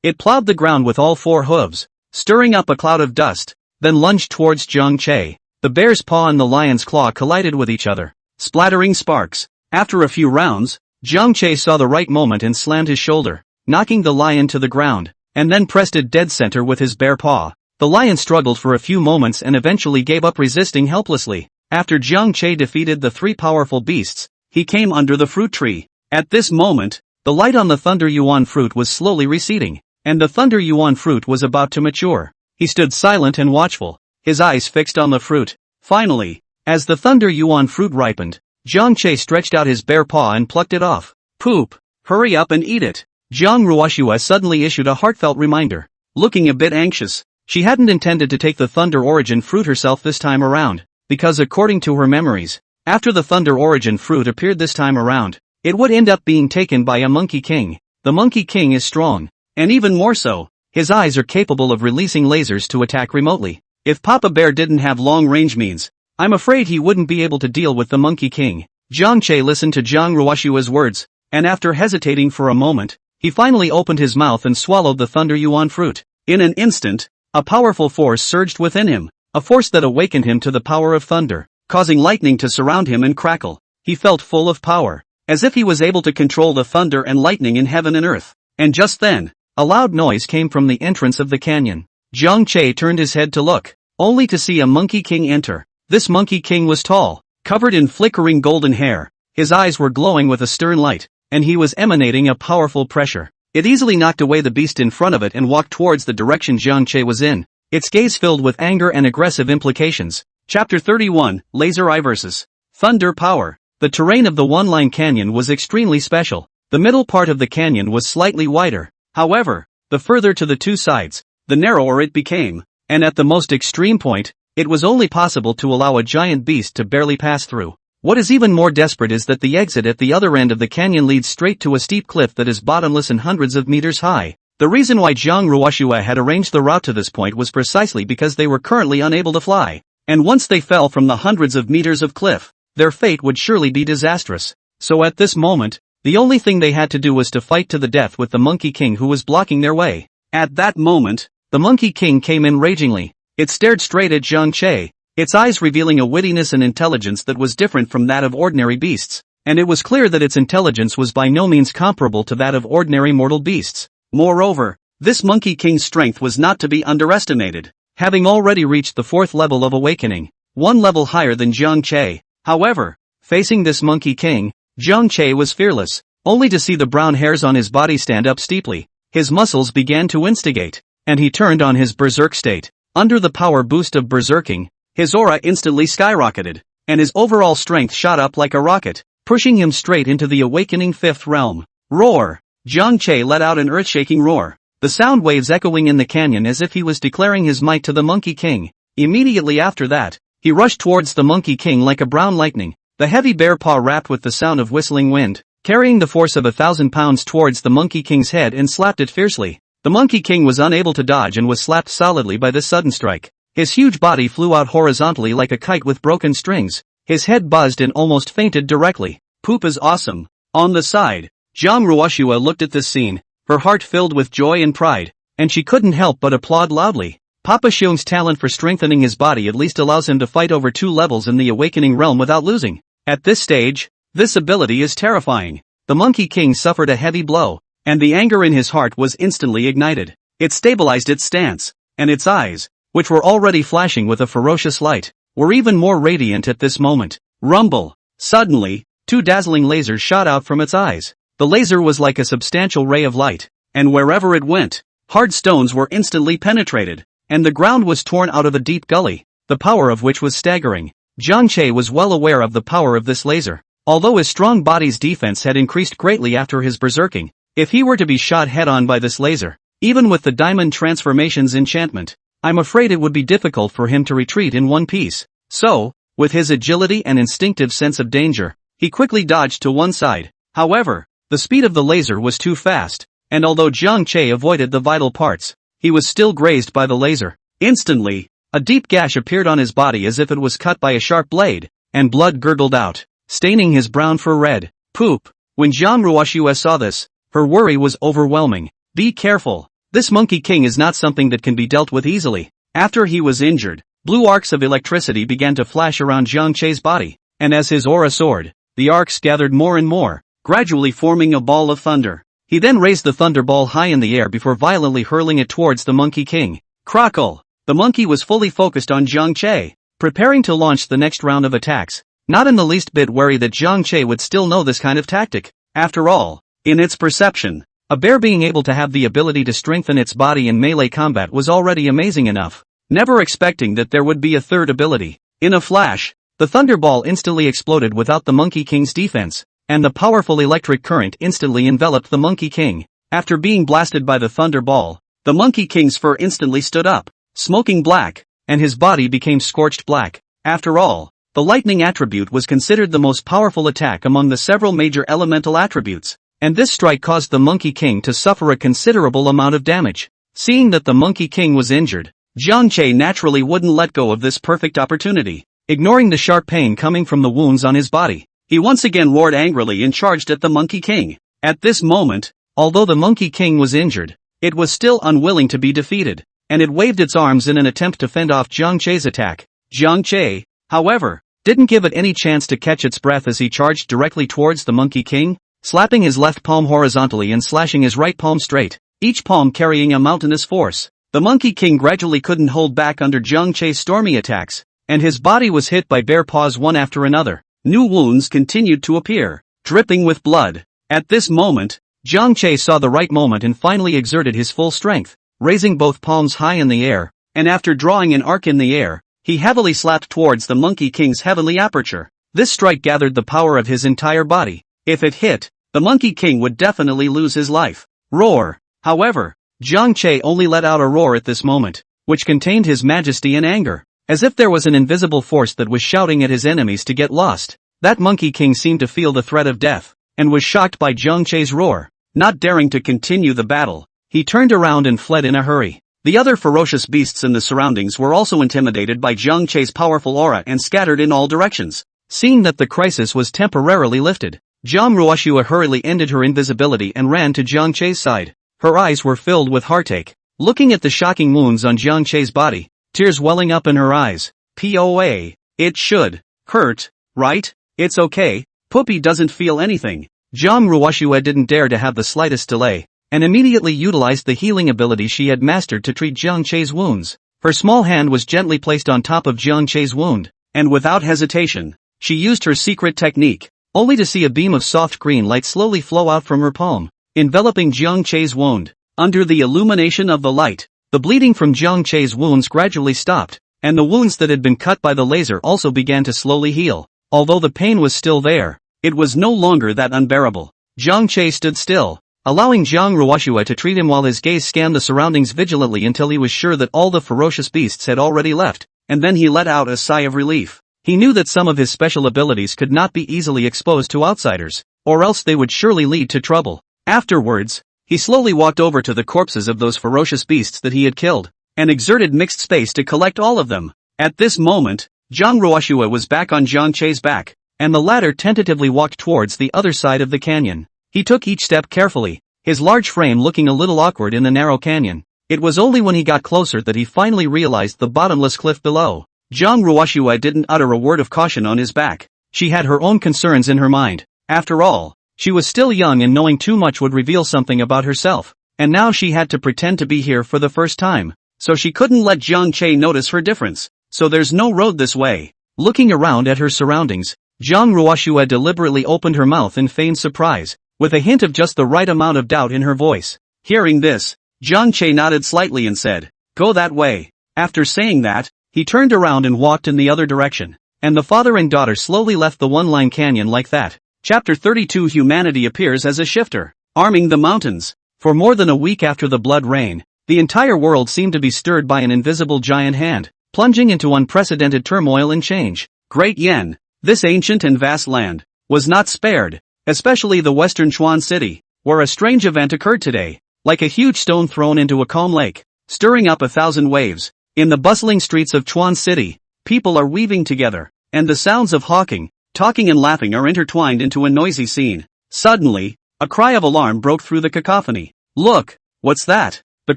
It plowed the ground with all 4 hooves, stirring up a cloud of dust, then lunged towards Jiang Che. The bear's paw and the lion's claw collided with each other, splattering sparks. After a few rounds, Jiang Che saw the right moment and slammed his shoulder, knocking the lion to the ground, and then pressed it dead center with his bare paw. The lion struggled for a few moments and eventually gave up, resisting helplessly. After Jiang Che defeated the 3 powerful beasts, he came under the fruit tree. At this moment, the light on the Thunder Yuan fruit was slowly receding, and the Thunder Yuan fruit was about to mature. He stood silent and watchful, his eyes fixed on the fruit. Finally, as the Thunder Yuan fruit ripened, Jiang Che stretched out his bare paw and plucked it off. Poop, hurry up and eat it. Zhang Ruoxua suddenly issued a heartfelt reminder. Looking a bit anxious, she hadn't intended to take the Thunder Origin fruit herself this time around, because according to her memories, after the Thunder Origin fruit appeared this time around, it would end up being taken by a Monkey King. The Monkey King is strong, and even more so, his eyes are capable of releasing lasers to attack remotely. If Papa Bear didn't have long-range means, I'm afraid he wouldn't be able to deal with the Monkey King. Jiang Che listened to Zhang Ruoxua's words, and after hesitating for a moment, he finally opened his mouth and swallowed the Thunder Yuan fruit. In an instant, a powerful force surged within him, a force that awakened him to the power of thunder, causing lightning to surround him and crackle. He felt full of power, as if he was able to control the thunder and lightning in heaven and earth. And just then, a loud noise came from the entrance of the canyon. Jiang Che turned his head to look. only to see a Monkey King enter. This Monkey King was tall, covered in flickering golden hair. His eyes were glowing with a stern light, and he was emanating a powerful pressure. It easily knocked away the beast in front of it and walked towards the direction Jiang Che was in, its gaze filled with anger and aggressive implications. Chapter 31, Laser Eye vs. Thunder Power. The terrain of the one-line canyon was extremely special. The middle part of the canyon was slightly wider. However, the further to the two sides, the narrower it became, and at the most extreme point, it was only possible to allow a giant beast to barely pass through. What is even more desperate is that the exit at the other end of the canyon leads straight to a steep cliff that is bottomless and hundreds of meters high. The reason why Zhang Ruoxue had arranged the route to this point was precisely because they were currently unable to fly, and once they fell from the hundreds of meters of cliff, their fate would surely be disastrous. So at this moment, the only thing they had to do was to fight to the death with the Monkey King who was blocking their way. At that moment, the Monkey King came in ragingly. It stared straight at Jiang Che, its eyes revealing a wittiness and intelligence that was different from that of ordinary beasts, and it was clear that its intelligence was by no means comparable to that of ordinary mortal beasts. Moreover, this Monkey King's strength was not to be underestimated, having already reached the 4th level of awakening, one level higher than Jiang Che. However, facing this Monkey King, Jiang Che was fearless, only to see the brown hairs on his body stand up steeply. His muscles began to instigate, and he turned on his berserk state. Under the power boost of berserking, his aura instantly skyrocketed, and his overall strength shot up like a rocket, pushing him straight into the awakening 5th realm. Roar! Jiang Che let out an earth-shaking roar, the sound waves echoing in the canyon as if he was declaring his might to the Monkey King. Immediately after that, he rushed towards the Monkey King like a brown lightning, the heavy bear paw wrapped with the sound of whistling wind, carrying the force of 1,000 pounds towards the Monkey King's head and slapped it fiercely. The Monkey King was unable to dodge and was slapped solidly by this sudden strike. His huge body flew out horizontally like a kite with broken strings. His head buzzed and almost fainted directly. Poop is awesome. On the side, Zhang Ruoxue looked at this scene, her heart filled with joy and pride, and she couldn't help but applaud loudly. Papa Xiong's talent for strengthening his body at least allows him to fight over 2 levels in the awakening realm without losing. At this stage, this ability is terrifying. The Monkey King suffered a heavy blow, and the anger in his heart was instantly ignited. It stabilized its stance, and its eyes, which were already flashing with a ferocious light, were even more radiant at this moment. Rumble! Suddenly, 2 dazzling lasers shot out from its eyes. The laser was like a substantial ray of light, and wherever it went, hard stones were instantly penetrated, and the ground was torn out of a deep gully, the power of which was staggering. Jiang Che was well aware of the power of this laser. Although his strong body's defense had increased greatly after his berserking, if he were to be shot head-on by this laser, even with the Diamond Transformation's enchantment, I'm afraid it would be difficult for him to retreat in one piece. So, with his agility and instinctive sense of danger, he quickly dodged to one side. However, the speed of the laser was too fast, and although Jiang Che avoided the vital parts, he was still grazed by the laser. Instantly, a deep gash appeared on his body as if it was cut by a sharp blade, and blood gurgled out, staining his brown fur red. Poop! When Zhang Ruoxue saw this, her worry was overwhelming. Be careful. This Monkey King is not something that can be dealt with easily. After he was injured, blue arcs of electricity began to flash around Jiang Che's body, and as his aura soared, the arcs gathered more and more, gradually forming a ball of thunder. He then raised the thunder ball high in the air before violently hurling it towards the Monkey King. Crackle! The monkey was fully focused on Jiang Che, preparing to launch the next round of attacks, not in the least bit wary that Jiang Che would still know this kind of tactic. After all, in its perception, a bear being able to have the ability to strengthen its body in melee combat was already amazing enough, never expecting that there would be a third ability. In a flash, the thunderball instantly exploded without the Monkey King's defense, and the powerful electric current instantly enveloped the Monkey King. After being blasted by the thunderball, the Monkey King's fur instantly stood up, smoking black, and his body became scorched black. After all, the lightning attribute was considered the most powerful attack among the several major elemental attributes, and this strike caused the Monkey King to suffer a considerable amount of damage. Seeing that the Monkey King was injured, Jiang Che naturally wouldn't let go of this perfect opportunity. Ignoring the sharp pain coming from the wounds on his body, he once again roared angrily and charged at the Monkey King. At this moment, although the Monkey King was injured, it was still unwilling to be defeated, and it waved its arms in an attempt to fend off Jiang Che's attack. Jiang Che, however, didn't give it any chance to catch its breath as he charged directly towards the Monkey King, slapping his left palm horizontally and slashing his right palm straight, each palm carrying a mountainous force. The Monkey King gradually couldn't hold back under Jiang Che's stormy attacks, and his body was hit by bear paws one after another. New wounds continued to appear, dripping with blood. At this moment, Jiang Che saw the right moment and finally exerted his full strength, raising both palms high in the air, and after drawing an arc in the air, he heavily slapped towards the Monkey King's heavenly aperture. This strike gathered the power of his entire body. If it hit, the Monkey King would definitely lose his life. Roar! However, Jiang Che only let out a roar at this moment, which contained his majesty and anger. As if there was an invisible force that was shouting at his enemies to get lost. That Monkey King seemed to feel the threat of death, and was shocked by Jiang Che's roar. Not daring to continue the battle, he turned around and fled in a hurry. The other ferocious beasts in the surroundings were also intimidated by Jiang Che's powerful aura and scattered in all directions. Seeing that the crisis was temporarily lifted, Jiang Ruoshua hurriedly ended her invisibility and ran to Jiang Che's side. Her eyes were filled with heartache. Looking at the shocking wounds on Jiang Che's body, tears welling up in her eyes. POA. It should hurt, right? It's okay, Puppy doesn't feel anything. Jiang Ruoshua didn't dare to have the slightest delay, and immediately utilized the healing ability she had mastered to treat Jiang Che's wounds. Her small hand was gently placed on top of Jiang Che's wound, and without hesitation, she used her secret technique, only to see a beam of soft green light slowly flow out from her palm, enveloping Jiang Che's wound. Under the illumination of the light, the bleeding from Jiang Che's wounds gradually stopped, and the wounds that had been cut by the laser also began to slowly heal. Although the pain was still there, it was no longer that unbearable. Jiang Che stood still, allowing Jiang Ruoshua to treat him while his gaze scanned the surroundings vigilantly until he was sure that all the ferocious beasts had already left, and then he let out a sigh of relief. He knew that some of his special abilities could not be easily exposed to outsiders, or else they would surely lead to trouble. Afterwards, he slowly walked over to the corpses of those ferocious beasts that he had killed, and exerted mixed space to collect all of them. At this moment, Jiang Ruoshua was back on Jiang Che's back, and the latter tentatively walked towards the other side of the canyon. He took each step carefully, his large frame looking a little awkward in the narrow canyon. It was only when he got closer that he finally realized the bottomless cliff below. Jiang Ruoshua didn't utter a word of caution on his back. She had her own concerns in her mind. After all, she was still young and knowing too much would reveal something about herself, and now she had to pretend to be here for the first time, so she couldn't let Jiang Che notice her difference. So there's no road this way. Looking around at her surroundings, Jiang Ruoshua deliberately opened her mouth in feigned surprise, with a hint of just the right amount of doubt in her voice. Hearing this, Jiang Che nodded slightly and said, "Go that way." After saying that, he turned around and walked in the other direction, and the father and daughter slowly left the one-line canyon like that. Chapter 32 Humanity appears as a shifter, arming the mountains. For more than a week after the blood rain, the entire world seemed to be stirred by an invisible giant hand, plunging into unprecedented turmoil and change. Great Yen, this ancient and vast land, was not spared, especially the western Chuan city, where a strange event occurred today, like a huge stone thrown into a calm lake, stirring up 1,000 waves. In the bustling streets of Chuan city, people are weaving together, and the sounds of hawking, talking and laughing are intertwined into a noisy scene. Suddenly, a cry of alarm broke through the cacophony. "Look, what's that?" The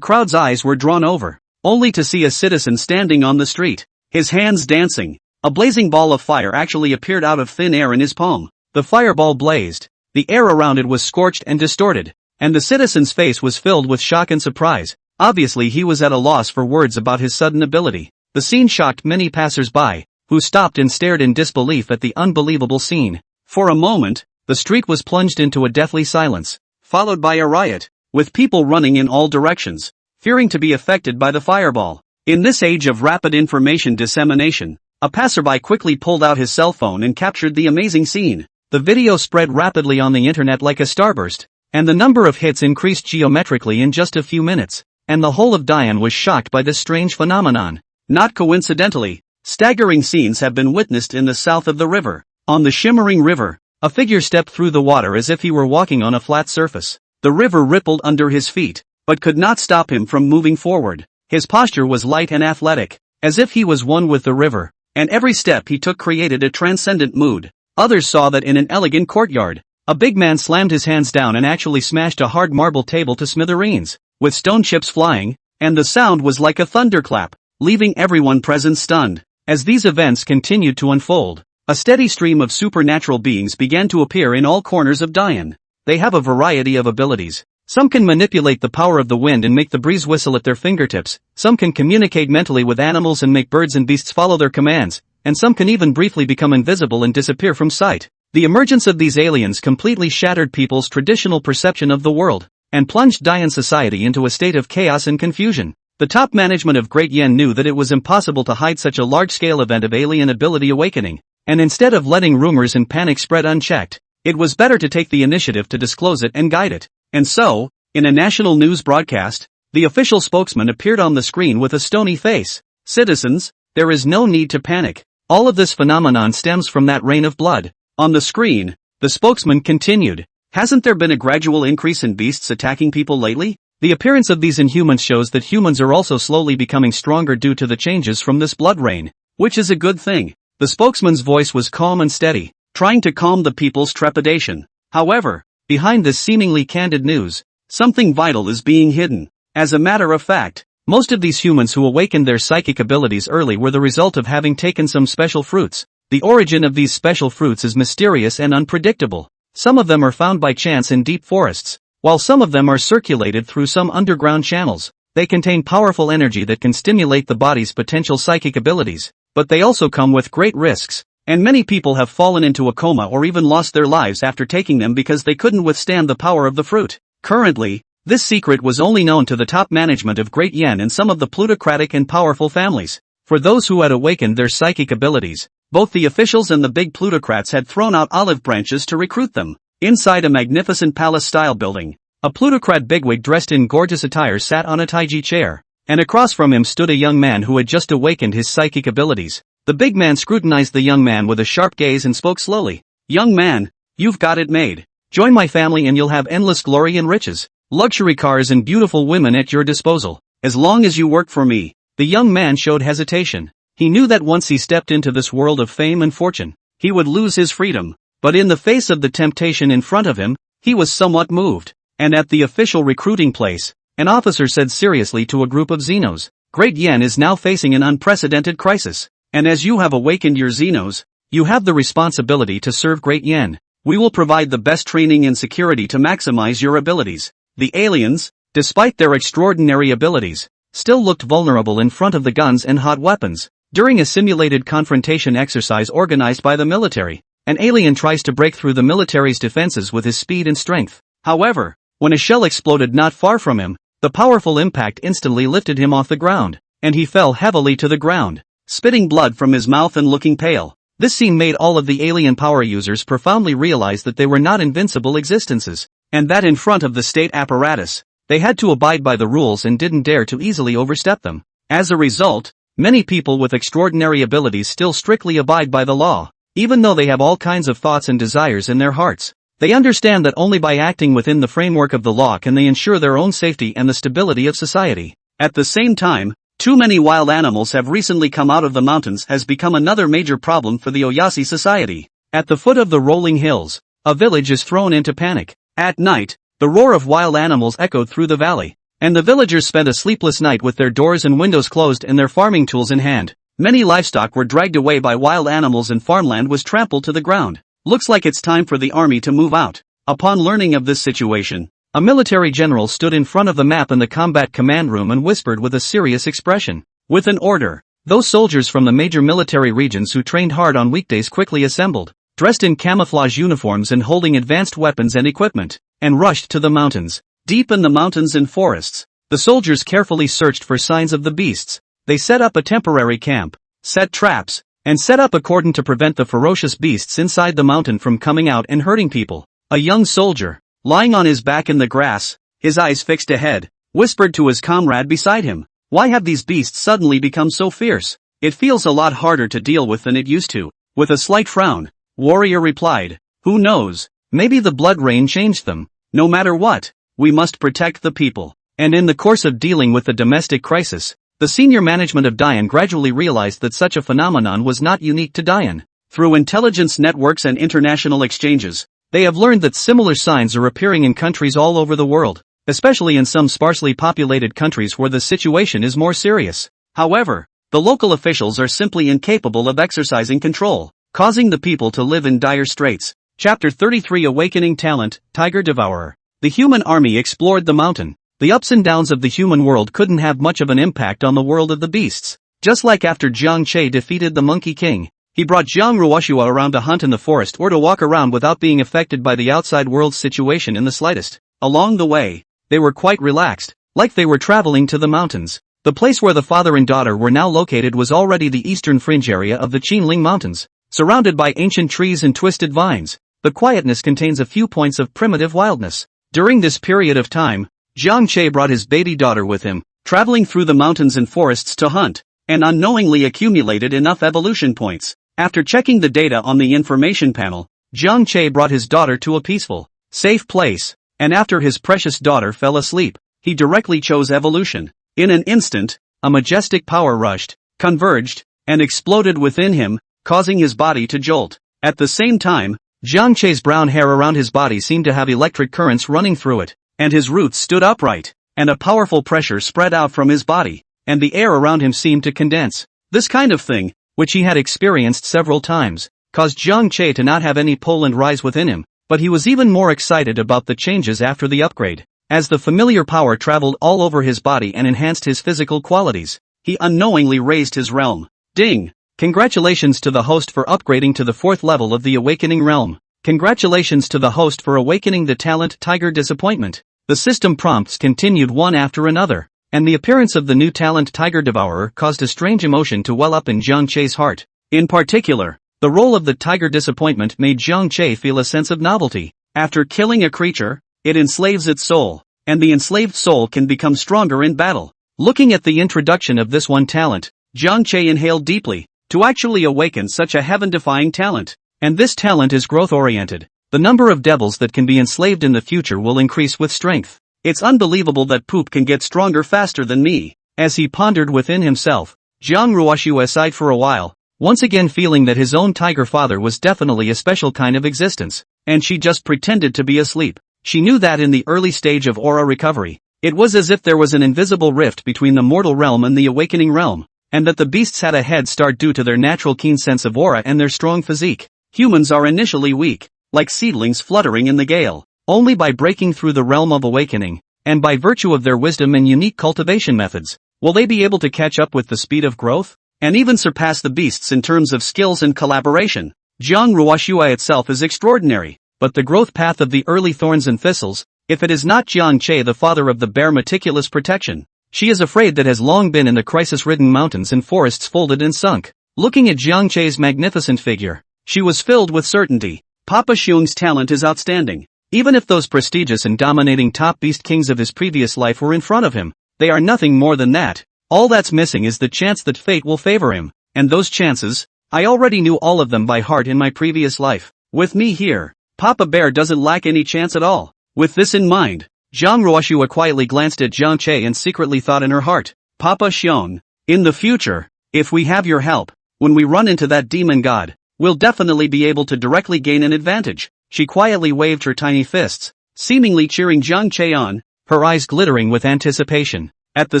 crowd's eyes were drawn over, only to see a citizen standing on the street, his hands dancing. A blazing ball of fire actually appeared out of thin air in his palm. The fireball blazed, the air around it was scorched and distorted, and the citizen's face was filled with shock and surprise. Obviously he was at a loss for words about his sudden ability. The scene shocked many passers-by, who stopped and stared in disbelief at the unbelievable scene. For a moment, the street was plunged into a deathly silence, followed by a riot, with people running in all directions, fearing to be affected by the fireball. In this age of rapid information dissemination, a passerby quickly pulled out his cell phone and captured the amazing scene. The video spread rapidly on the internet like a starburst, and the number of hits increased geometrically in just a few minutes, and the whole of Dian was shocked by this strange phenomenon. Not coincidentally, staggering scenes have been witnessed in the south of the river. On the shimmering river, a figure stepped through the water as if he were walking on a flat surface. The river rippled under his feet, but could not stop him from moving forward. His posture was light and athletic, as if he was one with the river, and every step he took created a transcendent mood. Others saw that in an elegant courtyard, a big man slammed his hands down and actually smashed a hard marble table to smithereens, with stone chips flying, and the sound was like a thunderclap, leaving everyone present stunned. As these events continued to unfold, a steady stream of supernatural beings began to appear in all corners of Dian. They have a variety of abilities, Some can manipulate the power of the wind and make the breeze whistle at their fingertips, some can communicate mentally with animals and make birds and beasts follow their commands, and some can even briefly become invisible and disappear from sight. The emergence of these aliens completely shattered people's traditional perception of the world, and plunged Dayan society into a state of chaos and confusion. The top management of Great Yen knew that it was impossible to hide such a large-scale event of alien ability awakening, and instead of letting rumors and panic spread unchecked, it was better to take the initiative to disclose it and guide it. And so, in a national news broadcast, the official spokesman appeared on the screen with a stony face. Citizens, there is no need to panic. All of this phenomenon stems from that rain of blood. On the screen, the spokesman continued, hasn't there been a gradual increase in beasts attacking people lately? The appearance of these inhumans shows that humans are also slowly becoming stronger due to the changes from this blood rain, which is a good thing. The spokesman's voice was calm and steady, trying to calm the people's trepidation. However, behind this seemingly candid news, something vital is being hidden. As a matter of fact, most of these humans who awakened their psychic abilities early were the result of having taken some special fruits. The origin of these special fruits is mysterious and unpredictable. Some of them are found by chance in deep forests, while some of them are circulated through some underground channels. They contain powerful energy that can stimulate the body's potential psychic abilities, but they also come with great risks, and many people have fallen into a coma or even lost their lives after taking them because they couldn't withstand the power of the fruit. Currently, this secret was only known to the top management of Great Yen and some of the plutocratic and powerful families. For those who had awakened their psychic abilities, both the officials and the big plutocrats had thrown out olive branches to recruit them. Inside a magnificent palace-style building, a plutocrat bigwig dressed in gorgeous attire sat on a taiji chair, and across from him stood a young man who had just awakened his psychic abilities. The big man scrutinized the young man with a sharp gaze and spoke slowly. Young man, you've got it made. Join my family and you'll have endless glory and riches, luxury cars and beautiful women at your disposal, as long as you work for me. The young man showed hesitation. He knew that once he stepped into this world of fame and fortune, he would lose his freedom. But in the face of the temptation in front of him, he was somewhat moved. And at the official recruiting place, an officer said seriously to a group of Xenos, Great Yen is now facing an unprecedented crisis. And as you have awakened your Xenos, you have the responsibility to serve Great Yen. We will provide the best training and security to maximize your abilities. The aliens, despite their extraordinary abilities, still looked vulnerable in front of the guns and hot weapons. During a simulated confrontation exercise organized by the military, an alien tries to break through the military's defenses with his speed and strength. However, when a shell exploded not far from him, the powerful impact instantly lifted him off the ground, and he fell heavily to the ground, spitting blood from his mouth and looking pale. This scene made all of the alien power users profoundly realize that they were not invincible existences, and that in front of the state apparatus, they had to abide by the rules and didn't dare to easily overstep them. As a result, many people with extraordinary abilities still strictly abide by the law, even though they have all kinds of thoughts and desires in their hearts. They understand that only by acting within the framework of the law can they ensure their own safety and the stability of society. At the same time, too many wild animals have recently come out of the mountains has become another major problem for the Oyasi society. At the foot of the rolling hills, a village is thrown into panic. At night, the roar of wild animals echoed through the valley, and the villagers spent a sleepless night with their doors and windows closed and their farming tools in hand. Many livestock were dragged away by wild animals and farmland was trampled to the ground. Looks like it's time for the army to move out. Upon learning of this situation, a military general stood in front of the map in the combat command room and whispered with a serious expression. With an order, those soldiers from the major military regions who trained hard on weekdays quickly assembled, dressed in camouflage uniforms and holding advanced weapons and equipment, and rushed to the mountains. Deep in the mountains and forests, the soldiers carefully searched for signs of the beasts. They set up a temporary camp, set traps, and set up a cordon to prevent the ferocious beasts inside the mountain from coming out and hurting people. A young soldier, lying on his back in the grass, his eyes fixed ahead, whispered to his comrade beside him, "Why have these beasts suddenly become so fierce? It feels a lot harder to deal with than it used to." With a slight frown, Warrior replied, "Who knows, maybe the blood rain changed them. No matter what, we must protect the people." And in the course of dealing with the domestic crisis, the senior management of Dayan gradually realized that such a phenomenon was not unique to Dayan. Through intelligence networks and international exchanges, they have learned that similar signs are appearing in countries all over the world, especially in some sparsely populated countries where the situation is more serious. However, the local officials are simply incapable of exercising control, causing the people to live in dire straits. Chapter 33 Awakening Talent, Tiger Devourer. The human army explored the mountain. The ups and downs of the human world couldn't have much of an impact on the world of the beasts. Just like after Jiang Che defeated the Monkey King, he brought Jiang Ruoshua around to hunt in the forest or to walk around without being affected by the outside world's situation in the slightest. Along the way, they were quite relaxed, like they were traveling to the mountains. The place where the father and daughter were now located was already the eastern fringe area of the Qinling Mountains, surrounded by ancient trees and twisted vines. The quietness contains a few points of primitive wildness. During this period of time, Jiang Che brought his baby daughter with him, traveling through the mountains and forests to hunt, and unknowingly accumulated enough evolution points. After checking the data on the information panel, Jiang Che brought his daughter to a peaceful, safe place, and after his precious daughter fell asleep, he directly chose evolution. In an instant, a majestic power rushed, converged, and exploded within him, causing his body to jolt. At the same time, Jiang Che's brown hair around his body seemed to have electric currents running through it, and his roots stood upright, and a powerful pressure spread out from his body, and the air around him seemed to condense. This kind of thing, which he had experienced several times, caused Jiang Che to not have any pull and rise within him, but he was even more excited about the changes after the upgrade. As the familiar power traveled all over his body and enhanced his physical qualities, he unknowingly raised his realm. Ding! Congratulations to the host for upgrading to the 4th level of the Awakening Realm. Congratulations to the host for awakening the talent Tiger Disappointment. The system prompts continued one after another, and the appearance of the new talent Tiger Devourer caused a strange emotion to well up in Jiang Che's heart. In particular, the role of the Tiger Disappointment made Jiang Che feel a sense of novelty. After killing a creature, it enslaves its soul, and the enslaved soul can become stronger in battle. Looking at the introduction of this one talent, Jiang Che inhaled deeply, to actually awaken such a heaven-defying talent. And this talent is growth-oriented. The number of devils that can be enslaved in the future will increase with strength. It's unbelievable that poop can get stronger faster than me. As he pondered within himself, Jiang Ruoshua sighed for a while, once again feeling that his own tiger father was definitely a special kind of existence, and she just pretended to be asleep. She knew that in the early stage of aura recovery, it was as if there was an invisible rift between the mortal realm and the awakening realm, and that the beasts had a head start due to their natural keen sense of aura and their strong physique. Humans are initially weak, like seedlings fluttering in the gale. Only by breaking through the realm of awakening, and by virtue of their wisdom and unique cultivation methods, will they be able to catch up with the speed of growth, and even surpass the beasts in terms of skills and collaboration. Jiang Ruoshua itself is extraordinary. But the growth path of the early thorns and thistles, if it is not Jiang Che the father of the bear meticulous protection, she is afraid that has long been in the crisis-ridden mountains and forests folded and sunk. Looking at Jiang Che's magnificent figure, she was filled with certainty. Papa Xiong's talent is outstanding. Even if those prestigious and dominating top beast kings of his previous life were in front of him, they are nothing more than that. All that's missing is the chance that fate will favor him, and those chances, I already knew all of them by heart in my previous life. With me here, Papa Bear doesn't lack any chance at all. With this in mind, Jiang Ruoshua quietly glanced at Jiang Che and secretly thought in her heart, Papa Xiong, in the future, if we have your help, when we run into that demon god, we'll definitely be able to directly gain an advantage. She quietly waved her tiny fists, seemingly cheering Jiang Che on, her eyes glittering with anticipation. At the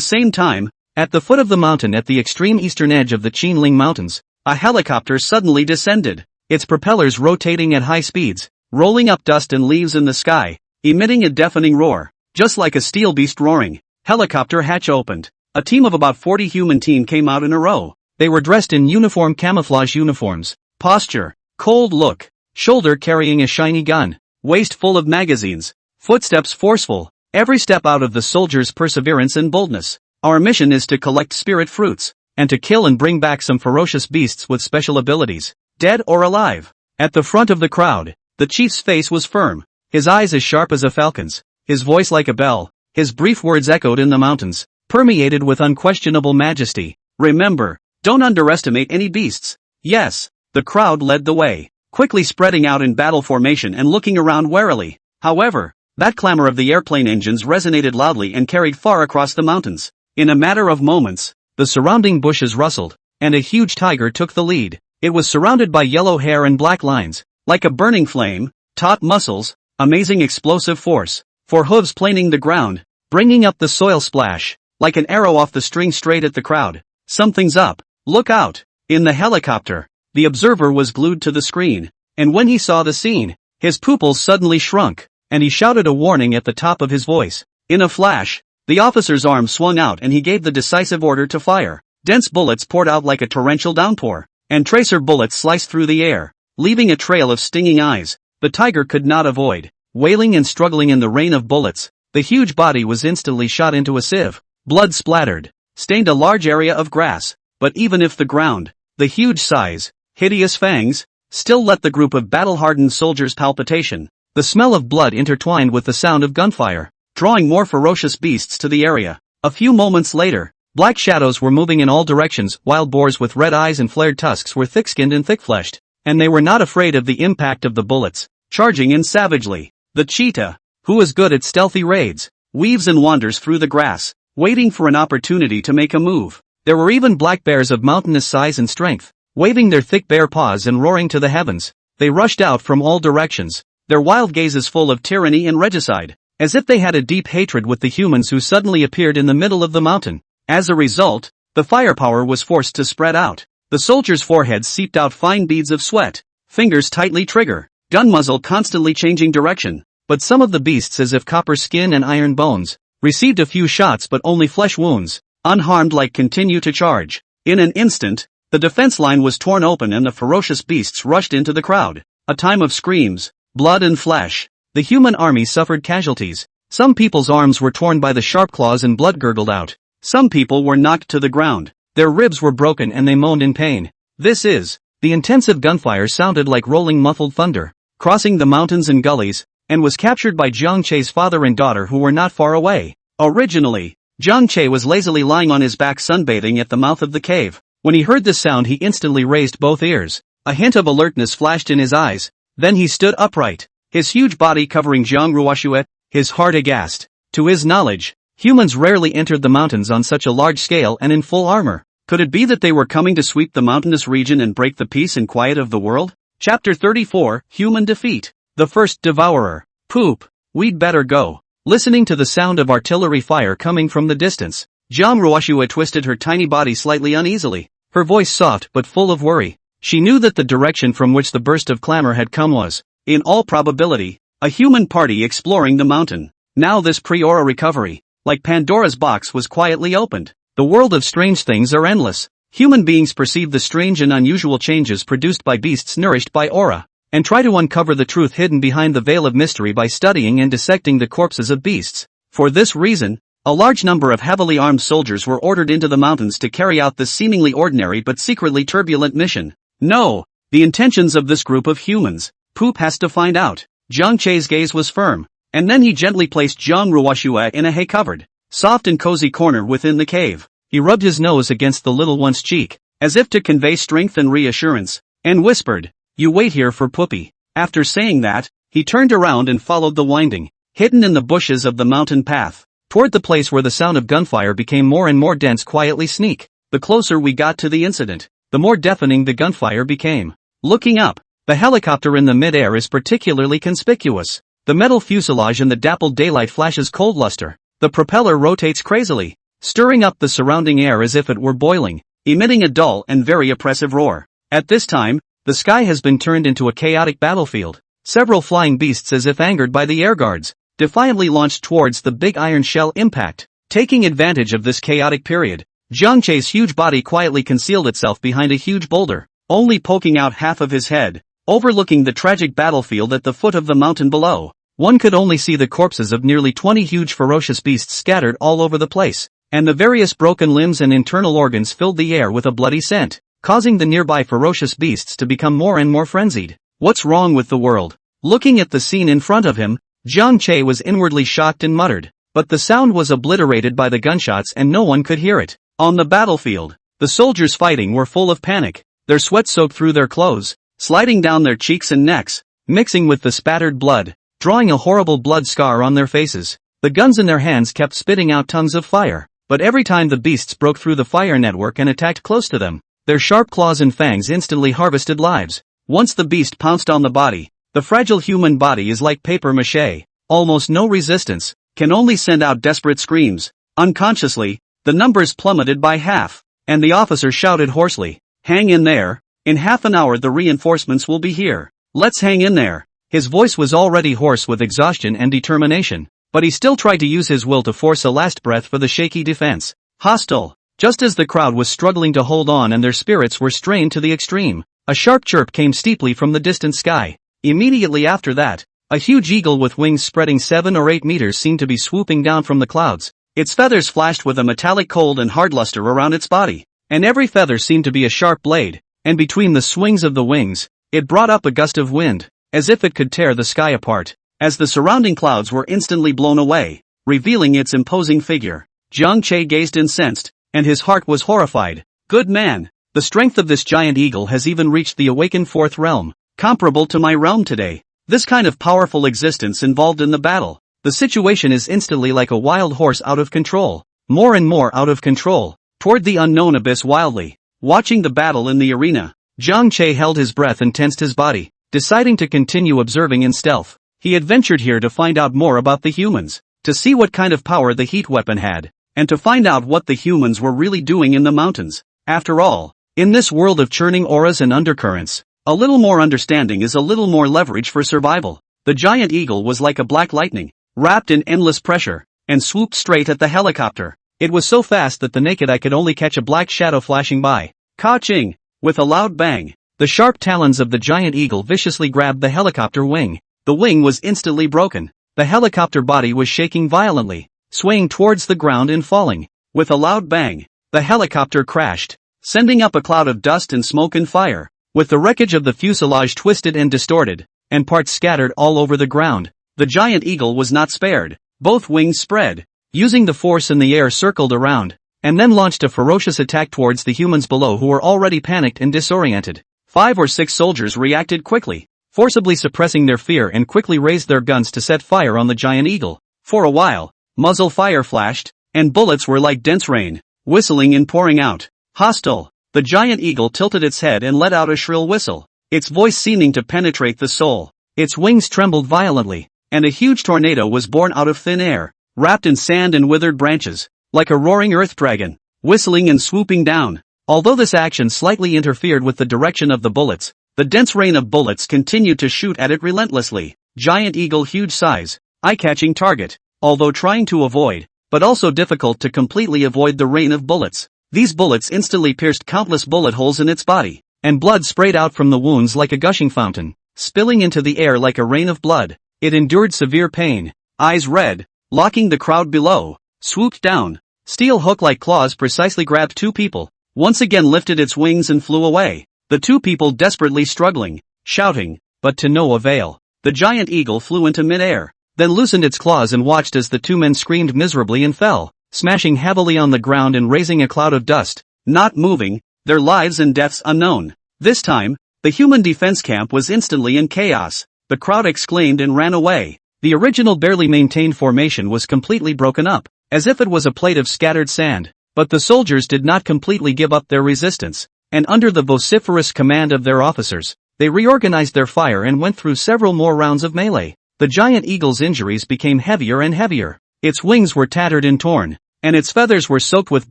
same time, at the foot of the mountain at the extreme eastern edge of the Qinling Mountains, a helicopter suddenly descended, its propellers rotating at high speeds, rolling up dust and leaves in the sky, emitting a deafening roar, just like a steel beast roaring. Helicopter hatch opened. A team of about 40 human team came out in a row. They were dressed in uniform camouflage uniforms. Posture, cold look, shoulder carrying a shiny gun, waist full of magazines, footsteps forceful, every step out of the soldier's perseverance and boldness. Our mission is to collect spirit fruits, and to kill and bring back some ferocious beasts with special abilities, dead or alive. At the front of the crowd, the chief's face was firm, his eyes as sharp as a falcon's, his voice like a bell, his brief words echoed in the mountains, permeated with unquestionable majesty. Remember, don't underestimate any beasts. Yes, the crowd led the way, quickly spreading out in battle formation and looking around warily. However, that clamor of the airplane engines resonated loudly and carried far across the mountains. In a matter of moments, the surrounding bushes rustled, and a huge tiger took the lead. It was surrounded by yellow hair and black lines, like a burning flame, taut muscles, amazing explosive force, four hooves planing the ground, bringing up the soil splash, like an arrow off the string straight at the crowd. Something's up, look out. In the helicopter, the observer was glued to the screen, and when he saw the scene, his pupils suddenly shrunk. and he shouted a warning at the top of his voice. In a flash, the officer's arm swung out and he gave the decisive order to fire. Dense bullets poured out like a torrential downpour, and tracer bullets sliced through the air, leaving a trail of stinging eyes. The tiger could not avoid. Wailing and struggling in the rain of bullets, the huge body was instantly shot into a sieve. Blood splattered, stained a large area of grass, but even if the ground, the huge size, hideous fangs, still let the group of battle-hardened soldiers palpitation. The smell of blood intertwined with the sound of gunfire, drawing more ferocious beasts to the area. A few moments later, black shadows were moving in all directions. Wild boars with red eyes and flared tusks were thick-skinned and thick-fleshed, and they were not afraid of the impact of the bullets, charging in savagely. The cheetah, who was good at stealthy raids, weaves and wanders through the grass, waiting for an opportunity to make a move. There were even black bears of mountainous size and strength, waving their thick bare paws and roaring to the heavens. They rushed out from all directions, their wild gazes full of tyranny and regicide, as if they had a deep hatred with the humans who suddenly appeared in the middle of the mountain. As a result, the firepower was forced to spread out. The soldiers' foreheads seeped out fine beads of sweat, fingers tightly trigger, gun muzzle constantly changing direction. But some of the beasts, as if copper skin and iron bones, received a few shots but only flesh wounds, unharmed, like continue to charge. In an instant, the defense line was torn open and the ferocious beasts rushed into the crowd. A time of screams, blood and flesh. The human army suffered casualties. Some people's arms were torn by the sharp claws and blood gurgled out. Some people were knocked to the ground. Their ribs were broken and they moaned in pain. The intensive gunfire sounded like rolling muffled thunder, crossing the mountains and gullies, and was captured by Jiang Che's father and daughter who were not far away. Originally, Jiang Che was lazily lying on his back sunbathing at the mouth of the cave. When he heard this sound he instantly raised both ears. A hint of alertness flashed in his eyes. Then he stood upright, his huge body covering Jiang Ruoxue, his heart aghast. To his knowledge, humans rarely entered the mountains on such a large scale and in full armor. Could it be that they were coming to sweep the mountainous region and break the peace and quiet of the world? Chapter 34, Human Defeat. The First Devourer. Poop, we'd better go. Listening to the sound of artillery fire coming from the distance, Jiang Ruoxue twisted her tiny body slightly uneasily, her voice soft but full of worry. She knew that the direction from which the burst of clamor had come was, in all probability, a human party exploring the mountain. Now this pre-aura recovery, like Pandora's box, was quietly opened. The world of strange things are endless. Human beings perceive the strange and unusual changes produced by beasts nourished by aura, and try to uncover the truth hidden behind the veil of mystery by studying and dissecting the corpses of beasts. For this reason, a large number of heavily armed soldiers were ordered into the mountains to carry out this seemingly ordinary but secretly turbulent mission. No, the intentions of this group of humans, Poop has to find out. Jiang Che's gaze was firm, and then he gently placed Jiang Ruoxue in a hay-covered, soft and cozy corner within the cave. He rubbed his nose against the little one's cheek, as if to convey strength and reassurance, and whispered, "You wait here for Puppy." After saying that, he turned around and followed the winding, hidden in the bushes of the mountain path, toward the place where the sound of gunfire became more and more dense. Quietly sneak. The closer we got to the incident, the more deafening the gunfire became. Looking up, the helicopter in the mid-air is particularly conspicuous. The metal fuselage in the dappled daylight flashes cold luster. The propeller rotates crazily, stirring up the surrounding air as if it were boiling, emitting a dull and very oppressive roar. At this time, the sky has been turned into a chaotic battlefield. Several flying beasts, as if angered by the air guards, defiantly launched towards the big iron shell impact. Taking advantage of this chaotic period, Jiang Che's huge body quietly concealed itself behind a huge boulder, only poking out half of his head, overlooking the tragic battlefield at the foot of the mountain below. One could only see the corpses of nearly 20 huge ferocious beasts scattered all over the place, and the various broken limbs and internal organs filled the air with a bloody scent, causing the nearby ferocious beasts to become more and more frenzied. What's wrong with the world? Looking at the scene in front of him, Jiang Che was inwardly shocked and muttered, but the sound was obliterated by the gunshots and no one could hear it. On the battlefield, the soldiers fighting were full of panic, their sweat soaked through their clothes, sliding down their cheeks and necks, mixing with the spattered blood, drawing a horrible blood scar on their faces. The guns in their hands kept spitting out tongues of fire, but every time the beasts broke through the fire network and attacked close to them, their sharp claws and fangs instantly harvested lives. Once the beast pounced on the body, the fragile human body is like paper mache, almost no resistance, can only send out desperate screams. Unconsciously, the numbers plummeted by half, and the officer shouted hoarsely, "Hang in there, in half an hour the reinforcements will be here. Let's hang in there." His voice was already hoarse with exhaustion and determination, but he still tried to use his will to force a last breath for the shaky defense. Hostile. Just as the crowd was struggling to hold on and their spirits were strained to the extreme, a sharp chirp came steeply from the distant sky. Immediately after that, a huge eagle with wings spreading 7 or 8 meters seemed to be swooping down from the clouds. Its feathers flashed with a metallic cold and hard luster around its body, and every feather seemed to be a sharp blade, and between the swings of the wings, it brought up a gust of wind, as if it could tear the sky apart. As the surrounding clouds were instantly blown away, revealing its imposing figure, Jiang Che gazed incensed, and his heart was horrified. Good man, the strength of this giant eagle has even reached the awakened fourth realm, comparable to my realm today. This kind of powerful existence involved in the battle. The situation is instantly like a wild horse out of control, more and more out of control, toward the unknown abyss wildly. Watching the battle in the arena, Jiang Che held his breath and tensed his body, deciding to continue observing in stealth. He had ventured here to find out more about the humans, to see what kind of power the heat weapon had, and to find out what the humans were really doing in the mountains. After all, in this world of churning auras and undercurrents, a little more understanding is a little more leverage for survival. The giant eagle was like a black lightning, wrapped in endless pressure, and swooped straight at the helicopter. It was so fast that the naked eye could only catch a black shadow flashing by. Ka-ching! With a loud bang, the sharp talons of the giant eagle viciously grabbed the helicopter wing. The wing was instantly broken. The helicopter body was shaking violently, swaying towards the ground and falling. With a loud bang, the helicopter crashed, sending up a cloud of dust and smoke and fire, with the wreckage of the fuselage twisted and distorted, and parts scattered all over the ground. The giant eagle was not spared. Both wings spread, using the force in the air circled around, and then launched a ferocious attack towards the humans below who were already panicked and disoriented. 5 or 6 soldiers reacted quickly, forcibly suppressing their fear and quickly raised their guns to set fire on the giant eagle. For a while, muzzle fire flashed, and bullets were like dense rain, whistling and pouring out. Hostile. The giant eagle tilted its head and let out a shrill whistle, its voice seeming to penetrate the soul. Its wings trembled violently, and a huge tornado was born out of thin air, wrapped in sand and withered branches, like a roaring earth dragon, whistling and swooping down. Although this action slightly interfered with the direction of the bullets, the dense rain of bullets continued to shoot at it relentlessly. Giant eagle, huge size, eye-catching target, although trying to avoid, but also difficult to completely avoid the rain of bullets. These bullets instantly pierced countless bullet holes in its body, and blood sprayed out from the wounds like a gushing fountain, spilling into the air like a rain of blood. It endured severe pain, eyes red, locking the crowd below, swooped down, steel hook-like claws precisely grabbed 2 people, once again lifted its wings and flew away. The 2 people desperately struggling, shouting, but to no avail. The giant eagle flew into mid-air, then loosened its claws and watched as the 2 men screamed miserably and fell, smashing heavily on the ground and raising a cloud of dust, not moving, their lives and deaths unknown. This time, the human defense camp was instantly in chaos. The crowd exclaimed and ran away. The original barely maintained formation was completely broken up, as if it was a plate of scattered sand. But the soldiers did not completely give up their resistance, and under the vociferous command of their officers, they reorganized their fire and went through several more rounds of melee. The giant eagle's injuries became heavier and heavier. Its wings were tattered and torn, and its feathers were soaked with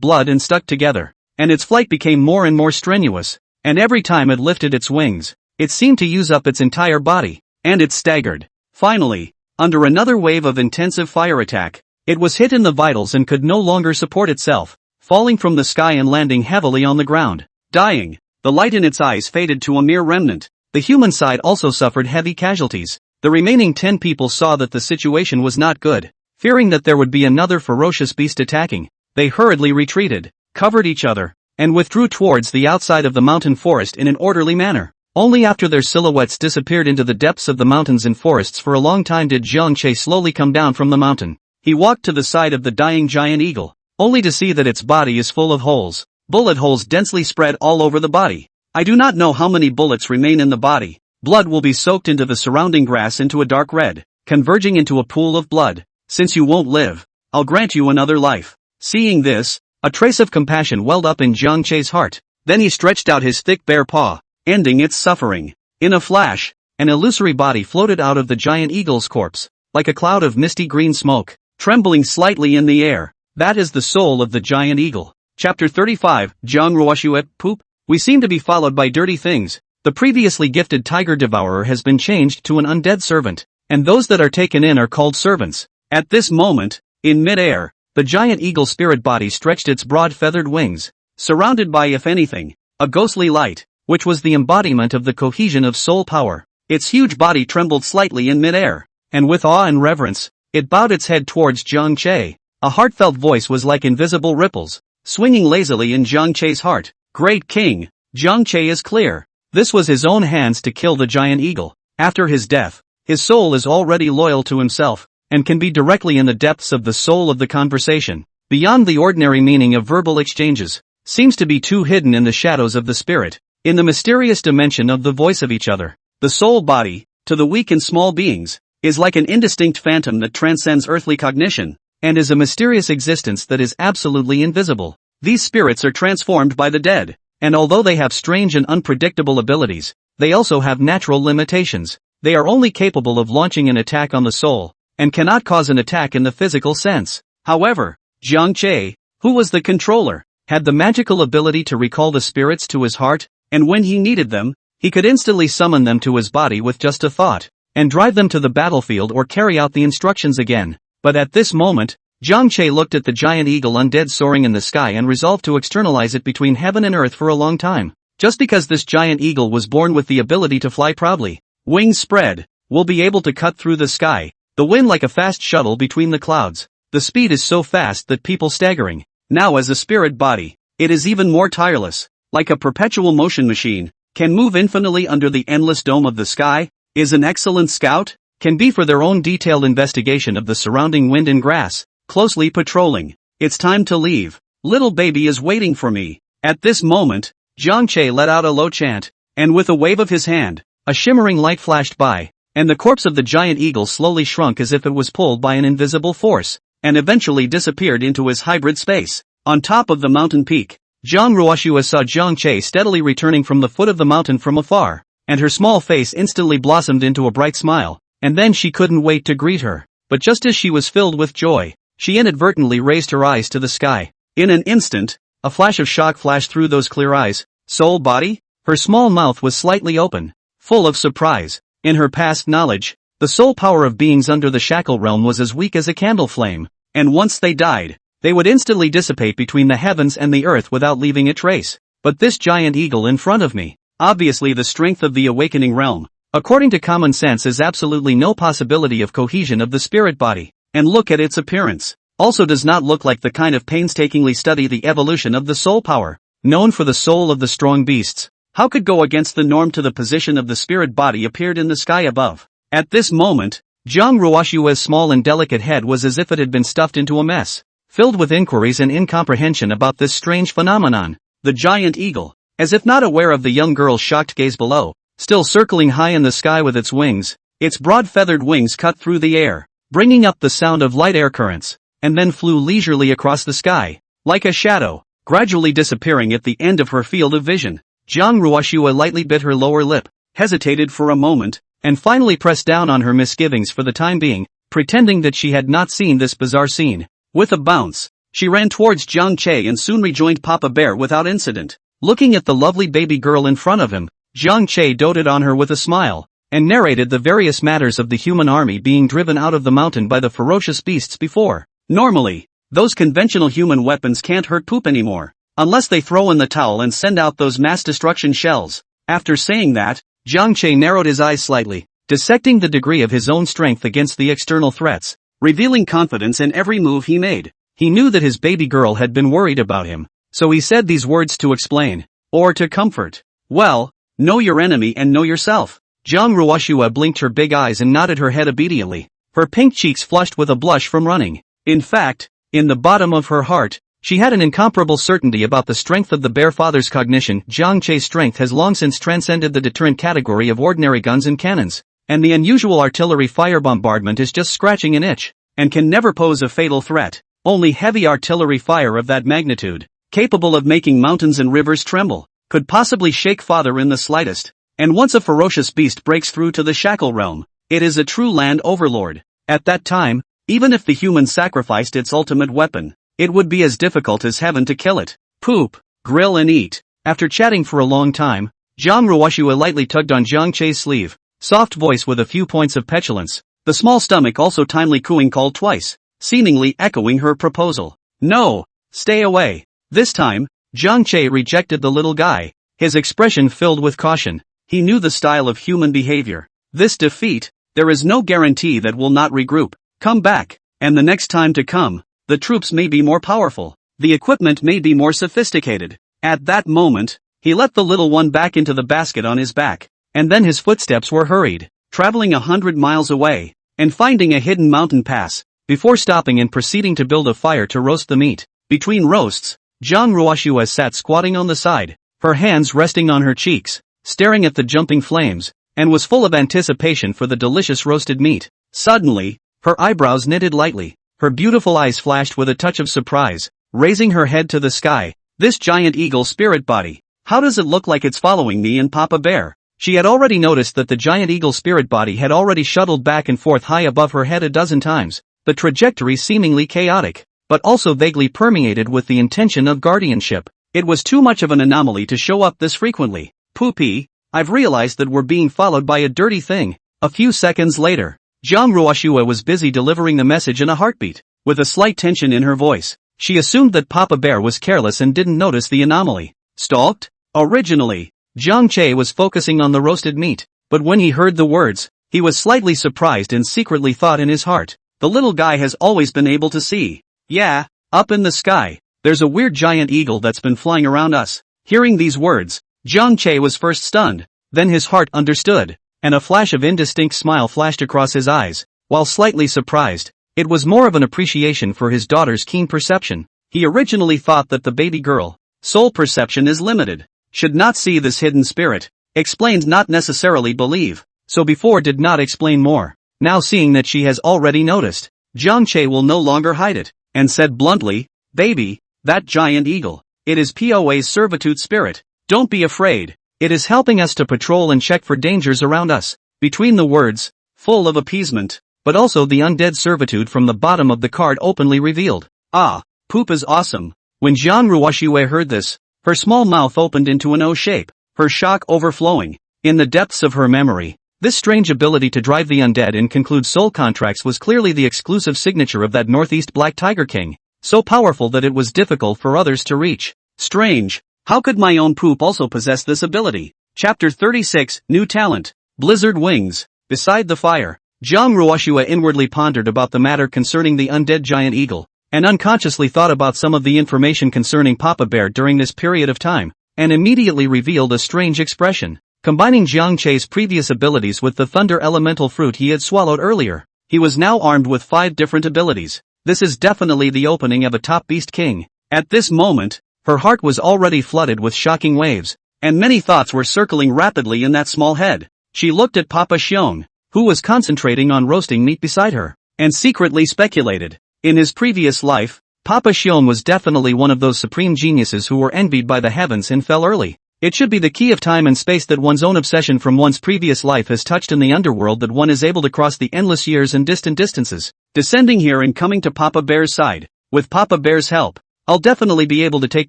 blood and stuck together, and its flight became more and more strenuous, and every time it lifted its wings, it seemed to use up its entire body, and it staggered. Finally, under another wave of intensive fire attack, it was hit in the vitals and could no longer support itself, falling from the sky and landing heavily on the ground. Dying, the light in its eyes faded to a mere remnant. The human side also suffered heavy casualties. The remaining 10 people saw that the situation was not good. Fearing that there would be another ferocious beast attacking, they hurriedly retreated, covered each other, and withdrew towards the outside of the mountain forest in an orderly manner. Only after their silhouettes disappeared into the depths of the mountains and forests for a long time did Jiang Che slowly come down from the mountain. He walked to the side of the dying giant eagle, only to see that its body is full of holes, bullet holes densely spread all over the body. I do not know how many bullets remain in the body. Blood will be soaked into the surrounding grass into a dark red, converging into a pool of blood. Since you won't live, I'll grant you another life. Seeing this, a trace of compassion welled up in Jiang Che's heart. Then he stretched out his thick bare paw, ending its suffering. In a flash, an illusory body floated out of the giant eagle's corpse, like a cloud of misty green smoke, trembling slightly in the air. That is the soul of the giant eagle. Chapter 35, Jiang Ruoshuet Poop. We seem to be followed by dirty things. The previously gifted tiger devourer has been changed to an undead servant, and those that are taken in are called servants. At this moment, in mid-air, the giant eagle spirit body stretched its broad feathered wings, surrounded by, if anything, a ghostly light, which was the embodiment of the cohesion of soul power. Its huge body trembled slightly in mid-air, and with awe and reverence, it bowed its head towards Jiang Che. A heartfelt voice was like invisible ripples, swinging lazily in Jiang Che's heart. Great King, Jiang Che is clear. This was his own hands to kill the giant eagle. After his death, his soul is already loyal to himself, and can be directly in the depths of the soul of the conversation. Beyond the ordinary meaning of verbal exchanges, seems to be too hidden in the shadows of the spirit, in the mysterious dimension of the voice of each other. The soul body, to the weak and small beings, is like an indistinct phantom that transcends earthly cognition, and is a mysterious existence that is absolutely invisible. These spirits are transformed by the dead, and although they have strange and unpredictable abilities, they also have natural limitations. They are only capable of launching an attack on the soul, and cannot cause an attack in the physical sense. However, Jiang Che, who was the controller, had the magical ability to recall the spirits to his heart, and when he needed them, he could instantly summon them to his body with just a thought, and drive them to the battlefield or carry out the instructions again. But at this moment, Jiang Che looked at the giant eagle undead soaring in the sky and resolved to externalize it between heaven and earth for a long time. Just because this giant eagle was born with the ability to fly proudly, wings spread, will be able to cut through the sky, the wind like a fast shuttle between the clouds. The speed is so fast that people staggering. Now as a spirit body, it is even more tireless, like a perpetual motion machine, can move infinitely under the endless dome of the sky, is an excellent scout, can be for their own detailed investigation of the surrounding wind and grass, closely patrolling. It's time to leave. Little baby is waiting for me. At this moment, Jiang Che let out a low chant, and with a wave of his hand, a shimmering light flashed by, and the corpse of the giant eagle slowly shrunk as if it was pulled by an invisible force, and eventually disappeared into his hybrid space. On top of the mountain peak, Zhang Ruoxue saw Jiang Che steadily returning from the foot of the mountain from afar, and her small face instantly blossomed into a bright smile, and then she couldn't wait to greet her. But just as she was filled with joy, she inadvertently raised her eyes to the sky. In an instant, a flash of shock flashed through those clear eyes. Soul body? Her small mouth was slightly open, full of surprise. In her past knowledge, the soul power of beings under the shackle realm was as weak as a candle flame, and once they died, they would instantly dissipate between the heavens and the earth without leaving a trace. But this giant eagle in front of me, obviously the strength of the awakening realm, according to common sense, is absolutely no possibility of cohesion of the spirit body. And look at its appearance, also does not look like the kind of painstakingly study the evolution of the soul power, known for the soul of the strong beasts. How could go against the norm to the position of the spirit body appeared in the sky above? At this moment, Zhang Ruoxue's small and delicate head was as if it had been stuffed into a mess, filled with inquiries and incomprehension about this strange phenomenon. The giant eagle, as if not aware of the young girl's shocked gaze below, still circling high in the sky with its wings, its broad feathered wings cut through the air, bringing up the sound of light air currents, and then flew leisurely across the sky, like a shadow, gradually disappearing at the end of her field of vision. Zhang Ruoxue lightly bit her lower lip, hesitated for a moment, and finally pressed down on her misgivings for the time being, pretending that she had not seen this bizarre scene. With a bounce, she ran towards Jiang Che and soon rejoined Papa Bear without incident. Looking at the lovely baby girl in front of him, Jiang Che doted on her with a smile, and narrated the various matters of the human army being driven out of the mountain by the ferocious beasts before. Normally, those conventional human weapons can't hurt poop anymore, unless they throw in the towel and send out those mass destruction shells. After saying that, Jiang Che narrowed his eyes slightly, dissecting the degree of his own strength against the external threats, revealing confidence in every move he made. He knew that his baby girl had been worried about him, so he said these words to explain, or to comfort. Well, know your enemy and know yourself. Zhang Ruoxue blinked her big eyes and nodded her head obediently, her pink cheeks flushed with a blush from running. In fact, in the bottom of her heart, she had an incomparable certainty about the strength of the Bear Father's cognition. Jiang Che's strength has long since transcended the deterrent category of ordinary guns and cannons, and the unusual artillery fire bombardment is just scratching an itch, and can never pose a fatal threat. Only heavy artillery fire of that magnitude, capable of making mountains and rivers tremble, could possibly shake Father in the slightest. And once a ferocious beast breaks through to the shackle realm, it is a true land overlord. At that time, even if the human sacrificed its ultimate weapon, it would be as difficult as heaven to kill it. Poop, grill and eat. After chatting for a long time, Zhang Ruoxue lightly tugged on Jiang Che's sleeve, soft voice with a few points of petulance. The small stomach also timely cooing called twice, seemingly echoing her proposal. No! Stay away! This time, Jiang Che rejected the little guy, his expression filled with caution. He knew the style of human behavior. This defeat, there is no guarantee that we'll not regroup. Come back, and the next time to come, the troops may be more powerful, the equipment may be more sophisticated. At that moment, he let the little one back into the basket on his back, and then his footsteps were hurried, traveling 100 miles away, and finding a hidden mountain pass, before stopping and proceeding to build a fire to roast the meat. Between roasts, Zhang Ruoxue sat squatting on the side, her hands resting on her cheeks, staring at the jumping flames, and was full of anticipation for the delicious roasted meat. Suddenly, her eyebrows knitted lightly, her beautiful eyes flashed with a touch of surprise, raising her head to the sky. This giant eagle spirit body, how does it look like it's following me and Papa Bear? She had already noticed that the giant eagle spirit body had already shuttled back and forth high above her head a dozen times, the trajectory seemingly chaotic, but also vaguely permeated with the intention of guardianship. It was too much of an anomaly to show up this frequently. Poopy, I've realized that we're being followed by a dirty thing. A few seconds later, Zhang Ruoxue was busy delivering the message in a heartbeat, with a slight tension in her voice. She assumed that Papa Bear was careless and didn't notice the anomaly. Stalked? Originally, Jiang Che was focusing on the roasted meat, but when he heard the words, he was slightly surprised and secretly thought in his heart, the little guy has always been able to see. Yeah, up in the sky, there's a weird giant eagle that's been flying around us. Hearing these words, Jiang Che was first stunned, then his heart understood, and a flash of indistinct smile flashed across his eyes. While slightly surprised, it was more of an appreciation for his daughter's keen perception. He originally thought that the baby girl, soul perception is limited, should not see this hidden spirit, explained not necessarily believe, so before did not explain more. Now seeing that she has already noticed, Jiang Che will no longer hide it, and said bluntly, baby, that giant eagle, it is POA's servitude spirit, don't be afraid, it is helping us to patrol and check for dangers around us. Between the words, full of appeasement, but also the undead servitude from the bottom of the card openly revealed. Ah, poop is awesome. When Zhang Ruoxue heard this, her small mouth opened into an O shape, her shock overflowing. In the depths of her memory, this strange ability to drive the undead and conclude soul contracts was clearly the exclusive signature of that Northeast Black Tiger King, so powerful that it was difficult for others to reach. Strange, how could my own poop also possess this ability? Chapter 36, New Talent, Blizzard Wings. Beside the fire, Zhang Ruoxue inwardly pondered about the matter concerning the undead giant eagle, and unconsciously thought about some of the information concerning Papa Bear during this period of time, and immediately revealed a strange expression. Combining Jiang Che's previous abilities with the thunder elemental fruit he had swallowed earlier, he was now armed with 5 different abilities. This is definitely the opening of a top beast king. At this moment, her heart was already flooded with shocking waves, and many thoughts were circling rapidly in that small head. She looked at Papa Xiong, who was concentrating on roasting meat beside her, and secretly speculated. In his previous life, Papa Xiong was definitely one of those supreme geniuses who were envied by the heavens and fell early. It should be the key of time and space that one's own obsession from one's previous life has touched in the underworld that one is able to cross the endless years and distant distances, descending here and coming to Papa Bear's side. With Papa Bear's help, I'll definitely be able to take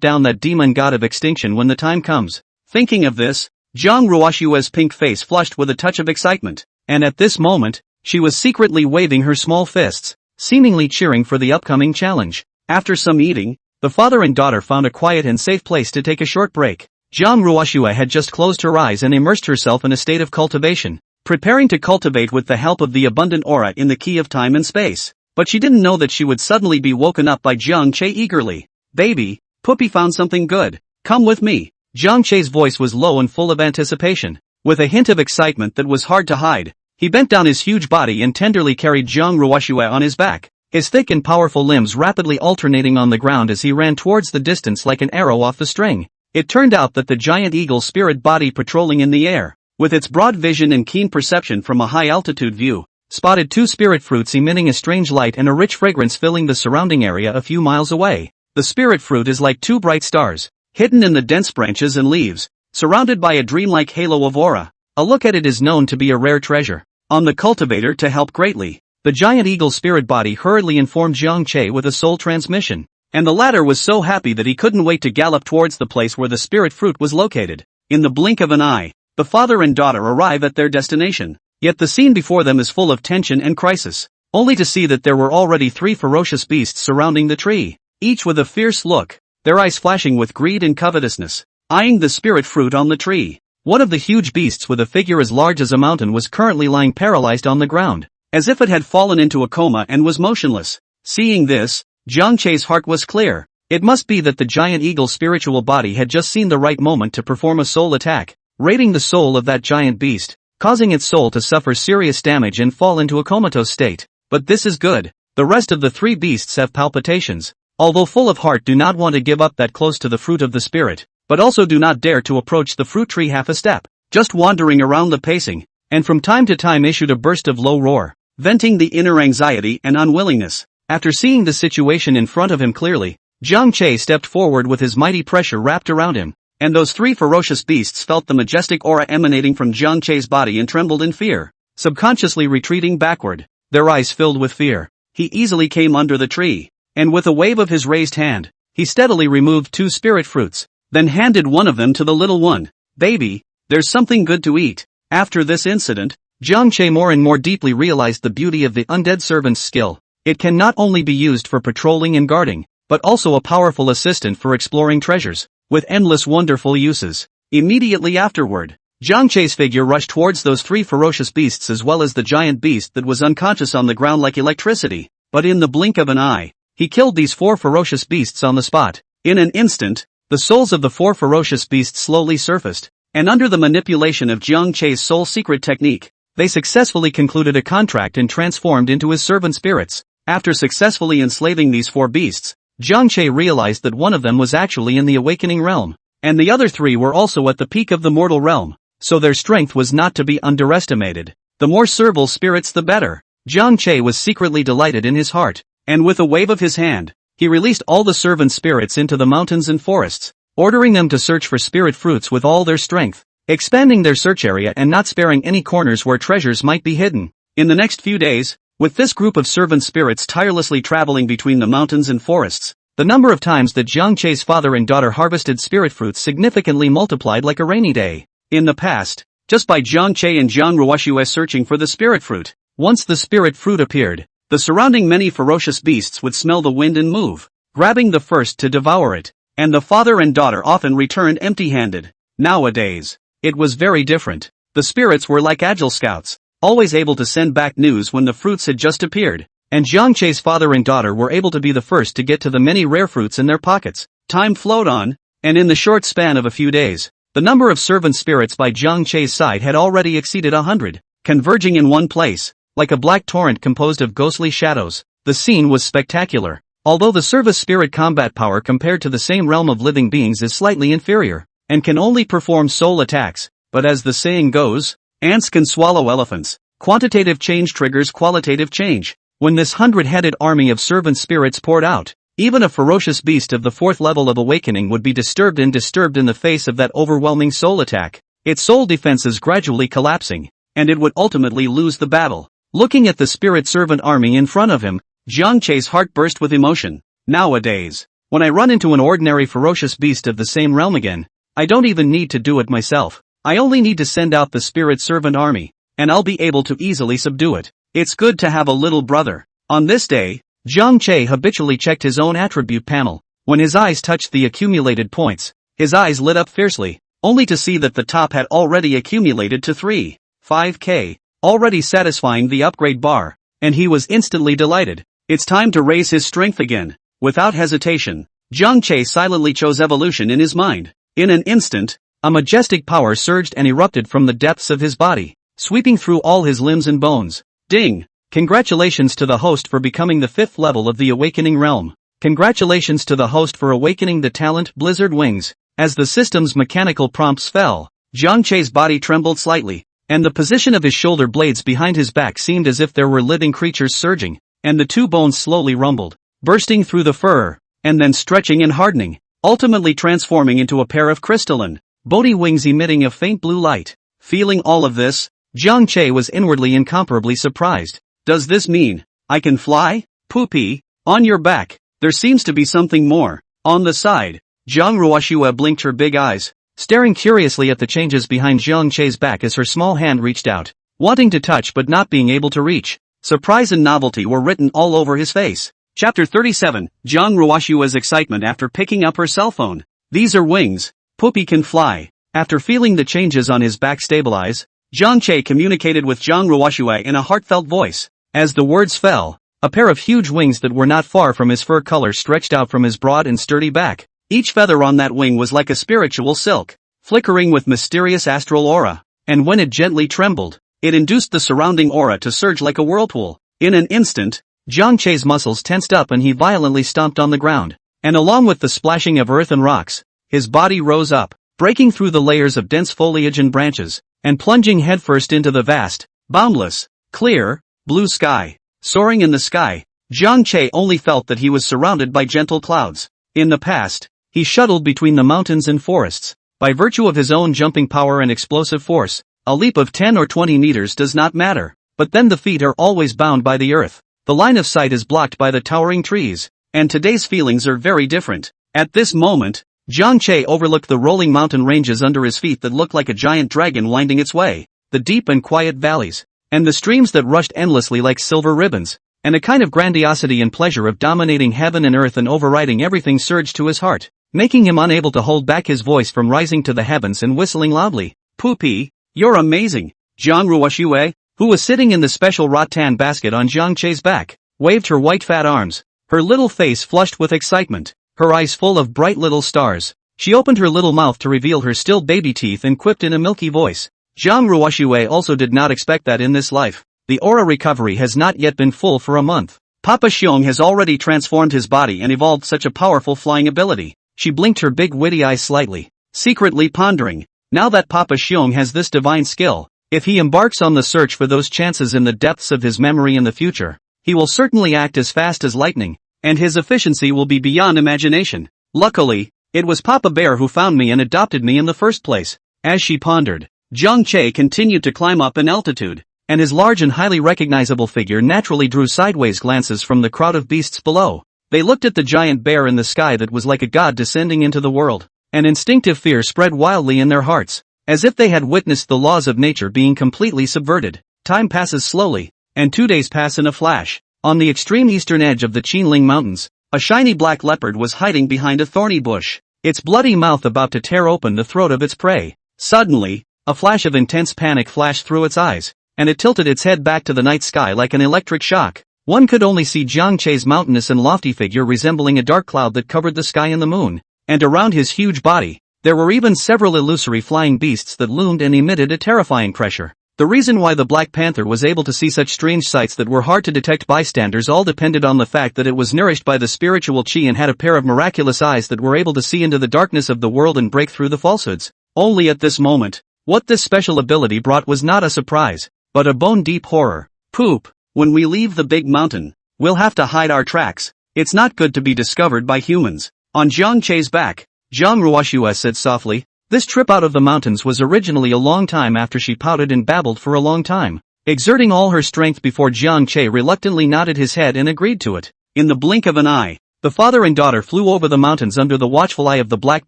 down that demon god of extinction when the time comes. Thinking of this, Zhang Ruoxue's pink face flushed with a touch of excitement, and at this moment, she was secretly waving her small fists, seemingly cheering for the upcoming challenge. After some eating, the father and daughter found a quiet and safe place to take a short break. Zhang Ruoxue had just closed her eyes and immersed herself in a state of cultivation, preparing to cultivate with the help of the abundant aura in the key of time and space. But she didn't know that she would suddenly be woken up by Jiang Che eagerly. Baby, Poopy found something good. Come with me. Jiang Che's voice was low and full of anticipation. With a hint of excitement that was hard to hide, he bent down his huge body and tenderly carried Zhang Ruoxue on his back, his thick and powerful limbs rapidly alternating on the ground as he ran towards the distance like an arrow off the string. It turned out that the giant eagle spirit body patrolling in the air, with its broad vision and keen perception from a high-altitude view, spotted 2 spirit fruits emitting a strange light and a rich fragrance filling the surrounding area a few miles away. The spirit fruit is like 2 bright stars, hidden in the dense branches and leaves, surrounded by a dreamlike halo of aura. A look at it is known to be a rare treasure. On the cultivator to help greatly, the giant eagle spirit body hurriedly informed Jiang Che with a soul transmission, and the latter was so happy that he couldn't wait to gallop towards the place where the spirit fruit was located. In the blink of an eye, the father and daughter arrive at their destination. Yet the scene before them is full of tension and crisis, only to see that there were already 3 ferocious beasts surrounding the tree, each with a fierce look, their eyes flashing with greed and covetousness, eyeing the spirit fruit on the tree. One of the huge beasts with a figure as large as a mountain was currently lying paralyzed on the ground, as if it had fallen into a coma and was motionless. Seeing this, Jiang Che's heart was clear. It must be that the giant eagle's spiritual body had just seen the right moment to perform a soul attack, raiding the soul of that giant beast, causing its soul to suffer serious damage and fall into a comatose state. But this is good. The rest of the 3 beasts have palpitations, although full of heart do not want to give up that close to the fruit of the spirit, but also do not dare to approach the fruit tree half a step, just wandering around the pacing, and from time to time issued a burst of low roar, venting the inner anxiety and unwillingness. After seeing the situation in front of him clearly, Jiang Che stepped forward with his mighty pressure wrapped around him, and those 3 ferocious beasts felt the majestic aura emanating from Jiang Che's body and trembled in fear, subconsciously retreating backward, their eyes filled with fear. He easily came under the tree, and with a wave of his raised hand, he steadily removed 2 spirit fruits, then handed one of them to the little one. Baby, there's something good to eat. After this incident, Jiang Che more and more deeply realized the beauty of the undead servant's skill. It can not only be used for patrolling and guarding, but also a powerful assistant for exploring treasures, with endless wonderful uses. Immediately afterward, Jiang Che's figure rushed towards those 3 ferocious beasts as well as the giant beast that was unconscious on the ground like electricity, but in the blink of an eye, he killed these 4 ferocious beasts on the spot. In an instant, the souls of the 4 ferocious beasts slowly surfaced, and under the manipulation of Jiang Che's soul secret technique, they successfully concluded a contract and transformed into his servant spirits. After successfully enslaving these 4 beasts, Jiang Che realized that one of them was actually in the awakening realm, and the other 3 were also at the peak of the mortal realm, so their strength was not to be underestimated. The more servile spirits the better. Jiang Che was secretly delighted in his heart, and with a wave of his hand, he released all the servant spirits into the mountains and forests, ordering them to search for spirit fruits with all their strength, expanding their search area and not sparing any corners where treasures might be hidden. In the next few days, with this group of servant spirits tirelessly traveling between the mountains and forests, the number of times that Jiang Che's father and daughter harvested spirit fruits significantly multiplied like a rainy day. In the past, just by Jiang Che and Jiang Ruoxue searching for the spirit fruit, once the spirit fruit appeared, the surrounding many ferocious beasts would smell the wind and move, grabbing the first to devour it, and the father and daughter often returned empty-handed. Nowadays, it was very different. The spirits were like agile scouts, always able to send back news when the fruits had just appeared, and Jiang Che's father and daughter were able to be the first to get to the many rare fruits in their pockets. Time flowed on, and in the short span of a few days, the number of servant spirits by Jiang Che's side had already exceeded 100, converging in one place, like a black torrent composed of ghostly shadows. The scene was spectacular. Although the service spirit combat power compared to the same realm of living beings is slightly inferior, and can only perform soul attacks, but as the saying goes, ants can swallow elephants. Quantitative change triggers qualitative change. When this 100-headed army of servant spirits poured out, even a ferocious beast of the 4th level of awakening would be disturbed in the face of that overwhelming soul attack, its soul defenses gradually collapsing, and it would ultimately lose the battle. Looking at the spirit servant army in front of him, Jiang Che's heart burst with emotion. Nowadays, when I run into an ordinary ferocious beast of the same realm again, I don't even need to do it myself. I only need to send out the spirit servant army, and I'll be able to easily subdue it. It's good to have a little brother. On this day, Jiang Che habitually checked his own attribute panel. When his eyes touched the accumulated points, his eyes lit up fiercely, only to see that the top had already accumulated to 3.5k, already satisfying the upgrade bar, and he was instantly delighted. It's time to raise his strength again. Without hesitation, Jiang Che silently chose evolution in his mind. In an instant, a majestic power surged and erupted from the depths of his body, sweeping through all his limbs and bones. Ding! Congratulations to the host for becoming the 5th level of the awakening realm. Congratulations to the host for awakening the talent Blizzard Wings. As the system's mechanical prompts fell, Jiang Che's body trembled slightly, and the position of his shoulder blades behind his back seemed as if there were living creatures surging, and the 2 bones slowly rumbled, bursting through the fur, and then stretching and hardening, ultimately transforming into a pair of crystalline, bony wings emitting a faint blue light. Feeling all of this, Jiang Che was inwardly incomparably surprised. Does this mean I can fly? Poopy, on your back, there seems to be something more. On the side, Jiang Ruoxue blinked her big eyes, staring curiously at the changes behind Jiang Che's back as her small hand reached out, wanting to touch but not being able to reach. Surprise and novelty were written all over his face. Chapter 37, Jiang Ruoshua's excitement after picking up her cell phone. These are wings. Puppy can fly. After feeling the changes on his back stabilize, Jiang Che communicated with Jiang Ruoshua in a heartfelt voice. As the words fell, a pair of huge wings that were not far from his fur color stretched out from his broad and sturdy back. Each feather on that wing was like a spiritual silk, flickering with mysterious astral aura, and when it gently trembled, it induced the surrounding aura to surge like a whirlpool. In an instant, Jiang Che's muscles tensed up and he violently stomped on the ground, and along with the splashing of earth and rocks, his body rose up, breaking through the layers of dense foliage and branches, and plunging headfirst into the vast, boundless, clear, blue sky. Soaring in the sky, Jiang Che only felt that he was surrounded by gentle clouds. In the past, he shuttled between the mountains and forests. By virtue of his own jumping power and explosive force, a leap of 10 or 20 meters does not matter, but then the feet are always bound by the earth. The line of sight is blocked by the towering trees, and today's feelings are very different. At this moment, Jiang Che overlooked the rolling mountain ranges under his feet that looked like a giant dragon winding its way, the deep and quiet valleys, and the streams that rushed endlessly like silver ribbons, and a kind of grandiosity and pleasure of dominating heaven and earth and overriding everything surged to his heart, making him unable to hold back his voice from rising to the heavens and whistling loudly. Pupi, you're amazing. Jiang Ruoshue, who was sitting in the special rattan basket on Jiang Che's back, waved her white fat arms, her little face flushed with excitement, her eyes full of bright little stars. She opened her little mouth to reveal her still baby teeth and quipped in a milky voice. Jiang Ruoshue also did not expect that in this life. The aura recovery has not yet been full for a month. Papa Xiong has already transformed his body and evolved such a powerful flying ability. She blinked her big witty eyes slightly, secretly pondering, now that Papa Xiong has this divine skill, if he embarks on the search for those chances in the depths of his memory in the future, he will certainly act as fast as lightning, and his efficiency will be beyond imagination. Luckily, it was Papa Bear who found me and adopted me in the first place. As she pondered, Jiang Che continued to climb up in altitude, and his large and highly recognizable figure naturally drew sideways glances from the crowd of beasts below. They looked at the giant bear in the sky that was like a god descending into the world. An instinctive fear spread wildly in their hearts, as if they had witnessed the laws of nature being completely subverted. Time passes slowly, and 2 days pass in a flash. On the extreme eastern edge of the Qinling Mountains, a shiny black leopard was hiding behind a thorny bush, its bloody mouth about to tear open the throat of its prey. Suddenly, a flash of intense panic flashed through its eyes, and it tilted its head back to the night sky like an electric shock. One could only see Jiang Che's mountainous and lofty figure resembling a dark cloud that covered the sky and the moon, and around his huge body, there were even several illusory flying beasts that loomed and emitted a terrifying pressure. The reason why the Black Panther was able to see such strange sights that were hard to detect bystanders all depended on the fact that it was nourished by the spiritual chi and had a pair of miraculous eyes that were able to see into the darkness of the world and break through the falsehoods. Only at this moment, what this special ability brought was not a surprise, but a bone-deep horror. Poop, when we leave the big mountain, we'll have to hide our tracks. It's not good to be discovered by humans. On Jiang Che's back, Jiang Ruoshua said softly, this trip out of the mountains was originally a long time after she pouted and babbled for a long time, exerting all her strength before Jiang Che reluctantly nodded his head and agreed to it. In the blink of an eye, the father and daughter flew over the mountains under the watchful eye of the Black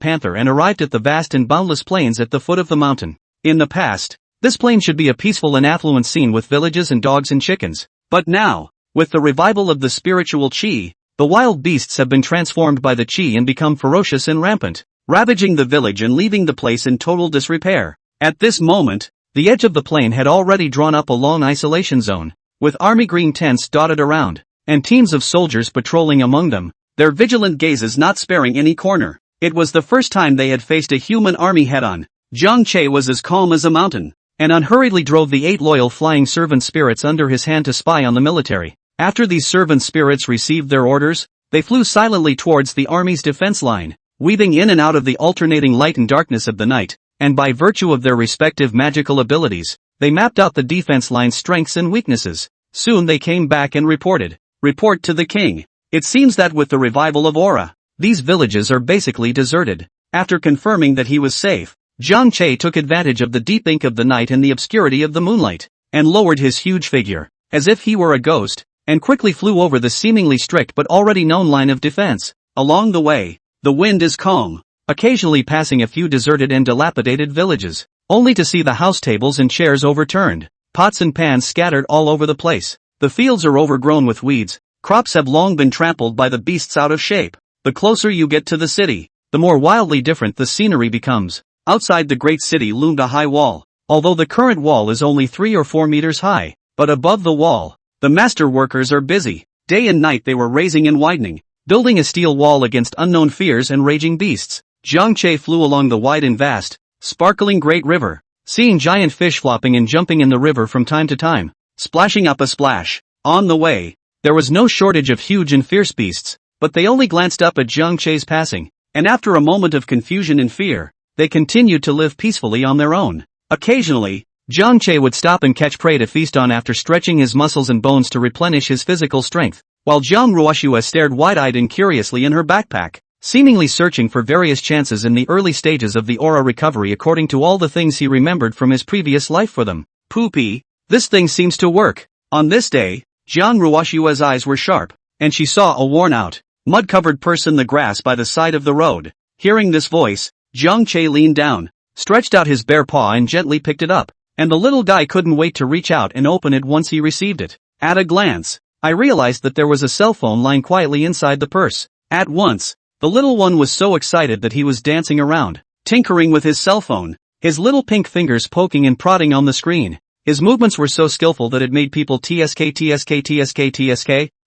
Panther and arrived at the vast and boundless plains at the foot of the mountain. In the past, this plain should be a peaceful and affluent scene with villages and dogs and chickens, but now, with the revival of the spiritual chi, the wild beasts have been transformed by the chi and become ferocious and rampant, ravaging the village and leaving the place in total disrepair. At this moment, the edge of the plain had already drawn up a long isolation zone, with army green tents dotted around, and teams of soldiers patrolling among them, their vigilant gazes not sparing any corner. It was the first time they had faced a human army head-on. Jiang Che was as calm as a mountain, and unhurriedly drove the 8 loyal flying servant spirits under his hand to spy on the military. After these servant spirits received their orders, they flew silently towards the army's defense line, weaving in and out of the alternating light and darkness of the night, and by virtue of their respective magical abilities, they mapped out the defense line's strengths and weaknesses. Soon they came back and reported. Report to the king. It seems that with the revival of aura, these villages are basically deserted. After confirming that he was safe, Jiang Che took advantage of the deep ink of the night and the obscurity of the moonlight, and lowered his huge figure, as if he were a ghost, and quickly flew over the seemingly strict but already known line of defense. Along the way, the wind is calm, occasionally passing a few deserted and dilapidated villages, only to see the house tables and chairs overturned, pots and pans scattered all over the place. The fields are overgrown with weeds, crops have long been trampled by the beasts out of shape. The closer you get to the city, the more wildly different the scenery becomes. Outside the great city loomed a high wall, although the current wall is only 3 or 4 meters high, but above the wall, the master workers are busy. Day and night they were raising and widening, building a steel wall against unknown fears and raging beasts. Jiang Che flew along the wide and vast, sparkling great river, seeing giant fish flopping and jumping in the river from time to time, splashing up a splash. On the way, there was no shortage of huge and fierce beasts, but they only glanced up at Jiang Che's passing, and after a moment of confusion and fear, they continued to live peacefully on their own. Occasionally, Jiang Che would stop and catch prey to feast on after stretching his muscles and bones to replenish his physical strength, while Jiang Ruoxue stared wide-eyed and curiously in her backpack, seemingly searching for various chances in the early stages of the aura recovery according to all the things he remembered from his previous life for them. Poopy, this thing seems to work. On this day, Jiang Ruoxue's eyes were sharp, and she saw a worn-out, mud-covered purse in the grass by the side of the road. Hearing this voice, Jiang Che leaned down, stretched out his bare paw and gently picked it up, and the little guy couldn't wait to reach out and open it once he received it. At a glance, I realized that there was a cell phone lying quietly inside the purse. At once, the little one was so excited that he was dancing around, tinkering with his cell phone, his little pink fingers poking and prodding on the screen. His movements were so skillful that it made people tsk.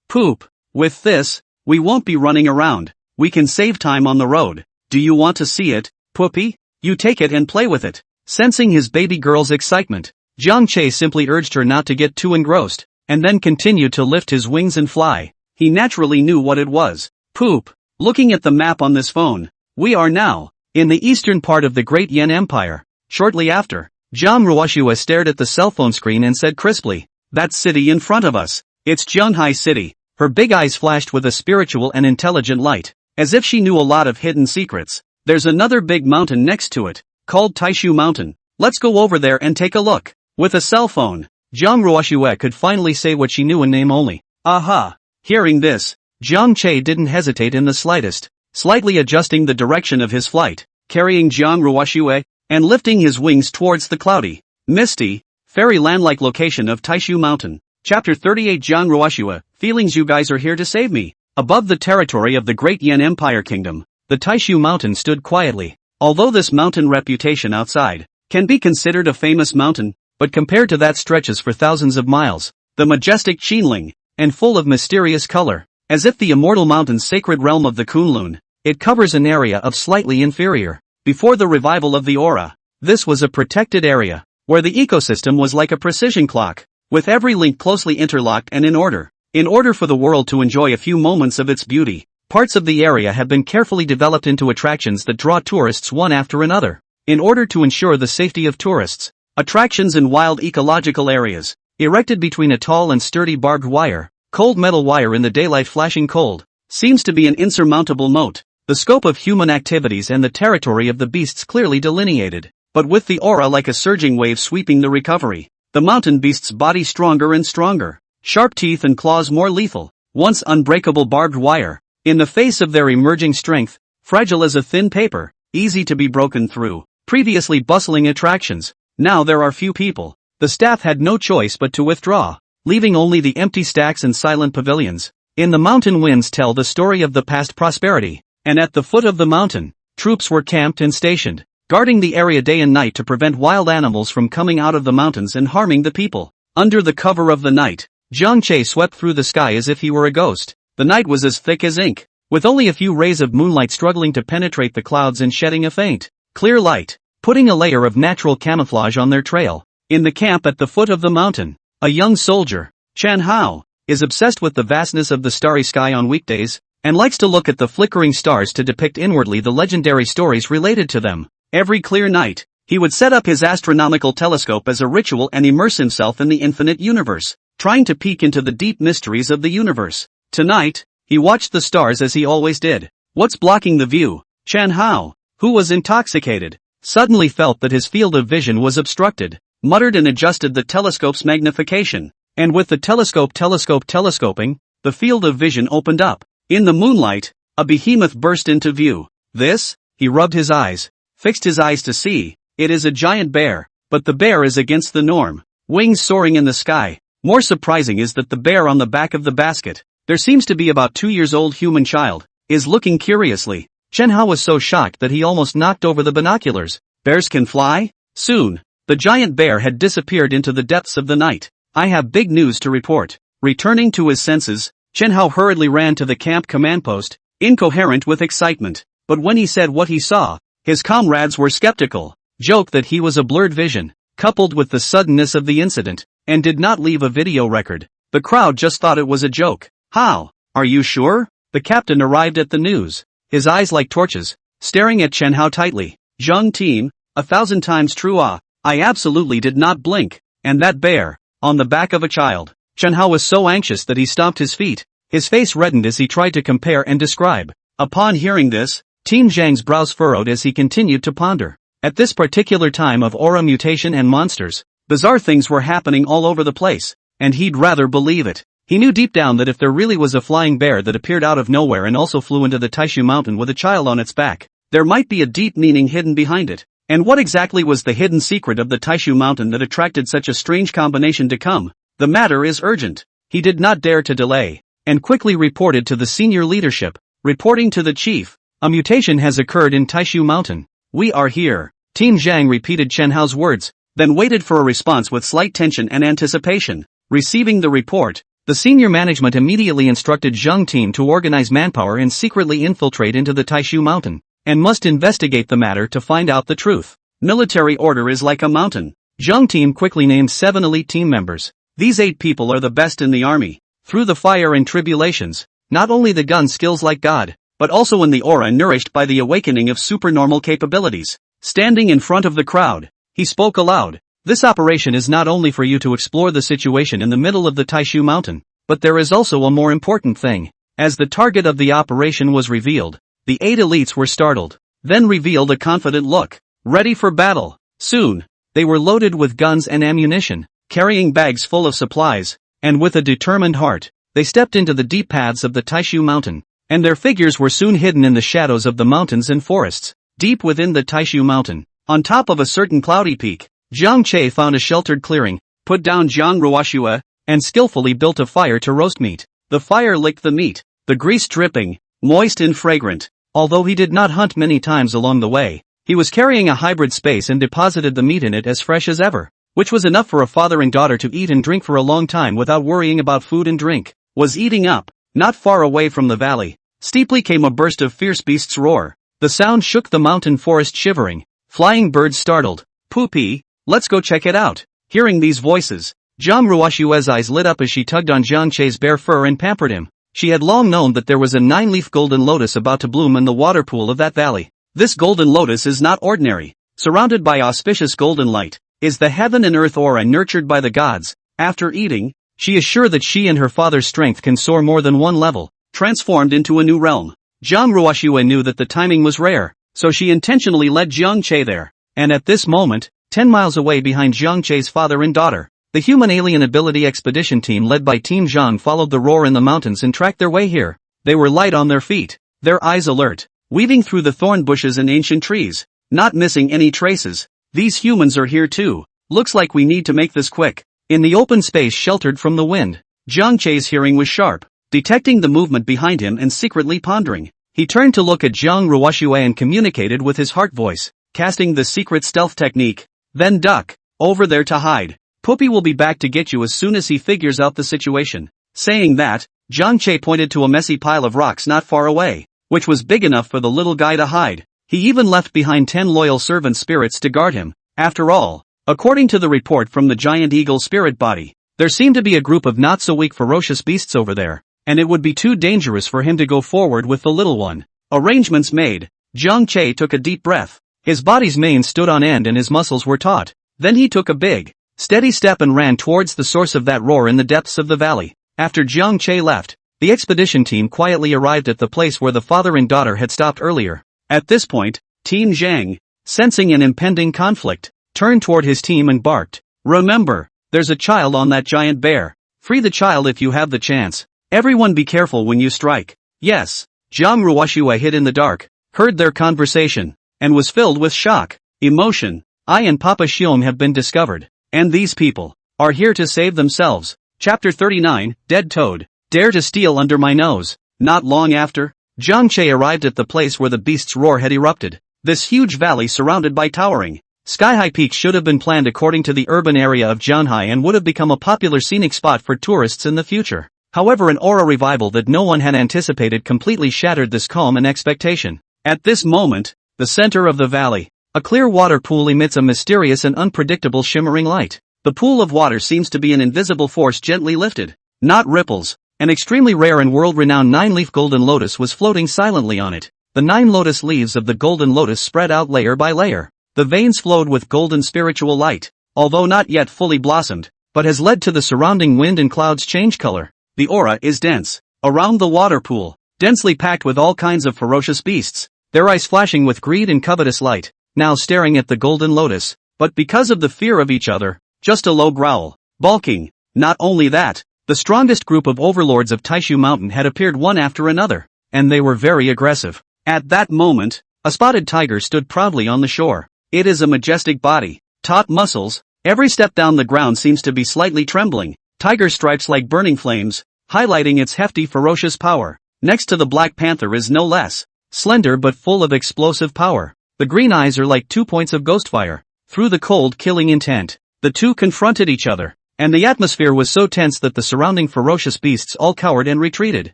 Poop. With this, we won't be running around. We can save time on the road. Do you want to see it, Poopy? You take it and play with it. Sensing his baby girl's excitement, Jiang Che simply urged her not to get too engrossed, and then continued to lift his wings and fly. He naturally knew what it was. Poop. Looking at the map on this phone, we are now in the eastern part of the Great Yan Empire. Shortly after, Jiang Ruoxue stared at the cell phone screen and said crisply, "That city in front of us. It's Zhenghai City." Her big eyes flashed with a spiritual and intelligent light, as if she knew a lot of hidden secrets. There's another big mountain next to it, called Taishu Mountain. Let's go over there and take a look. With a cell phone, Jiang Ruoxue could finally say what she knew in name only. Aha! Hearing this, Jiang Che didn't hesitate in the slightest, slightly adjusting the direction of his flight, carrying Jiang Ruoxue, and lifting his wings towards the cloudy, misty, fairyland-like location of Taishu Mountain. Chapter 38 Jiang Ruoxue, feelings you guys are here to save me. Above the territory of the Great Yan Empire Kingdom, the Taishu Mountain stood quietly. Although this mountain reputation outside can be considered a famous mountain, but compared to that stretches for thousands of miles, the majestic Qinling, and full of mysterious color, as if the immortal mountain's sacred realm of the Kunlun, it covers an area of slightly inferior. Before the revival of the aura, this was a protected area, where the ecosystem was like a precision clock, with every link closely interlocked and in order. In order for the world to enjoy a few moments of its beauty, parts of the area have been carefully developed into attractions that draw tourists one after another. In order to ensure the safety of tourists, attractions in wild ecological areas, erected between a tall and sturdy barbed wire, cold metal wire in the daylight flashing cold, seems to be an insurmountable moat. The scope of human activities and the territory of the beasts clearly delineated, but with the aura like a surging wave sweeping the recovery, the mountain beast's body stronger and stronger, sharp teeth and claws more lethal, once unbreakable barbed wire, in the face of their emerging strength, fragile as a thin paper, easy to be broken through. Previously bustling attractions, now there are few people. The staff had no choice but to withdraw, leaving only the empty stacks and silent pavilions. In the mountain winds tell the story of the past prosperity. And at the foot of the mountain, troops were camped and stationed, guarding the area day and night to prevent wild animals from coming out of the mountains and harming the people. Under the cover of the night, Jiang Che swept through the sky as if he were a ghost. The night was as thick as ink, with only a few rays of moonlight struggling to penetrate the clouds and shedding a faint, clear light, putting a layer of natural camouflage on their trail. In the camp at the foot of the mountain, a young soldier, Chan Hao, is obsessed with the vastness of the starry sky on weekdays, and likes to look at the flickering stars to depict inwardly the legendary stories related to them. Every clear night, he would set up his astronomical telescope as a ritual and immerse himself in the infinite universe, trying to peek into the deep mysteries of the universe. Tonight, he watched the stars as he always did. What's blocking the view? Chan Hao, who was intoxicated, suddenly felt that his field of vision was obstructed, muttered and adjusted the telescope's magnification, and with the telescoping, the field of vision opened up. In the moonlight, a behemoth burst into view. This He rubbed his eyes, fixed his eyes to see. It is a giant bear, but the bear is against the norm. Wings soaring in the sky. More surprising is that the bear on the back of the basket, there seems to be about 2 years old human child, is looking curiously. Chen Hao was so shocked that he almost knocked over the binoculars. Bears can fly? Soon, the giant bear had disappeared into the depths of the night. I have big news to report. Returning to his senses, Chen Hao hurriedly ran to the camp command post, incoherent with excitement. But when he said what he saw, his comrades were skeptical, joked that he was a blurred vision, coupled with the suddenness of the incident, and did not leave a video record. The crowd just thought it was a joke. How? Are you sure? The captain arrived at the news, his eyes like torches, staring at Chen Hao tightly. Zhang team, 1,000 times true. I absolutely did not blink. And that bear, on the back of a child. Chen Hao was so anxious that he stomped his feet. His face reddened as he tried to compare and describe. Upon hearing this, Team Zhang's brows furrowed as he continued to ponder. At this particular time of aura mutation and monsters, bizarre things were happening all over the place, and he'd rather believe it. He knew deep down that if there really was a flying bear that appeared out of nowhere and also flew into the Taishu mountain with a child on its back, there might be a deep meaning hidden behind it. And what exactly was the hidden secret of the Taishu mountain that attracted such a strange combination to come? The matter is urgent. He did not dare to delay, and quickly reported to the senior leadership. Reporting to the chief, a mutation has occurred in Taishu mountain. We are here. Team Zhang repeated Chen Hao's words, then waited for a response with slight tension and anticipation. Receiving the report, the senior management immediately instructed Zhang team to organize manpower and secretly infiltrate into the Taishu mountain, and must investigate the matter to find out the truth. Military order is like a mountain. Zhang team quickly named 7 elite team members. These 8 people are the best in the army. Through the fire and tribulations, not only the gun skills like God, but also in the aura nourished by the awakening of supernormal capabilities. Standing in front of the crowd, he spoke aloud. This operation is not only for you to explore the situation in the middle of the Taishu mountain, but there is also a more important thing. As the target of the operation was revealed, the 8 elites were startled, then revealed a confident look, ready for battle. Soon, they were loaded with guns and ammunition, carrying bags full of supplies, and with a determined heart, they stepped into the deep paths of the Taishu mountain, and their figures were soon hidden in the shadows of the mountains and forests. Deep within the Taishu mountain, on top of a certain cloudy peak, Jiang Che found a sheltered clearing, put down Jiang Ruoxue, and skillfully built a fire to roast meat. The fire licked the meat, the grease dripping, moist and fragrant. Although he did not hunt many times along the way, he was carrying a hybrid space and deposited the meat in it as fresh as ever, which was enough for a father and daughter to eat and drink for a long time without worrying about food and drink. Was eating up. Not far away from the valley, steeply came a burst of fierce beasts' roar. The sound shook the mountain forest shivering. Flying birds startled. Poopy, let's go check it out. Hearing these voices, Jiang Ruoxue's eyes lit up as she tugged on Jiang Che's bare fur and pampered him. She had long known that there was a 9-leaf golden lotus about to bloom in the water pool of that valley. This golden lotus is not ordinary. Surrounded by auspicious golden light, is the heaven and earth aura nurtured by the gods. After eating, she is sure that she and her father's strength can soar more than one level, transformed into a new realm. Jiang Ruoxue knew that the timing was rare, so she intentionally led Jiang Che there. And at this moment, 10 miles away behind Jiang Che's father and daughter, the human alien ability expedition team led by Team Zhang followed the roar in the mountains and tracked their way here. They were light on their feet, their eyes alert, weaving through the thorn bushes and ancient trees, not missing any traces. These humans are here too. Looks like we need to make this quick. In the open space sheltered from the wind, Jiang Che's hearing was sharp, detecting the movement behind him and secretly pondering. He turned to look at Jiang Ruoxue and communicated with his heart voice, casting the secret stealth technique. Then duck, over there to hide. Poopy will be back to get you as soon as he figures out the situation. Saying that, Jiang Che pointed to a messy pile of rocks not far away, which was big enough for the little guy to hide. He even left behind 10 loyal servant spirits to guard him. After all, according to the report from the giant eagle spirit body, there seemed to be a group of not-so-weak ferocious beasts over there, and it would be too dangerous for him to go forward with the little one. Arrangements made, Jiang Che took a deep breath. His body's mane stood on end and his muscles were taut. Then he took a big, steady step and ran towards the source of that roar in the depths of the valley. After Jiang Che left, the expedition team quietly arrived at the place where the father and daughter had stopped earlier. At this point, Team Zhang, sensing an impending conflict, turned toward his team and barked, "Remember, there's a child on that giant bear. Free the child if you have the chance. Everyone be careful when you strike." Yes, Jiang Ruoxue hid in the dark, heard their conversation, and was filled with shock, emotion. I and Papa Xiong have been discovered, and these people are here to save themselves. Chapter 39, Dead Toad. Dare to steal under my nose. Not long after, Jiang Che arrived at the place where the beast's roar had erupted. This huge valley surrounded by towering, sky-high peaks should have been planned according to the urban area of Jianhai and would have become a popular scenic spot for tourists in the future. However, an aura revival that no one had anticipated completely shattered this calm and expectation. At this moment, the center of the valley, a clear water pool emits a mysterious and unpredictable shimmering light. The pool of water seems to be an invisible force gently lifted, not ripples. An extremely rare and world-renowned 9-leaf golden lotus was floating silently on it. The 9 lotus leaves of the golden lotus spread out layer by layer. The veins flowed with golden spiritual light, although not yet fully blossomed, but has led to the surrounding wind and clouds change color. The aura is dense. Around the water pool, densely packed with all kinds of ferocious beasts, their eyes flashing with greed and covetous light, now staring at the golden lotus, but because of the fear of each other, just a low growl, balking. Not only that, the strongest group of overlords of Taishu Mountain had appeared one after another, and they were very aggressive. At that moment, a spotted tiger stood proudly on the shore. It is a majestic body, taut muscles, every step down the ground seems to be slightly trembling, tiger stripes like burning flames, highlighting its hefty ferocious power. Next to the black panther is no less, slender but full of explosive power. The green eyes are like 2 points of ghost fire. Through the cold killing intent, the two confronted each other. And the atmosphere was so tense that the surrounding ferocious beasts all cowered and retreated,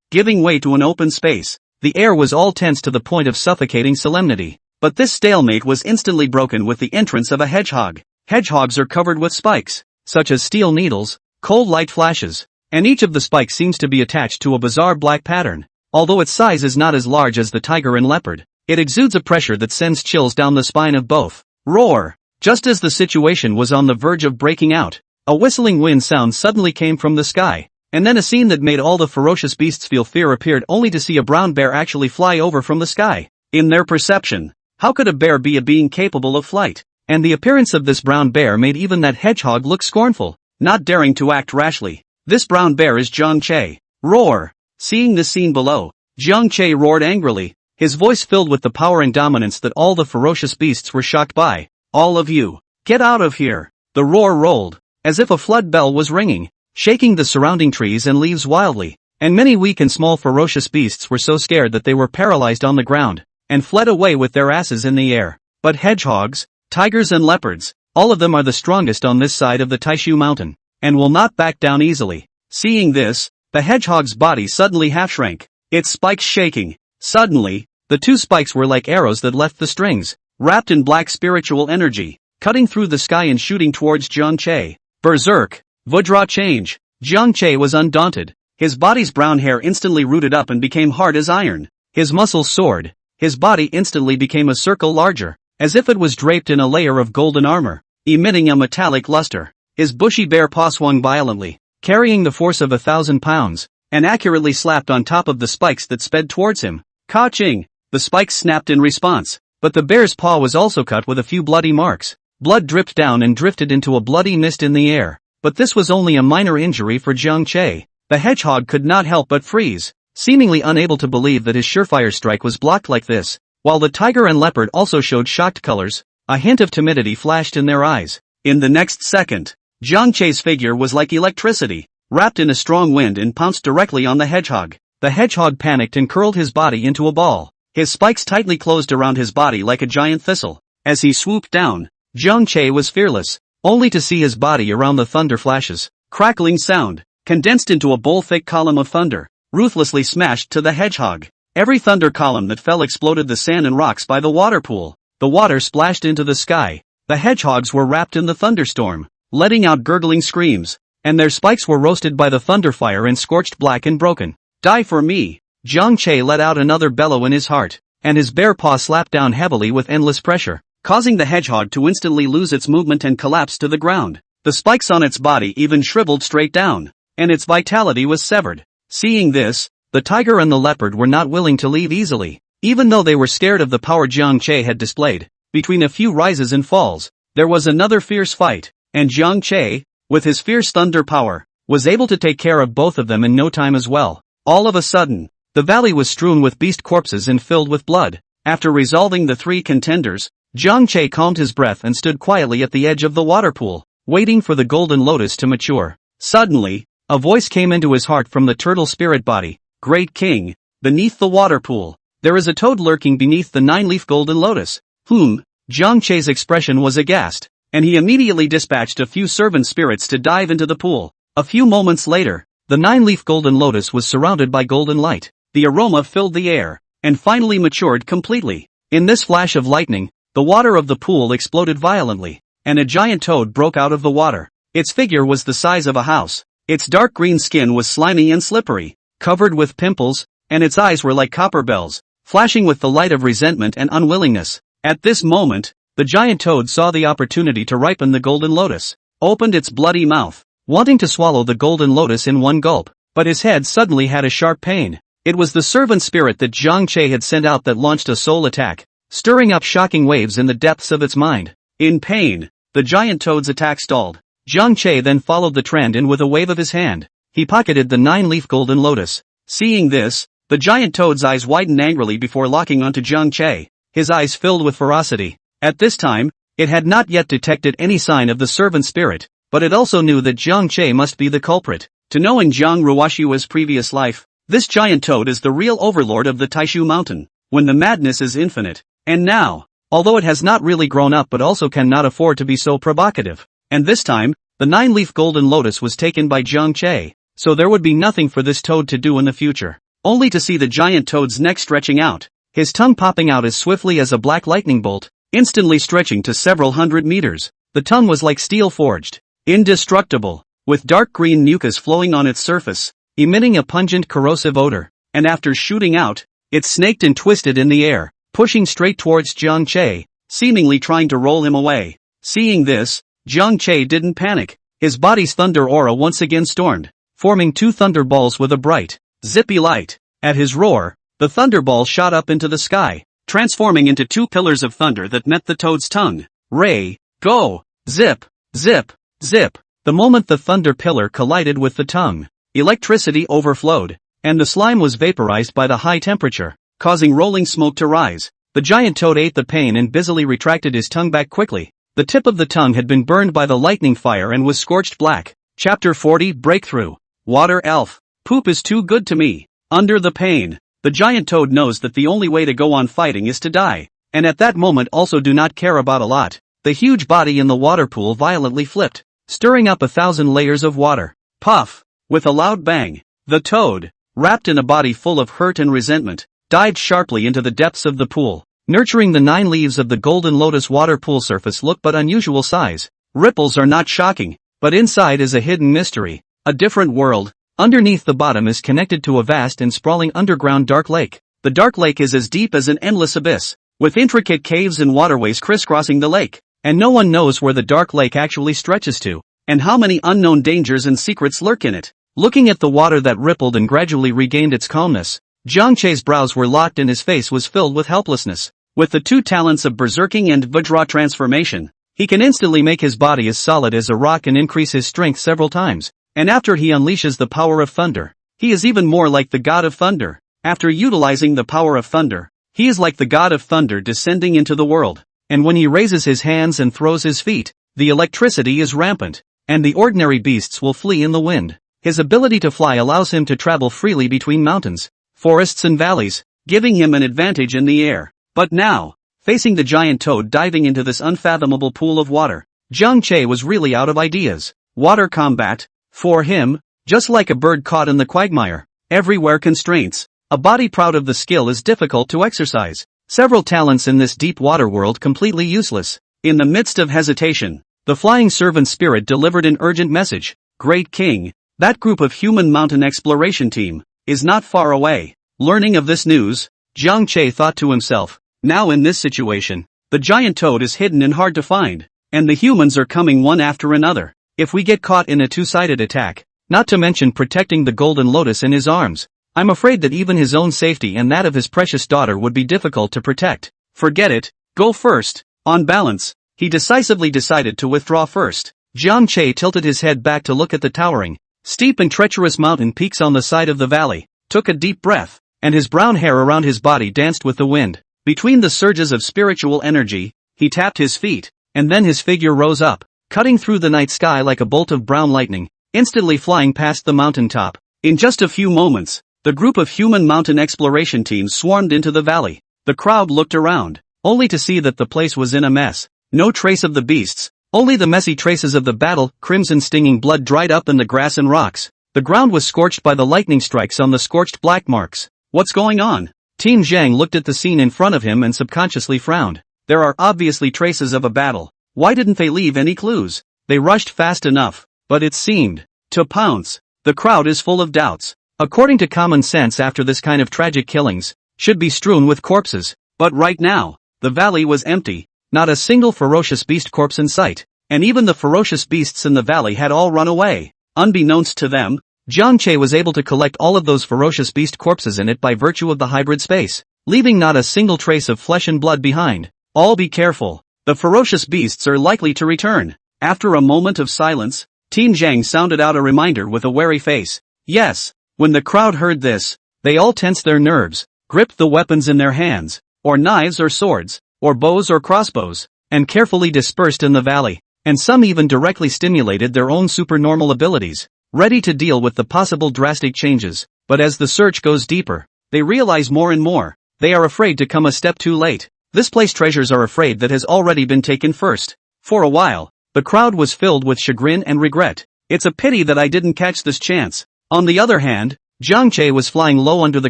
giving way to an open space. The air was all tense to the point of suffocating solemnity. But this stalemate was instantly broken with the entrance of a hedgehog. Hedgehogs are covered with spikes, such as steel needles, cold light flashes, and each of the spikes seems to be attached to a bizarre black pattern. Although its size is not as large as the tiger and leopard, it exudes a pressure that sends chills down the spine of both. Roar! Just as the situation was on the verge of breaking out, a whistling wind sound suddenly came from the sky, and then a scene that made all the ferocious beasts feel fear appeared, only to see a brown bear actually fly over from the sky. In their perception, how could a bear be a being capable of flight? And the appearance of this brown bear made even that hedgehog look scornful, not daring to act rashly. This brown bear is Jiang Che. Roar! Seeing the scene below, Jiang Che roared angrily, his voice filled with the power and dominance that all the ferocious beasts were shocked by. All of you, get out of here! The roar rolled, as if a flood bell was ringing, shaking the surrounding trees and leaves wildly, and many weak and small ferocious beasts were so scared that they were paralyzed on the ground, and fled away with their asses in the air. But hedgehogs, tigers and leopards, all of them are the strongest on this side of the Taishu Mountain, and will not back down easily. Seeing this, the hedgehog's body suddenly half-shrank, its spikes shaking. Suddenly, the two spikes were like arrows that left the strings, wrapped in black spiritual energy, cutting through the sky and shooting towards Jiang Che. Berserk! Vajra change! Jiang Che was undaunted. His body's brown hair instantly rooted up and became hard as iron. His muscles soared. His body instantly became a circle larger, as if it was draped in a layer of golden armor, emitting a metallic luster. His bushy bare paw swung violently, carrying the force of 1,000 pounds, and accurately slapped on top of the spikes that sped towards him. Ka-ching! The spikes snapped in response, but the bear's paw was also cut with a few bloody marks. Blood dripped down and drifted into a bloody mist in the air. But this was only a minor injury for Jiang Che. The hedgehog could not help but freeze, seemingly unable to believe that his surefire strike was blocked like this, while the tiger and leopard also showed shocked colors. A hint of timidity flashed in their eyes. In the next second, Jiang Che's figure was like electricity, wrapped in a strong wind and pounced directly on the hedgehog. The hedgehog panicked and curled his body into a ball. His spikes tightly closed around his body like a giant thistle. As he swooped down, Jiang Che was fearless, only to see his body around the thunder flashes. Crackling sound, condensed into a bowl-thick column of thunder, ruthlessly smashed to the hedgehog. Every thunder column that fell exploded the sand and rocks by the water pool. The water splashed into the sky. The hedgehogs were wrapped in the thunderstorm, letting out gurgling screams, and their spikes were roasted by the thunder fire and scorched black and broken. Die for me! Jiang Che let out another bellow in his heart, and his bare paw slapped down heavily with endless pressure, causing the hedgehog to instantly lose its movement and collapse to the ground. The spikes on its body even shriveled straight down, and its vitality was severed. Seeing this, the tiger and the leopard were not willing to leave easily, even though they were scared of the power Jiang Che had displayed. Between a few rises and falls, there was another fierce fight, and Jiang Che, with his fierce thunder power, was able to take care of both of them in no time as well. All of a sudden, the valley was strewn with beast corpses and filled with blood. After resolving the 3 contenders, Jiang Che calmed his breath and stood quietly at the edge of the water pool, waiting for the golden lotus to mature. Suddenly, a voice came into his heart from the turtle spirit body. Great King, beneath the water pool, there is a toad lurking beneath the 9-leaf golden lotus. Jiang Che's expression was aghast, and he immediately dispatched a few servant spirits to dive into the pool. A few moments later, the 9-leaf golden lotus was surrounded by golden light. The aroma filled the air, and finally matured completely. In this flash of lightning, the water of the pool exploded violently, and a giant toad broke out of the water. Its figure was the size of a house. Its dark green skin was slimy and slippery, covered with pimples, and its eyes were like copper bells, flashing with the light of resentment and unwillingness. At this moment, the giant toad saw the opportunity to ripen the golden lotus, opened its bloody mouth, wanting to swallow the golden lotus in one gulp, but his head suddenly had a sharp pain. It was the servant spirit that Jiang Che had sent out that launched a soul attack, stirring up shocking waves in the depths of its mind. In pain, the giant toad's attack stalled. Jiang Che then followed the trend and with a wave of his hand, he pocketed the 9-leaf golden lotus. Seeing this, the giant toad's eyes widened angrily before locking onto Jiang Che, his eyes filled with ferocity. At this time, it had not yet detected any sign of the servant spirit, but it also knew that Jiang Che must be the culprit. To knowing Jiang Ruoshua's previous life, this giant toad is the real overlord of the Taishu mountain, when the madness is infinite. And now, although it has not really grown up but also cannot afford to be so provocative, and this time, the 9-leaf golden lotus was taken by Jiang Che, so there would be nothing for this toad to do in the future. Only to see the giant toad's neck stretching out, his tongue popping out as swiftly as a black lightning bolt, instantly stretching to several hundred meters. The tongue was like steel forged, indestructible, with dark green mucus flowing on its surface, emitting a pungent corrosive odor, and after shooting out, it snaked and twisted in the air, pushing straight towards Jiang Che, seemingly trying to roll him away. Seeing this, Jiang Che didn't panic. His body's thunder aura once again stormed, forming 2 thunderballs with a bright, zippy light. At his roar, the thunderball shot up into the sky, transforming into 2 pillars of thunder that met the toad's tongue. Ray, go! Zip, zip, zip. The moment the thunder pillar collided with the tongue, electricity overflowed, and the slime was vaporized by the high temperature, causing rolling smoke to rise. The giant toad ate the pain and busily retracted his tongue back quickly. The tip of the tongue had been burned by the lightning fire and was scorched black. Chapter 40 Breakthrough. Water Elf. Poop is too good to me. Under the pain, the giant toad knows that the only way to go on fighting is to die, and at that moment also do not care about a lot. The huge body in the water pool violently flipped, stirring up 1,000 layers of water. Puff! With a loud bang, the toad, wrapped in a body full of hurt and resentment, dived sharply into the depths of the pool, nurturing the 9 leaves of the golden lotus. Water pool surface look but unusual size. Ripples are not shocking, but inside is a hidden mystery, a different world. Underneath the bottom is connected to a vast and sprawling underground dark lake. The dark lake is as deep as an endless abyss, with intricate caves and waterways crisscrossing the lake, and no one knows where the dark lake actually stretches to, and how many unknown dangers and secrets lurk in it. Looking at the water that rippled and gradually regained its calmness, Jiang Che's brows were locked and his face was filled with helplessness. With the 2 talents of berserking and Vajra transformation, he can instantly make his body as solid as a rock and increase his strength several times. And after he unleashes the power of thunder, he is even more like the god of thunder. After utilizing the power of thunder, he is like the god of thunder descending into the world. And when he raises his hands and throws his feet, the electricity is rampant, and the ordinary beasts will flee in the wind. His ability to fly allows him to travel freely between mountains, forests and valleys, giving him an advantage in the air. But now, facing the giant toad diving into this unfathomable pool of water, Jiang Che was really out of ideas. Water combat, for him, just like a bird caught in the quagmire, everywhere constraints. A body proud of the skill is difficult to exercise. Several talents in this deep water world completely useless. In the midst of hesitation, the flying servant spirit delivered an urgent message. Great King, that group of human mountain exploration team is not far away. Learning of this news, Jiang Che thought to himself, now in this situation, the giant toad is hidden and hard to find, and the humans are coming one after another. If we get caught in a 2-sided attack, not to mention protecting the golden lotus in his arms, I'm afraid that even his own safety and that of his precious daughter would be difficult to protect. Forget it, go first. On balance, he decisively decided to withdraw first. Jiang Che tilted his head back to look at the towering, steep and treacherous mountain peaks on the side of the valley, took a deep breath, and his brown hair around his body danced with the wind. Between the surges of spiritual energy, he tapped his feet, and then his figure rose up, cutting through the night sky like a bolt of brown lightning, instantly flying past the mountaintop. In just a few moments, the group of human mountain exploration teams swarmed into the valley. The crowd looked around, only to see that the place was in a mess. No trace of the beasts, only the messy traces of the battle. Crimson stinging blood dried up in the grass and rocks. The ground was scorched by the lightning strikes on the scorched black marks. What's going on? Team Zhang looked at the scene in front of him and subconsciously frowned. There are obviously traces of a battle. Why didn't they leave any clues? They rushed fast enough, but it seemed to pounce. The crowd is full of doubts. According to common sense, after this kind of tragic killings, should be strewn with corpses. But right now, the valley was empty. Not a single ferocious beast corpse in sight. And even the ferocious beasts in the valley had all run away. Unbeknownst to them, Jiang Che was able to collect all of those ferocious beast corpses in it by virtue of the hybrid space, leaving not a single trace of flesh and blood behind. All be careful. The ferocious beasts are likely to return. After a moment of silence, Team Zhang sounded out a reminder with a wary face. Yes. When the crowd heard this, they all tensed their nerves, gripped the weapons in their hands, or knives or swords, or bows or crossbows, and carefully dispersed in the valley. And some even directly stimulated their own supernormal abilities, ready to deal with the possible drastic changes. But as the search goes deeper, they realize more and more. They are afraid to come a step too late. This place treasures are afraid that has already been taken first. For a while, the crowd was filled with chagrin and regret. It's a pity that I didn't catch this chance. On the other hand, Jiang Che was flying low under the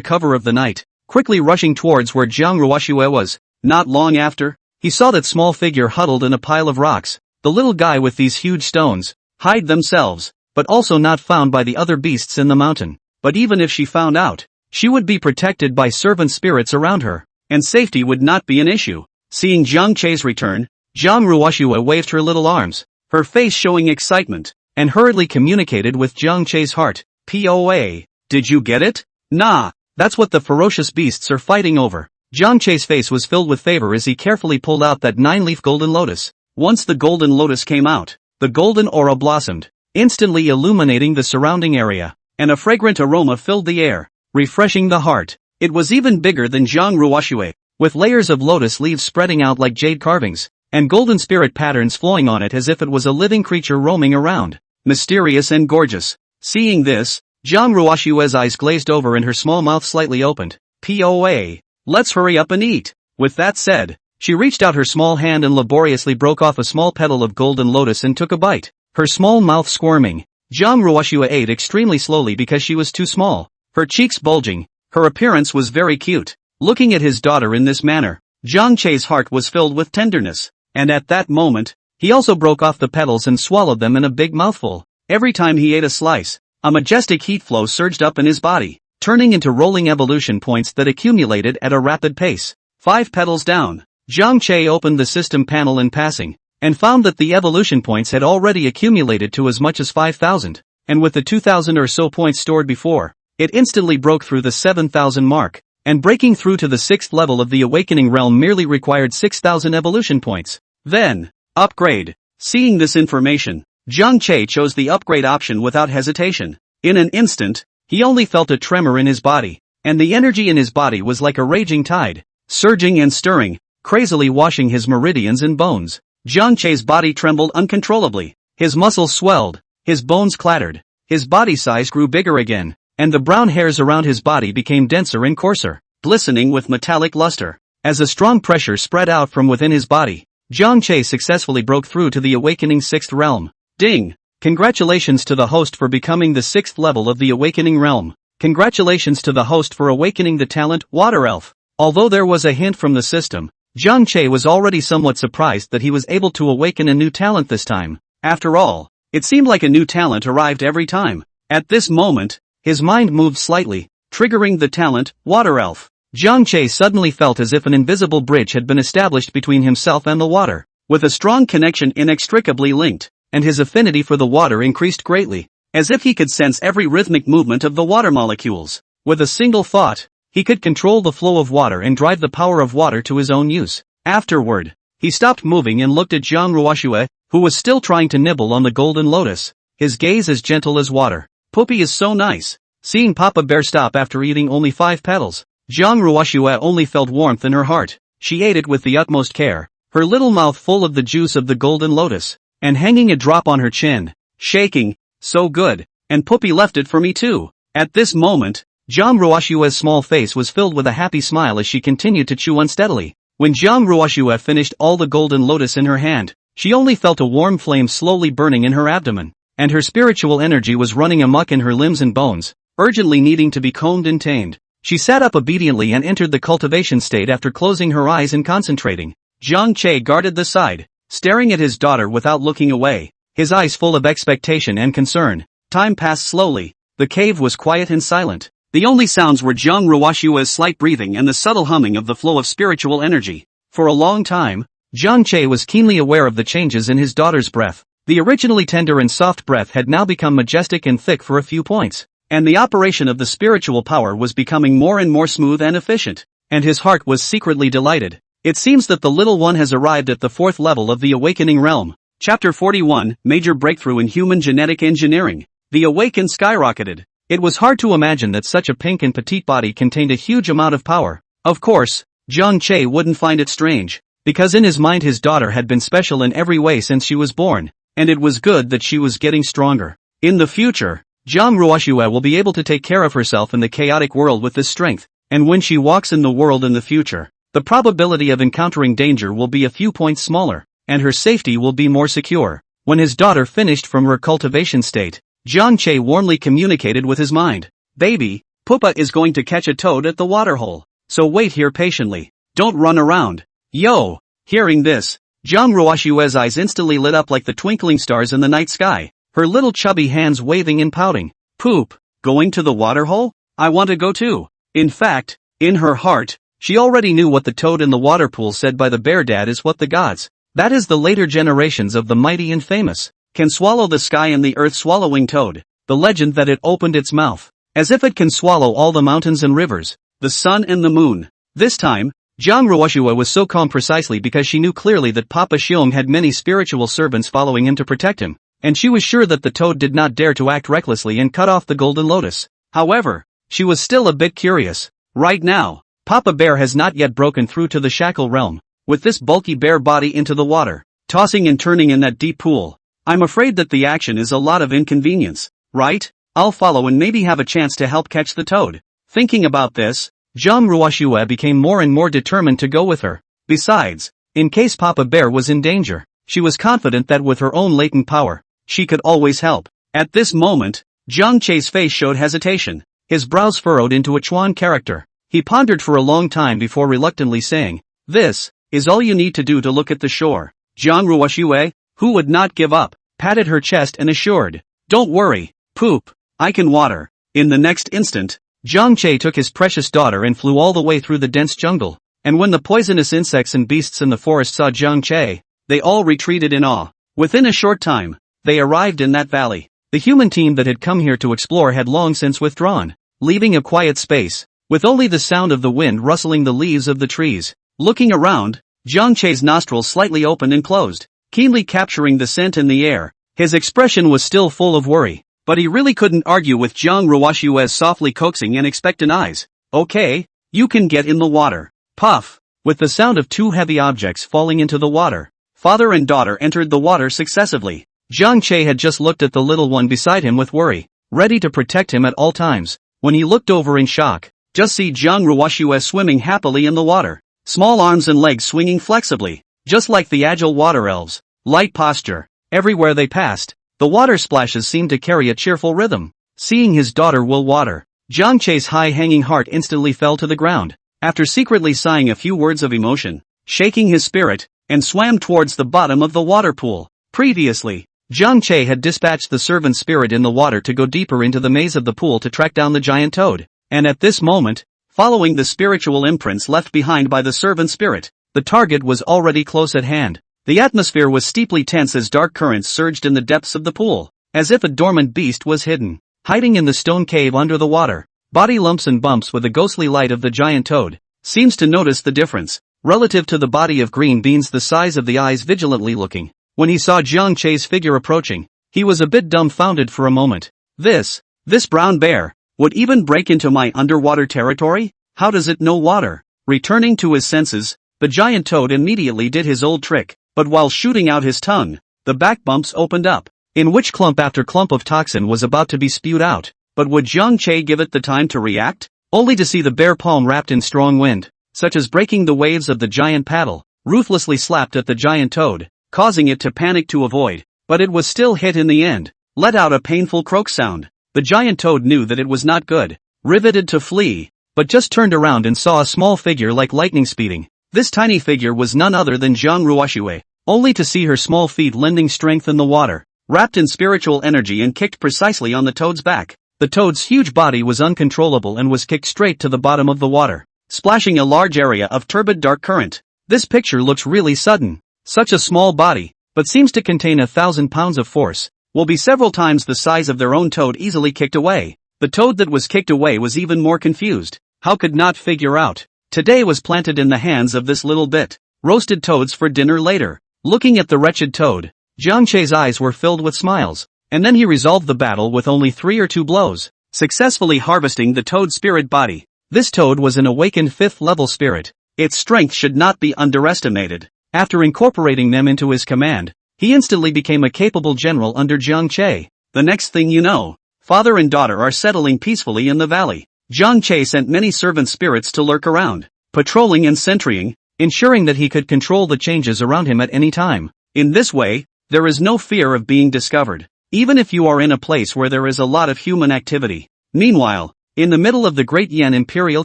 cover of the night, quickly rushing towards where Jiang Ruoxue was. Not long after, he saw that small figure huddled in a pile of rocks. The little guy with these huge stones, hide themselves, but also not found by the other beasts in the mountain. But even if she found out, she would be protected by servant spirits around her, and safety would not be an issue. Seeing Jiang Che's return, Jiang Ruoxue waved her little arms, her face showing excitement, and hurriedly communicated with Jiang Che's heart. "POA, did you get it? Nah, that's what the ferocious beasts are fighting over." Jiang Che's face was filled with favor as he carefully pulled out that 9-leaf golden lotus. Once the golden lotus came out, the golden aura blossomed, instantly illuminating the surrounding area, and a fragrant aroma filled the air, refreshing the heart. It was even bigger than Jiang Ruoxue, with layers of lotus leaves spreading out like jade carvings, and golden spirit patterns flowing on it as if it was a living creature roaming around, mysterious and gorgeous. Seeing this, Jiang Ruoxue's eyes glazed over and her small mouth slightly opened. "POA, let's hurry up and eat." With that said, she reached out her small hand and laboriously broke off a small petal of golden lotus and took a bite, her small mouth squirming. Jiang Ruoxue ate extremely slowly because she was too small, her cheeks bulging. Her appearance was very cute. Looking at his daughter in this manner, Jiang Che's heart was filled with tenderness, and at that moment, he also broke off the petals and swallowed them in a big mouthful. Every time he ate a slice, a majestic heat flow surged up in his body, turning into rolling evolution points that accumulated at a rapid pace. 5 petals down, Jiang Che opened the system panel in passing, and found that the evolution points had already accumulated to as much as 5,000, and with the 2,000 or so points stored before, it instantly broke through the 7,000 mark, and breaking through to the 6th level of the awakening realm merely required 6,000 evolution points. Then, upgrade. Seeing this information, Jiang Che chose the upgrade option without hesitation. In an instant, he only felt a tremor in his body, and the energy in his body was like a raging tide, surging and stirring, crazily washing his meridians and bones. Jiang Che's body trembled uncontrollably, his muscles swelled, his bones clattered, his body size grew bigger again, and the brown hairs around his body became denser and coarser, glistening with metallic luster. As a strong pressure spread out from within his body, Jiang Che successfully broke through to the awakening 6th realm. Ding! Congratulations to the host for becoming the 6th level of the awakening realm. Congratulations to the host for awakening the talent Water Elf. Although there was a hint from the system, Jiang Che was already somewhat surprised that he was able to awaken a new talent this time. After all, it seemed like a new talent arrived every time. At this moment, his mind moved slightly, triggering the talent Water Elf. Jiang Che suddenly felt as if an invisible bridge had been established between himself and the water, with a strong connection inextricably linked, and his affinity for the water increased greatly, as if he could sense every rhythmic movement of the water molecules. With a single thought, he could control the flow of water and drive the power of water to his own use. Afterward, he stopped moving and looked at Jiang Ruoxue, who was still trying to nibble on the golden lotus, his gaze as gentle as water. "Puppy is so nice." Seeing Papa Bear stop after eating only 5 petals, Jiang Ruoxue only felt warmth in her heart. She ate it with the utmost care, her little mouth full of the juice of the golden lotus, and hanging a drop on her chin, shaking. So good, and Puppy left it for me too. At this moment, Jiang Ruoxue's small face was filled with a happy smile as she continued to chew unsteadily. When Jiang Ruoxue finished all the golden lotus in her hand, she only felt a warm flame slowly burning in her abdomen, and her spiritual energy was running amok in her limbs and bones, urgently needing to be combed and tamed. She sat up obediently and entered the cultivation state after closing her eyes and concentrating. Zhang Che guarded the side, staring at his daughter without looking away, his eyes full of expectation and concern. Time passed slowly. The cave was quiet and silent. The only sounds were Jiang Ruoxue's slight breathing and the subtle humming of the flow of spiritual energy. For a long time, Zhang Che was keenly aware of the changes in his daughter's breath. The originally tender and soft breath had now become majestic and thick for a few points, and the operation of the spiritual power was becoming more and more smooth and efficient, and his heart was secretly delighted. It seems that the little one has arrived at the 4th level of the awakening realm. Chapter 41, Major Breakthrough in Human Genetic Engineering. The awakened skyrocketed. It was hard to imagine that such a pink and petite body contained a huge amount of power. Of course, Zhang Che wouldn't find it strange, because in his mind his daughter had been special in every way since she was born, and it was good that she was getting stronger. In the future, Jiang Ruoxue will be able to take care of herself in the chaotic world with this strength, and when she walks in the world in the future, the probability of encountering danger will be a few points smaller, and her safety will be more secure. When his daughter finished from her cultivation state, Zhang Che warmly communicated with his mind. Baby, Pupa is going to catch a toad at the waterhole, so wait here patiently. Don't run around. Yo! Hearing this, Jiang Ruoxue's eyes instantly lit up like the twinkling stars in the night sky, her little chubby hands waving and pouting. Poop, going to the waterhole? I want to go too. In fact, in her heart, she already knew what the toad in the water pool said by the bear dad is what the gods, that is the later generations of the mighty and famous, can swallow the sky and the earth swallowing toad, the legend that it opened its mouth, as if it can swallow all the mountains and rivers, the sun and the moon. This time, Jiang Ruoxue was so calm precisely because she knew clearly that Papa Xiong had many spiritual servants following him to protect him, and she was sure that the toad did not dare to act recklessly and cut off the golden lotus. However, she was still a bit curious. Right now, Papa Bear has not yet broken through to the shackle realm, with this bulky bear body into the water, tossing and turning in that deep pool. I'm afraid that the action is a lot of inconvenience, right? I'll follow and maybe have a chance to help catch the toad. Thinking about this, Jiang Ruoxue became more and more determined to go with her. Besides, in case Papa Bear was in danger, she was confident that with her own latent power, she could always help. At this moment, Zhang Che's face showed hesitation, his brows furrowed into a Chuan character. He pondered for a long time before reluctantly saying, "This is all you need to do to look at the shore." Jiang Ruoxue, who would not give up, patted her chest and assured, "Don't worry, Poop, I can water." In the next instant, Zhang Che took his precious daughter and flew all the way through the dense jungle, and when the poisonous insects and beasts in the forest saw Zhang Che, they all retreated in awe. Within a short time, they arrived in that valley. The human team that had come here to explore had long since withdrawn, leaving a quiet space, with only the sound of the wind rustling the leaves of the trees. Looking around, Zhang Che's nostrils slightly opened and closed, keenly capturing the scent in the air. His expression was still full of worry, but he really couldn't argue with Jiang Ruoxue's softly coaxing and expectant eyes. "Okay, you can get in the water." Puff! With the sound of two heavy objects falling into the water, father and daughter entered the water successively. Zhang Che had just looked at the little one beside him with worry, ready to protect him at all times, when he looked over in shock, just see Jiang Ruoxue swimming happily in the water, small arms and legs swinging flexibly, just like the agile water elves. Light posture. Everywhere they passed, the water splashes seemed to carry a cheerful rhythm. Seeing his daughter will water, Zhang Che's high-hanging heart instantly fell to the ground. After secretly sighing a few words of emotion, shaking his spirit, and swam towards the bottom of the water pool. Previously, Zhang Che had dispatched the servant spirit in the water to go deeper into the maze of the pool to track down the giant toad, and at this moment, following the spiritual imprints left behind by the servant spirit, the target was already close at hand. The atmosphere was steeply tense as dark currents surged in the depths of the pool, as if a dormant beast was hidden, hiding in the stone cave under the water. Body lumps and bumps with the ghostly light of the giant toad, seems to notice the difference, relative to the body of green beans the size of the eyes vigilantly looking. When he saw Zhang Che's figure approaching, he was a bit dumbfounded for a moment. This brown bear, would even break into my underwater territory? How does it know water? Returning to his senses, the giant toad immediately did his old trick, but while shooting out his tongue, the back bumps opened up, in which clump after clump of toxin was about to be spewed out. But would Jiang Che give it the time to react? Only to see the bare palm wrapped in strong wind, such as breaking the waves of the giant paddle, ruthlessly slapped at the giant toad, causing it to panic to avoid, but it was still hit in the end, let out a painful croak sound. The giant toad knew that it was not good, riveted to flee, but just turned around and saw a small figure like lightning speeding. This tiny figure was none other than Zhang Ruoxue, only to see her small feet lending strength in the water, wrapped in spiritual energy and kicked precisely on the toad's back. The toad's huge body was uncontrollable and was kicked straight to the bottom of the water, splashing a large area of turbid dark current. This picture looks really sudden. Such a small body, but seems to contain 1,000 pounds of force, will be several times the size of their own toad easily kicked away. The toad that was kicked away was even more confused. How could not figure out? Today was planted in the hands of this little bit. Roasted toads for dinner later. Looking at the wretched toad, Jiang Che's eyes were filled with smiles, and then he resolved the battle with only 3 or 2 blows, successfully harvesting the toad's spirit body. This toad was an awakened 5th level spirit. Its strength should not be underestimated. After incorporating them into his command, he instantly became a capable general under Jiang Che. The next thing you know, father and daughter are settling peacefully in the valley. Jiang Che sent many servant spirits to lurk around, patrolling and sentrying, ensuring that he could control the changes around him at any time. In this way, there is no fear of being discovered, even if you are in a place where there is a lot of human activity. Meanwhile, in the middle of the Great Yan imperial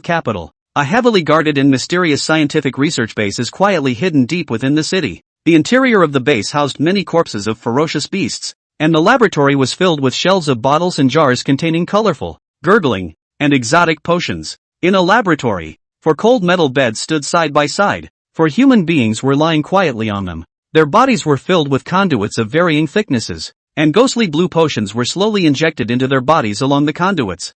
capital, a heavily guarded and mysterious scientific research base is quietly hidden deep within the city. The interior of the base housed many corpses of ferocious beasts, and the laboratory was filled with shelves of bottles and jars containing colorful, gurgling, and exotic potions. In a laboratory, 4 cold metal beds stood side by side, 4 human beings were lying quietly on them. Their bodies were filled with conduits of varying thicknesses, and ghostly blue potions were slowly injected into their bodies along the conduits.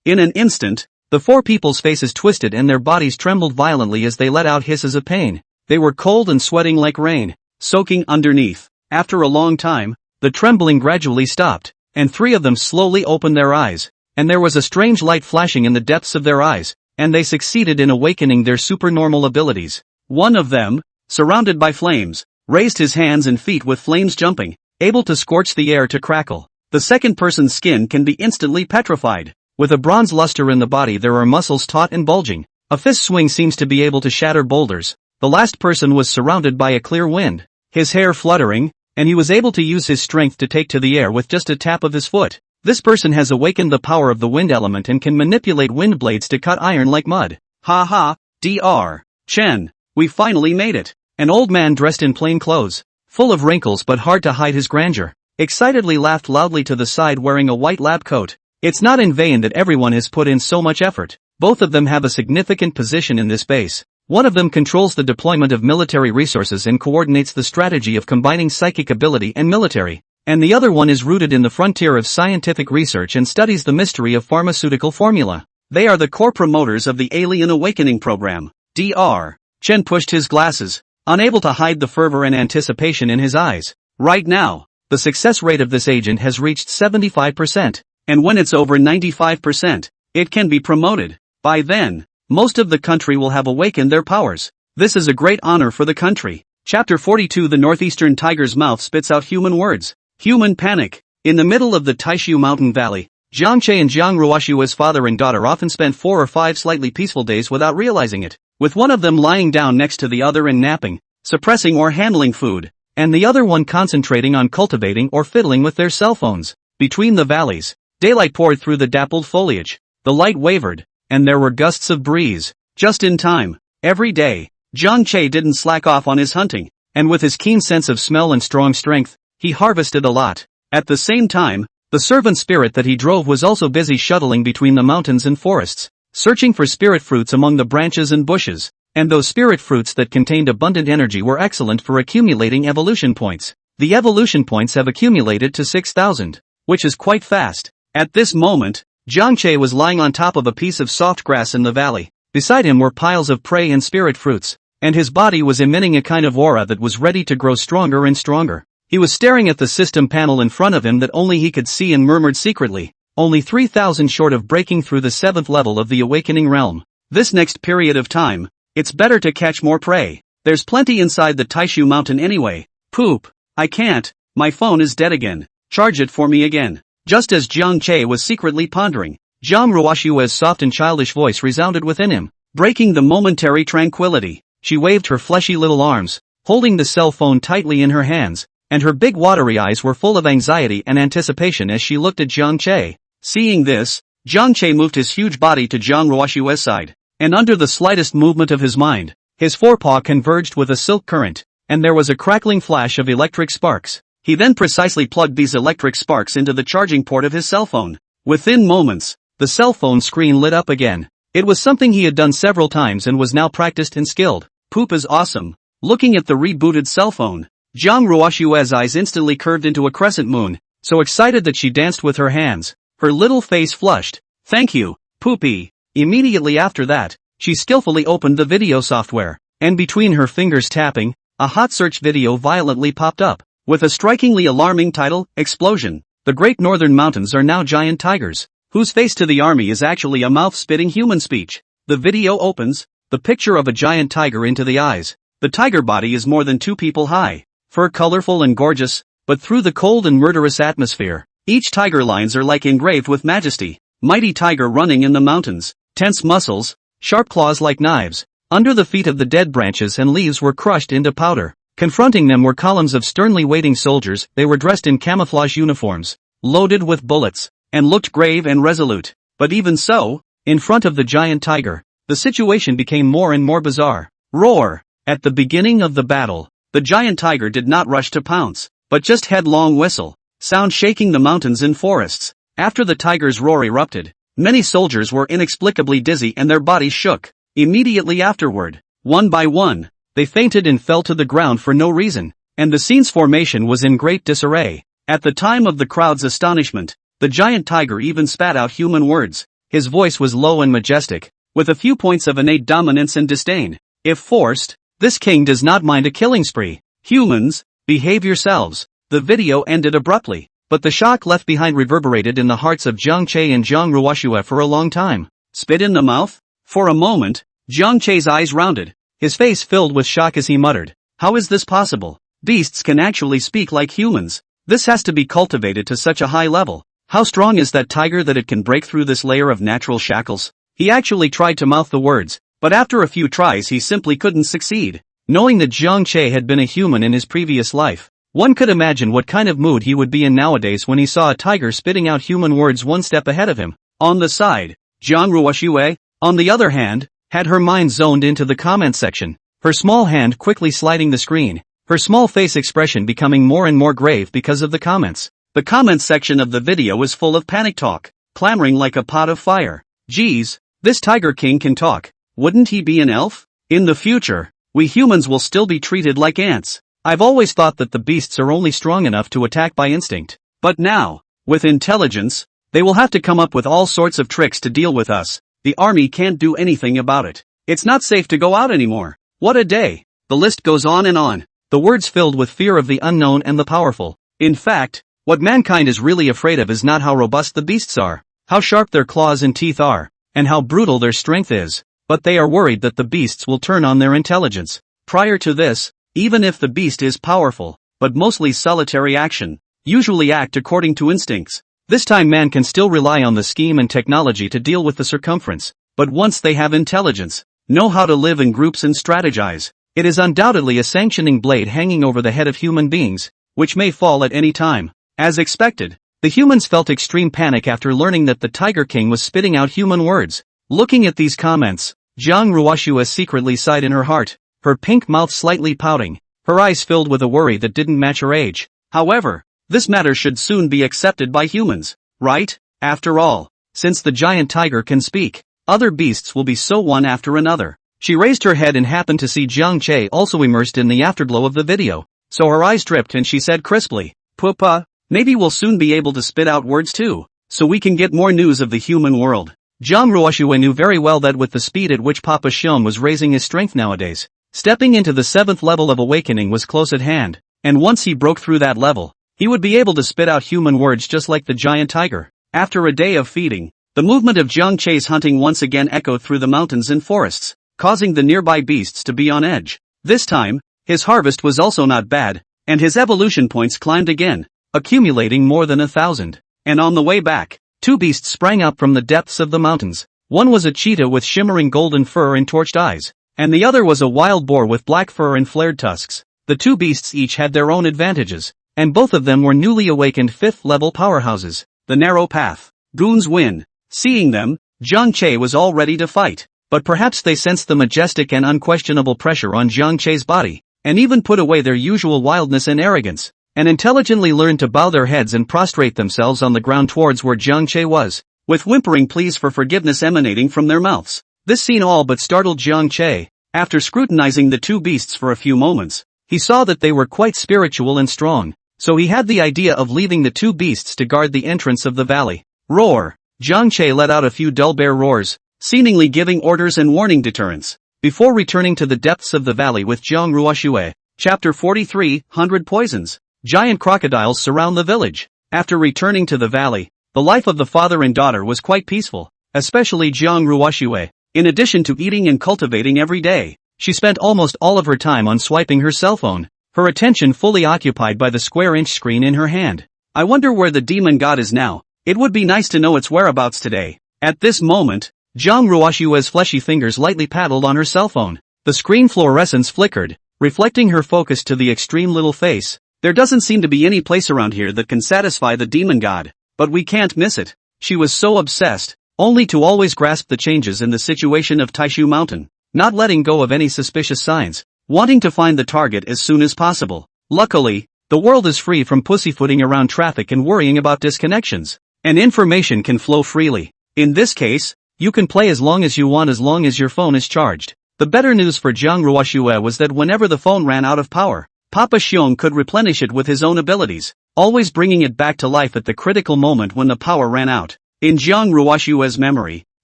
In an instant, the 4 people's faces twisted and their bodies trembled violently as they let out hisses of pain. They were cold and sweating like rain, soaking underneath. After a long time, the trembling gradually stopped, and 3 of them slowly opened their eyes, and there was a strange light flashing in the depths of their eyes, and they succeeded in awakening their supernormal abilities. One of them, surrounded by flames, raised his hands and feet with flames jumping, able to scorch the air to crackle. The second person's skin can be instantly petrified. With a bronze luster in the body there are muscles taut and bulging. A fist swing seems to be able to shatter boulders. The last person was surrounded by a clear wind, his hair fluttering, and he was able to use his strength to take to the air with just a tap of his foot. This person has awakened the power of the wind element and can manipulate wind blades to cut iron like mud. Ha ha, Dr. Chen, we finally made it. An old man dressed in plain clothes, full of wrinkles but hard to hide his grandeur, excitedly laughed loudly to the side wearing a white lab coat. It's not in vain that everyone has put in so much effort. Both of them have a significant position in this base. One of them controls the deployment of military resources and coordinates the strategy of combining psychic ability and military, and the other one is rooted in the frontier of scientific research and studies the mystery of pharmaceutical formula. They are the core promoters of the Alien Awakening program. Dr. Chen pushed his glasses, unable to hide the fervor and anticipation in his eyes. Right now, the success rate of this agent has reached 75%, and when it's over 95%, it can be promoted. By then, most of the country will have awakened their powers. This is a great honor for the country. Chapter 42. The northeastern tiger's mouth spits out human words. Human panic. In the middle of the Taishu mountain valley, Jiang Che and Jiang Ruoshua's father and daughter often spent 4 or 5 slightly peaceful days without realizing it, with one of them lying down next to the other and napping, suppressing or handling food, and the other one concentrating on cultivating or fiddling with their cell phones. Between the valleys, daylight poured through the dappled foliage. The light wavered, and there were gusts of breeze, just in time. Every day, Jiang Che didn't slack off on his hunting, and with his keen sense of smell and strong strength, he harvested a lot. At the same time, the servant spirit that he drove was also busy shuttling between the mountains and forests, searching for spirit fruits among the branches and bushes, and those spirit fruits that contained abundant energy were excellent for accumulating evolution points. The evolution points have accumulated to 6,000, which is quite fast. At this moment, Jiang Che was lying on top of a piece of soft grass in the valley. Beside him were piles of prey and spirit fruits, and his body was emitting a kind of aura that was ready to grow stronger and stronger. He was staring at the system panel in front of him that only he could see and murmured secretly, only 3,000 short of breaking through the 7th level of the awakening realm. This next period of time, it's better to catch more prey. There's plenty inside the Taishu mountain anyway. Poop. I can't. My phone is dead again. Charge it for me again. Just as Jiang Che was secretly pondering, Jiang Ruoshua's soft and childish voice resounded within him, breaking the momentary tranquility. She waved her fleshy little arms, holding the cell phone tightly in her hands, and her big watery eyes were full of anxiety and anticipation as she looked at Jiang Che. Seeing this, Jiang Che moved his huge body to Jiang Ruoshua's side, and under the slightest movement of his mind, his forepaw converged with a silk current, and there was a crackling flash of electric sparks. He then precisely plugged these electric sparks into the charging port of his cell phone. Within moments, the cell phone screen lit up again. It was something he had done several times and was now practiced and skilled. Poop is awesome. Looking at the rebooted cell phone, Jiang Ruoshua's eyes instantly curved into a crescent moon, so excited that she danced with her hands. Her little face flushed. Thank you, Poopy. Immediately after that, she skillfully opened the video software, and between her fingers tapping, a hot search video violently popped up, with a strikingly alarming title, Explosion. The Great Northern Mountains are now giant tigers, whose face to the army is actually a mouth-spitting human speech. The video opens, the picture of a giant tiger into the eyes. The tiger body is more than 2 people high, fur colorful and gorgeous, but through the cold and murderous atmosphere, each tiger lines are like engraved with majesty. Mighty tiger running in the mountains, tense muscles, sharp claws like knives. Under the feet of the dead branches and leaves were crushed into powder. Confronting them were columns of sternly waiting soldiers. They were dressed in camouflage uniforms, loaded with bullets, and looked grave and resolute. But even so, in front of the giant tiger, the situation became more and more bizarre. Roar! At the beginning of the battle, the giant tiger did not rush to pounce, but just headlong whistle, sound shaking the mountains and forests. After the tiger's roar erupted, many soldiers were inexplicably dizzy and their bodies shook. Immediately afterward, one by one, they fainted and fell to the ground for no reason, and the scene's formation was in great disarray. At the time of the crowd's astonishment, the giant tiger even spat out human words. His voice was low and majestic, with a few points of innate dominance and disdain. If forced, this king does not mind a killing spree. Humans, behave yourselves. The video ended abruptly, but the shock left behind reverberated in the hearts of Jiang Che and Jiang Ruoshua for a long time. Spit in the mouth? For a moment, Jiang Che's eyes rounded. His face filled with shock as he muttered, "How is this possible? Beasts can actually speak like humans. This has to be cultivated to such a high level. How strong is that tiger that it can break through this layer of natural shackles?" He actually tried to mouth the words, but after a few tries he simply couldn't succeed. Knowing that Jiang Che had been a human in his previous life, one could imagine what kind of mood he would be in nowadays when he saw a tiger spitting out human words one step ahead of him. On the side, Jiang Ruoshue, on the other hand, had her mind zoned into the comment section, her small hand quickly sliding the screen, her small face expression becoming more and more grave because of the comments. The comments section of the video was full of panic talk, clamoring like a pot of fire. Geez, this Tiger King can talk. Wouldn't he be an elf? In the future, we humans will still be treated like ants. I've always thought that the beasts are only strong enough to attack by instinct. But now, with intelligence, they will have to come up with all sorts of tricks to deal with us. The army can't do anything about it. It's not safe to go out anymore. What a day. The list goes on and on. The words filled with fear of the unknown and the powerful. In fact, what mankind is really afraid of is not how robust the beasts are, how sharp their claws and teeth are, and how brutal their strength is, but they are worried that the beasts will turn on their intelligence. Prior to this, even if the beast is powerful, but mostly solitary action, usually act according to instincts. This time man can still rely on the scheme and technology to deal with the circumference, but once they have intelligence, know how to live in groups and strategize, it is undoubtedly a sanctioning blade hanging over the head of human beings, which may fall at any time. As expected, the humans felt extreme panic after learning that the Tiger King was spitting out human words. Looking at these comments, Jiang Ruoshua secretly sighed in her heart, her pink mouth slightly pouting, her eyes filled with a worry that didn't match her age. However, this matter should soon be accepted by humans, right? After all, since the giant tiger can speak, other beasts will be so one after another. She raised her head and happened to see Jiang Che also immersed in the afterglow of the video, so her eyes dripped and she said crisply, "Papa, maybe we'll soon be able to spit out words too, so we can get more news of the human world." Jiang Ruoshua knew very well that with the speed at which Papa Xiong was raising his strength nowadays, stepping into the 7th level of awakening was close at hand, and once he broke through that level, he would be able to spit out human words just like the giant tiger. After a day of feeding, The movement of Jiang Che's hunting once again echoed through the mountains and forests, causing the nearby beasts to be on edge. This time, his harvest was also not bad, and his evolution points climbed again, accumulating more than 1,000. And on the way back, 2 beasts sprang up from the depths of the mountains. One was a cheetah with shimmering golden fur and torched eyes, and the other was a wild boar with black fur and flared tusks. The 2 beasts each had their own advantages, and both of them were newly awakened 5th-level powerhouses. The narrow path. Goons win. Seeing them, Jiang Che was all ready to fight, but perhaps they sensed the majestic and unquestionable pressure on Jiang Che's body, and even put away their usual wildness and arrogance, and intelligently learned to bow their heads and prostrate themselves on the ground towards where Jiang Che was, with whimpering pleas for forgiveness emanating from their mouths. This scene all but startled Jiang Che. After scrutinizing the 2 beasts for a few moments, he saw that they were quite spiritual and strong, so he had the idea of leaving the 2 beasts to guard the entrance of the valley. Roar! Jiang Che let out a few dull bear roars, seemingly giving orders and warning deterrents, before returning to the depths of the valley with Jiang Ruoxue. Chapter 43, 100 Poisons. Giant crocodiles surround the village. After returning to the valley, the life of the father and daughter was quite peaceful, especially Jiang Ruoxue. In addition to eating and cultivating every day, she spent almost all of her time on swiping her cell phone, her attention fully occupied by the square-inch screen in her hand. I wonder where the demon god is now. It would be nice to know its whereabouts today. At this moment, Jiang Ruoxue's fleshy fingers lightly paddled on her cell phone. The screen fluorescence flickered, reflecting her focus to the extreme little face. There doesn't seem to be any place around here that can satisfy the demon god, but we can't miss it. She was so obsessed, only to always grasp the changes in the situation of Taishu Mountain, not letting go of any suspicious signs, wanting to find the target as soon as possible. Luckily, the world is free from pussyfooting around traffic and worrying about disconnections, and information can flow freely. In this case, you can play as long as you want as long as your phone is charged. The better news for Jiang Ruoxue was that whenever the phone ran out of power, Papa Xiong could replenish it with his own abilities, always bringing it back to life at the critical moment when the power ran out. In Jiang Ruoxue's memory,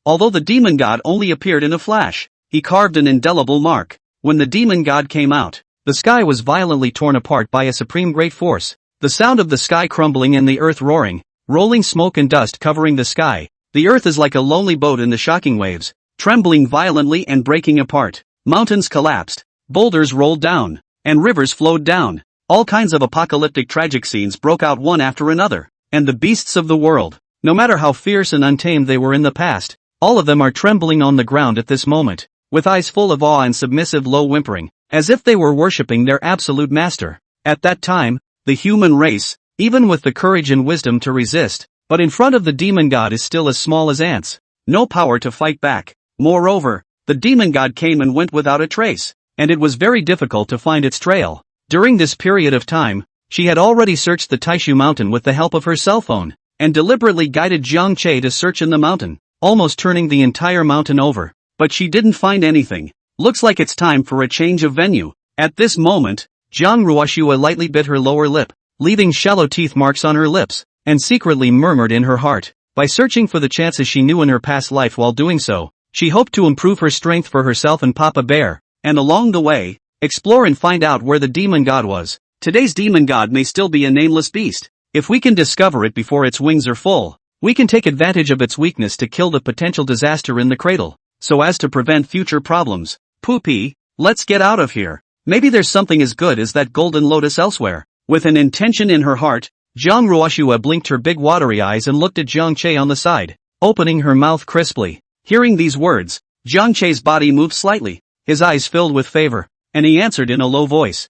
although the demon god only appeared in a flash, he carved an indelible mark. When the demon god came out, the sky was violently torn apart by a supreme great force. The sound of the sky crumbling and the earth roaring, rolling smoke and dust covering the sky. The earth is like a lonely boat in the shocking waves, trembling violently and breaking apart. Mountains collapsed, boulders rolled down, and rivers flowed down. All kinds of apocalyptic tragic scenes broke out one after another, and the beasts of the world, no matter how fierce and untamed they were in the past, all of them are trembling on the ground at this moment, with eyes full of awe and submissive low whimpering, as if they were worshipping their absolute master. At that time, the human race, even with the courage and wisdom to resist, but in front of the demon god is still as small as ants. No power to fight back. Moreover, the demon god came and went without a trace, and it was very difficult to find its trail. During this period of time, she had already searched the Taishu mountain with the help of her cell phone, and deliberately guided Jiang Che to search in the mountain, almost turning the entire mountain over. But she didn't find anything. Looks like it's time for a change of venue. At this moment, Jiang Ruoxue lightly bit her lower lip, leaving shallow teeth marks on her lips, and secretly murmured in her heart. By searching for the chances she knew in her past life while doing so, she hoped to improve her strength for herself and Papa Bear, and along the way, explore and find out where the demon god was. Today's demon god may still be a nameless beast. If we can discover it before its wings are full, we can take advantage of its weakness to kill the potential disaster in the cradle, so as to prevent future problems. Poopy, let's get out of here. Maybe there's something as good as that golden lotus elsewhere. With an intention in her heart, Jiang Ruoxue blinked her big watery eyes and looked at Jiang Che on the side, opening her mouth crisply. Hearing these words, Jiang Che's body moved slightly, his eyes filled with favor, and he answered in a low voice.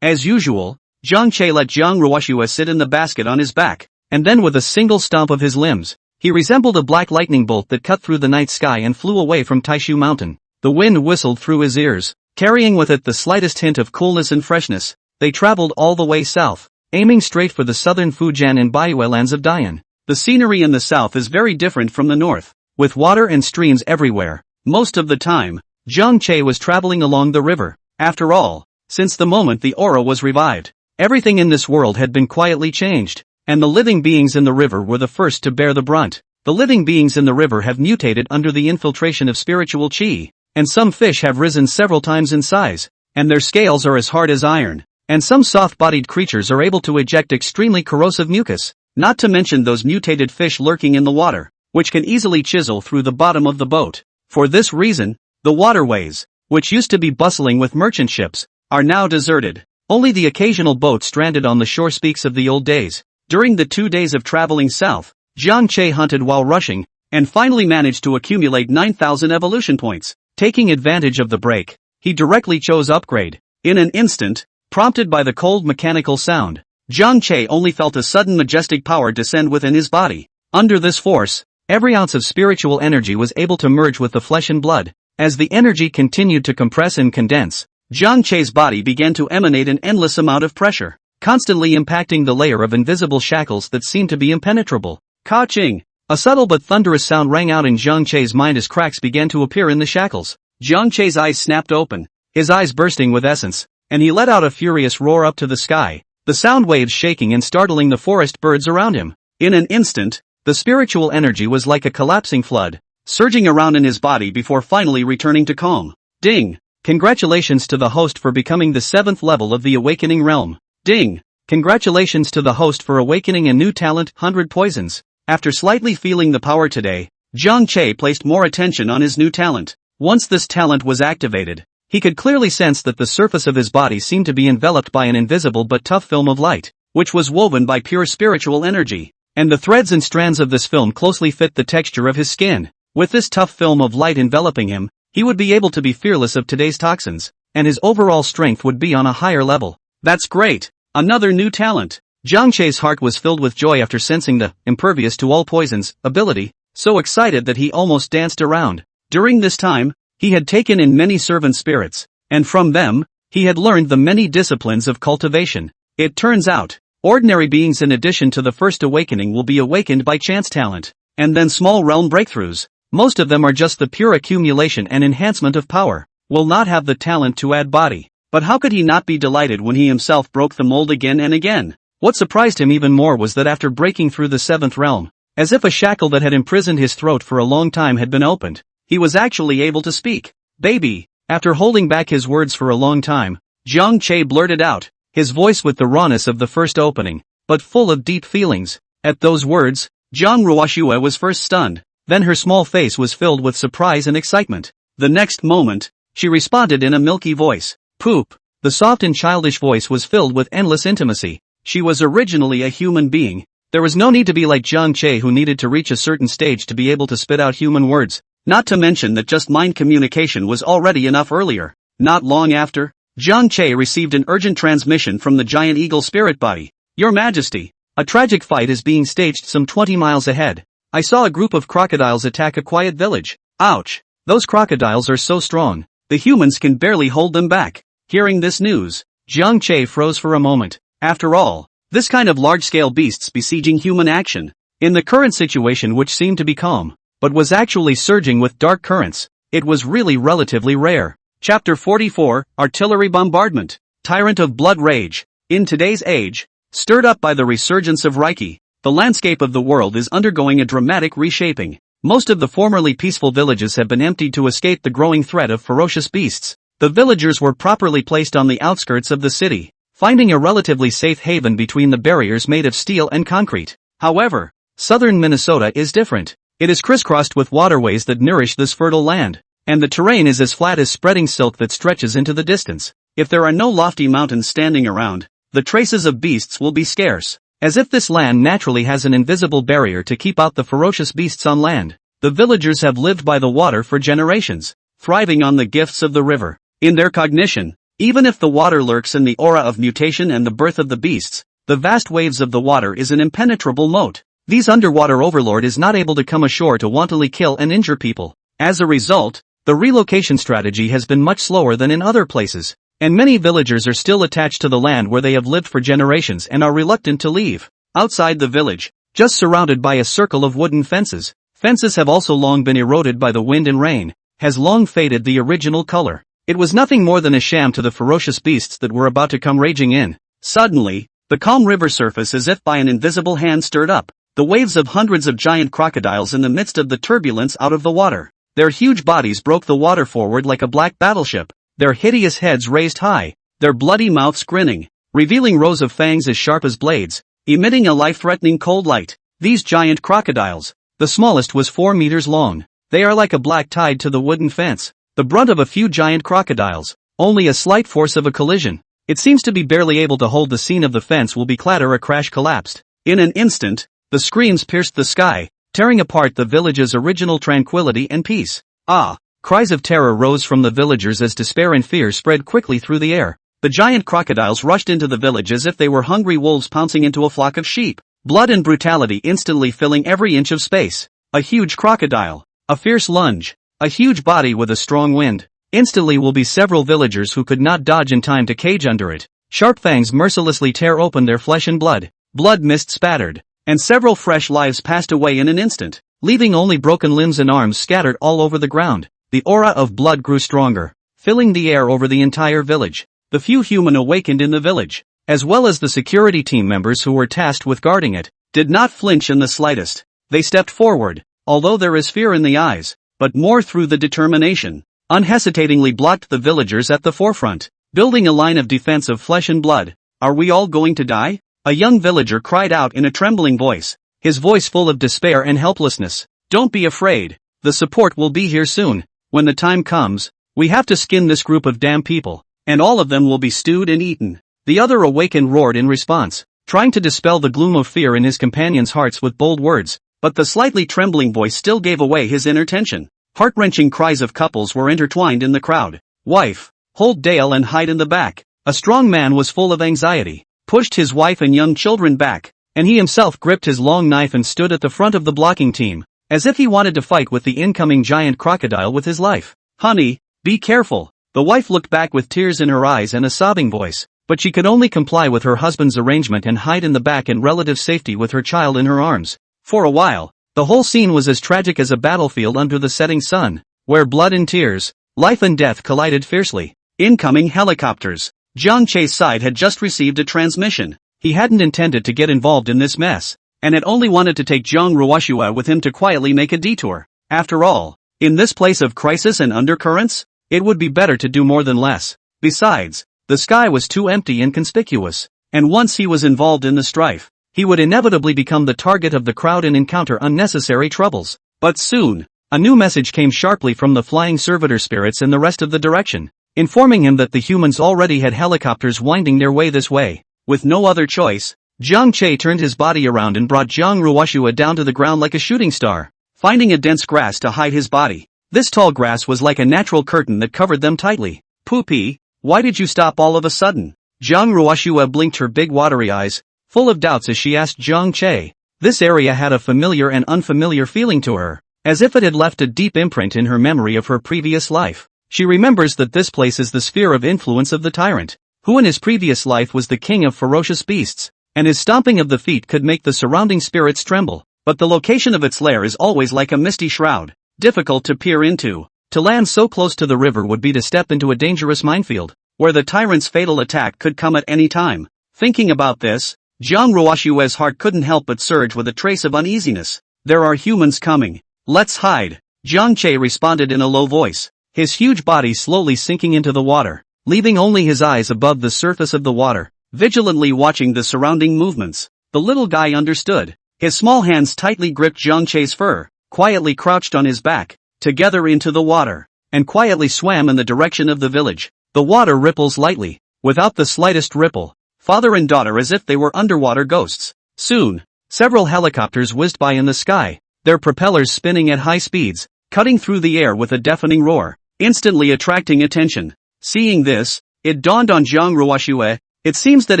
As usual, Jiang Che let Jiang Ruoxue sit in the basket on his back, and then with a single stomp of his limbs, he resembled a black lightning bolt that cut through the night sky and flew away from Taishu Mountain. The wind whistled through his ears, carrying with it the slightest hint of coolness and freshness. They traveled all the way south, aiming straight for the southern Fujian and Baiyue lands of Dian. The scenery in the south is very different from the north, with water and streams everywhere. Most of the time, Jiang Che was traveling along the river. After all, since the moment the aura was revived, everything in this world had been quietly changed, and the living beings in the river were the first to bear the brunt. The living beings in the river have mutated under the infiltration of spiritual qi, and some fish have risen several times in size, and their scales are as hard as iron, and some soft-bodied creatures are able to eject extremely corrosive mucus, not to mention those mutated fish lurking in the water, which can easily chisel through the bottom of the boat. For this reason, the waterways, which used to be bustling with merchant ships, are now deserted. Only the occasional boat stranded on the shore speaks of the old days. During the 2 days of traveling south, Jiang Che hunted while rushing, and finally managed to accumulate 9,000 evolution points. Taking advantage of the break, he directly chose upgrade. In an instant, prompted by the cold mechanical sound, Jiang Che only felt a sudden majestic power descend within his body. Under this force, every ounce of spiritual energy was able to merge with the flesh and blood. As the energy continued to compress and condense, Jiang Che's body began to emanate an endless amount of pressure, constantly impacting the layer of invisible shackles that seemed to be impenetrable. Ka-ching! A subtle but thunderous sound rang out in Jiang Che's mind as cracks began to appear in the shackles. Jiang Che's eyes snapped open, his eyes bursting with essence, and he let out a furious roar up to the sky, the sound waves shaking and startling the forest birds around him. In an instant, the spiritual energy was like a collapsing flood, surging around in his body before finally returning to calm. Ding! Congratulations to the host for becoming the 7th level of the awakening realm. Ding! Congratulations to the host for awakening a new talent, 100 poisons. After slightly feeling the power today, Jiang Che placed more attention on his new talent. Once this talent was activated, he could clearly sense that the surface of his body seemed to be enveloped by an invisible but tough film of light, which was woven by pure spiritual energy, and the threads and strands of this film closely fit the texture of his skin. With this tough film of light enveloping him, he would be able to be fearless of today's toxins, and his overall strength would be on a higher level. That's great! Another new talent! Jiang Che's heart was filled with joy after sensing the impervious to all poisons ability, so excited that he almost danced around. During this time, he had taken in many servant spirits, and from them, he had learned the many disciplines of cultivation. It turns out, ordinary beings in addition to the first awakening will be awakened by chance talent, and then small realm breakthroughs. Most of them are just the pure accumulation and enhancement of power, will not have the talent to add body. But how could he not be delighted when he himself broke the mold again and again? What surprised him even more was that after breaking through the 7th realm, as if a shackle that had imprisoned his throat for a long time had been opened, he was actually able to speak. Baby! After holding back his words for a long time, Jiang Che blurted out, his voice with the rawness of the first opening, but full of deep feelings. At those words, Jiang Ruoxue was first stunned, then her small face was filled with surprise and excitement. The next moment, she responded in a milky voice. Poop! The soft and childish voice was filled with endless intimacy. She was originally a human being. There was no need to be like Jiang Che, who needed to reach a certain stage to be able to spit out human words. Not to mention that just mind communication was already enough earlier. Not long after, Jiang Che received an urgent transmission from the giant eagle spirit body. Your Majesty, a tragic fight is being staged some 20 miles ahead. I saw a group of crocodiles attack a quiet village. Ouch! Those crocodiles are so strong, the humans can barely hold them back. Hearing this news, Jiang Che froze for a moment. After all, this kind of large-scale beasts besieging human action, in the current situation which seemed to be calm, but was actually surging with dark currents, it was really relatively rare. Chapter 44, Artillery Bombardment. Tyrant of Blood Rage. In today's age, stirred up by the resurgence of Reiki, the landscape of the world is undergoing a dramatic reshaping. Most of the formerly peaceful villages have been emptied to escape the growing threat of ferocious beasts. The villagers were properly placed on the outskirts of the city, finding a relatively safe haven between the barriers made of steel and concrete. However, southern Minnesota is different. It is crisscrossed with waterways that nourish this fertile land, and the terrain is as flat as spreading silk that stretches into the distance. If there are no lofty mountains standing around, the traces of beasts will be scarce. As if this land naturally has an invisible barrier to keep out the ferocious beasts on land, the villagers have lived by the water for generations, thriving on the gifts of the river. In their cognition, even if the water lurks in the aura of mutation and the birth of the beasts, the vast waves of the water is an impenetrable moat. These underwater overlord is not able to come ashore to wantonly kill and injure people. As a result, the relocation strategy has been much slower than in other places, and many villagers are still attached to the land where they have lived for generations and are reluctant to leave. Outside the village, just surrounded by a circle of wooden fences, fences have also long been eroded by the wind and rain, has long faded the original color. It was nothing more than a sham to the ferocious beasts that were about to come raging in. Suddenly, the calm river surface as if by an invisible hand stirred up, the waves of hundreds of giant crocodiles in the midst of the turbulence out of the water. Their huge bodies broke the water forward like a black battleship, their hideous heads raised high, their bloody mouths grinning, revealing rows of fangs as sharp as blades, emitting a life-threatening cold light. These giant crocodiles, The smallest was 4 meters long. They are like a black tide to the wooden fence, the brunt of a few giant crocodiles, only a slight force of a collision. It seems to be barely able to hold the scene of the fence will be clatter a crash collapsed. In an instant, the screams pierced the sky, tearing apart the village's original tranquility and peace. Ah! Cries of terror rose from the villagers as despair and fear spread quickly through the air. The giant crocodiles rushed into the village as if they were hungry wolves pouncing into a flock of sheep. Blood and brutality instantly filling every inch of space. A huge crocodile. A fierce lunge. A huge body with a strong wind. Instantly will be several villagers who could not dodge in time to cage under it. Sharp fangs mercilessly tear open their flesh and blood. Blood mist spattered. And several fresh lives passed away in an instant, leaving only broken limbs and arms scattered all over the ground. The aura of blood grew stronger, filling the air over the entire village. The few human awakened in the village, as well as the security team members who were tasked with guarding it, did not flinch in the slightest. They stepped forward, although there is fear in the eyes, but more through the determination, unhesitatingly blocked the villagers at the forefront, building a line of defense of flesh and blood. Are we all going to die? A young villager cried out in a trembling voice, his voice full of despair and helplessness. Don't be afraid. The support will be here soon. When the time comes, we have to skin this group of damn people, and all of them will be stewed and eaten. The other awakened roared in response, trying to dispel the gloom of fear in his companions' hearts with bold words, but the slightly trembling voice still gave away his inner tension. Heart-wrenching cries of couples were intertwined in the crowd. Wife, hold Dale and hide in the back. A strong man was full of anxiety, pushed his wife and young children back, and he himself gripped his long knife and stood at the front of the blocking team, as if he wanted to fight with the incoming giant crocodile with his life. Honey, be careful. The wife looked back with tears in her eyes and a sobbing voice, but she could only comply with her husband's arrangement and hide in the back in relative safety with her child in her arms. For a while, the whole scene was as tragic as a battlefield under the setting sun, where blood and tears, life and death collided fiercely. Incoming helicopters. Jiang Che's side had just received a transmission. He hadn't intended to get involved in this mess, and had only wanted to take Zhang Ruoxue with him to quietly make a detour. After all, in this place of crisis and undercurrents, it would be better to do more than less. Besides, the sky was too empty and conspicuous, and once he was involved in the strife, he would inevitably become the target of the crowd and encounter unnecessary troubles. But soon, a new message came sharply from the flying servitor spirits in the rest of the direction, informing him that the humans already had helicopters winding their way this way. With no other choice, Jiang Che turned his body around and brought Zhang Ruoxue down to the ground like a shooting star, finding a dense grass to hide his body. This tall grass was like a natural curtain that covered them tightly. Poopy, why did you stop all of a sudden? Zhang Ruoxue blinked her big watery eyes, full of doubts as she asked Jiang Che. This area had a familiar and unfamiliar feeling to her, as if it had left a deep imprint in her memory of her previous life. She remembers that this place is the sphere of influence of the tyrant, who in his previous life was the king of ferocious beasts, and his stomping of the feet could make the surrounding spirits tremble, but the location of its lair is always like a misty shroud, difficult to peer into. To land so close to the river would be to step into a dangerous minefield, where the tyrant's fatal attack could come at any time. Thinking about this, Zhang Ruoxue's heart couldn't help but surge with a trace of uneasiness. There are humans coming. Let's hide. Jiang Che responded in a low voice, his huge body slowly sinking into the water, leaving only his eyes above the surface of the water, vigilantly watching the surrounding movements. The little guy understood. His small hands tightly gripped Jiang Che's fur, quietly crouched on his back, together into the water, and quietly swam in the direction of the village. The water ripples lightly, without the slightest ripple, father and daughter as if they were underwater ghosts. Soon, several helicopters whizzed by in the sky, their propellers spinning at high speeds, cutting through the air with a deafening roar, instantly attracting attention. Seeing this, it dawned on Zhang Ruoxue, it seems that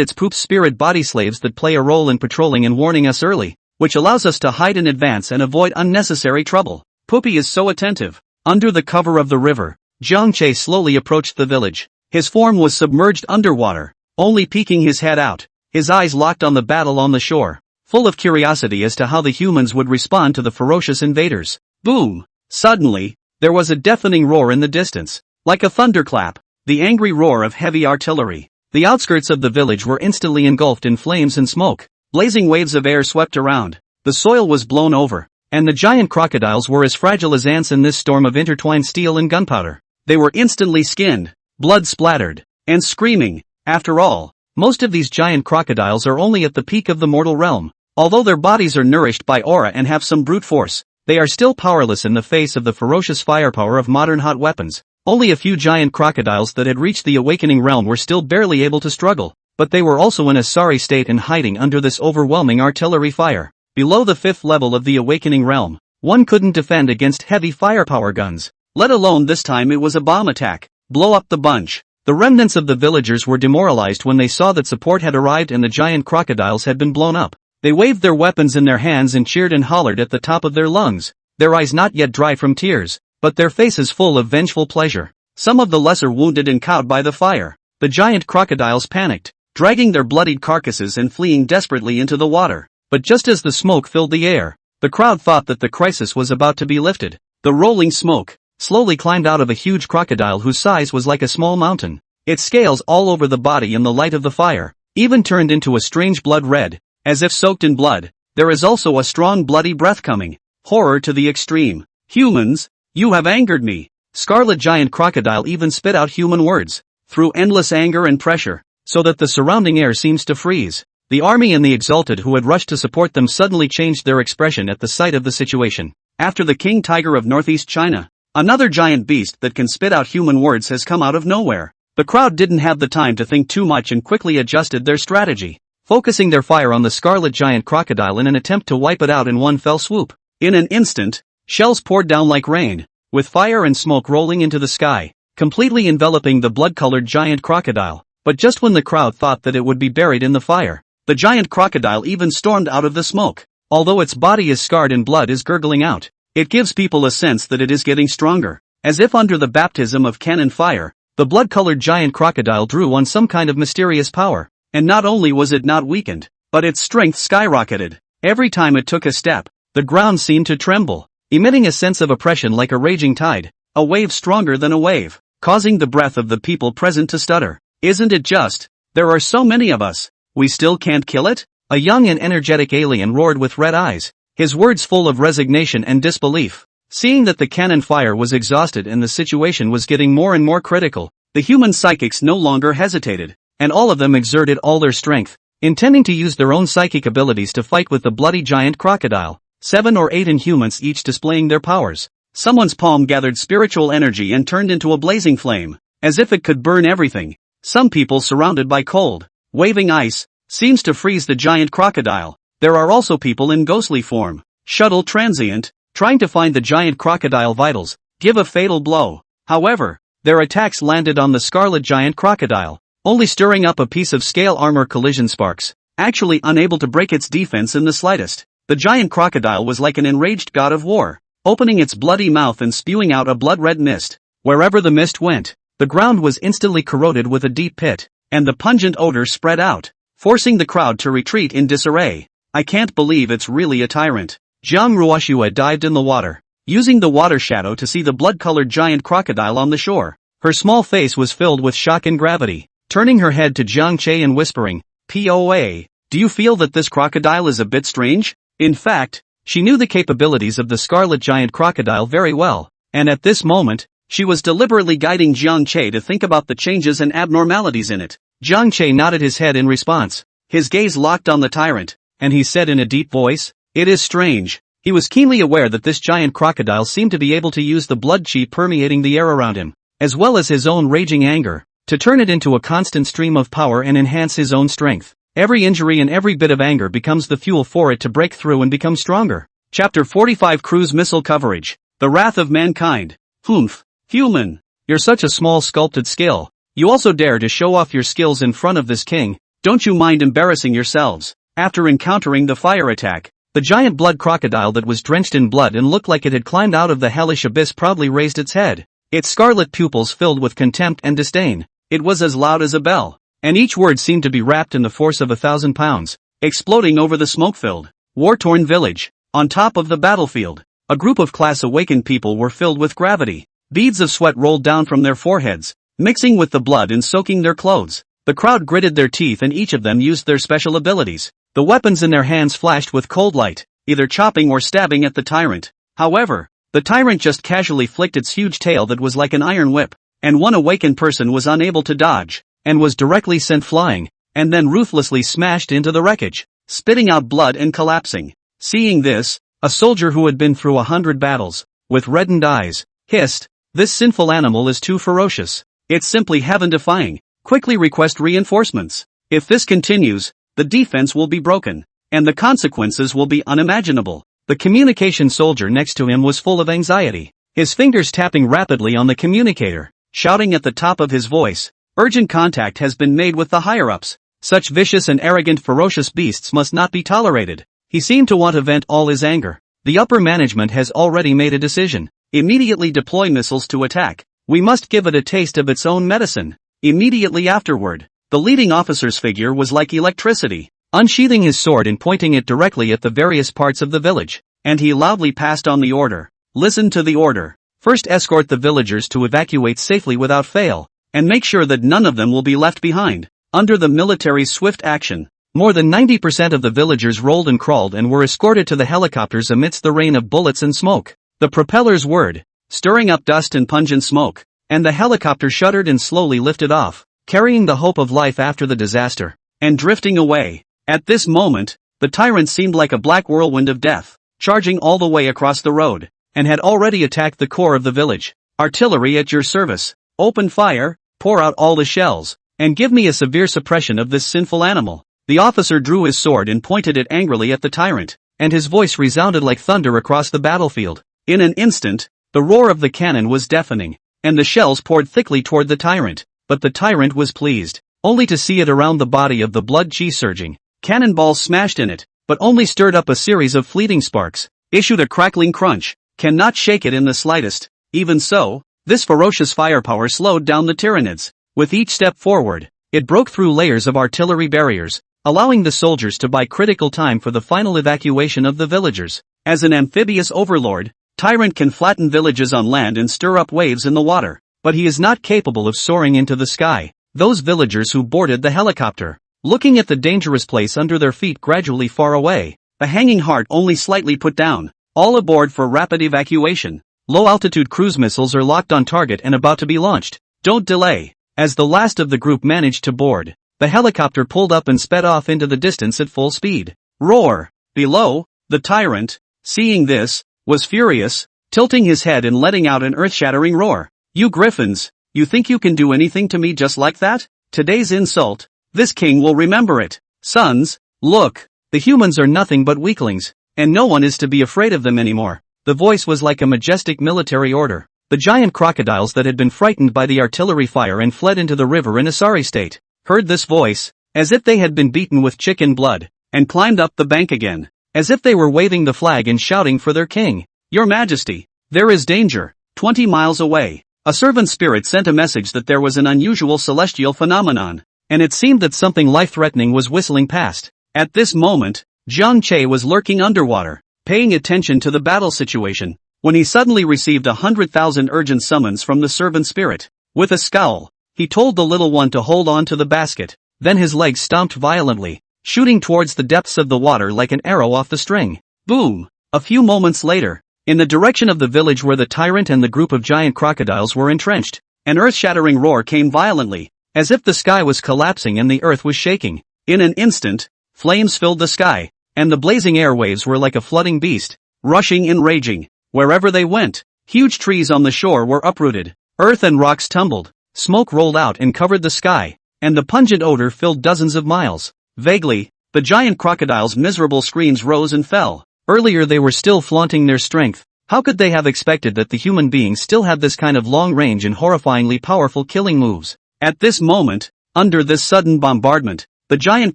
it's Poop's spirit body slaves that play a role in patrolling and warning us early, which allows us to hide in advance and avoid unnecessary trouble. Poopy is so attentive. Under the cover of the river, Jiang Che slowly approached the village. His form was submerged underwater, only peeking his head out, his eyes locked on the battle on the shore, full of curiosity as to how the humans would respond to the ferocious invaders. Boom! Suddenly, there was a deafening roar in the distance, like a thunderclap, the angry roar of heavy artillery. The outskirts of the village were instantly engulfed in flames and smoke. Blazing waves of air swept around, the soil was blown over, and the giant crocodiles were as fragile as ants in this storm of intertwined steel and gunpowder. They were instantly skinned, blood splattered, and screaming. After all, most of these giant crocodiles are only at the peak of the mortal realm. Although their bodies are nourished by aura and have some brute force, they are still powerless in the face of the ferocious firepower of modern hot weapons. Only a few giant crocodiles that had reached the awakening realm were still barely able to struggle, but they were also in a sorry state and hiding under this overwhelming artillery fire. Below the 5th level of the awakening realm, one couldn't defend against heavy firepower guns, let alone this time it was a bomb attack. Blow up the bunch. The remnants of the villagers were demoralized when they saw that support had arrived and the giant crocodiles had been blown up. They waved their weapons in their hands and cheered and hollered at the top of their lungs, their eyes not yet dry from tears, but their faces full of vengeful pleasure. Some of the lesser wounded and cowed by the fire, the giant crocodiles panicked, dragging their bloodied carcasses and fleeing desperately into the water. But just as the smoke filled the air, the crowd thought that the crisis was about to be lifted. The rolling smoke slowly climbed out of a huge crocodile whose size was like a small mountain. Its scales all over the body in the light of the fire, even turned into a strange blood red, as if soaked in blood. There is also a strong bloody breath coming. Horror to the extreme. Humans, you have angered me. Scarlet giant crocodile even spit out human words, through endless anger and pressure, so that the surrounding air seems to freeze. The army and the exalted who had rushed to support them suddenly changed their expression at the sight of the situation. After the king tiger of northeast China, another giant beast that can spit out human words has come out of nowhere. The crowd didn't have the time to think too much and quickly adjusted their strategy, focusing their fire on the scarlet giant crocodile in an attempt to wipe it out in one fell swoop. In an instant, shells poured down like rain, with fire and smoke rolling into the sky, completely enveloping the blood-colored giant crocodile. But just when the crowd thought that it would be buried in the fire, the giant crocodile even stormed out of the smoke. Although its body is scarred and blood is gurgling out, it gives people a sense that it is getting stronger. As if under the baptism of cannon fire, the blood-colored giant crocodile drew on some kind of mysterious power. And not only was it not weakened, but its strength skyrocketed. Every time it took a step, the ground seemed to tremble, emitting a sense of oppression like a raging tide, a wave stronger than a wave, causing the breath of the people present to stutter. Isn't it just? There are so many of us. We still can't kill it? A young and energetic alien roared with red eyes, his words full of resignation and disbelief. Seeing that the cannon fire was exhausted and the situation was getting more and more critical, the human psychics no longer hesitated, and all of them exerted all their strength, intending to use their own psychic abilities to fight with the bloody giant crocodile. 7 or 8 inhumans each displaying their powers. Someone's palm gathered spiritual energy and turned into a blazing flame, as if it could burn everything. Some people surrounded by cold, waving ice, seems to freeze the giant crocodile. There are also people in ghostly form, shuttle transient, trying to find the giant crocodile vitals, give a fatal blow. However, their attacks landed on the scarlet giant crocodile, only stirring up a piece of scale armor collision sparks, actually unable to break its defense in the slightest. The giant crocodile was like an enraged god of war, opening its bloody mouth and spewing out a blood-red mist. Wherever the mist went, the ground was instantly corroded with a deep pit, and the pungent odor spread out, forcing the crowd to retreat in disarray. I can't believe it's really a tyrant. Jiang Ruoxue dived in the water, using the water shadow to see the blood-colored giant crocodile on the shore. Her small face was filled with shock and gravity, turning her head to Jiang Che and whispering, "POA, do you feel that this crocodile is a bit strange?" In fact, she knew the capabilities of the scarlet giant crocodile very well, and at this moment, she was deliberately guiding Jiang Che to think about the changes and abnormalities in it. Jiang Che nodded his head in response, his gaze locked on the tyrant, and he said in a deep voice, "It is strange." He was keenly aware that this giant crocodile seemed to be able to use the blood chi permeating the air around him, as well as his own raging anger, to turn it into a constant stream of power and enhance his own strength. Every injury and every bit of anger becomes the fuel for it to break through and become stronger. Chapter 45 Cruise Missile Coverage. The Wrath of Mankind. Humph. Human. You're such a small sculpted skill. You also dare to show off your skills in front of this king. Don't you mind embarrassing yourselves? After encountering the fire attack, the giant blood crocodile that was drenched in blood and looked like it had climbed out of the hellish abyss proudly raised its head, its scarlet pupils filled with contempt and disdain. It was as loud as a bell, and each word seemed to be wrapped in the force of 1,000 pounds, exploding over the smoke-filled, war-torn village. On top of the battlefield, a group of class-awakened people were filled with gravity. Beads of sweat rolled down from their foreheads, mixing with the blood and soaking their clothes. The crowd gritted their teeth and each of them used their special abilities. The weapons in their hands flashed with cold light, either chopping or stabbing at the tyrant. However, the tyrant just casually flicked its huge tail that was like an iron whip, and one awakened person was unable to dodge, and was directly sent flying, and then ruthlessly smashed into the wreckage. spitting out blood and collapsing. Seeing this, a soldier who had been through 100 battles, with reddened eyes, hissed, "This sinful animal is too ferocious. It's simply heaven-defying. Quickly request reinforcements. If this continues, the defense will be broken, and the consequences will be unimaginable." The communication soldier next to him was full of anxiety, his fingers tapping rapidly on the communicator, shouting at the top of his voice, "Urgent contact has been made with the higher-ups. Such vicious and arrogant ferocious beasts must not be tolerated." He seemed to want to vent all his anger. "The upper management has already made a decision. Immediately deploy missiles to attack. We must give it a taste of its own medicine." Immediately afterward, the leading officer's figure was like electricity, unsheathing his sword and pointing it directly at the various parts of the village, and he loudly passed on the order. "Listen to the order. First escort the villagers to evacuate safely without fail, and make sure that none of them will be left behind." Under the military's swift action, more than 90% of the villagers rolled and crawled and were escorted to the helicopters amidst the rain of bullets and smoke. The propellers whirred, stirring up dust and pungent smoke, and the helicopter shuddered and slowly lifted off, carrying the hope of life after the disaster, and drifting away. At this moment, the tyrant seemed like a black whirlwind of death, charging all the way across the road, and had already attacked the core of the village. "Artillery at your service. Open fire, pour out all the shells, and give me a severe suppression of this sinful animal." The officer drew his sword and pointed it angrily at the tyrant, and his voice resounded like thunder across the battlefield. In an instant, the roar of the cannon was deafening, and the shells poured thickly toward the tyrant, but the tyrant was pleased, only to see it around the body of the blood chi surging. Cannonballs smashed in it, but only stirred up a series of fleeting sparks, issued a crackling crunch, cannot shake it in the slightest. Even so, this ferocious firepower slowed down the Tyranids. With each step forward, it broke through layers of artillery barriers, allowing the soldiers to buy critical time for the final evacuation of the villagers. As an amphibious overlord, Tyrant can flatten villages on land and stir up waves in the water, but he is not capable of soaring into the sky. Those villagers who boarded the helicopter, looking at the dangerous place under their feet gradually far away, a hanging heart only slightly put down, all aboard for rapid evacuation. Low-altitude cruise missiles are locked on target and about to be launched. Don't delay. As the last of the group managed to board, the helicopter pulled up and sped off into the distance at full speed. Roar! Below, the tyrant, seeing this, was furious, tilting his head and letting out an earth-shattering roar. "You griffins, you think you can do anything to me just like that? Today's insult, this king will remember it. Sons, look, the humans are nothing but weaklings, and no one is to be afraid of them anymore." The voice was like a majestic military order. The giant crocodiles that had been frightened by the artillery fire and fled into the river in a sorry state, heard this voice, as if they had been beaten with chicken blood, and climbed up the bank again, as if they were waving the flag and shouting for their king. "Your Majesty, there is danger." 20 miles away, a servant spirit sent a message that there was an unusual celestial phenomenon, and it seemed that something life-threatening was whistling past. At this moment, Jiang Che was lurking underwater, paying attention to the battle situation, when he suddenly received 100,000 urgent summons from the servant spirit. With a scowl, he told the little one to hold on to the basket, then his legs stomped violently, shooting towards the depths of the water like an arrow off the string. Boom! A few moments later, in the direction of the village where the tyrant and the group of giant crocodiles were entrenched, an earth-shattering roar came violently, as if the sky was collapsing and the earth was shaking. In an instant, flames filled the sky, and the blazing airwaves were like a flooding beast, rushing and raging. Wherever they went, huge trees on the shore were uprooted, earth and rocks tumbled, smoke rolled out and covered the sky, and the pungent odor filled dozens of miles. Vaguely, the giant crocodiles' miserable screams rose and fell. Earlier they were still flaunting their strength. How could they have expected that the human beings still had this kind of long-range and horrifyingly powerful killing moves? At this moment, under this sudden bombardment, the giant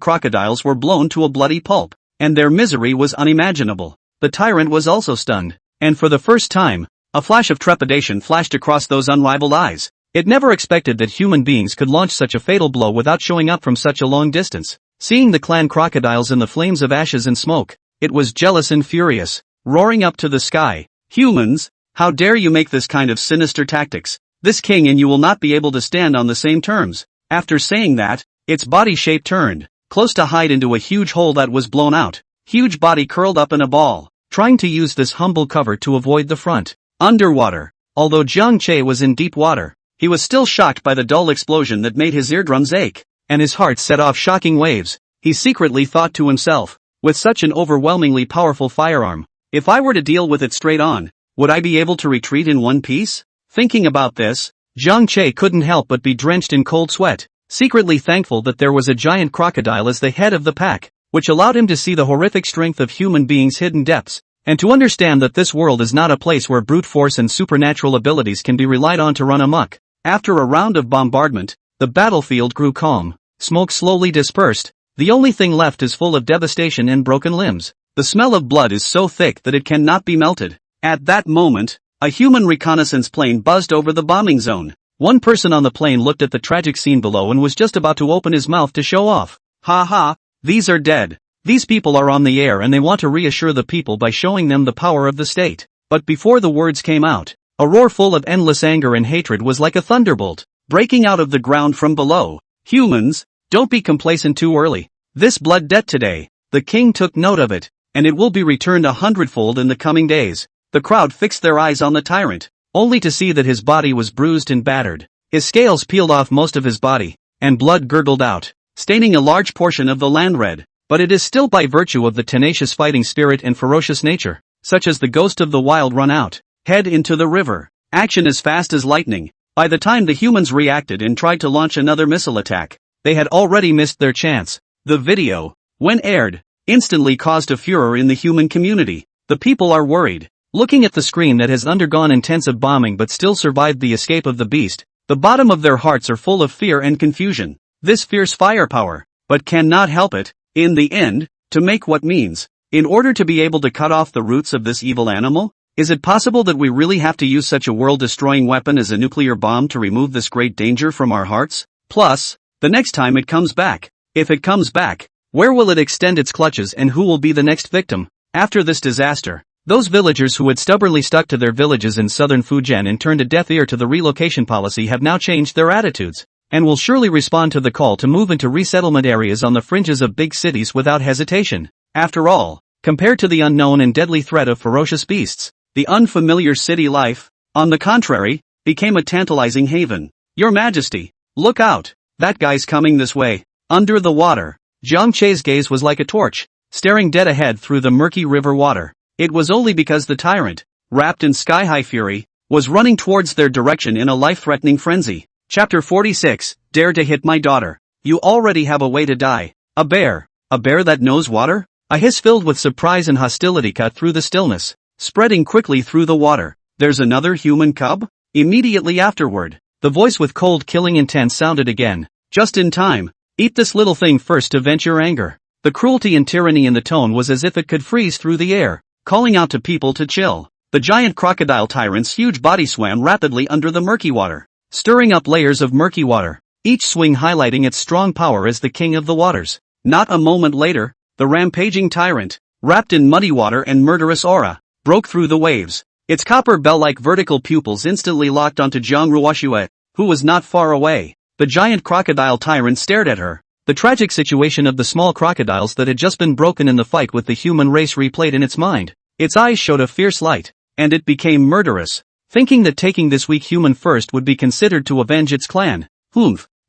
crocodiles were blown to a bloody pulp, and their misery was unimaginable. The tyrant was also stunned, and for the first time, a flash of trepidation flashed across those unrivaled eyes. It never expected that human beings could launch such a fatal blow without showing up from such a long distance. Seeing the clan crocodiles in the flames of ashes and smoke, it was jealous and furious, roaring up to the sky. "Humans, how dare you make this kind of sinister tactics? This king and you will not be able to stand on the same terms." After saying that, its body shape turned, close to hide into a huge hole that was blown out. Huge body curled up in a ball, trying to use this humble cover to avoid the front. Underwater, although Jiang Che was in deep water, he was still shocked by the dull explosion that made his eardrums ache, and his heart set off shocking waves. He secretly thought to himself, with such an overwhelmingly powerful firearm. If I were to deal with it straight on, would I be able to retreat in one piece? Thinking about this, Jiang Che couldn't help but be drenched in cold sweat, secretly thankful that there was a giant crocodile as the head of the pack, which allowed him to see the horrific strength of human beings' hidden depths, and to understand that this world is not a place where brute force and supernatural abilities can be relied on to run amok. After a round of bombardment, the battlefield grew calm, smoke slowly dispersed, the only thing left is full of devastation and broken limbs. The smell of blood is so thick that it cannot be melted. At that moment, a human reconnaissance plane buzzed over the bombing zone. One person on the plane looked at the tragic scene below and was just about to open his mouth to show off. Ha ha, these are dead. These people are on the air and they want to reassure the people by showing them the power of the state. But before the words came out, a roar full of endless anger and hatred was like a thunderbolt, breaking out of the ground from below. Humans, don't be complacent too early. This blood debt today, the king took note of it, and it will be returned 100-fold in the coming days. The crowd fixed their eyes on the tyrant, only to see that his body was bruised and battered. His scales peeled off most of his body, and blood gurgled out, staining a large portion of the land red. But it is still by virtue of the tenacious fighting spirit and ferocious nature, such as the ghost of the wild run out, head into the river. Action as fast as lightning. By the time the humans reacted and tried to launch another missile attack, they had already missed their chance. The video, when aired, instantly caused a furor in the human community. The people are worried. Looking at the screen that has undergone intensive bombing but still survived the escape of the beast, the bottom of their hearts are full of fear and confusion. This fierce firepower, but cannot help it, in the end, to make what means. In order to be able to cut off the roots of this evil animal, is it possible that we really have to use such a world-destroying weapon as a nuclear bomb to remove this great danger from our hearts? Plus, the next time it comes back, if it comes back, where will it extend its clutches and who will be the next victim? After this disaster, those villagers who had stubbornly stuck to their villages in southern Fujian and turned a deaf ear to the relocation policy have now changed their attitudes, and will surely respond to the call to move into resettlement areas on the fringes of big cities without hesitation. After all, compared to the unknown and deadly threat of ferocious beasts, the unfamiliar city life, on the contrary, became a tantalizing haven. Your Majesty, look out, that guy's coming this way. Under the water, Jiang Che's gaze was like a torch, staring dead ahead through the murky river water. It was only because the tyrant, wrapped in sky-high fury, was running towards their direction in a life-threatening frenzy. Chapter 46, Dare to hit my daughter. You already have a way to die. A bear that knows water? A hiss filled with surprise and hostility cut through the stillness, spreading quickly through the water. There's another human cub? Immediately afterward, the voice with cold killing intent sounded again. Just in time. Eat this little thing first to vent your anger. The cruelty and tyranny in the tone was as if it could freeze through the air, calling out to people to chill. The giant crocodile tyrant's huge body swam rapidly under the murky water, stirring up layers of murky water, each swing highlighting its strong power as the king of the waters. Not a moment later, the rampaging tyrant, wrapped in muddy water and murderous aura, broke through the waves. Its copper bell-like vertical pupils instantly locked onto Jiang Ruoxue, who was not far away. The giant crocodile tyrant stared at her. The tragic situation of the small crocodiles that had just been broken in the fight with the human race replayed in its mind. Its eyes showed a fierce light, and it became murderous, thinking that taking this weak human first would be considered to avenge its clan.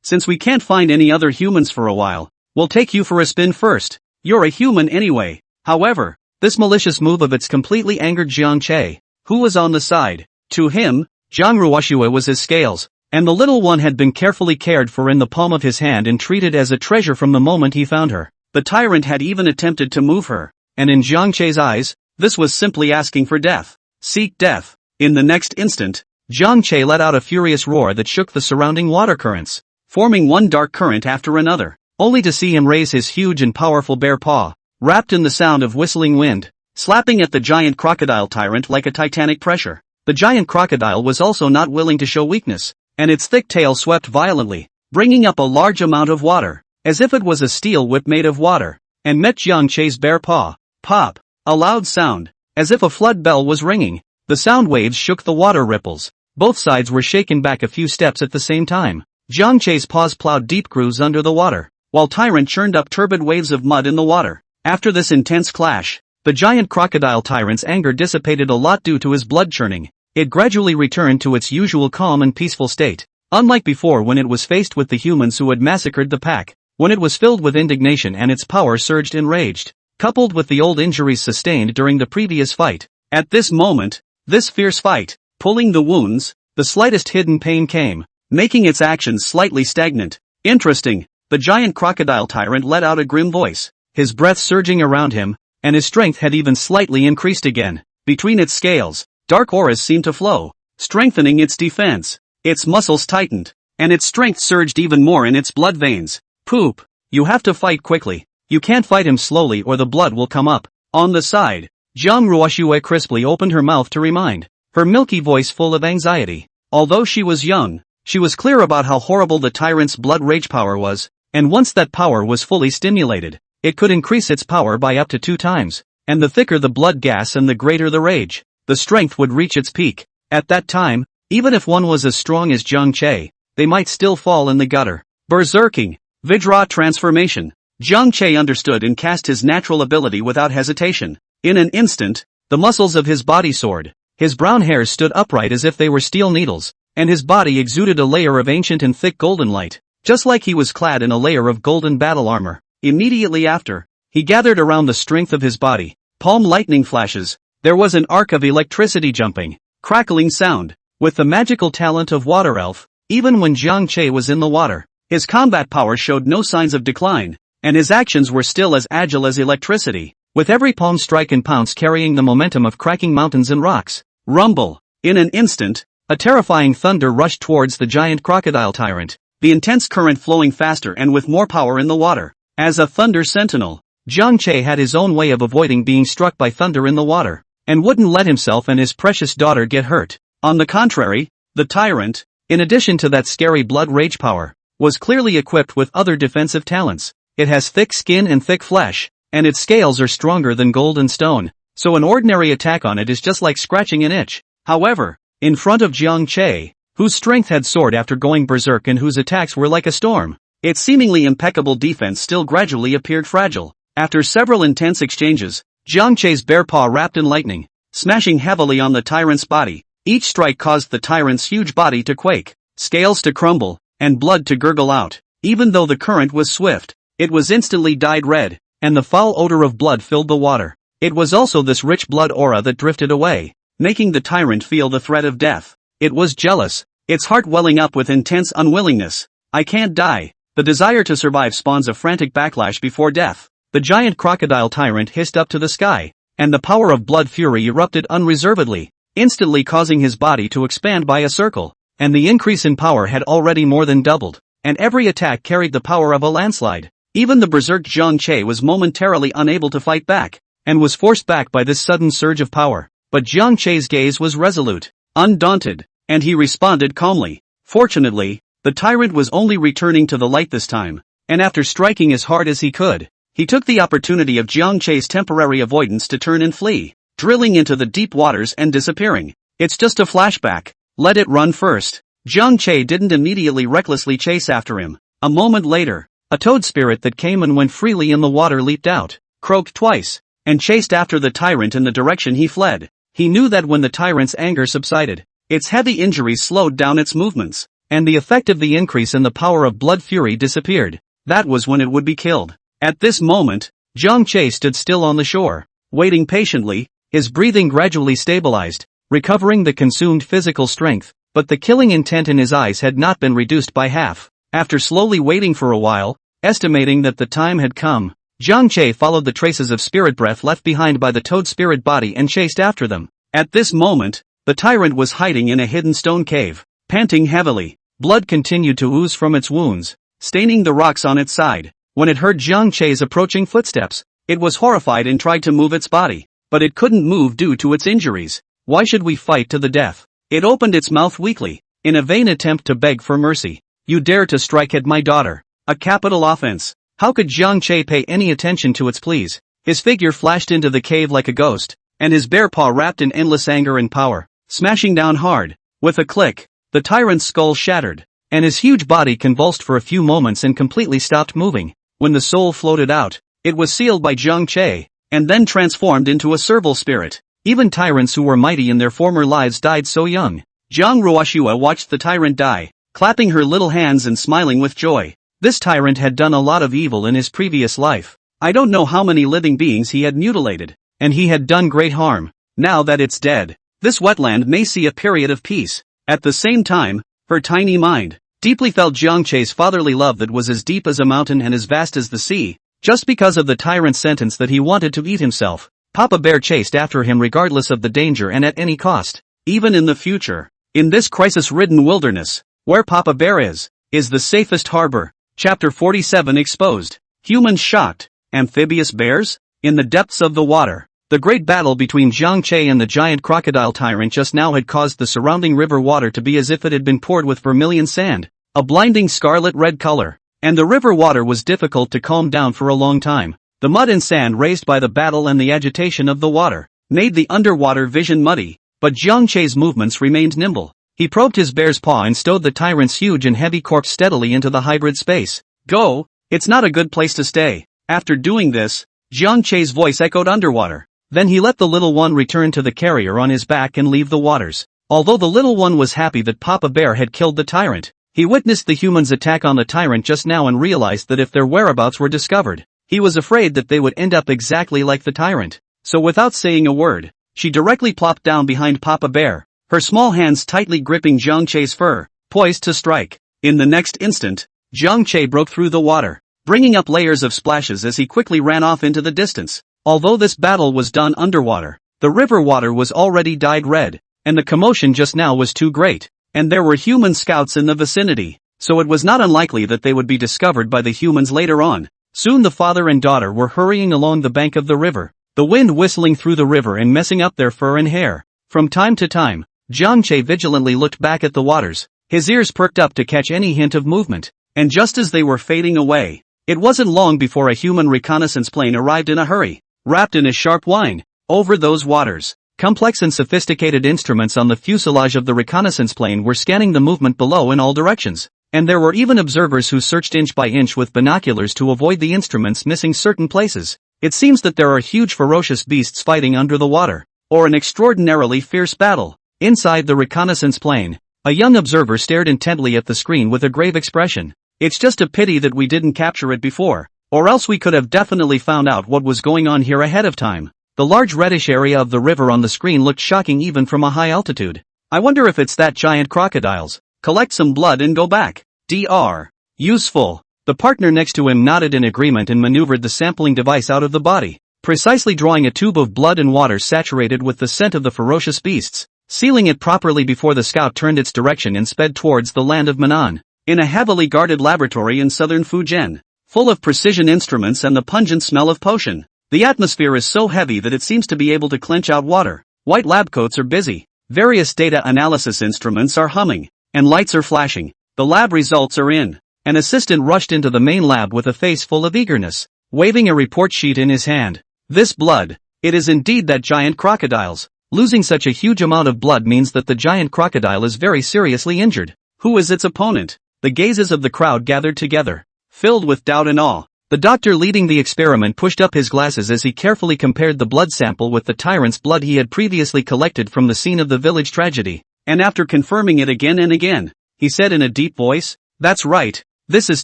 Since we can't find any other humans for a while, we'll take you for a spin first. You're a human anyway. However, this malicious move of its completely angered Jiang Che, who was on the side. To him, Jiang Ruoxue was his scales, and the little one had been carefully cared for in the palm of his hand and treated as a treasure from the moment he found her. The tyrant had even attempted to move her, and in Jiang Che's eyes, this was simply asking for death. Seek death. In the next instant, Jiang Che let out a furious roar that shook the surrounding water currents, forming one dark current after another, only to see him raise his huge and powerful bare paw, wrapped in the sound of whistling wind, slapping at the giant crocodile tyrant like a titanic pressure. The giant crocodile was also not willing to show weakness, and its thick tail swept violently, bringing up a large amount of water, as if it was a steel whip made of water, and met Jiang Che's bare paw. Pop! A loud sound, as if a flood bell was ringing. The sound waves shook the water ripples. Both sides were shaken back a few steps at the same time. Jiang Che's paws plowed deep grooves under the water, while Tyrant churned up turbid waves of mud in the water. After this intense clash, the giant crocodile tyrant's anger dissipated a lot due to his blood churning. It gradually returned to its usual calm and peaceful state. Unlike before when it was faced with the humans who had massacred the pack, when it was filled with indignation and its power surged enraged. coupled with the old injuries sustained during the previous fight. At this moment, this fierce fight, pulling the wounds, the slightest hidden pain came, making its actions slightly stagnant. Interesting, the giant crocodile tyrant let out a grim voice, his breath surging around him, and his strength had even slightly increased again. Between its scales, dark auras seemed to flow, strengthening its defense. Its muscles tightened, and its strength surged even more in its blood veins. Poop, you have to fight quickly. You can't fight him slowly or the blood will come up. On the side, Jiang Ruoxue crisply opened her mouth to remind, her milky voice full of anxiety. Although she was young, she was clear about how horrible the tyrant's blood rage power was, and once that power was fully stimulated, it could increase its power by up to 2 times, and the thicker the blood gas and the greater the rage, the strength would reach its peak. At that time, even if one was as strong as Zhang Che, they might still fall in the gutter. Berserking, Vajra transformation. Zhang Che understood and cast his natural ability without hesitation. In an instant, the muscles of his body soared, his brown hairs stood upright as if they were steel needles, and his body exuded a layer of ancient and thick golden light, just like he was clad in a layer of golden battle armor. Immediately after, he gathered around the strength of his body, palm lightning flashes, there was an arc of electricity jumping, crackling sound. With the magical talent of Water Elf, even when Zhang Che was in the water, his combat power showed no signs of decline, and his actions were still as agile as electricity, with every palm strike and pounce carrying the momentum of cracking mountains and rocks. Rumble! In an instant, a terrifying thunder rushed towards the giant crocodile tyrant, the intense current flowing faster and with more power in the water. As a thunder sentinel, Zhang Che had his own way of avoiding being struck by thunder in the water, and wouldn't let himself and his precious daughter get hurt. On the contrary, the tyrant, in addition to that scary blood rage power, was clearly equipped with other defensive talents. It has thick skin and thick flesh, and its scales are stronger than gold and stone, so an ordinary attack on it is just like scratching an itch. However, in front of Zhang Che, whose strength had soared after going berserk and whose attacks were like a storm, its seemingly impeccable defense still gradually appeared fragile. After several intense exchanges, Zhang Che's bare paw wrapped in lightning, smashing heavily on the tyrant's body. Each strike caused the tyrant's huge body to quake, scales to crumble, and blood to gurgle out. Even though the current was swift, it was instantly dyed red, and the foul odor of blood filled the water. It was also this rich blood aura that drifted away, making the tyrant feel the threat of death. It was jealous, its heart welling up with intense unwillingness. I can't die. The desire to survive spawns a frantic backlash before death. The giant crocodile tyrant hissed up to the sky, and the power of blood fury erupted unreservedly, instantly causing his body to expand by a circle, and the increase in power had already more than doubled, and every attack carried the power of a landslide. Even the berserk Zhang Che was momentarily unable to fight back, and was forced back by this sudden surge of power. But Zhang Che's gaze was resolute, undaunted, and he responded calmly. Fortunately, the tyrant was only returning to the light this time, and after striking as hard as he could, he took the opportunity of Zhang Che's temporary avoidance to turn and flee, drilling into the deep waters and disappearing. It's just a flashback, let it run first. Zhang Che didn't immediately recklessly chase after him. A moment later, a toad spirit that came and went freely in the water leaped out, croaked twice, and chased after the tyrant in the direction he fled. He knew that when the tyrant's anger subsided, its heavy injuries slowed down its movements, and the effect of the increase in the power of blood fury disappeared. That was when it would be killed. At this moment, Zhang Che stood still on the shore, waiting patiently. His breathing gradually stabilized, recovering the consumed physical strength, but the killing intent in his eyes had not been reduced by half. After slowly waiting for a while, estimating that the time had come, Zhang Che followed the traces of spirit breath left behind by the toad spirit body and chased after them. At this moment, the tyrant was hiding in a hidden stone cave, panting heavily. Blood continued to ooze from its wounds, staining the rocks on its side. When it heard Zhang Che's approaching footsteps, it was horrified and tried to move its body. But it couldn't move due to its injuries. Why should we fight to the death? It opened its mouth weakly, in a vain attempt to beg for mercy. You dare to strike at my daughter. A capital offense. How could Zhang Che pay any attention to its pleas? His figure flashed into the cave like a ghost, and his bare paw wrapped in endless anger and power, smashing down hard. With a click, the tyrant's skull shattered, and his huge body convulsed for a few moments and completely stopped moving. When the soul floated out, it was sealed by Zhang Che, and then transformed into a serval spirit. Even tyrants who were mighty in their former lives died so young. Jiang Ruoxue watched the tyrant die, clapping her little hands and smiling with joy. This tyrant had done a lot of evil in his previous life, I don't know how many living beings he had mutilated, and he had done great harm. Now that it's dead, this wetland may see a period of peace. At the same time, her tiny mind deeply felt Jiang Chei's fatherly love that was as deep as a mountain and as vast as the sea. Just because of the tyrant's sentence that he wanted to eat himself, Papa Bear chased after him regardless of the danger and at any cost. Even in the future, in this crisis-ridden wilderness, where Papa Bear is the safest harbor. Chapter 47 Exposed. Humans shocked. Amphibious bears? In the depths of the water, the great battle between Jiang Chei and the giant crocodile tyrant just now had caused the surrounding river water to be as if it had been poured with vermilion sand, a blinding scarlet-red color. And the river water was difficult to calm down for a long time. The mud and sand raised by the battle and the agitation of the water made the underwater vision muddy, but Jiang Chei's movements remained nimble. He probed his bear's paw and stowed the tyrant's huge and heavy corpse steadily into the hybrid space. Go, it's not a good place to stay. After doing this, Jiang Chei's voice echoed underwater. Then he let the little one return to the carrier on his back and leave the waters. Although the little one was happy that Papa Bear had killed the tyrant, he witnessed the humans' attack on the tyrant just now and realized that if their whereabouts were discovered, he was afraid that they would end up exactly like the tyrant. So without saying a word, she directly plopped down behind Papa Bear, her small hands tightly gripping Jiang Chei's fur, poised to strike. In the next instant, Jiang Chei broke through the water, bringing up layers of splashes as he quickly ran off into the distance. Although this battle was done underwater, the river water was already dyed red, and the commotion just now was too great, and there were human scouts in the vicinity, so it was not unlikely that they would be discovered by the humans later on. Soon the father and daughter were hurrying along the bank of the river, the wind whistling through the river and messing up their fur and hair. From time to time, Jiang Chei vigilantly looked back at the waters, his ears perked up to catch any hint of movement, and just as they were fading away, it wasn't long before a human reconnaissance plane arrived in a hurry, wrapped in a sharp whine. Over those waters, complex and sophisticated instruments on the fuselage of the reconnaissance plane were scanning the movement below in all directions, and there were even observers who searched inch by inch with binoculars to avoid the instruments missing certain places. It seems that there are huge ferocious beasts fighting under the water, or an extraordinarily fierce battle. Inside the reconnaissance plane, a young observer stared intently at the screen with a grave expression. It's just a pity that we didn't capture it before, or else we could have definitely found out what was going on here ahead of time. The large reddish area of the river on the screen looked shocking even from a high altitude. I wonder if it's that giant crocodiles. Collect some blood and go back. Dr. Useful. The partner next to him nodded in agreement and maneuvered the sampling device out of the body, precisely drawing a tube of blood and water saturated with the scent of the ferocious beasts, sealing it properly before the scout turned its direction and sped towards the land of Manan. In a heavily guarded laboratory in southern Fujian, full of precision instruments and the pungent smell of potion, the atmosphere is so heavy that it seems to be able to clench out water. White lab coats are busy, various data analysis instruments are humming, and lights are flashing. The lab results are in. An assistant rushed into the main lab with a face full of eagerness, waving a report sheet in his hand. This blood, it is indeed that giant crocodile's. Losing such a huge amount of blood means that the giant crocodile is very seriously injured. Who is its opponent? The gazes of the crowd gathered together, filled with doubt and awe. The doctor leading the experiment pushed up his glasses as he carefully compared the blood sample with the tyrant's blood he had previously collected from the scene of the village tragedy, and after confirming it again and again, he said in a deep voice, "That's right, this is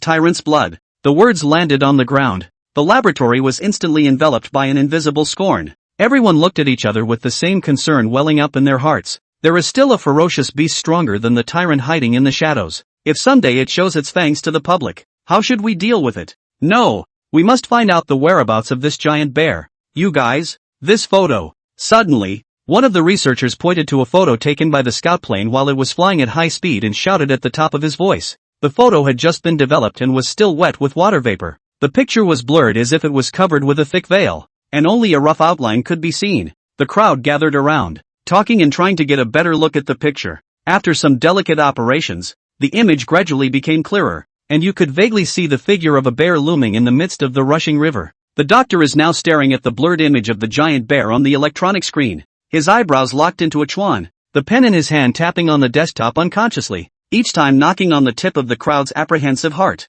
tyrant's blood." The words landed on the ground. The laboratory was instantly enveloped by an invisible scorn. Everyone looked at each other with the same concern welling up in their hearts. There is still a ferocious beast stronger than the tyrant hiding in the shadows. If someday it shows its fangs to the public, how should we deal with it? No, we must find out the whereabouts of this giant bear. You guys, this photo. Suddenly, one of the researchers pointed to a photo taken by the scout plane while it was flying at high speed and shouted at the top of his voice. The photo had just been developed and was still wet with water vapor. The picture was blurred as if it was covered with a thick veil, and only a rough outline could be seen. The crowd gathered around, talking and trying to get a better look at the picture. After some delicate operations, the image gradually became clearer, and you could vaguely see the figure of a bear looming in the midst of the rushing river. The doctor is now staring at the blurred image of the giant bear on the electronic screen, his eyebrows locked into a chuan, the pen in his hand tapping on the desktop unconsciously, each time knocking on the tip of the crowd's apprehensive heart.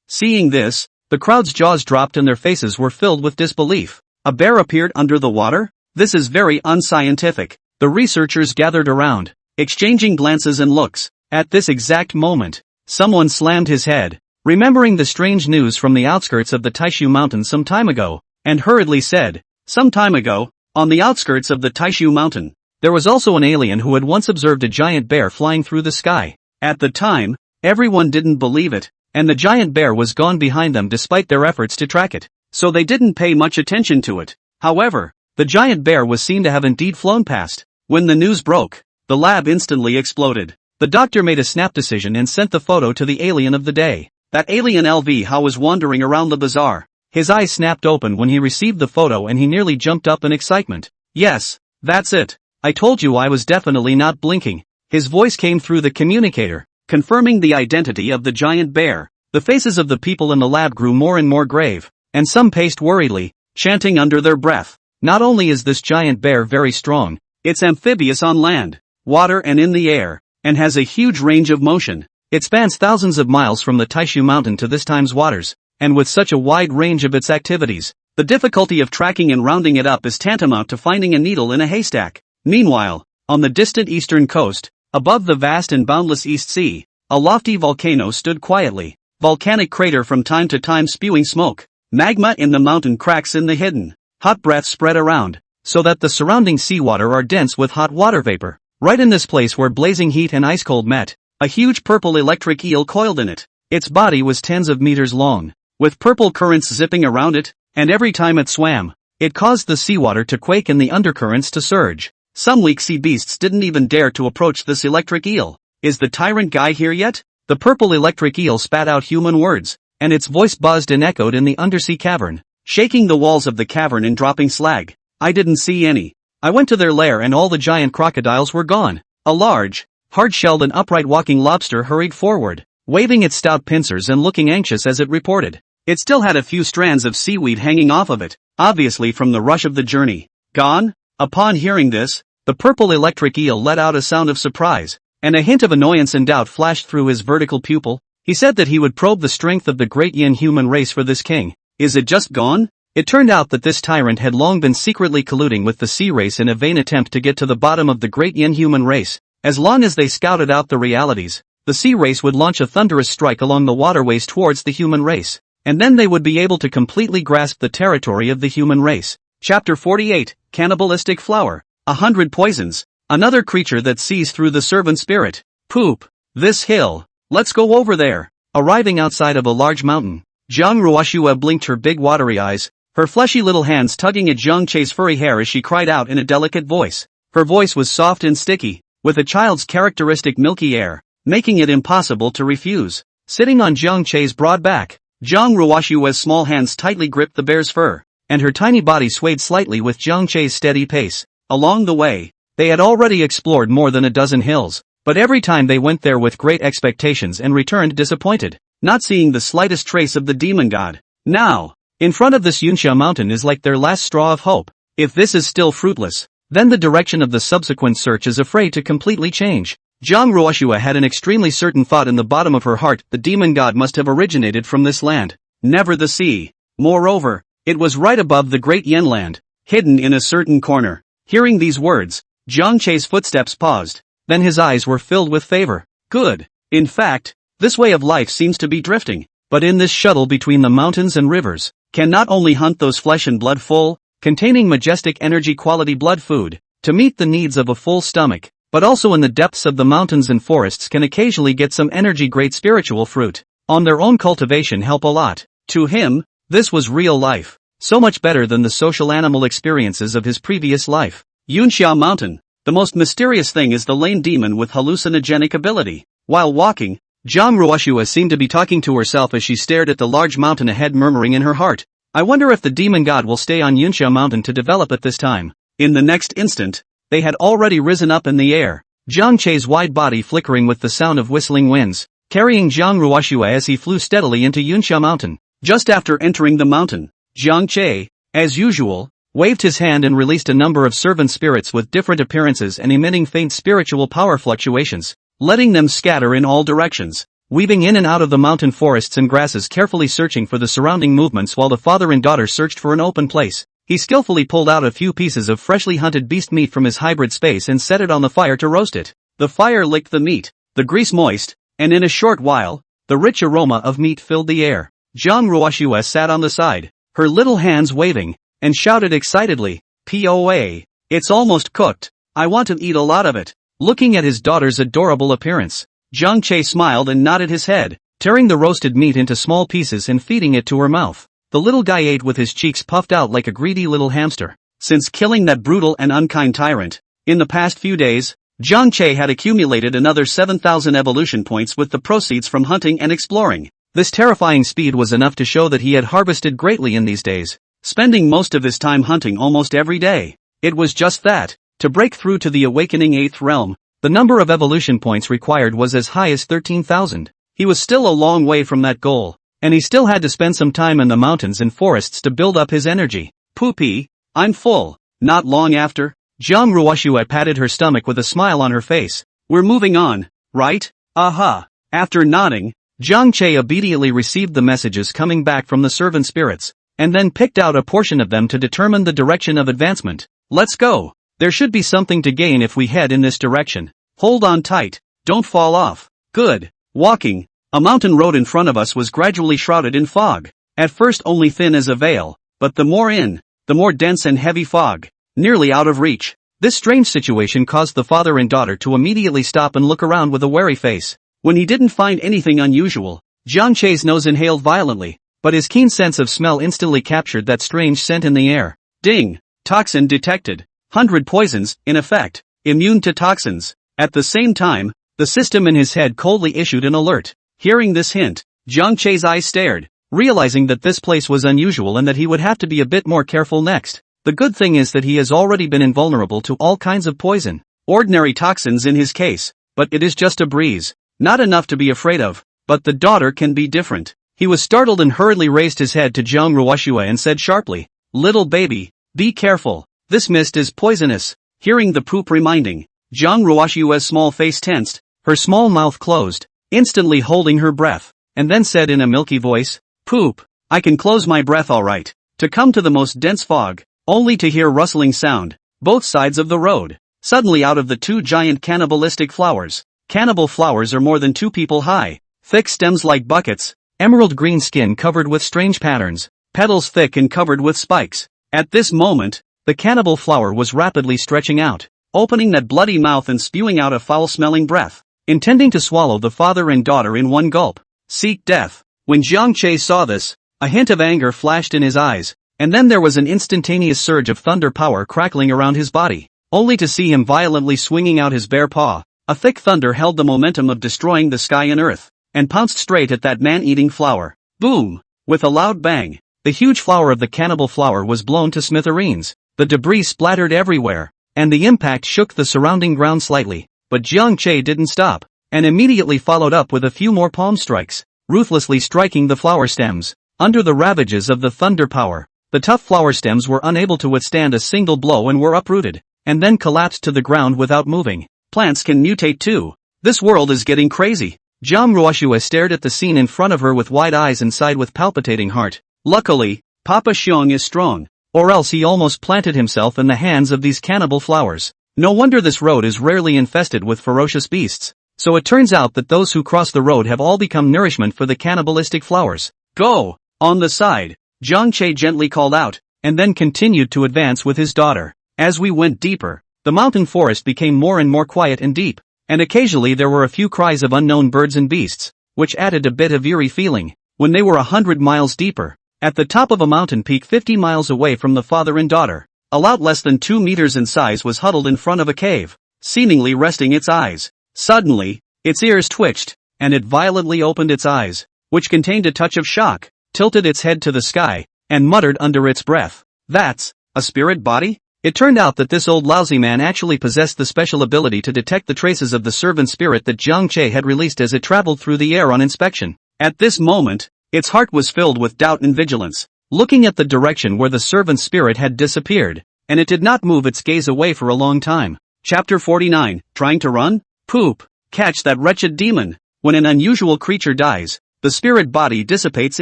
Seeing this, the crowd's jaws dropped and their faces were filled with disbelief. A bear appeared under the water? This is very unscientific. The researchers gathered around, exchanging glances and looks. At this exact moment, someone slammed his head, remembering the strange news from the outskirts of the Taishu Mountain some time ago, and hurriedly said, "Some time ago, on the outskirts of the Taishu Mountain, there was also an alien who had once observed a giant bear flying through the sky. At the time, everyone didn't believe it, And the giant bear was gone behind them despite their efforts to track it. so they didn't pay much attention to it. However, the giant bear was seen to have indeed flown past. When the news broke, the lab instantly exploded. The doctor made a snap decision and sent the photo to the alien of the day. That alien LV how was wandering around the bazaar. His eyes snapped open when he received the photo and he nearly jumped up in excitement. Yes, that's it. I told you I was definitely not blinking. His voice came through the communicator, confirming the identity of the giant bear. The faces of the people in the lab grew more and more grave, and some paced worriedly, chanting under their breath. Not only is this giant bear very strong, It's amphibious on land, water and in the air, and has a huge range of motion. it spans thousands of miles from the Taishu Mountain to this time's waters, and with such a wide range of its activities, the difficulty of tracking and rounding it up is tantamount to finding a needle in a haystack. Meanwhile, on the distant eastern coast, above the vast and boundless East Sea, a lofty volcano stood quietly, volcanic crater from time to time spewing smoke. Magma in the mountain cracks in the hidden, hot breath spread around, so that the surrounding seawater are dense with hot water vapor. Right in this place where blazing heat and ice cold met, a huge purple electric eel coiled in it. Its body was tens of meters long, with purple currents zipping around it, and every time it swam, it caused the seawater to quake and the undercurrents to surge. Some weak sea beasts didn't even dare to approach this electric eel. Is the tyrant guy here yet? The purple electric eel spat out human words, and its voice buzzed and echoed in the undersea cavern, shaking the walls of the cavern and dropping slag. I didn't see any. I went to their lair and all the giant crocodiles were gone. A large, hard-shelled and upright walking lobster hurried forward, waving its stout pincers and looking anxious as it reported. It still had a few strands of seaweed hanging off of it, obviously from the rush of the journey. Gone? Upon hearing this, the purple electric eel let out a sound of surprise, and a hint of annoyance and doubt flashed through his vertical pupil. He said that he would probe the strength of the great yin human race for this king. Is it just gone? It turned out that this tyrant had long been secretly colluding with the sea race in a vain attempt to get to the bottom of the great yin human race. As long as they scouted out the realities, the sea race would launch a thunderous strike along the waterways towards the human race, and then they would be able to completely grasp the territory of the human race. Chapter 48, Cannibalistic Flower. 100 Poisons. Another creature that sees through the servant spirit. Poop. This hill. Let's go over there. Arriving outside of a large mountain, Jiang Ruoshua blinked her big watery eyes, her fleshy little hands tugging at Zhang Che's furry hair as she cried out in a delicate voice. Her voice was soft and sticky, with a child's characteristic milky air, making it impossible to refuse. Sitting on Zhang Che's broad back, Jiang Ruoshua's small hands tightly gripped the bear's fur, and her tiny body swayed slightly with Zhang Che's steady pace. Along the way, they had already explored more than a dozen hills, but every time they went there with great expectations and returned disappointed, not seeing the slightest trace of the demon god. Now, in front of this Yunsha mountain is like their last straw of hope. If this is still fruitless, then the direction of the subsequent search is afraid to completely change. Jiang Ruoshua had an extremely certain thought in the bottom of her heart: the demon god must have originated from this land, never the sea. Moreover, it was right above the great Yen land, hidden in a certain corner. Hearing these words, Zhang Che's footsteps paused, then his eyes were filled with favor. Good. In fact, this way of life seems to be drifting, but in this shuttle between the mountains and rivers, can not only hunt those flesh and blood full, containing majestic energy quality blood food, to meet the needs of a full stomach, but also in the depths of the mountains and forests can occasionally get some energy great spiritual fruit, on their own cultivation help a lot. To him, this was real life, so much better than the social animal experiences of his previous life. Yunsha Mountain. The most mysterious thing is the lane demon with hallucinogenic ability. While walking, Jiang Ruoshua seemed to be talking to herself as she stared at the large mountain ahead, murmuring in her heart, I wonder if the demon god will stay on Yunsha Mountain to develop at this time. In the next instant, they had already risen up in the air, Zhang Che's wide body flickering with the sound of whistling winds, carrying Jiang Ruoshua as he flew steadily into Yunsha Mountain. Just after entering the mountain, Zhang Che, as usual, waved his hand and released a number of servant spirits with different appearances and emitting faint spiritual power fluctuations, letting them scatter in all directions, weaving in and out of the mountain forests and grasses, carefully searching for the surrounding movements while the father and daughter searched for an open place. He skillfully pulled out a few pieces of freshly hunted beast meat from his hybrid space and set it on the fire to roast it. The fire licked the meat, the grease moist, and in a short while, The rich aroma of meat filled the air. Zhang Ruoxue sat on the side, her little hands waving, and shouted excitedly, "POA! It's almost cooked. I want to eat a lot of it." Looking at his daughter's adorable appearance, Zhang Che smiled and nodded his head, tearing the roasted meat into small pieces and feeding it to her mouth. The little guy ate with his cheeks puffed out like a greedy little hamster. Since killing that brutal and unkind tyrant, in the past few days, Zhang Che had accumulated another 7,000 evolution points with the proceeds from hunting and exploring. This terrifying speed was enough to show that he had harvested greatly in these days, spending most of his time hunting almost every day. It was just that, to break through to the awakening 8th realm, the number of evolution points required was as high as 13,000. He was still a long way from that goal, and he still had to spend some time in the mountains and forests to build up his energy. Poopy, I'm full. Not long after, Zhang Ruoxue patted her stomach with a smile on her face. We're moving on, right? Aha. After nodding, Zhang Che immediately received the messages coming back from the servant spirits, and then picked out a portion of them to determine the direction of advancement. Let's go. There should be something to gain if we head in this direction. Hold on tight, don't fall off. Good. Walking, a mountain road in front of us was gradually shrouded in fog. At first only thin as a veil, but the more dense and heavy fog, nearly out of reach. This strange situation caused the father and daughter to immediately stop and look around with a wary face. When he didn't find anything unusual, Zhang Che's nose inhaled violently, but his keen sense of smell instantly captured that strange scent in the air. Ding! Toxin detected. 100 poisons, in effect, immune to toxins. At the same time, the system in his head coldly issued an alert. Hearing this hint, Zhang Che's eyes stared, realizing that this place was unusual and that he would have to be a bit more careful next. The good thing is that he has already been invulnerable to all kinds of poison. Ordinary toxins in his case, but it is just a breeze. Not enough to be afraid of, but the daughter can be different. He was startled and hurriedly raised his head to Zhang Ruoxue and said sharply, "Little baby, be careful, this mist is poisonous." Hearing the poop reminding, Zhang Ruoxue's small face tensed, her small mouth closed, instantly holding her breath, and then said in a milky voice, "Poop, I can close my breath all right." To come to the most dense fog, only to hear rustling sound, both sides of the road. Suddenly out of the two giant cannibalistic flowers. Cannibal flowers are more than 2 people high, thick stems like buckets, emerald green skin covered with strange patterns, petals thick and covered with spikes. At this moment, the cannibal flower was rapidly stretching out, opening that bloody mouth and spewing out a foul-smelling breath, intending to swallow the father and daughter in one gulp. Seek death. When Zhang Che saw this, a hint of anger flashed in his eyes, and then there was an instantaneous surge of thunder power crackling around his body, only to see him violently swinging out his bare paw. A thick thunder held the momentum of destroying the sky and earth, and pounced straight at that man-eating flower. Boom! With a loud bang, the huge flower of the cannibal flower was blown to smithereens. The debris splattered everywhere, and the impact shook the surrounding ground slightly. But Zhang Che didn't stop, and immediately followed up with a few more palm strikes, ruthlessly striking the flower stems. Under the ravages of the thunder power, the tough flower stems were unable to withstand a single blow and were uprooted, and then collapsed to the ground without moving. Plants can mutate too. This world is getting crazy. Zhang Ruoxue stared at the scene in front of her with wide eyes and sighed with palpitating heart. Luckily, Papa Xiong is strong, or else he almost planted himself in the hands of these cannibal flowers. No wonder this road is rarely infested with ferocious beasts. So it turns out that those who cross the road have all become nourishment for the cannibalistic flowers. Go! On the side, Zhang Che gently called out, and then continued to advance with his daughter. As we went deeper, the mountain forest became more and more quiet and deep, and occasionally there were a few cries of unknown birds and beasts, which added a bit of eerie feeling. When they were 100 miles deeper, at the top of a mountain peak 50 miles away from the father and daughter, a lout less than 2 meters in size was huddled in front of a cave, seemingly resting its eyes. Suddenly, its ears twitched, and it violently opened its eyes, which contained a touch of shock, tilted its head to the sky, and muttered under its breath, "That's a spirit body?" It turned out that this old lousy man actually possessed the special ability to detect the traces of the servant spirit that Zhang Che had released as it traveled through the air on inspection. At this moment, its heart was filled with doubt and vigilance, looking at the direction where the servant spirit had disappeared, and it did not move its gaze away for a long time. Chapter 49, Trying to Run? Poop! Catch that wretched demon! When an unusual creature dies, the spirit body dissipates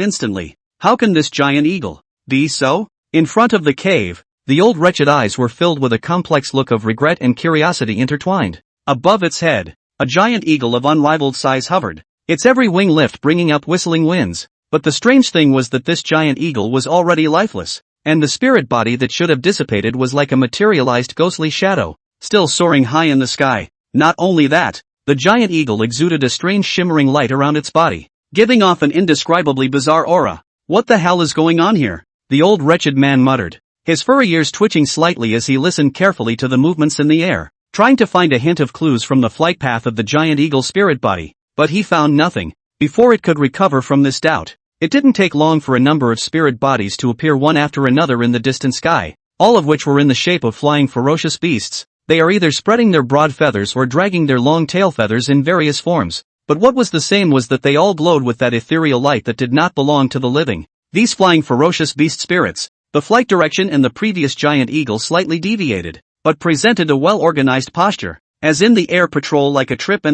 instantly. How can this giant eagle be so? In front of the cave, the old wretched eyes were filled with a complex look of regret and curiosity intertwined. Above its head, a giant eagle of unrivaled size hovered, its every wing lift bringing up whistling winds. But the strange thing was that this giant eagle was already lifeless, and the spirit body that should have dissipated was like a materialized ghostly shadow, still soaring high in the sky. Not only that, the giant eagle exuded a strange shimmering light around its body, giving off an indescribably bizarre aura. What the hell is going on here? The old wretched man muttered, his furry ears twitching slightly as he listened carefully to the movements in the air, trying to find a hint of clues from the flight path of the giant eagle spirit body, but he found nothing. Before it could recover from this doubt, it didn't take long for a number of spirit bodies to appear one after another in the distant sky, all of which were in the shape of flying ferocious beasts. They are either spreading their broad feathers or dragging their long tail feathers in various forms, but what was the same was that they all glowed with that ethereal light that did not belong to the living. These flying ferocious beast spirits, the flight direction and the previous giant eagle slightly deviated, but presented a well-organized posture, as in the air patrol like a trip,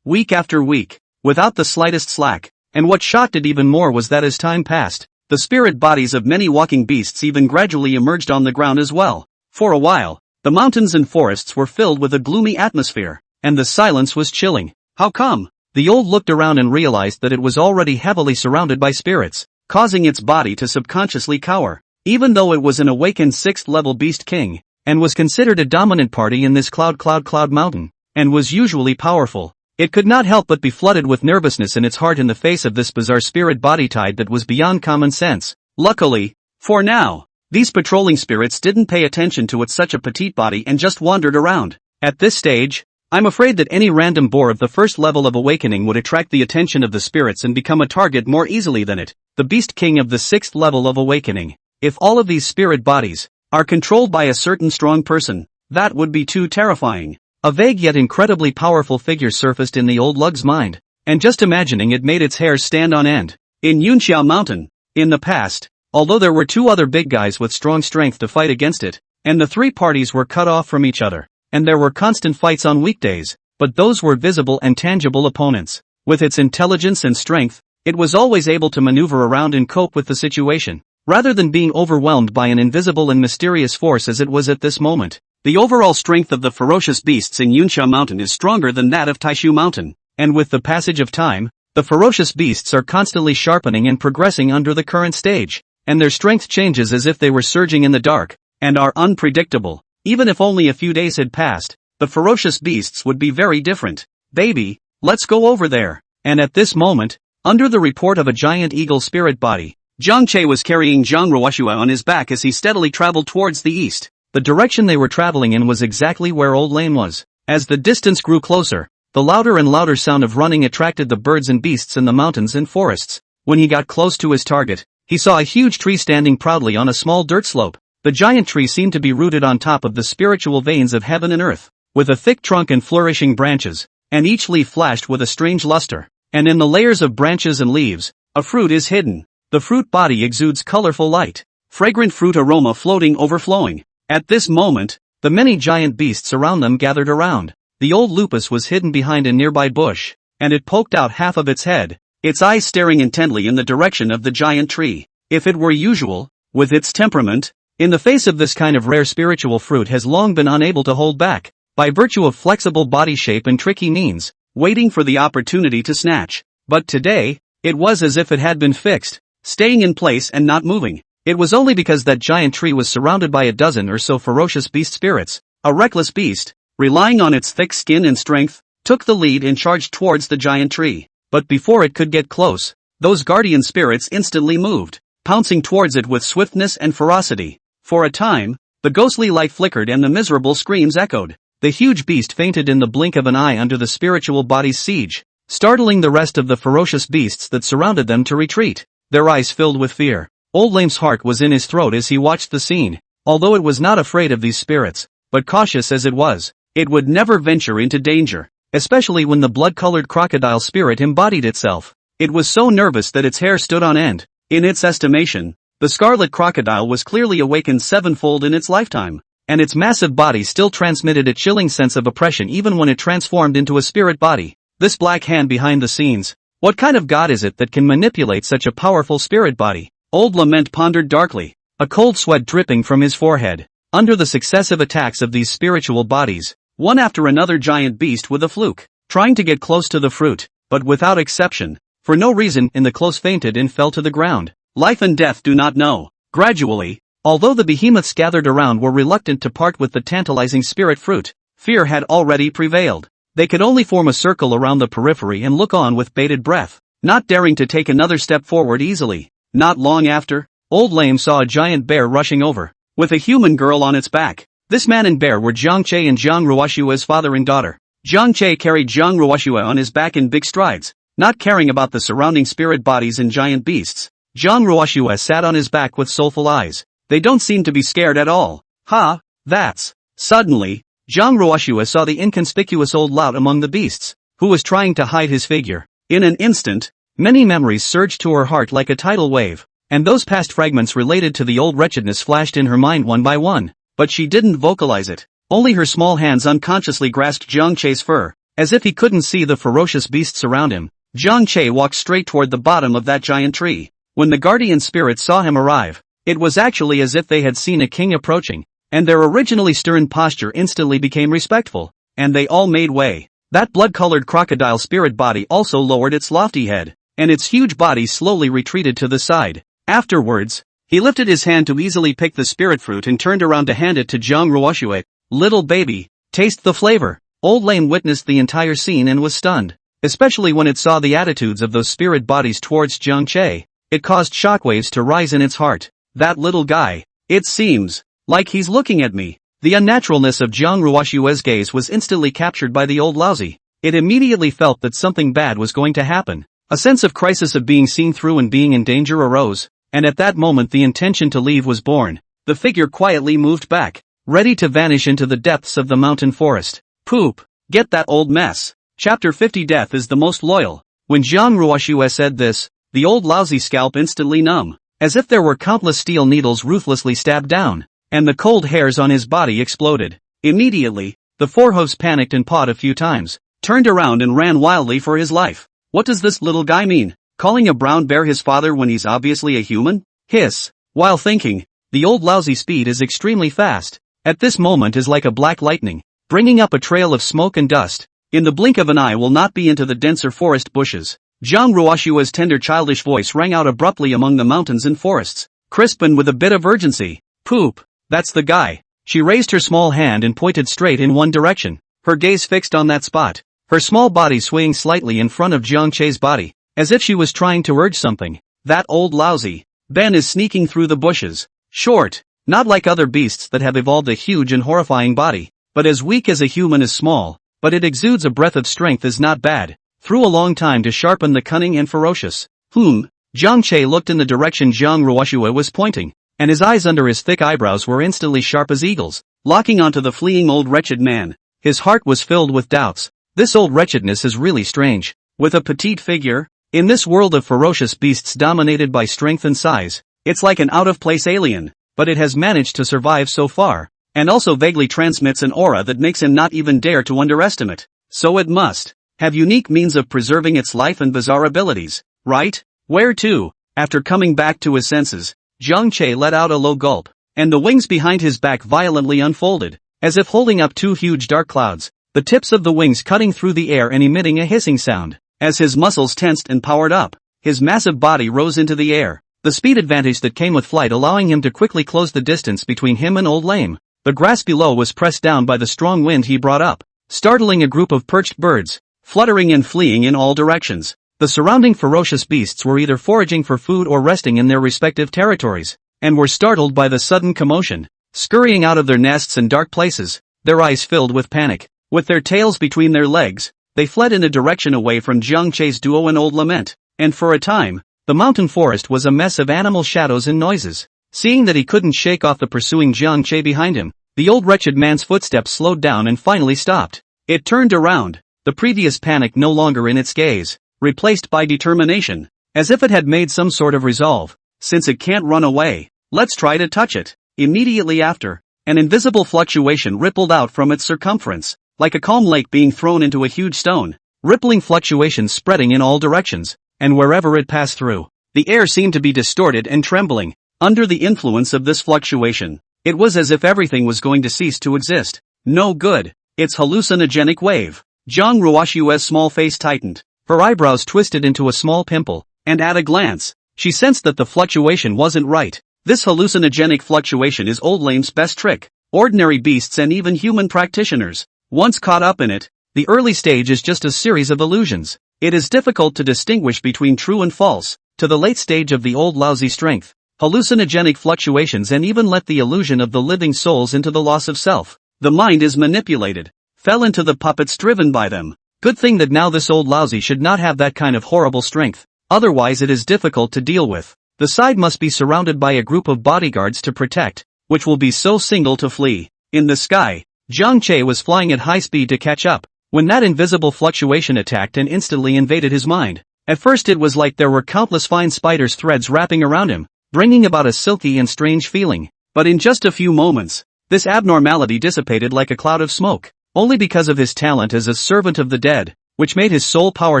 week after week, without the slightest slack. And what shocked it even more was that as time passed, the spirit bodies of many walking beasts even gradually emerged on the ground as well. For a while, the mountains and forests were filled with a gloomy atmosphere, and the silence was chilling. How come? The old looked around and realized that it was already heavily surrounded by spirits, causing its body to subconsciously cower. Even though it was an awakened 6th-level beast king, and was considered a dominant party in this cloud mountain, and was usually powerful, it could not help but be flooded with nervousness in its heart in the face of this bizarre spirit body tide that was beyond common sense. Luckily, for now, these patrolling spirits didn't pay attention to its such a petite body and just wandered around. At this stage, I'm afraid that any random boar of the first level of awakening would attract the attention of the spirits and become a target more easily than it, the beast king of the 6th level of awakening. If all of these spirit bodies are controlled by a certain strong person, that would be too terrifying. A vague yet incredibly powerful figure surfaced in the old lug's mind, and just imagining it made its hairs stand on end. In Yunxiao Mountain, in the past, although there were 2 other big guys with strong strength to fight against it, and the 3 parties were cut off from each other, and there were constant fights on weekdays, but those were visible and tangible opponents. With its intelligence and strength, it was always able to maneuver around and cope with the situation, rather than being overwhelmed by an invisible and mysterious force as it was at this moment. The overall strength of the ferocious beasts in Yunxia Mountain is stronger than that of Taishu Mountain, and with the passage of time, the ferocious beasts are constantly sharpening and progressing under the current stage, and their strength changes as if they were surging in the dark, and are unpredictable. Even if only a few days had passed, the ferocious beasts would be very different. Baby, let's go over there. And at this moment, under the report of a giant eagle spirit body, Zhang Che was carrying Zhang Ruoshua on his back as he steadily traveled towards the east. The direction they were traveling in was exactly where Old Lane was. As the distance grew closer, the louder and louder sound of running attracted the birds and beasts in the mountains and forests. When he got close to his target, he saw a huge tree standing proudly on a small dirt slope. The giant tree seemed to be rooted on top of the spiritual veins of heaven and earth, with a thick trunk and flourishing branches, and each leaf flashed with a strange luster. And in the layers of branches and leaves, a fruit is hidden. The fruit body exudes colorful light, fragrant fruit aroma floating overflowing. At this moment, the many giant beasts around them gathered around. The old lupus was hidden behind a nearby bush, and it poked out half of its head, its eyes staring intently in the direction of the giant tree. If it were usual, with its temperament, in the face of this kind of rare spiritual fruit has long been unable to hold back, by virtue of flexible body shape and tricky means, waiting for the opportunity to snatch. But today, it was as if it had been fixed, staying in place and not moving. It was only because that giant tree was surrounded by a dozen or so ferocious beast spirits. A reckless beast, relying on its thick skin and strength, took the lead and charged towards the giant tree. But before it could get close, those guardian spirits instantly moved, pouncing towards it with swiftness and ferocity. For a time, the ghostly light flickered and the miserable screams echoed. The huge beast fainted in the blink of an eye under the spiritual body's siege, startling the rest of the ferocious beasts that surrounded them to retreat, their eyes filled with fear. Old Lame's heart was in his throat as he watched the scene. Although it was not afraid of these spirits, but cautious as it was, it would never venture into danger, especially when the blood-colored crocodile spirit embodied itself. It was so nervous that its hair stood on end. In its estimation, the scarlet crocodile was clearly awakened sevenfold in its lifetime, and its massive body still transmitted a chilling sense of oppression even when it transformed into a spirit body. This black hand behind the scenes, what kind of god is it that can manipulate such a powerful spirit body? Old Lament pondered darkly, a cold sweat dripping from his forehead. Under the successive attacks of these spiritual bodies, one after another giant beast with a fluke, trying to get close to the fruit, but without exception, for no reason in the close fainted and fell to the ground. Life and death do not know. Gradually, although the behemoths gathered around were reluctant to part with the tantalizing spirit fruit, fear had already prevailed. They could only form a circle around the periphery and look on with bated breath, not daring to take another step forward easily. Not long after, Old Lame saw a giant bear rushing over, with a human girl on its back. This man and bear were Jiang Che and Jiang Ruoshua's father and daughter. Jiang Che carried Jiang Ruoshua on his back in big strides, not caring about the surrounding spirit bodies and giant beasts. Jiang Ruoshua sat on his back with soulful eyes. They don't seem to be scared at all. Ha, that's. Suddenly, Jiang Ruoshua saw the inconspicuous old lout among the beasts, who was trying to hide his figure. In an instant, many memories surged to her heart like a tidal wave, and those past fragments related to the old wretchedness flashed in her mind one by one, but she didn't vocalize it. Only her small hands unconsciously grasped Jiang Che's fur, as if he couldn't see the ferocious beasts around him. Jiang Che walked straight toward the bottom of that giant tree. When the guardian spirits saw him arrive, it was actually as if they had seen a king approaching, and their originally stern posture instantly became respectful, and they all made way. That blood-colored crocodile spirit body also lowered its lofty head, and its huge body slowly retreated to the side. Afterwards, he lifted his hand to easily pick the spirit fruit and turned around to hand it to Jiang Ruoshua. Little baby, taste the flavor. Old Lame witnessed the entire scene and was stunned, especially when it saw the attitudes of those spirit bodies towards Jiang Che. It caused shockwaves to rise in its heart. That little guy, it seems like he's looking at me. The unnaturalness of Jiang Ruoshua's gaze was instantly captured by the old lousy. It immediately felt that something bad was going to happen. A sense of crisis of being seen through and being in danger arose, and at that moment the intention to leave was born. The figure quietly moved back, ready to vanish into the depths of the mountain forest. Poop, get that old mess. Chapter 50. Death is the most loyal. When Jiang Ruoshua said this, the old lousy scalp instantly numb, as if there were countless steel needles ruthlessly stabbed down, and the cold hairs on his body exploded. Immediately, the four hoofs panicked and pawed a few times, turned around and ran wildly for his life. What does this little guy mean? Calling a brown bear his father when he's obviously a human? Hiss. While thinking, the old lousy speed is extremely fast. At this moment is like a black lightning, bringing up a trail of smoke and dust. In the blink of an eye will not be into the denser forest bushes. Jiang Ruoshua's tender childish voice rang out abruptly among the mountains and forests, crisp and with a bit of urgency. Poop, that's the guy. She raised her small hand and pointed straight in one direction, her gaze fixed on that spot, her small body swaying slightly in front of Jiang Che's body, as if she was trying to urge something. That old lousy Ben is sneaking through the bushes. Short, not like other beasts that have evolved a huge and horrifying body, but as weak as a human is small, but it exudes a breath of strength is not bad. Through a long time to sharpen the cunning and ferocious. Jiang Che looked in the direction Jiang Ruoshua was pointing, and his eyes under his thick eyebrows were instantly sharp as eagles, locking onto the fleeing old wretched man. His heart was filled with doubts. This old wretchedness is really strange. With a petite figure, in this world of ferocious beasts dominated by strength and size, it's like an out-of-place alien, but it has managed to survive so far, and also vaguely transmits an aura that makes him not even dare to underestimate. So it must have unique means of preserving its life and bizarre abilities, right? Where to? After coming back to his senses, Jiang Che let out a low gulp, and the wings behind his back violently unfolded, as if holding up two huge dark clouds, the tips of the wings cutting through the air and emitting a hissing sound. As his muscles tensed and powered up, his massive body rose into the air, the speed advantage that came with flight allowing him to quickly close the distance between him and Old Lame. The grass below was pressed down by the strong wind he brought up, startling a group of perched birds, fluttering and fleeing in all directions. The surrounding ferocious beasts were either foraging for food or resting in their respective territories, and were startled by the sudden commotion, scurrying out of their nests and dark places, their eyes filled with panic. With their tails between their legs, they fled in a direction away from Jiang Che's duo and Old Lament, and for a time, the mountain forest was a mess of animal shadows and noises. Seeing that he couldn't shake off the pursuing Jiang Che behind him, the old wretched man's footsteps slowed down and finally stopped. It turned around, the previous panic no longer in its gaze, replaced by determination, as if it had made some sort of resolve. Since it can't run away, let's try to touch it. Immediately after, an invisible fluctuation rippled out from its circumference, like a calm lake being thrown into a huge stone, rippling fluctuations spreading in all directions, and wherever it passed through, the air seemed to be distorted and trembling. Under the influence of this fluctuation, it was as if everything was going to cease to exist. No good. It's hallucinogenic wave. Jiang Ruoshua's small face tightened. Her eyebrows twisted into a small pimple, and at a glance, she sensed that the fluctuation wasn't right. This hallucinogenic fluctuation is Old Lame's best trick. Ordinary beasts and even human practitioners, once caught up in it, the early stage is just a series of illusions. It is difficult to distinguish between true and false. To the late stage of the old lousy strength, hallucinogenic fluctuations and even let the illusion of the living souls into the loss of self. The mind is manipulated, fell into the puppets driven by them. Good thing that now this old lousy should not have that kind of horrible strength, otherwise it is difficult to deal with. The side must be surrounded by a group of bodyguards to protect, which will be so single to flee. In the sky, Jiang Che was flying at high speed to catch up, when that invisible fluctuation attacked and instantly invaded his mind. At first it was like there were countless fine spider's threads wrapping around him, bringing about a silky and strange feeling. But in just a few moments, this abnormality dissipated like a cloud of smoke, only because of his talent as a servant of the dead, which made his soul power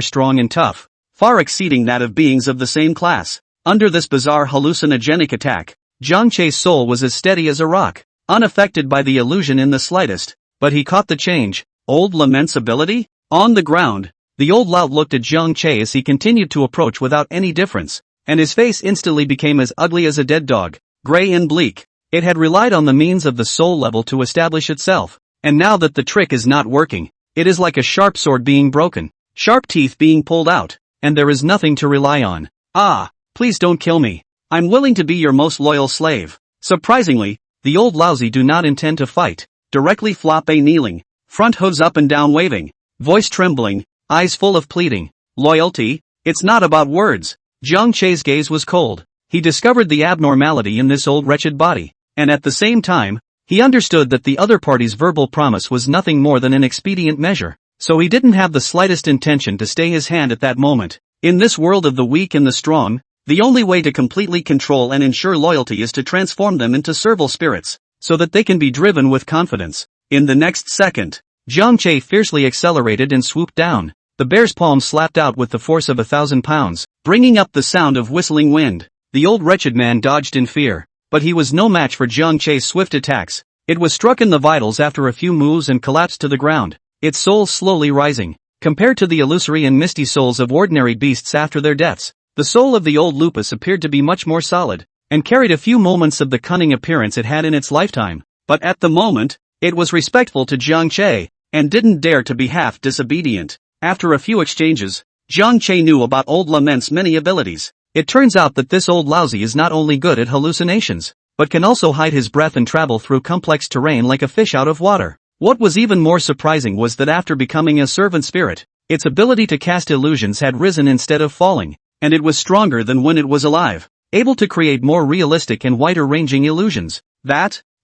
strong and tough, far exceeding that of beings of the same class. Under this bizarre hallucinogenic attack, Jiang Che's soul was as steady as a rock, unaffected by the illusion in the slightest. But he caught the change. Old Lament's ability? On the ground, the old lout looked at Jiang Che as he continued to approach without any difference, and his face instantly became as ugly as a dead dog, gray and bleak. It had relied on the means of the soul level to establish itself, and now that the trick is not working, it is like a sharp sword being broken, sharp teeth being pulled out, and there is nothing to rely on. Ah, please don't kill me. I'm willing to be your most loyal slave. Surprisingly, the old lousy do not intend to fight. Directly flop a kneeling, front hooves up and down waving, voice trembling, eyes full of pleading. Loyalty? It's not about words. Jiang Che's gaze was cold. He discovered the abnormality in this old wretched body, and at the same time, he understood that the other party's verbal promise was nothing more than an expedient measure, so he didn't have the slightest intention to stay his hand at that moment. In this world of the weak and the strong, the only way to completely control and ensure loyalty is to transform them into servile spirits, so that they can be driven with confidence. In the next second, Jiang Che fiercely accelerated and swooped down. The bear's palm slapped out with the force of 1,000 pounds, bringing up the sound of whistling wind. The old wretched man dodged in fear, but he was no match for Jiang Che's swift attacks. It was struck in the vitals after a few moves and collapsed to the ground, its soul slowly rising. Compared to the illusory and misty souls of ordinary beasts after their deaths, the soul of the old lupus appeared to be much more solid, and carried a few moments of the cunning appearance it had in its lifetime. But at the moment, it was respectful to Jiang Che, and didn't dare to be half disobedient. After a few exchanges, Jiang Che knew about old Lament's many abilities. It turns out that this old lousy is not only good at hallucinations, but can also hide his breath and travel through complex terrain like a fish out of water. What was even more surprising was that after becoming a servant spirit, its ability to cast illusions had risen instead of falling, and it was stronger than when it was alive, able to create more realistic and wider-ranging illusions.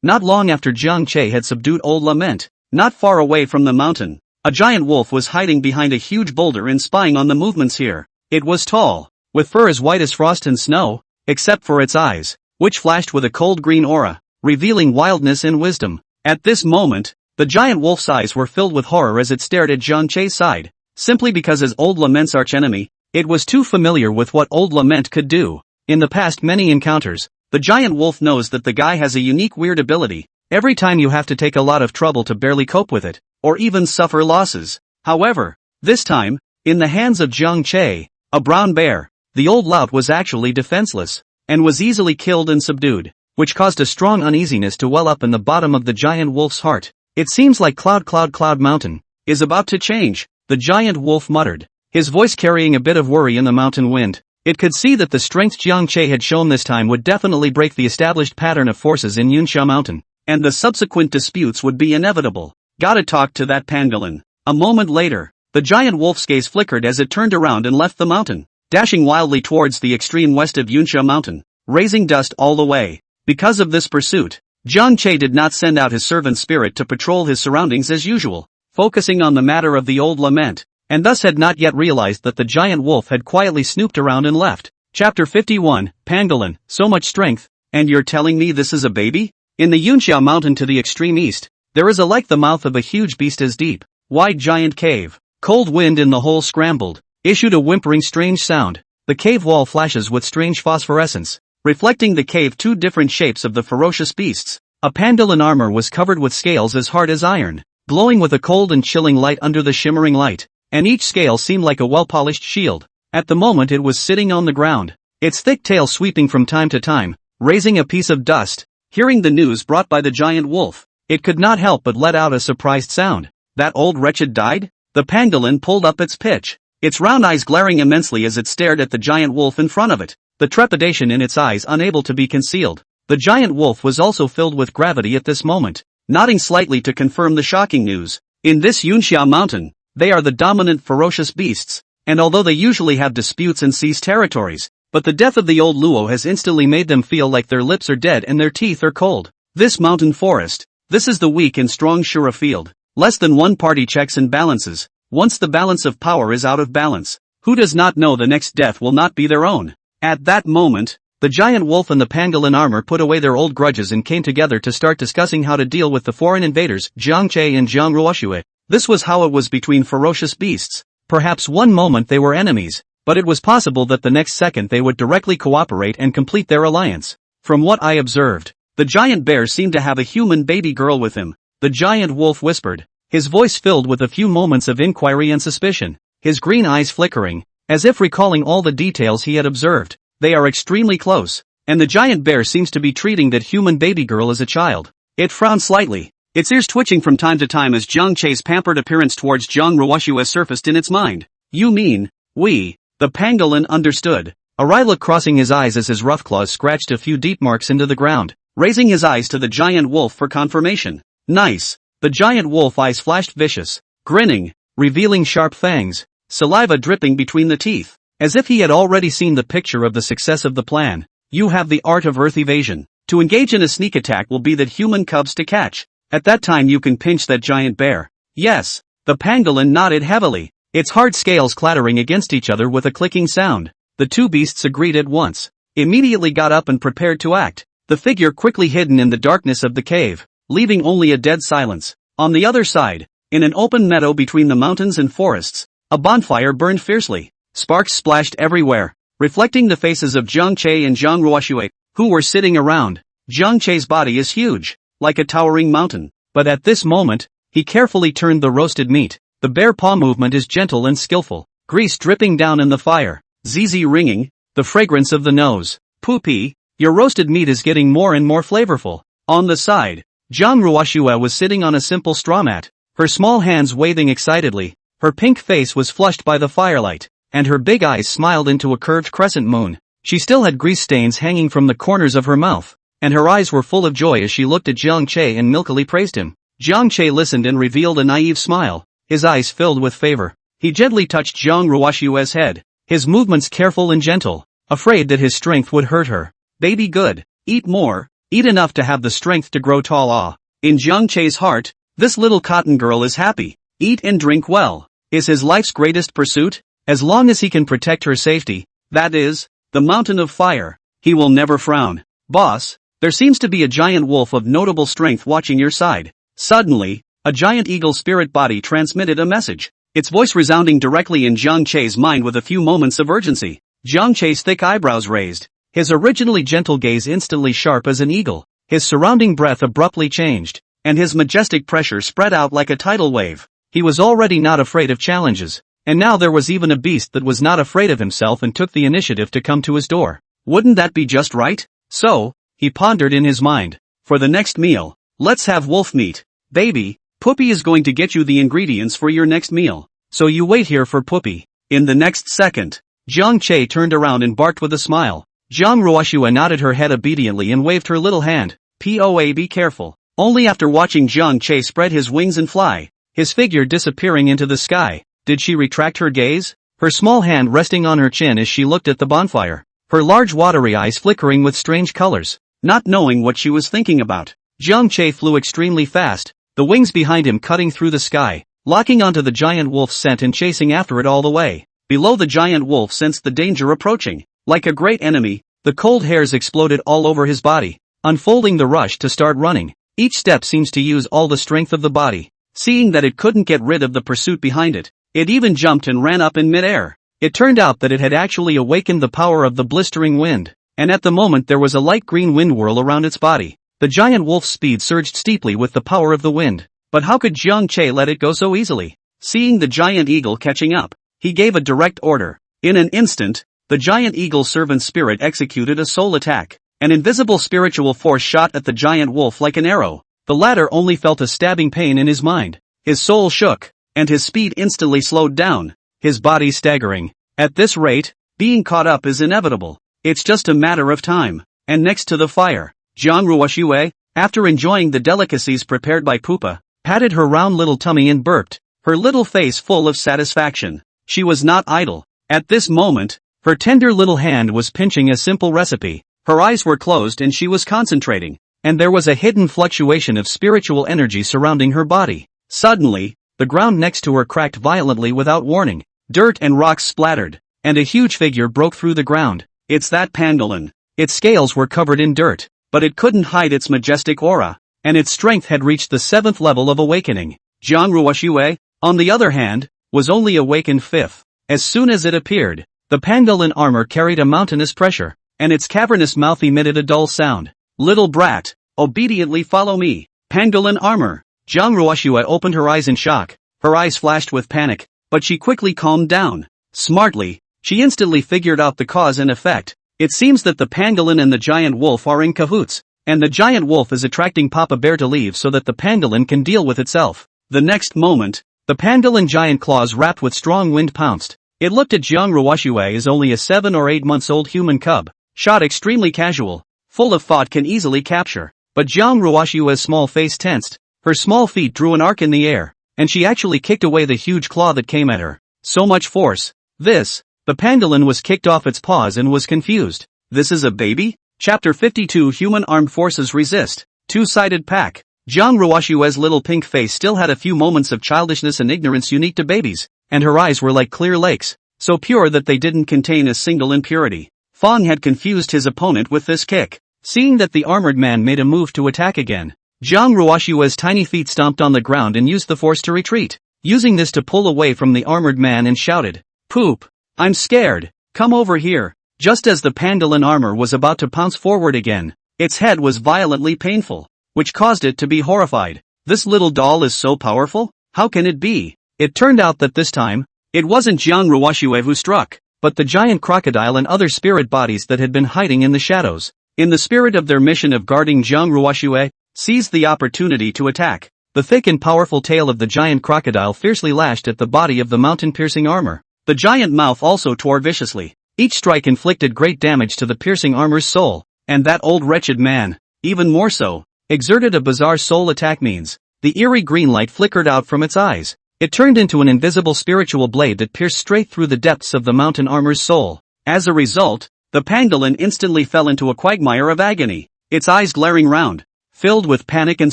Not long after Jiang Che had subdued old Lament, not far away from the mountain, a giant wolf was hiding behind a huge boulder and spying on the movements here. It was tall, with fur as white as frost and snow, except for its eyes, which flashed with a cold green aura, revealing wildness and wisdom. At this moment, the giant wolf's eyes were filled with horror as it stared at Jiang Che's side, simply because as old Lament's archenemy, it was too familiar with what old Lament could do. In the past many encounters, the giant wolf knows that the guy has a unique weird ability. Every time you have to take a lot of trouble to barely cope with it, or even suffer losses. However, this time, in the hands of Jiang Che, a brown bear, the old lout was actually defenseless, and was easily killed and subdued, which caused a strong uneasiness to well up in the bottom of the giant wolf's heart. It seems like Cloud Mountain is about to change, the giant wolf muttered, his voice carrying a bit of worry in the mountain wind. It could see that the strength Jiang Che had shown this time would definitely break the established pattern of forces in Yunsha Mountain, and the subsequent disputes would be inevitable. Gotta talk to that pangolin. A moment later, the giant wolf's gaze flickered as it turned around and left the mountain, dashing wildly towards the extreme west of Yunsha Mountain, raising dust all the way. Because of this pursuit, Jiang Che did not send out his servant spirit to patrol his surroundings as usual, focusing on the matter of the old Lament, and thus had not yet realized that the giant wolf had quietly snooped around and left. Chapter 51, Pangolin, so much strength, and you're telling me this is a baby? In the Yunxia Mountain to the extreme east, there is like the mouth of a huge beast as deep, wide giant cave. Cold wind in the hole scrambled, issued a whimpering strange sound. The cave wall flashes with strange phosphorescence, reflecting the cave two different shapes of the ferocious beasts. A pangolin armor was covered with scales as hard as iron, glowing with a cold and chilling light under the shimmering light. and each scale seemed like a well-polished shield. At the moment it was sitting on the ground, its thick tail sweeping from time to time, raising a piece of dust. Hearing the news brought by the giant wolf, it could not help but let out a surprised sound. That old wretched died? The pangolin pulled up its pitch, its round eyes glaring immensely as it stared at the giant wolf in front of it, the trepidation in its eyes unable to be concealed. The giant wolf was also filled with gravity at this moment, nodding slightly to confirm the shocking news. In this Yunxia mountain, they are the dominant ferocious beasts, and although they usually have disputes and seize territories, but the death of the old Luo has instantly made them feel like their lips are dead and their teeth are cold. This mountain forest, this is the weak and strong Shura field. Less than one party checks and balances. Once the balance of power is out of balance, who does not know the next death will not be their own? At that moment, the giant wolf and the pangolin armor put away their old grudges and came together to start discussing how to deal with the foreign invaders, Jiang Che and Jiang Ruoxue. This was how it was between ferocious beasts. Perhaps one moment they were enemies, but it was possible that the next second they would directly cooperate and complete their alliance. From what I observed, the giant bear seemed to have a human baby girl with him, the giant wolf whispered, his voice filled with a few moments of inquiry and suspicion, his green eyes flickering, as if recalling all the details he had observed. They are extremely close, and the giant bear seems to be treating that human baby girl as a child. It frowned slightly, its ears twitching from time to time as Jiang Che's pampered appearance towards Jiang Ruoxue surfaced in its mind. You mean, we? The pangolin understood, a wry look crossing his eyes as his rough claws scratched a few deep marks into the ground, raising his eyes to the giant wolf for confirmation. Nice. The giant wolf eyes flashed vicious, grinning, revealing sharp fangs, saliva dripping between the teeth, as if he had already seen the picture of the success of the plan. You have the art of earth evasion. To engage in a sneak attack will be that human cubs to catch. At that time you can pinch that giant bear. Yes. The pangolin nodded heavily, its hard scales clattering against each other with a clicking sound. The two beasts agreed at once, immediately got up and prepared to act, the figure quickly hidden in the darkness of the cave, leaving only a dead silence. On the other side, in an open meadow between the mountains and forests, a bonfire burned fiercely. Sparks splashed everywhere, reflecting the faces of Jiang Che and Jiang Ruoxue, who were sitting around. Jiang Che's body is huge, like a towering mountain, but at this moment, he carefully turned the roasted meat. The bear paw movement is gentle and skillful, grease dripping down in the fire, zizi ringing, the fragrance of the nose. Poopy, your roasted meat is getting more and more flavorful. On the side, Jiang Ruoxue was sitting on a simple straw mat, her small hands waving excitedly, her pink face was flushed by the firelight, and her big eyes smiled into a curved crescent moon. She still had grease stains hanging from the corners of her mouth, and her eyes were full of joy as she looked at Jiang Che and milkily praised him. Jiang Che listened and revealed a naive smile, his eyes filled with favor. He gently touched Jiang Ruoxue's head, his movements careful and gentle, afraid that his strength would hurt her. Baby good, eat more, eat enough to have the strength to grow tall. In Jiang Che's heart, this little cotton girl is happy. Eat and drink well, is his life's greatest pursuit, as long as he can protect her safety, that is, the mountain of fire, he will never frown. Boss, there seems to be a giant wolf of notable strength watching your side. Suddenly, a giant eagle spirit body transmitted a message, its voice resounding directly in Jiang Che's mind with a few moments of urgency. Jiang Che's thick eyebrows raised, his originally gentle gaze instantly sharp as an eagle, his surrounding breath abruptly changed, and his majestic pressure spread out like a tidal wave. He was already not afraid of challenges, and now there was even a beast that was not afraid of himself and took the initiative to come to his door. Wouldn't that be just right? So, he pondered in his mind, for the next meal, let's have wolf meat. Baby, Puppy is going to get you the ingredients for your next meal, so you wait here for Puppy. In the next second, Jiang Che turned around and barked with a smile. Jiang Ruoxue nodded her head obediently and waved her little hand. Poa, be careful. Only after watching Jiang Che spread his wings and fly, his figure disappearing into the sky, did she retract her gaze, her small hand resting on her chin as she looked at the bonfire, her large watery eyes flickering with strange colors. Not knowing what she was thinking about, Jiang Che flew extremely fast, the wings behind him cutting through the sky, locking onto the giant wolf's scent and chasing after it all the way. Below, the giant wolf sensed the danger approaching. Like a great enemy, the cold hairs exploded all over his body, unfolding the rush to start running. Each step seems to use all the strength of the body. Seeing that it couldn't get rid of the pursuit behind it, it even jumped and ran up in midair. It turned out that it had actually awakened the power of the blistering wind, and at the moment there was a light green wind whirl around its body. The giant wolf's speed surged steeply with the power of the wind. But how could Jiang Che let it go so easily? Seeing the giant eagle catching up, he gave a direct order. In an instant, the giant eagle's servant spirit executed a soul attack. An invisible spiritual force shot at the giant wolf like an arrow. The latter only felt a stabbing pain in his mind. His soul shook, and his speed instantly slowed down, his body staggering. At this rate, being caught up is inevitable. It's just a matter of time. And next to the fire, Jiang Ruoxue, after enjoying the delicacies prepared by Pupa, patted her round little tummy and burped, her little face full of satisfaction. She was not idle. At this moment, her tender little hand was pinching a simple recipe. Her eyes were closed and she was concentrating, and there was a hidden fluctuation of spiritual energy surrounding her body. Suddenly, the ground next to her cracked violently without warning. Dirt and rocks splattered, and a huge figure broke through the ground. It's that pangolin. Its scales were covered in dirt, but it couldn't hide its majestic aura, and its strength had reached the 7th level of awakening. Jiang Ruoxue, on the other hand, was only awakened 5th. As soon as it appeared, the pangolin armor carried a mountainous pressure, and its cavernous mouth emitted a dull sound. Little brat, obediently follow me. Pangolin armor. Jiang Ruoxue opened her eyes in shock. Her eyes flashed with panic, but she quickly calmed down. Smartly, she instantly figured out the cause and effect. It seems that the pangolin and the giant wolf are in cahoots, and the giant wolf is attracting Papa Bear to leave so that the pangolin can deal with itself. The next moment, the pangolin giant claws wrapped with strong wind pounced. It looked at Jiang Ruoxue as only a 7 or 8 months old human cub, shot extremely casual, full of thought can easily capture. But Jiang Ruoxue's small face tensed, her small feet drew an arc in the air, and she actually kicked away the huge claw that came at her. So much force. The pangolin was kicked off its paws and was confused. This is a baby? Chapter 52 Human Armed Forces Resist. Two-sided pack. Jiang Ruoxue's little pink face still had a few moments of childishness and ignorance unique to babies, and her eyes were like clear lakes, so pure that they didn't contain a single impurity. Fang had confused his opponent with this kick. Seeing that the armored man made a move to attack again, Jiang Ruoxue's tiny feet stomped on the ground and used the force to retreat, using this to pull away from the armored man and shouted, "Poop! I'm scared! Come over here!" Just as the pangolin armor was about to pounce forward again, its head was violently painful, which caused it to be horrified. This little doll is so powerful? How can it be? It turned out that this time, it wasn't Jiang Ruoxue who struck, but the giant crocodile and other spirit bodies that had been hiding in the shadows. In the spirit of their mission of guarding Jiang Ruoxue, seized the opportunity to attack. The thick and powerful tail of the giant crocodile fiercely lashed at the body of the mountain-piercing armor. The giant mouth also tore viciously. Each strike inflicted great damage to the piercing armor's soul, and that old wretched man, even more so, exerted a bizarre soul attack means. The eerie green light flickered out from its eyes. It turned into an invisible spiritual blade that pierced straight through the depths of the mountain armor's soul. As a result, the pangolin instantly fell into a quagmire of agony, its eyes glaring round, filled with panic and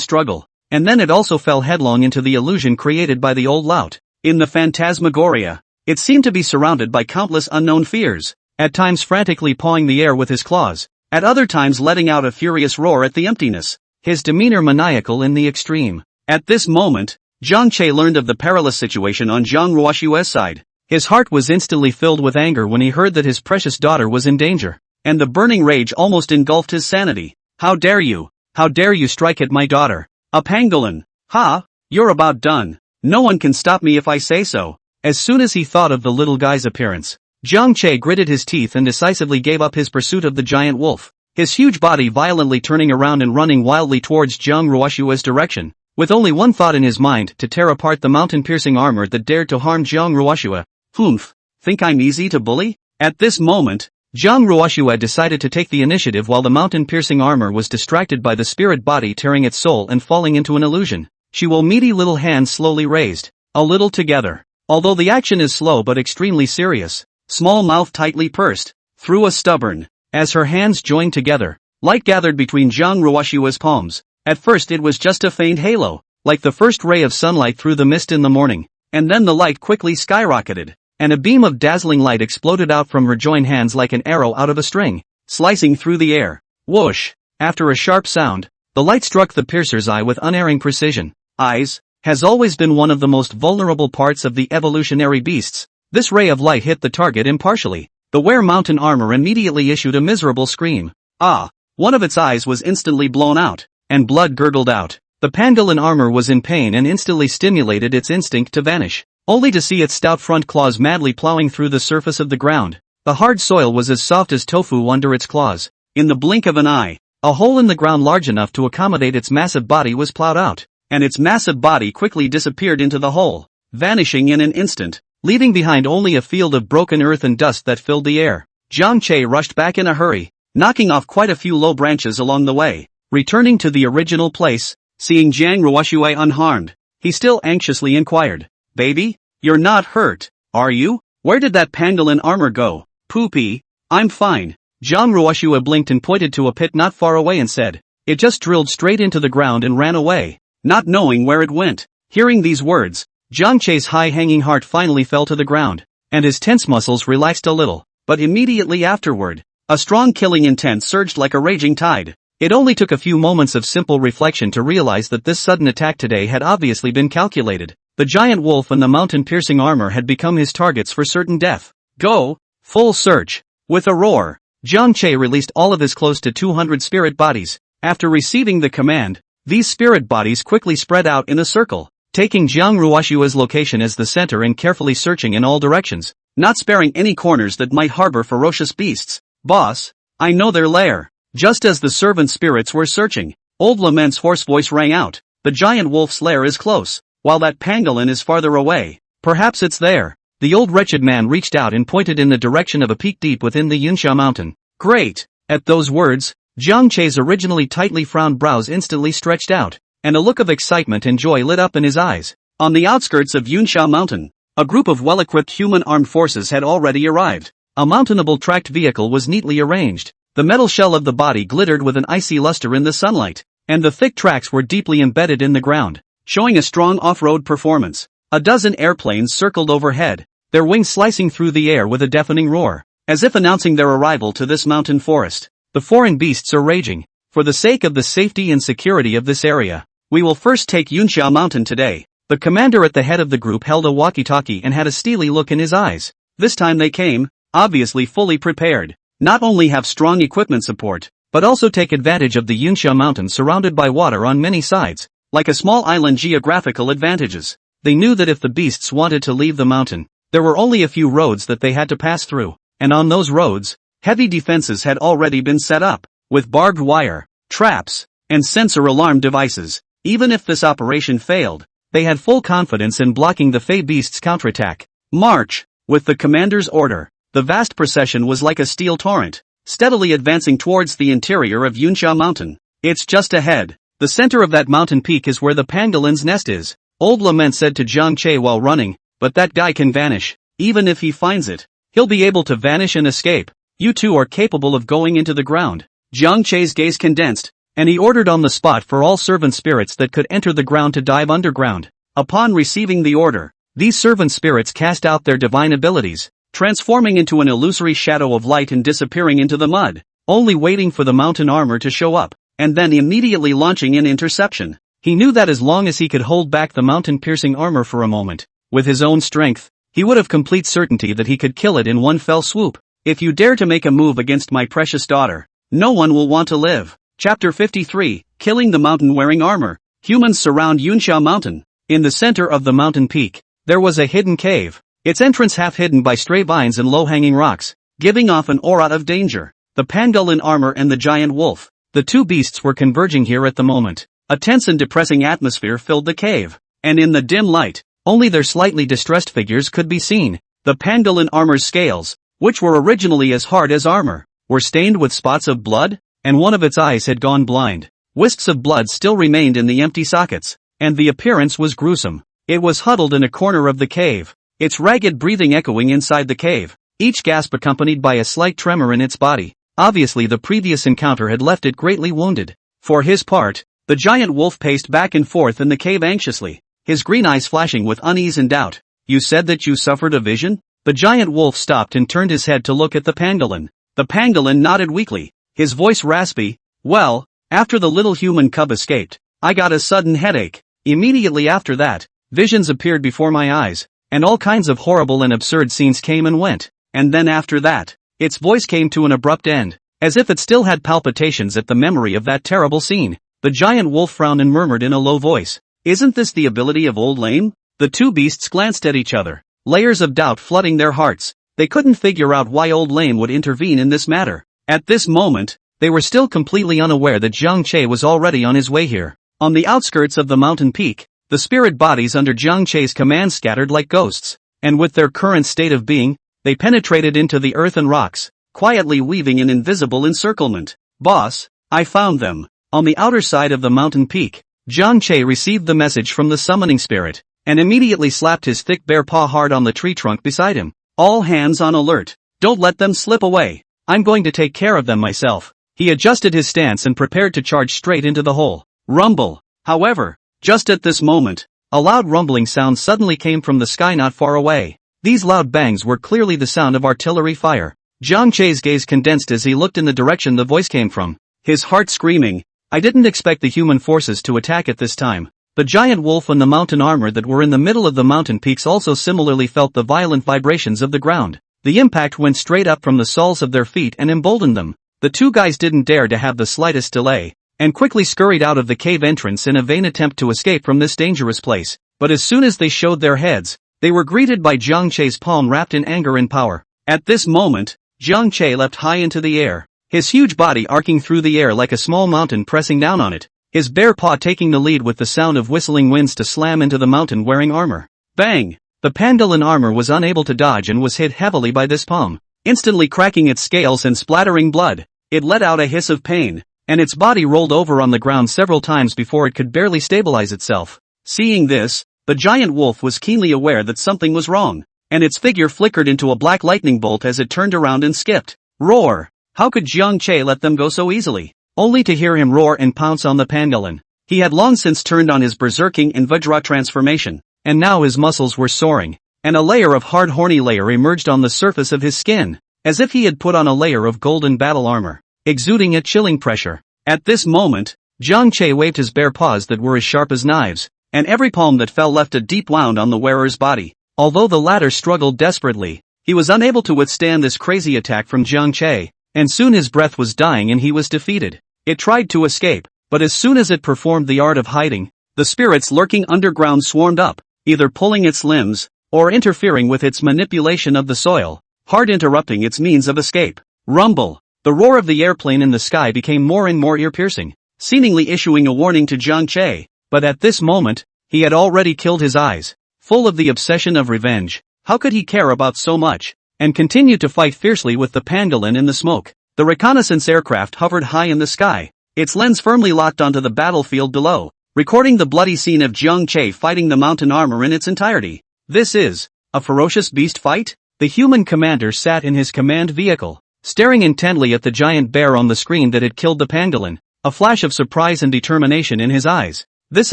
struggle, and then it also fell headlong into the illusion created by the old lout. In the phantasmagoria, it seemed to be surrounded by countless unknown fears, at times frantically pawing the air with his claws, at other times letting out a furious roar at the emptiness, his demeanor maniacal in the extreme. At this moment, Zhang Che learned of the perilous situation on Jiang Ruoxue's side. His heart was instantly filled with anger when he heard that his precious daughter was in danger, and the burning rage almost engulfed his sanity. How dare you? How dare you strike at my daughter? A pangolin! Ha! You're about done. No one can stop me if I say so. As soon as he thought of the little guy's appearance, Zhang Che gritted his teeth and decisively gave up his pursuit of the giant wolf, his huge body violently turning around and running wildly towards Jiang Ruoxue's direction, with only one thought in his mind: to tear apart the mountain-piercing armor that dared to harm Jiang Ruoxue. Humph! Think I'm easy to bully? At this moment, Jiang Ruoxue decided to take the initiative while the mountain-piercing armor was distracted by the spirit body tearing its soul and falling into an illusion. She will meaty little hands slowly raised, a little together. Although the action is slow but extremely serious, small mouth tightly pursed, through a stubborn. As her hands joined together, light gathered between Jiang Ruoxue's palms. At first it was just a faint halo, like the first ray of sunlight through the mist in the morning, and then the light quickly skyrocketed, and a beam of dazzling light exploded out from her joined hands like an arrow out of a string, slicing through the air. Whoosh! After a sharp sound, the light struck the piercer's eye with unerring precision. Eyes has always been one of the most vulnerable parts of the evolutionary beasts. This ray of light hit the target impartially. The were-mountain armor immediately issued a miserable scream. Ah! One of its eyes was instantly blown out, and blood gurgled out. The pangolin armor was in pain and instantly stimulated its instinct to vanish. only to see its stout front claws madly plowing through the surface of the ground. The hard soil was as soft as tofu under its claws. In the blink of an eye, a hole in the ground large enough to accommodate its massive body was plowed out, and its massive body quickly disappeared into the hole, vanishing in an instant, leaving behind only a field of broken earth and dust that filled the air. Jiang Che rushed back in a hurry, knocking off quite a few low branches along the way. Returning to the original place, seeing Jiang Ruoxue unharmed, he still anxiously inquired, "Baby, you're not hurt, are you? Where did that pangolin armor go?" "Poopy, I'm fine." Jiang Ruoxue blinked and pointed to a pit not far away and said, "It just drilled straight into the ground and ran away," not knowing where it went. Hearing these words, Jiang Che's high-hanging heart finally fell to the ground, and his tense muscles relaxed a little, but immediately afterward, a strong killing intent surged like a raging tide. It only took a few moments of simple reflection to realize that this sudden attack today had obviously been calculated. The giant wolf and the mountain-piercing armor had become his targets for certain death. Go! Full search! With a roar, Jiang Che released all of his close to 200 spirit bodies. After receiving the command, these spirit bodies quickly spread out in a circle, taking Jiang Ruoxue's location as the center and carefully searching in all directions, not sparing any corners that might harbor ferocious beasts. "Boss, I know their lair." Just as the servant spirits were searching, old Lament's hoarse voice rang out, "The giant wolf's lair is close, while that pangolin is farther away. Perhaps it's there." The old wretched man reached out and pointed in the direction of a peak deep within the Yunsha mountain. "Great!" At those words, Jiang Che's originally tightly frowned brows instantly stretched out, and a look of excitement and joy lit up in his eyes. On the outskirts of Yunsha mountain, a group of well-equipped human armed forces had already arrived. A mountainable tracked vehicle was neatly arranged. The metal shell of the body glittered with an icy luster in the sunlight, and the thick tracks were deeply embedded in the ground, showing a strong off-road performance. A dozen airplanes circled overhead, their wings slicing through the air with a deafening roar, as if announcing their arrival to this mountain forest. The foreign beasts are raging. For the sake of the safety and security of this area, we will first take Yunsha Mountain today. The commander at the head of the group held a walkie-talkie and had a steely look in his eyes. This time they came, obviously fully prepared. Not only have strong equipment support, but also take advantage of the Yunsha mountain surrounded by water on many sides, like a small island. Geographical advantages. They knew that if the beasts wanted to leave the mountain, there were only a few roads that they had to pass through, and on those roads, heavy defenses had already been set up, with barbed wire, traps, and sensor alarm devices. Even if this operation failed, they had full confidence in blocking the Fey beasts' counterattack. March! With the commander's order, the vast procession was like a steel torrent, steadily advancing towards the interior of Yunsha Mountain. "It's just ahead. The center of that mountain peak is where the pangolin's nest is," old Lament said to Jiang Che while running, "but that guy can vanish. Even if he finds it, he'll be able to vanish and escape. You two are capable of going into the ground." Jiang Che's gaze condensed, and he ordered on the spot for all servant spirits that could enter the ground to dive underground. Upon receiving the order, these servant spirits cast out their divine abilities, transforming into an illusory shadow of light and disappearing into the mud, only waiting for the mountain armor to show up, and then immediately launching in interception. He knew that as long as he could hold back the mountain-piercing armor for a moment, with his own strength, he would have complete certainty that he could kill it in one fell swoop. "If you dare to make a move against my precious daughter, no one will want to live." Chapter 53, Killing the Mountain-Wearing Armor. Humans surround Yunsha Mountain. In the center of the mountain peak, there was a hidden cave, its entrance half hidden by stray vines and low-hanging rocks, giving off an aura of danger. The pangolin armor and the giant wolf, the two beasts were converging here at the moment. A tense and depressing atmosphere filled the cave, and in the dim light, only their slightly distressed figures could be seen. The pangolin armor's scales, which were originally as hard as armor, were stained with spots of blood, and one of its eyes had gone blind. Wisps of blood still remained in the empty sockets, and the appearance was gruesome. It was huddled in a corner of the cave, its ragged breathing echoing inside the cave, each gasp accompanied by a slight tremor in its body. Obviously the previous encounter had left it greatly wounded. For his part, the giant wolf paced back and forth in the cave anxiously, his green eyes flashing with unease and doubt. "You said that you suffered a vision?" The giant wolf stopped and turned his head to look at the pangolin. The pangolin nodded weakly, his voice raspy. "Well, after the little human cub escaped, I got a sudden headache. Immediately after that, visions appeared before my eyes, and all kinds of horrible and absurd scenes came and went. And then after that," its voice came to an abrupt end, as if it still had palpitations at the memory of that terrible scene. The giant wolf frowned and murmured in a low voice, "Isn't this the ability of Old Lame? The two beasts glanced at each other, layers of doubt flooding their hearts. They couldn't figure out why Old Lame would intervene in this matter. At this moment, they were still completely unaware that Jiang Che was already on his way here. On the outskirts of the mountain peak, the spirit bodies under Jiang Che's command scattered like ghosts, and with their current state of being, they penetrated into the earth and rocks, quietly weaving an invisible encirclement. Boss, I found them. On the outer side of the mountain peak, Jiang Che received the message from the summoning spirit, and immediately slapped his thick bare paw hard on the tree trunk beside him. All hands on alert. Don't let them slip away. I'm going to take care of them myself. He adjusted his stance and prepared to charge straight into the hole. Rumble. However, just at this moment, a loud rumbling sound suddenly came from the sky not far away. These loud bangs were clearly the sound of artillery fire. Jiang Che's gaze condensed as he looked in the direction the voice came from, his heart screaming, I didn't expect the human forces to attack at this time. The giant wolf and the mountain armor that were in the middle of the mountain peaks also similarly felt the violent vibrations of the ground. The impact went straight up from the soles of their feet and emboldened them. The two guys didn't dare to have the slightest delay, and quickly scurried out of the cave entrance in a vain attempt to escape from this dangerous place. But as soon as they showed their heads, they were greeted by Jiang Che's palm wrapped in anger and power. At this moment, Jiang Che leapt high into the air, his huge body arcing through the air like a small mountain pressing down on it, his bare paw taking the lead with the sound of whistling winds to slam into the mountain wearing armor. Bang! The Pandalin armor was unable to dodge and was hit heavily by this palm, instantly cracking its scales and splattering blood. It let out a hiss of pain, and its body rolled over on the ground several times before it could barely stabilize itself. Seeing this, the giant wolf was keenly aware that something was wrong, and its figure flickered into a black lightning bolt as it turned around and skipped. Roar! How could Jiang Che let them go so easily? Only to hear him roar and pounce on the Pandalin. He had long since turned on his berserking and Vajra transformation, and now his muscles were soaring, and a layer of hard horny layer emerged on the surface of his skin, as if he had put on a layer of golden battle armor, exuding a chilling pressure. At this moment, Jiang Che waved his bare paws that were as sharp as knives, and every palm that fell left a deep wound on the wearer's body. Although the latter struggled desperately, he was unable to withstand this crazy attack from Jiang Che, and soon his breath was dying and he was defeated. It tried to escape, but as soon as it performed the art of hiding, the spirits lurking underground swarmed up, either pulling its limbs, or interfering with its manipulation of the soil, hard interrupting its means of escape. Rumble! The roar of the airplane in the sky became more and more ear-piercing, seemingly issuing a warning to Jiang Che, but at this moment, he had already killed his eyes. Full of the obsession of revenge, how could he care about so much, and continued to fight fiercely with the Pandalin in the smoke. The reconnaissance aircraft hovered high in the sky, its lens firmly locked onto the battlefield below, recording the bloody scene of Jiang Che fighting the mountain armor in its entirety. This is a ferocious beast fight? The human commander sat in his command vehicle, staring intently at the giant bear on the screen that had killed the Pandalin, a flash of surprise and determination in his eyes. This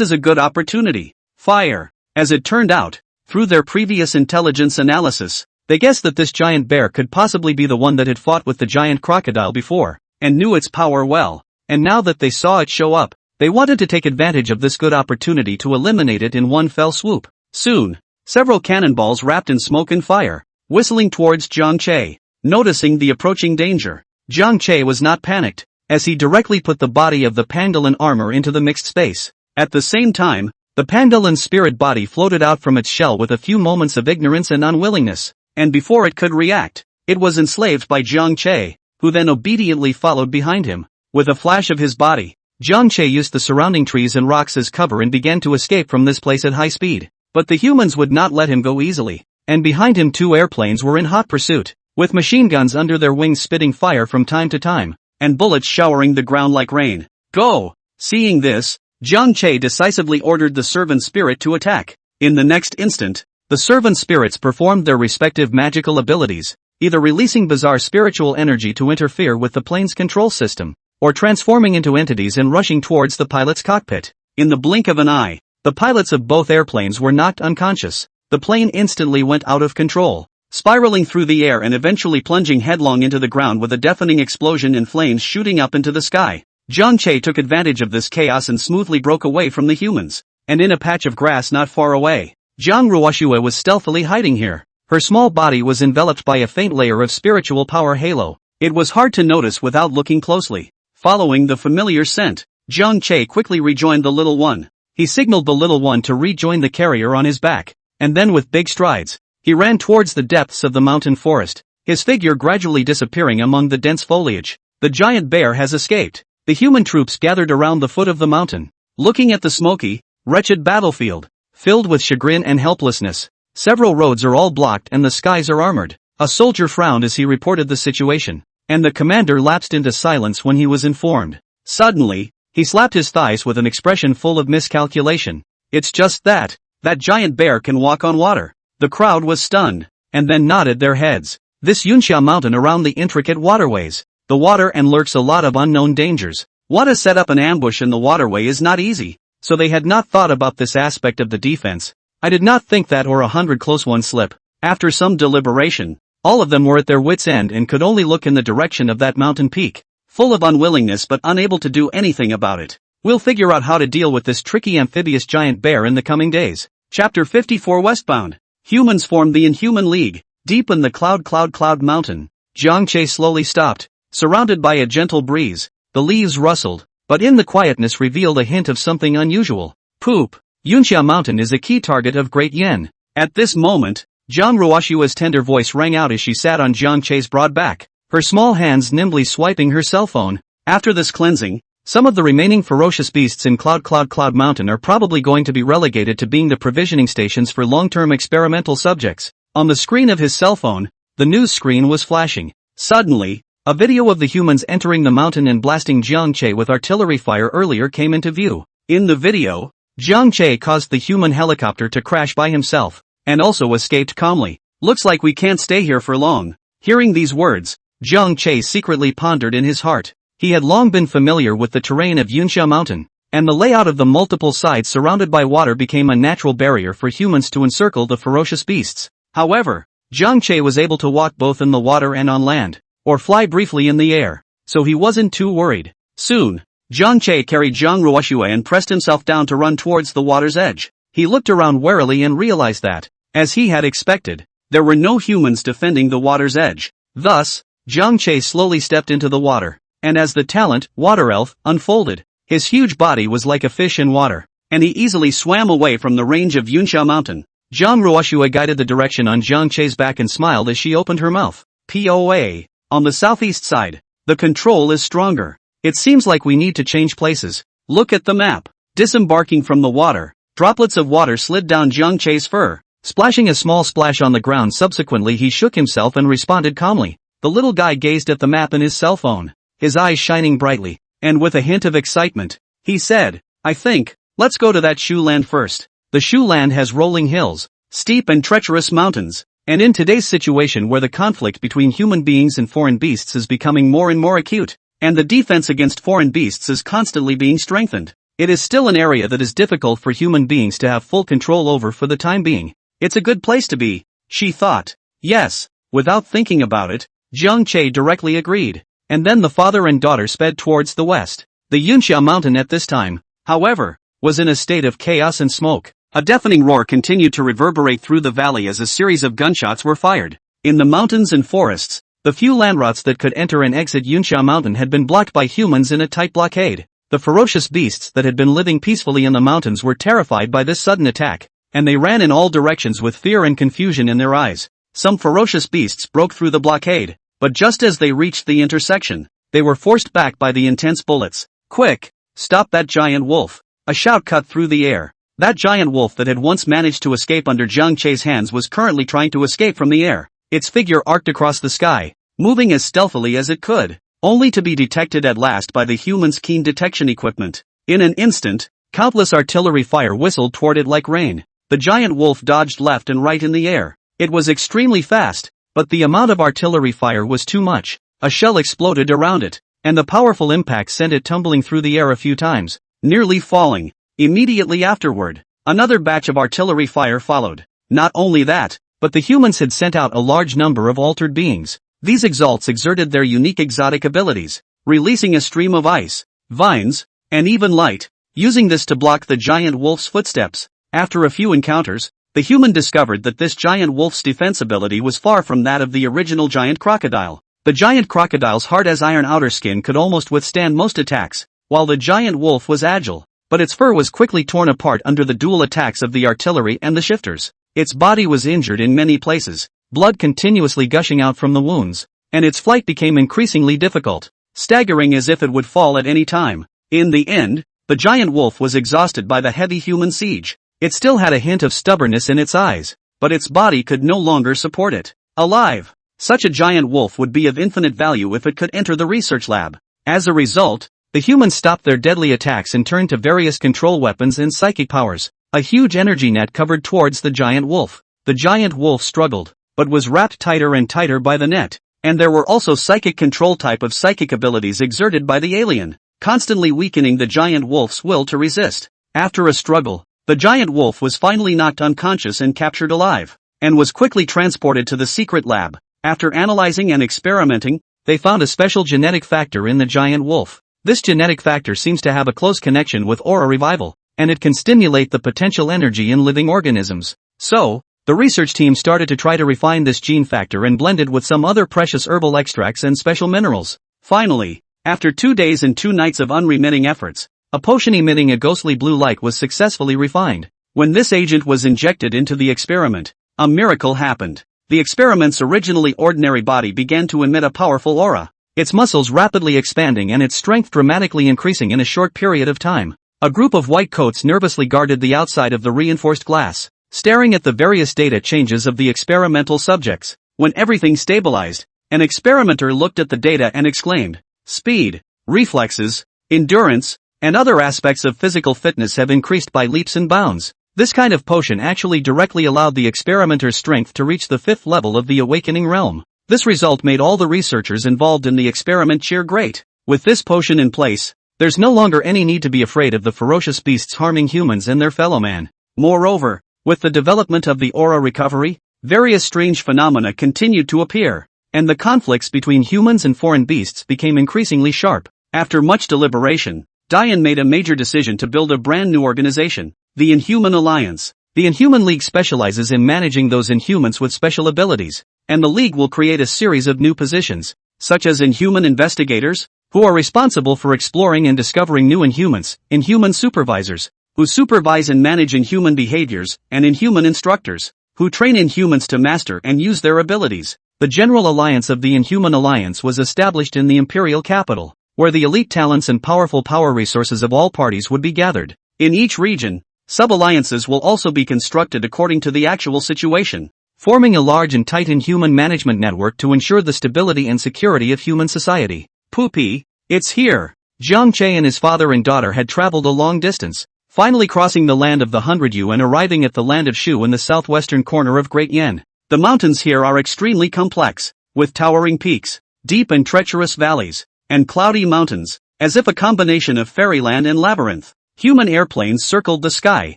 is a good opportunity. Fire! As it turned out, through their previous intelligence analysis, they guessed that this giant bear could possibly be the one that had fought with the giant crocodile before, and knew its power well, and now that they saw it show up, they wanted to take advantage of this good opportunity to eliminate it in one fell swoop. Soon, several cannonballs wrapped in smoke and fire, whistling towards Jiang Che. Noticing the approaching danger, Jiang Che was not panicked, as he directly put the body of the Pandalin armor into the mixed space. At the same time, the Pandalin's spirit body floated out from its shell with a few moments of ignorance and unwillingness, and before it could react, it was enslaved by Jiang Che, who then obediently followed behind him. With a flash of his body, Jiang Che used the surrounding trees and rocks as cover and began to escape from this place at high speed. But the humans would not let him go easily, and behind him two airplanes were in hot pursuit, with machine guns under their wings spitting fire from time to time, and bullets showering the ground like rain. Go! Seeing this, Jiang Che decisively ordered the servant spirit to attack. In the next instant, the servant spirits performed their respective magical abilities, either releasing bizarre spiritual energy to interfere with the plane's control system, or transforming into entities and rushing towards the pilot's cockpit. In the blink of an eye, the pilots of both airplanes were knocked unconscious. The plane instantly went out of control, spiraling through the air and eventually plunging headlong into the ground with a deafening explosion and flames shooting up into the sky. Jiang Che took advantage of this chaos and smoothly broke away from the humans, and in a patch of grass not far away, Jiang Ruoshua was stealthily hiding here. Her small body was enveloped by a faint layer of spiritual power halo. It was hard to notice without looking closely. Following the familiar scent, Jiang Che quickly rejoined the little one. he signaled the little one to rejoin the carrier on his back, and then with big strides, he ran towards the depths of the mountain forest, his figure gradually disappearing among the dense foliage. The giant bear has escaped. The human troops gathered around the foot of the mountain, looking at the smoky, wretched battlefield, filled with chagrin and helplessness. Several roads are all blocked and the skies are armored. A soldier frowned as he reported the situation, and the commander lapsed into silence when he was informed. Suddenly, he slapped his thighs with an expression full of miscalculation. It's just that giant bear can walk on water. The crowd was stunned, and then nodded their heads. This Yunxia mountain around the intricate waterways, the water and lurks a lot of unknown dangers. Want to set up an ambush in the waterway is not easy, so they had not thought about this aspect of the defense. I did not think that or 100 close ones slip. After some deliberation, all of them were at their wits' end and could only look in the direction of that mountain peak, full of unwillingness but unable to do anything about it. We'll figure out how to deal with this tricky amphibious giant bear in the coming days. Chapter 54 Westbound. Humans formed the Inhuman League. Deep in the cloud mountain, Jiang Che slowly stopped, surrounded by a gentle breeze. The leaves rustled, but in the quietness revealed a hint of something unusual. Poop. Yunxia Mountain is a key target of Great Yen. At this moment, Zhang Ruoshua's tender voice rang out as she sat on Jiang Che's broad back, her small hands nimbly swiping her cell phone. After this cleansing, some of the remaining ferocious beasts in Cloud Mountain are probably going to be relegated to being the provisioning stations for long-term experimental subjects. On the screen of his cell phone, the news screen was flashing. Suddenly, a video of the humans entering the mountain and blasting Jiang Che with artillery fire earlier came into view. In the video, Jiang Che caused the human helicopter to crash by himself, and also escaped calmly. Looks like we can't stay here for long. Hearing these words, Jiang Che secretly pondered in his heart. He had long been familiar with the terrain of Yunxia Mountain, and the layout of the multiple sides surrounded by water became a natural barrier for humans to encircle the ferocious beasts. However, Jiang Che was able to walk both in the water and on land, or fly briefly in the air, so he wasn't too worried. Soon, Jiang Che carried Zhang Ruoshue and pressed himself down to run towards the water's edge. He looked around warily and realized that, as he had expected, there were no humans defending the water's edge. Thus, Jiang Che slowly stepped into the water, and as the talent, Water Elf, unfolded, his huge body was like a fish in water, and he easily swam away from the range of Yunxia Mountain. Zhang Ruoshue guided the direction on Jiang Che's back and smiled as she opened her mouth. POA. On the southeast side, the control is stronger. It seems like we need to change places. Look at the map. Disembarking from the water, droplets of water slid down Jiang Che's fur, splashing a small splash on the ground. Subsequently he shook himself and responded calmly. The little guy gazed at the map in his cell phone, his eyes shining brightly, and with a hint of excitement, he said, I think, let's go to that Shu land first. The Shu land has rolling hills, steep and treacherous mountains, and in today's situation where the conflict between human beings and foreign beasts is becoming more and more acute, and the defense against foreign beasts is constantly being strengthened, it is still an area that is difficult for human beings to have full control over for the time being. It's a good place to be, she thought. Yes. Without thinking about it, Jiang Che directly agreed, and then the father and daughter sped towards the west. The Yunxia Mountain at this time, however, was in a state of chaos and smoke. A deafening roar continued to reverberate through the valley as a series of gunshots were fired. In the mountains and forests, the few land routes that could enter and exit Yunxia Mountain had been blocked by humans in a tight blockade. The ferocious beasts that had been living peacefully in the mountains were terrified by this sudden attack, and they ran in all directions with fear and confusion in their eyes. Some ferocious beasts broke through the blockade, but just as they reached the intersection, they were forced back by the intense bullets. Quick! Stop that giant wolf! A shout cut through the air. That giant wolf that had once managed to escape under Jiang Che's hands was currently trying to escape from the air. Its figure arced across the sky, moving as stealthily as it could, only to be detected at last by the humans' keen detection equipment. In an instant, countless artillery fire whistled toward it like rain. The giant wolf dodged left and right in the air. It was extremely fast, but the amount of artillery fire was too much. A shell exploded around it, and the powerful impact sent it tumbling through the air a few times, nearly falling. Immediately afterward, another batch of artillery fire followed. Not only that, but the humans had sent out a large number of altered beings. These exalts exerted their unique exotic abilities, releasing a stream of ice, vines, and even light, using this to block the giant wolf's footsteps. After a few encounters, the human discovered that this giant wolf's defense ability was far from that of the original giant crocodile. The giant crocodile's hard as iron outer skin could almost withstand most attacks, while the giant wolf was agile, but its fur was quickly torn apart under the dual attacks of the artillery and the shifters. Its body was injured in many places, blood continuously gushing out from the wounds, and its flight became increasingly difficult, staggering as if it would fall at any time. In the end, the giant wolf was exhausted by the heavy human siege. It still had a hint of stubbornness in its eyes, but its body could no longer support it. Alive! Such a giant wolf would be of infinite value if it could enter the research lab. As a result, the humans stopped their deadly attacks and turned to various control weapons and psychic powers. A huge energy net covered towards the giant wolf. The giant wolf struggled, but was wrapped tighter and tighter by the net, and there were also psychic control type of psychic abilities exerted by the alien, constantly weakening the giant wolf's will to resist. After a struggle, the giant wolf was finally knocked unconscious and captured alive, and was quickly transported to the secret lab. After analyzing and experimenting, they found a special genetic factor in the giant wolf. This genetic factor seems to have a close connection with aura revival, and it can stimulate the potential energy in living organisms. So, the research team started to try to refine this gene factor and blend it with some other precious herbal extracts and special minerals. Finally, after 2 days and 2 nights of unremitting efforts, a potion emitting a ghostly blue light was successfully refined. When this agent was injected into the experiment, a miracle happened. The experiment's originally ordinary body began to emit a powerful aura, its muscles rapidly expanding and its strength dramatically increasing in a short period of time. A group of white coats nervously guarded the outside of the reinforced glass, staring at the various data changes of the experimental subjects. When everything stabilized, an experimenter looked at the data and exclaimed, "Speed, reflexes, endurance, and other aspects of physical fitness have increased by leaps and bounds." This kind of potion actually directly allowed the experimenter's strength to reach the 5th level of the awakening realm. This result made all the researchers involved in the experiment cheer great. With this potion in place, there's no longer any need to be afraid of the ferocious beasts harming humans and their fellow man. Moreover, with the development of the aura recovery, various strange phenomena continued to appear, and the conflicts between humans and foreign beasts became increasingly sharp. After much deliberation, Diane made a major decision to build a brand new organization, the Inhuman Alliance. The Inhuman League specializes in managing those Inhumans with special abilities, and the League will create a series of new positions, such as Inhuman Investigators, who are responsible for exploring and discovering new Inhumans, Inhuman Supervisors, who supervise and manage Inhuman behaviors, and Inhuman Instructors, who train Inhumans to master and use their abilities. The General Alliance of the Inhuman Alliance was established in the Imperial capital, where the elite talents and powerful power resources of all parties would be gathered. In each region, sub-alliances will also be constructed according to the actual situation, forming a large and tight Inhuman management network to ensure the stability and security of human society. Poopy, it's here! Jiang Che and his father and daughter had traveled a long distance, finally crossing the land of the 100 Yu and arriving at the land of Shu in the southwestern corner of Great Yen. The mountains here are extremely complex, with towering peaks, deep and treacherous valleys, and cloudy mountains, as if a combination of fairyland and labyrinth. Human airplanes circled the sky,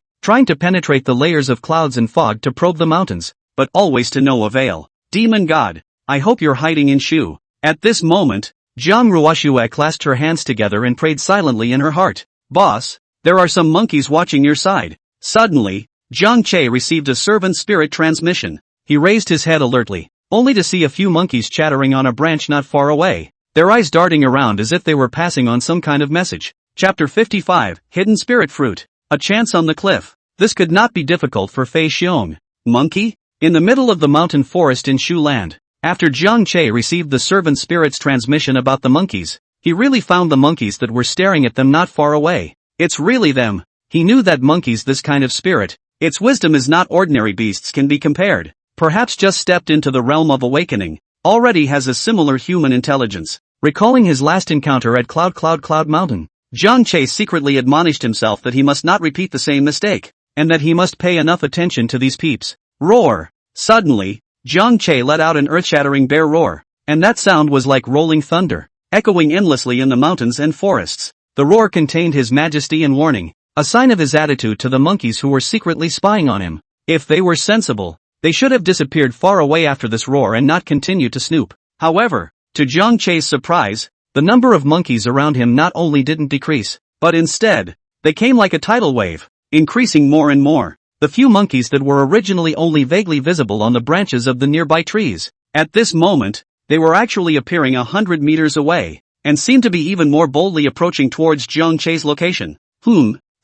trying to penetrate the layers of clouds and fog to probe the mountains, but always to no avail. Demon God, I hope you're hiding in Shu. At this moment, Jiang Ruoxue clasped her hands together and prayed silently in her heart. Boss, there are some monkeys watching your side. Suddenly, Jiang Che received a servant spirit transmission. He raised his head alertly, only to see a few monkeys chattering on a branch not far away, their eyes darting around as if they were passing on some kind of message. Chapter 55, Hidden Spirit Fruit. A chance on the cliff. This could not be difficult for Fei Xiong. Monkey? In the middle of the mountain forest in Shu land. After Jiang Che received the servant spirit's transmission about the monkeys, he really found the monkeys that were staring at them not far away. It's really them. He knew that monkeys, this kind of spirit, its wisdom is not ordinary beasts can be compared. Perhaps just stepped into the realm of awakening, already has a similar human intelligence. Recalling his last encounter at Cloud Mountain, Jiang Che secretly admonished himself that he must not repeat the same mistake, and that he must pay enough attention to these peeps. Roar! Suddenly, Jiang Che let out an earth-shattering bear roar, and that sound was like rolling thunder, echoing endlessly in the mountains and forests. The roar contained his majesty and warning, a sign of his attitude to the monkeys who were secretly spying on him. If they were sensible, they should have disappeared far away after this roar and not continue to snoop. However, to Jiang Che's surprise, the number of monkeys around him not only didn't decrease, but instead, they came like a tidal wave, increasing more and more. The few monkeys that were originally only vaguely visible on the branches of the nearby trees, at this moment, they were actually appearing 100 meters away, and seemed to be even more boldly approaching towards Jiang Che's location.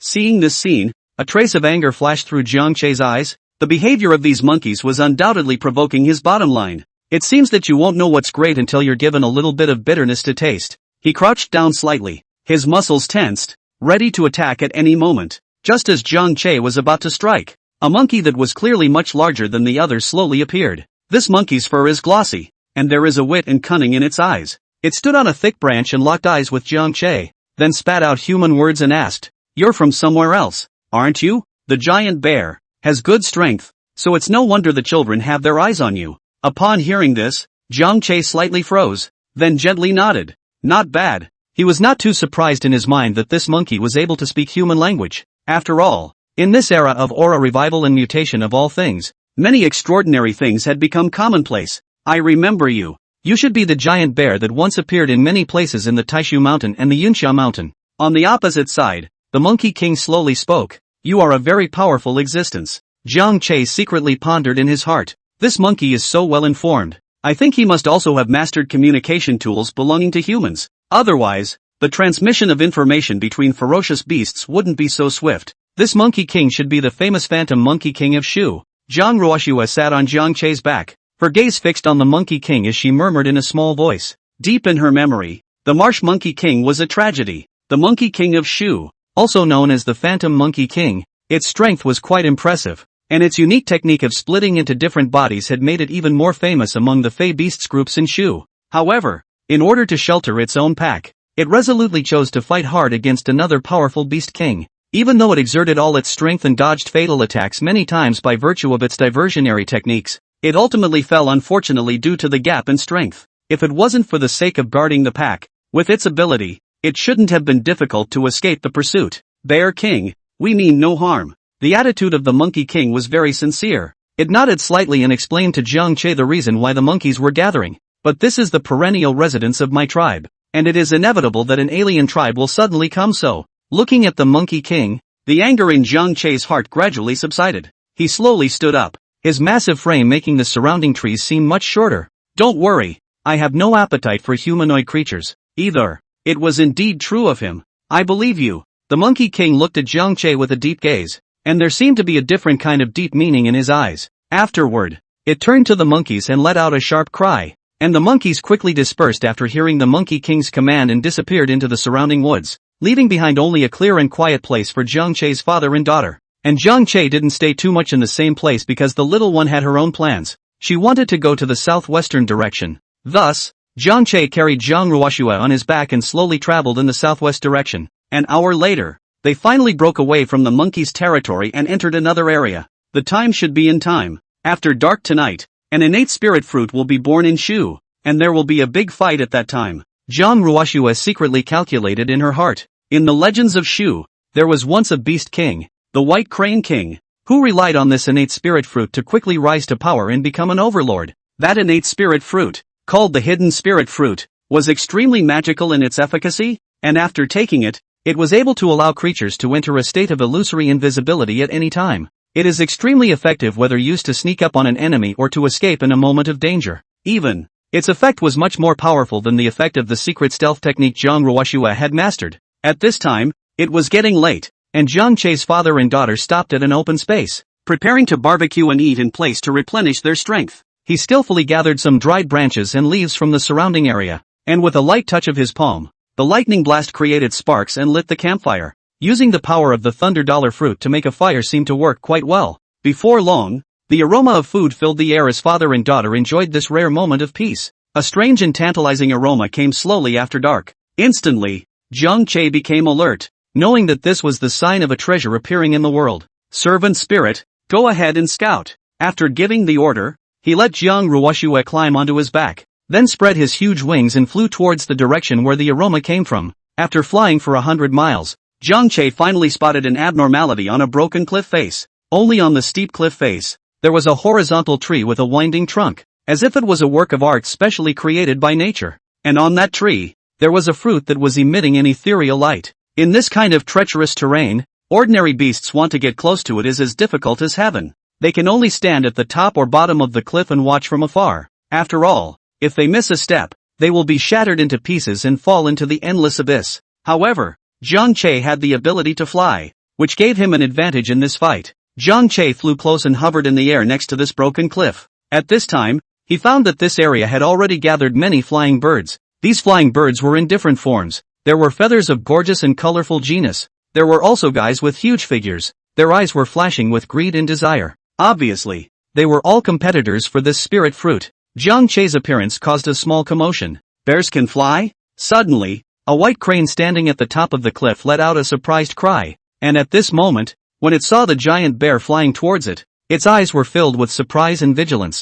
Seeing this scene, a trace of anger flashed through Jiang Che's eyes. The behavior of these monkeys was undoubtedly provoking his bottom line. It seems that you won't know what's great until you're given a little bit of bitterness to taste. He crouched down slightly, his muscles tensed, ready to attack at any moment. Just as Jiang Che was about to strike, a monkey that was clearly much larger than the others slowly appeared. This monkey's fur is glossy, and there is a wit and cunning in its eyes. It stood on a thick branch and locked eyes with Jiang Che, then spat out human words and asked, "You're from somewhere else, aren't you?" The giant bear has good strength, so it's no wonder the children have their eyes on you. Upon hearing this, Jiang Che slightly froze, then gently nodded. Not bad. He was not too surprised in his mind that this monkey was able to speak human language. After all, in this era of aura revival and mutation of all things, many extraordinary things had become commonplace. I remember you. You should be the giant bear that once appeared in many places in the Taishu Mountain and the Yunxia Mountain. On the opposite side, the Monkey King slowly spoke. You are a very powerful existence. Jiang Che secretly pondered in his heart. This monkey is so well informed. I think he must also have mastered communication tools belonging to humans. Otherwise, the transmission of information between ferocious beasts wouldn't be so swift. This Monkey King should be the famous Phantom Monkey King of Shu. Zhang Ruoxua sat on Jiang Che's back, her gaze fixed on the Monkey King as she murmured in a small voice. Deep in her memory, the Marsh Monkey King was a tragedy. The Monkey King of Shu, also known as the Phantom Monkey King, its strength was quite impressive, and its unique technique of splitting into different bodies had made it even more famous among the Fey Beasts groups in Shu. However, in order to shelter its own pack, it resolutely chose to fight hard against another powerful Beast King. Even though it exerted all its strength and dodged fatal attacks many times by virtue of its diversionary techniques, it ultimately fell unfortunately due to the gap in strength. If it wasn't for the sake of guarding the pack, with its ability, it shouldn't have been difficult to escape the pursuit. Bear King, we mean no harm. The attitude of the Monkey King was very sincere. It nodded slightly and explained to Jiang Che the reason why the monkeys were gathering. But this is the perennial residence of my tribe, and it is inevitable that an alien tribe will suddenly come so. Looking at the Monkey King, the anger in Jiang Che's heart gradually subsided. He slowly stood up, his massive frame making the surrounding trees seem much shorter. Don't worry, I have no appetite for humanoid creatures, either. It was indeed true of him. I believe you. The Monkey King looked at Jiang Che with a deep gaze, and there seemed to be a different kind of deep meaning in his eyes. Afterward, it turned to the monkeys and let out a sharp cry, and the monkeys quickly dispersed after hearing the Monkey King's command and disappeared into the surrounding woods, leaving behind only a clear and quiet place for Jiang Che's father and daughter. And Jiang Che didn't stay too much in the same place because the little one had her own plans. She wanted to go to the southwestern direction. Thus, Jiang Che carried Zhang Ruoxua on his back and slowly traveled in the southwest direction. An hour later, they finally broke away from the monkey's territory and entered another area. The time should be in time. After dark tonight, an innate spirit fruit will be born in Shu, and there will be a big fight at that time. Zhang Ruoxua secretly calculated in her heart. In the legends of Shu, there was once a beast king, the White Crane King, who relied on this innate spirit fruit to quickly rise to power and become an overlord. That innate spirit fruit, called the hidden spirit fruit, was extremely magical in its efficacy, and after taking it, it was able to allow creatures to enter a state of illusory invisibility at any time. It is extremely effective whether used to sneak up on an enemy or to escape in a moment of danger. Even, its effect was much more powerful than the effect of the secret stealth technique Zhang Ruoxua had mastered. At this time, it was getting late, and Jiang Che's father and daughter stopped at an open space, preparing to barbecue and eat in place to replenish their strength. He skillfully gathered some dried branches and leaves from the surrounding area, and with a light touch of his palm, the lightning blast created sparks and lit the campfire. Using the power of the Thunder Dollar fruit to make a fire seemed to work quite well. Before long, the aroma of food filled the air as father and daughter enjoyed this rare moment of peace. A strange and tantalizing aroma came slowly after dark. Instantly, Jiang Che became alert, knowing that this was the sign of a treasure appearing in the world. Servant spirit, go ahead and scout. After giving the order, he let Zhang Ruoxua climb onto his back, then spread his huge wings and flew towards the direction where the aroma came from. After flying for 100 miles, Jiang Che finally spotted an abnormality on a broken cliff face. Only on the steep cliff face, there was a horizontal tree with a winding trunk, as if it was a work of art specially created by nature. And on that tree, there was a fruit that was emitting an ethereal light. In this kind of treacherous terrain, ordinary beasts want to get close to it is as difficult as heaven. They can only stand at the top or bottom of the cliff and watch from afar. After all, if they miss a step, they will be shattered into pieces and fall into the endless abyss. However, Jiang Che had the ability to fly. which gave him an advantage in this fight. Jiang Che flew close and hovered in the air next to this broken cliff. At this time, he found that this area had already gathered many flying birds. These flying birds were in different forms. There were feathers of gorgeous and colorful genus. There were also guys with huge figures. Their eyes were flashing with greed and desire. Obviously, they were all competitors for this spirit fruit. Jiang Che's appearance caused a small commotion. Bears can fly? Suddenly, a white crane standing at the top of the cliff let out a surprised cry. And at this moment, when it saw the giant bear flying towards it, its eyes were filled with surprise and vigilance.